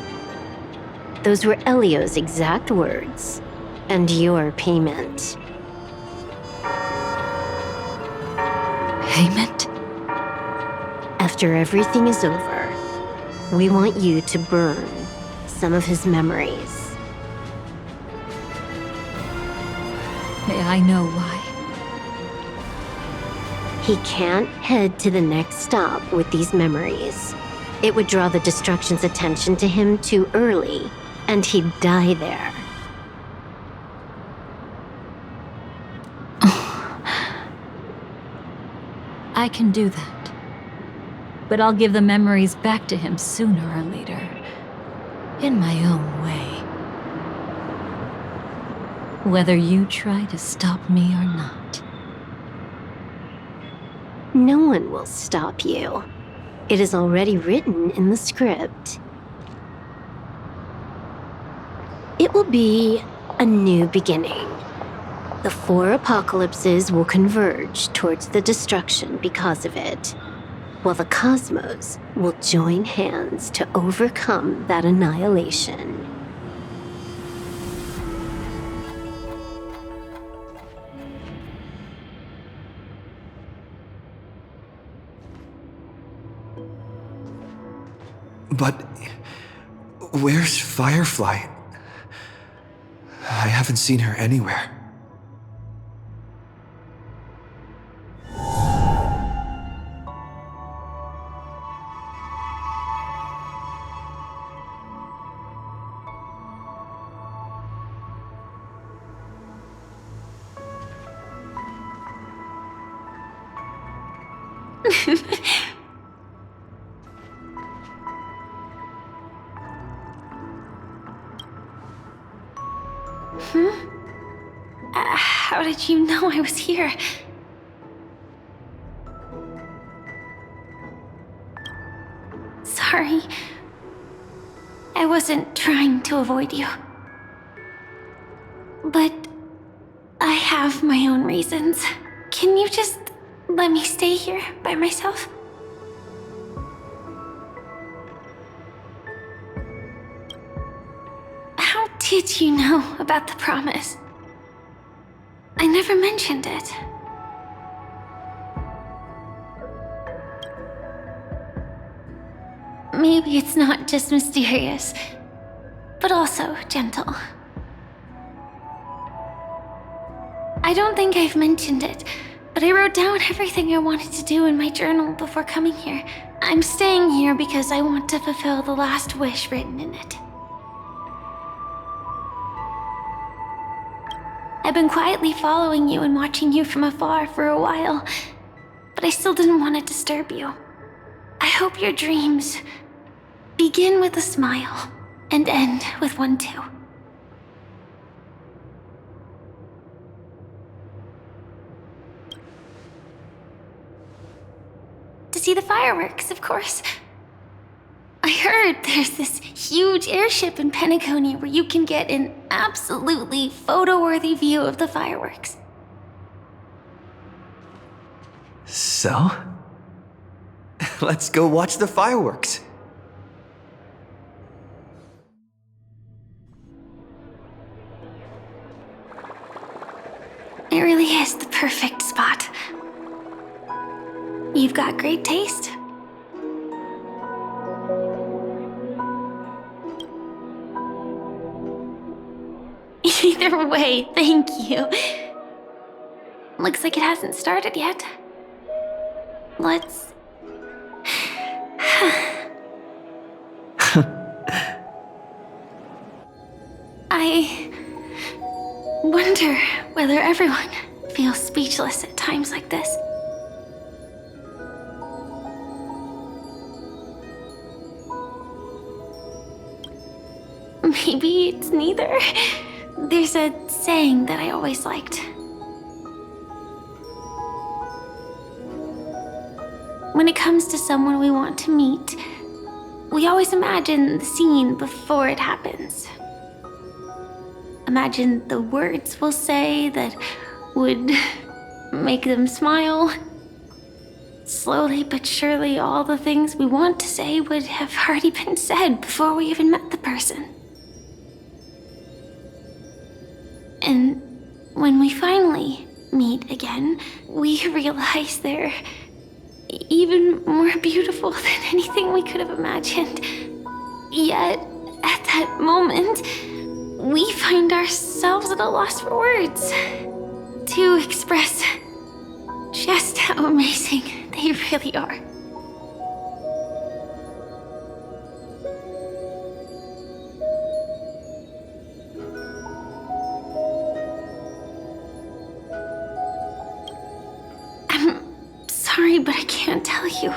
Those were Elio's exact words, and your payment. Payment? After everything is over, we want you to burn some of his memories. May I know why? He can't head to the next stop with these memories. It would draw the Destruction's attention to him too early, and he'd die there. I can do that. But I'll give the memories back to him sooner or later. In my own way. Whether you try to stop me or not. No one will stop you. It is already written in the script. It will be a new beginning. The 4 apocalypses will converge towards the destruction because of it, while the cosmos will join hands to overcome that annihilation. But where's Firefly? I haven't seen her anywhere. How did you know I was here? Sorry. I wasn't trying to avoid you. But I have my own reasons. Can you just let me stay here by myself? How did you know about the promise? I never mentioned it. Maybe it's not just mysterious, but also gentle. I don't think I've mentioned it, but I wrote down everything I wanted to do in my journal before coming here. I'm staying here because I want to fulfill the last wish written in it. I've been quietly following you and watching you from afar for a while, but I still didn't want to disturb you. I hope your dreams begin with a smile and end with one too. To see the fireworks, of course. I heard there's this huge airship in Penacony where you can get an absolutely photo-worthy view of the fireworks. So? Let's go watch the fireworks. It really is the perfect spot. You've got great taste. Either way, thank you. Looks like it hasn't started yet. Let's... I wonder whether everyone feels speechless at times like this. Maybe it's neither. There's a saying that I always liked. When it comes to someone we want to meet, we always imagine the scene before it happens. Imagine the words we'll say that would make them smile. Slowly but surely, all the things we want to say would have already been said before we even met the person. And when we finally meet again, we realize they're even more beautiful than anything we could have imagined. Yet, at that moment, we find ourselves at a loss for words to express just how amazing they really are. Sorry, but I can't tell you.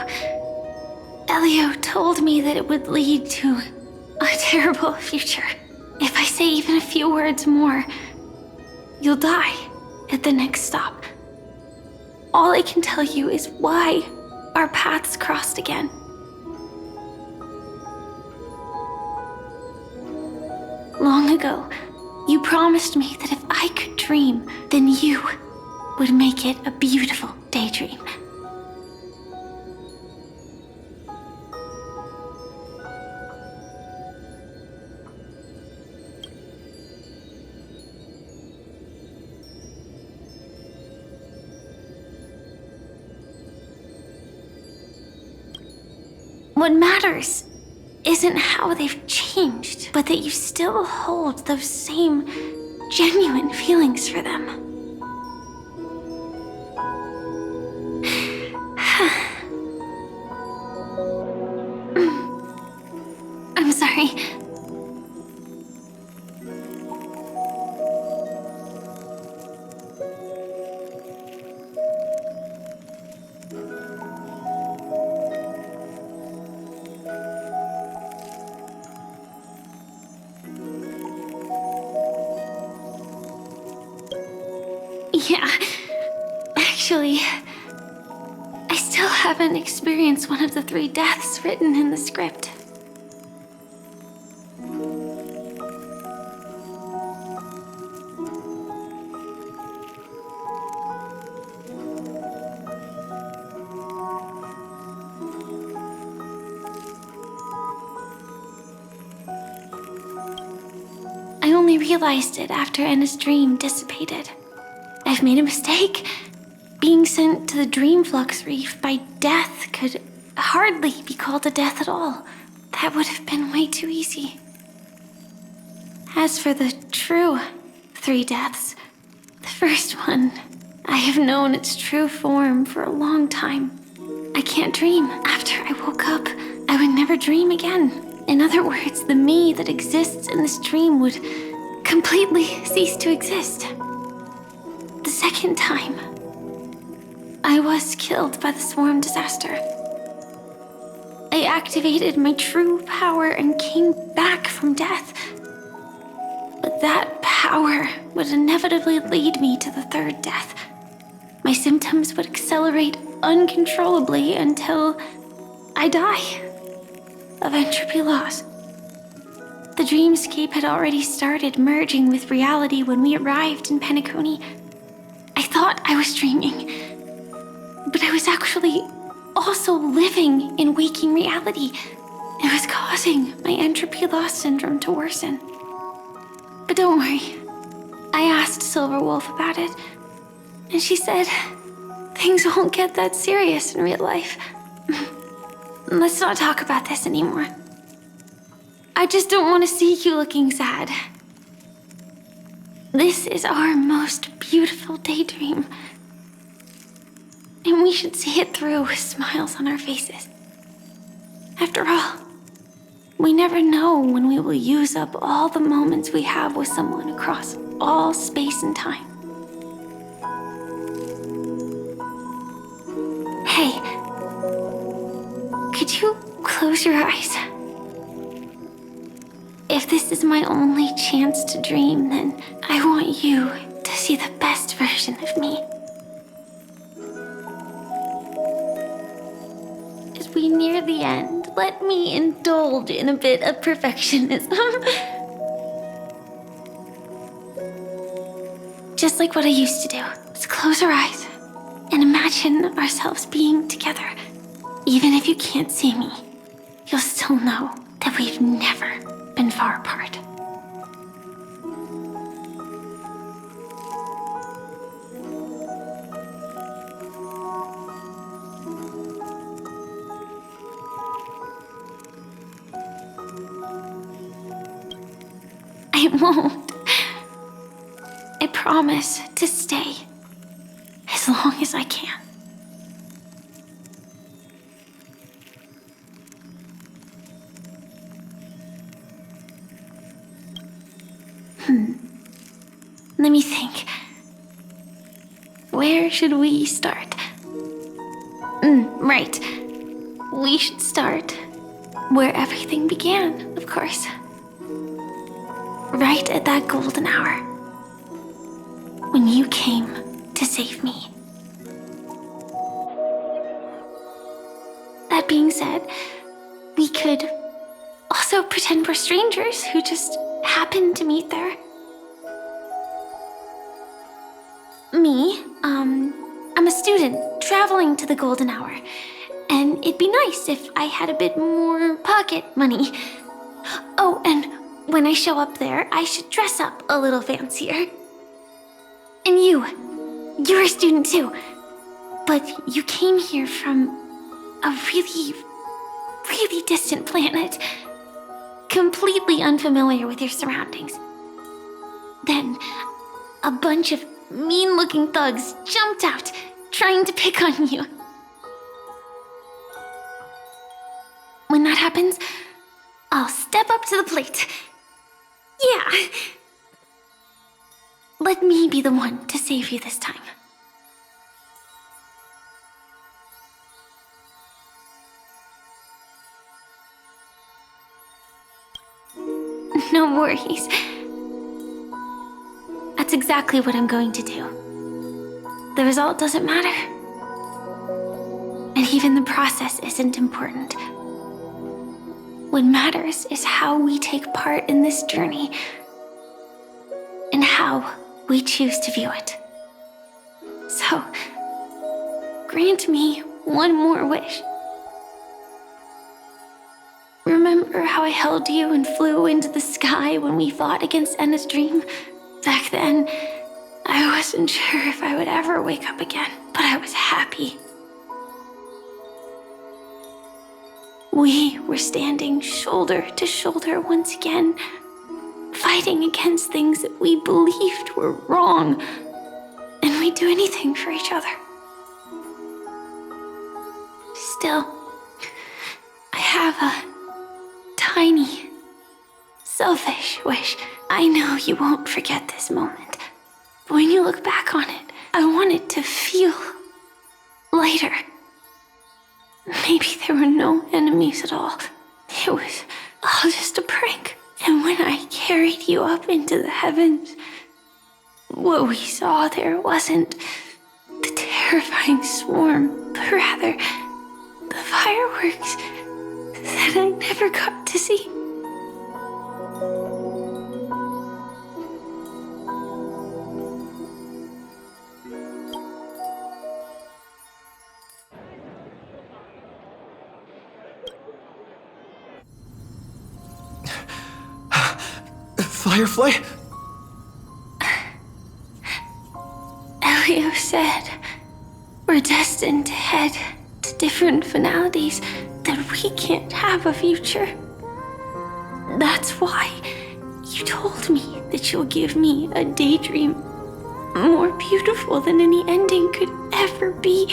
Elio told me that it would lead to a terrible future. If I say even a few words more, you'll die at the next stop. All I can tell you is why our paths crossed again. Long ago, you promised me that if I could dream, then you would make it a beautiful daydream. What matters isn't how they've changed, but that you still hold those same genuine feelings for them. I'm sorry. Yeah, actually, I still haven't experienced one of the 3 deaths written in the script. I only realized it after Anna's dream dissipated. I've made a mistake. Being sent to the Dream Flux Reef by death could hardly be called a death at all. That would have been way too easy. As for the true 3 deaths, the first one, I have known its true form for a long time. I can't dream. After I woke up, I would never dream again. In other words, the me that exists in this dream would completely cease to exist. The second time, I was killed by the swarm disaster. activated my true power and came back from death. But that power would inevitably lead me to the third death. My symptoms would accelerate uncontrollably until I die of entropy loss. The dreamscape had already started merging with reality when we arrived in Penacony. I thought I was dreaming, but I was actually also living in waking reality. It was causing my entropy loss syndrome to worsen. But don't worry, I asked Silver Wolf about it, and she said things won't get that serious in real life. Let's not talk about this anymore. I just don't want to see you looking sad. This is our most beautiful daydream, and we should see it through with smiles on our faces. After all, we never know when we will use up all the moments we have with someone across all space and time. Hey, could you close your eyes? If this is my only chance to dream, then I want you to see the best version of me. As we near the end, let me indulge in a bit of perfectionism. Just like what I used to do. Let's close our eyes and imagine ourselves being together. Even if you can't see me, you'll still know that we've never been far apart. I won't. I promise to stay as long as I can. Let me think. Where should we start? Right. We should start where everything began, of course. Right at that golden hour, when you came to save me. That being said, we could also pretend we're strangers who just happened to meet there. Me, I'm a student traveling to the golden hour, and it'd be nice if I had a bit more pocket money. Oh, and when I show up there, I should dress up a little fancier. And you're a student too, but you came here from a really, really distant planet, completely unfamiliar with your surroundings. Then, a bunch of mean-looking thugs jumped out, trying to pick on you. When that happens, I'll step up to the plate. Yeah. Let me be the one to save you this time. No worries. That's exactly what I'm going to do. The result doesn't matter. And even the process isn't important. What matters is how we take part in this journey and how we choose to view it. So, grant me one more wish. Remember how I held you and flew into the sky when we fought against Enna's dream? Back then, I wasn't sure if I would ever wake up again, but I was happy. We were standing shoulder to shoulder once again, fighting against things that we believed were wrong, and we'd do anything for each other. Still, I have a tiny, selfish wish. I know you won't forget this moment, but when you look back on it, I want it to feel lighter. Maybe there were no enemies at all. to the heavens. What we saw there wasn't the terrifying swarm, but rather the fireworks that I never got to see. Firefly? Elio said we're destined to head to different finalities, that we can't have a future. That's why you told me that you'll give me a daydream more beautiful than any ending could ever be.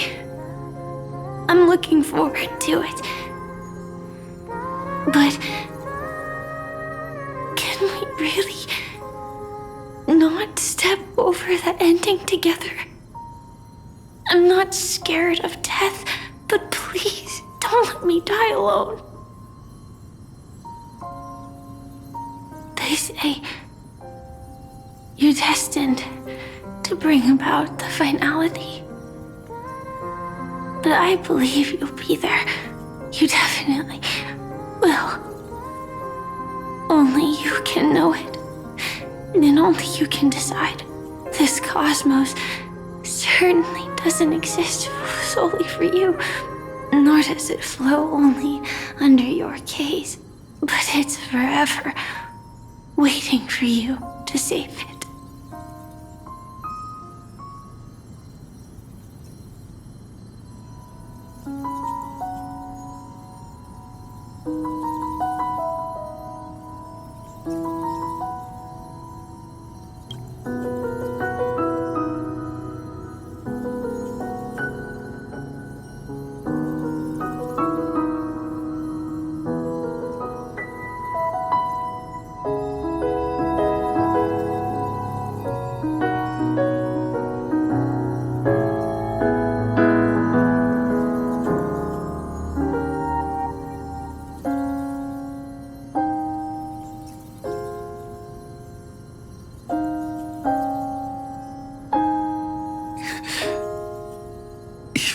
I'm looking forward to it. But can we really not step over the ending together? I'm not scared of death, but please don't let me die alone. They say you're destined to bring about the finality. But I believe you'll be there. You definitely will. Only you can know it. And only you can decide. This cosmos certainly doesn't exist solely for you, nor does it flow only under your gaze, but it's forever waiting for you to save it.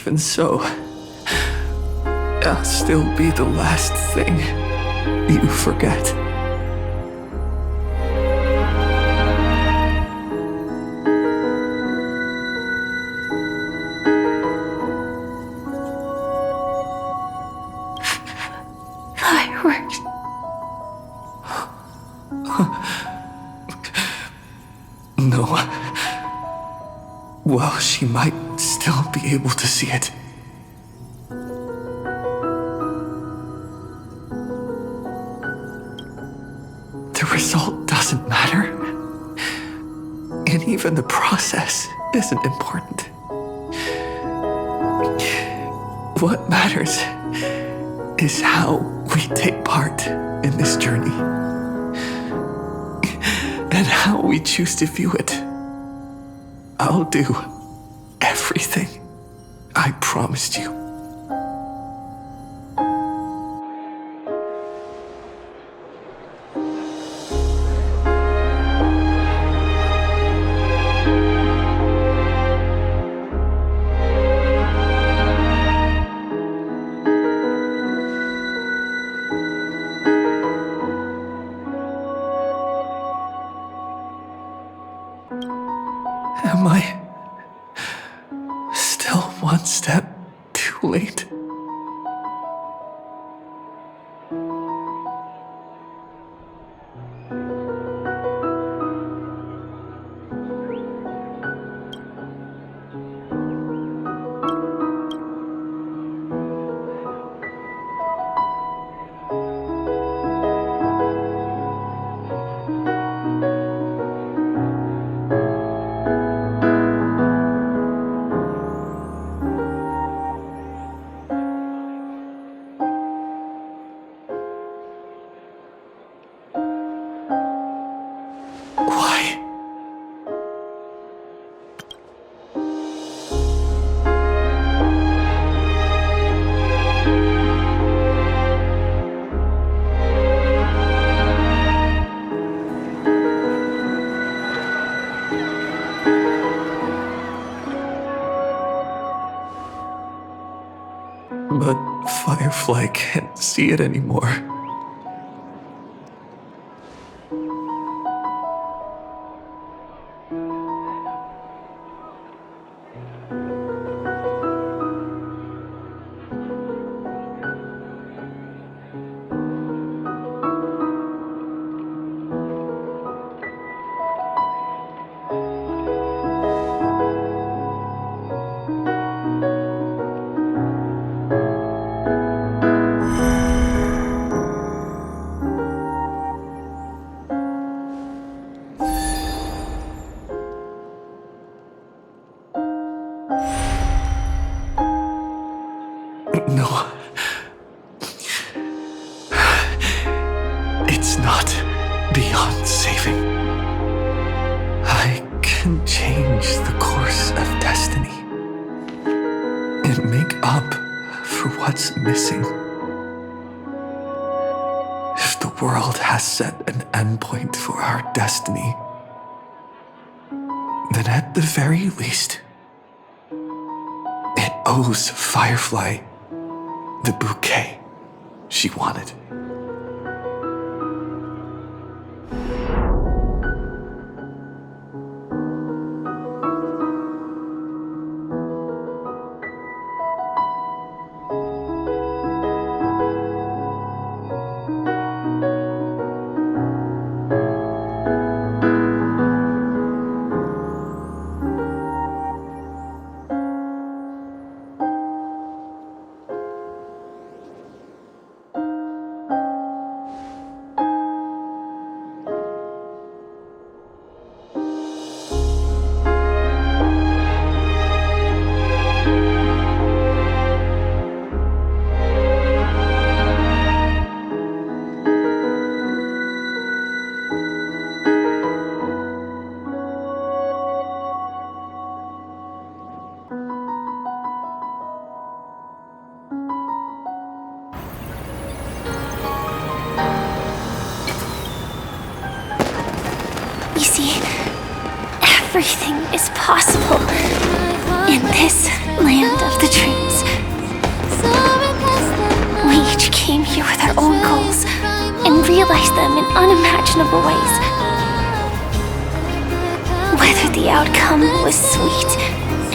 Even so, I'll still be the last thing you forget. Fireworks. No. Well, she might still be able to see it. The result doesn't matter. And even the process isn't important. What matters is how we take part in this journey. And how we choose to view it. I'll do everything I promised you. Am I still one step too late? But Firefly can't see it anymore. No. It's not beyond saving. I can change the course of destiny and make up for what's missing. If the world has set an endpoint for our destiny, then at the very least, it owes Firefly the bouquet she wanted. You see, everything is possible in this land of the dreams. We each came here with our own goals and realized them in unimaginable ways. Whether the outcome was sweet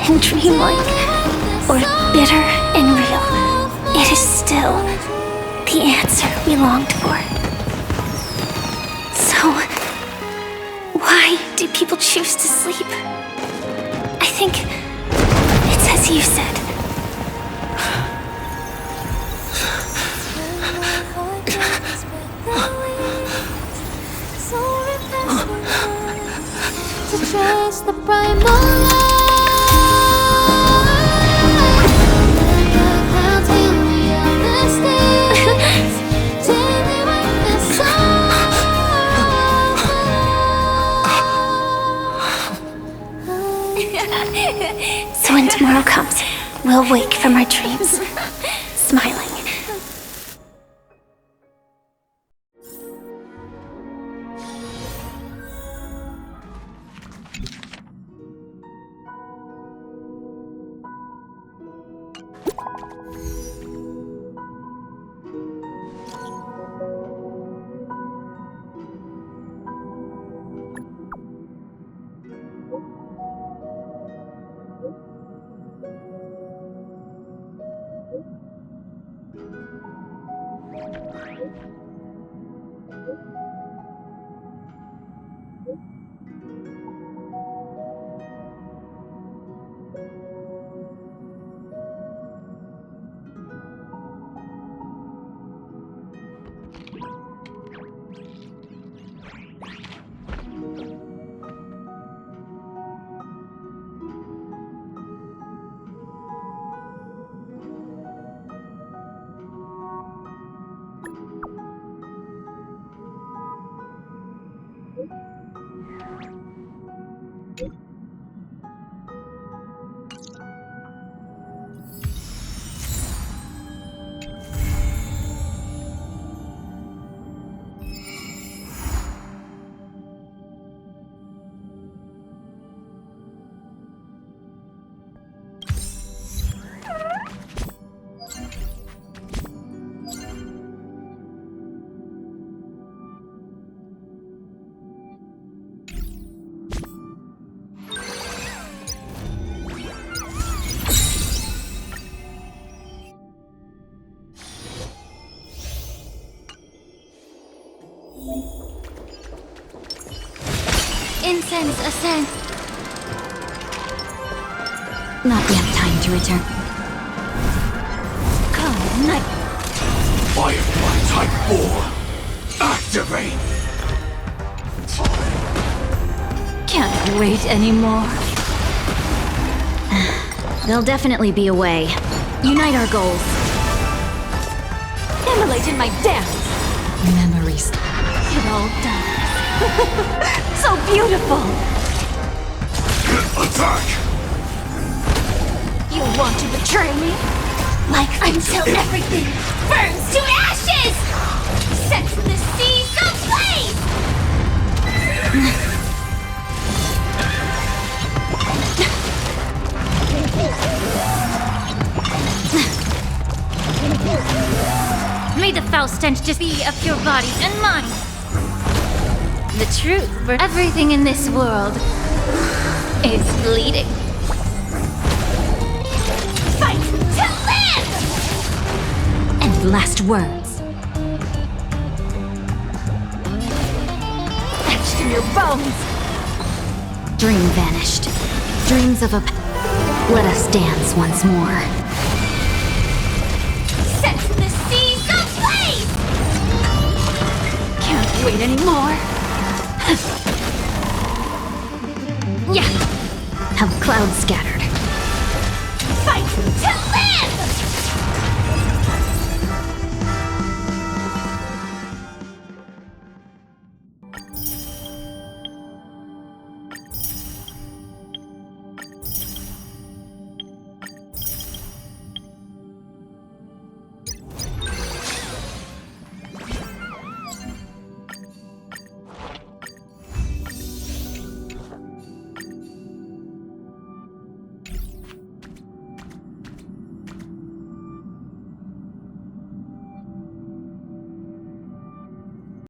and dreamlike or bitter and real, it is still the answer we longed for. So, why do people choose to sleep? I think it's as you said. The primal So when tomorrow comes, we'll wake from our dreams, smiling. sense a sense. Not yet time to return. Cold night. Firefly Type 4, activate! Can't wait anymore. There'll definitely be a way. Unite our goals. Immolate in my dance. Memories. It all dies. So beautiful. Attack! You want to betray me? Like until everything burns to ashes! Set the seas ablaze! May the foul stench just be of your body and mine. The truth for everything in this world is bleeding. Fight to live! And last words. Etched in your bones. Dream vanished. Dreams of a... Let us dance once more. Set the seas ablaze! Can't wait anymore. Yeah! Have clouds scattered. Fight to live!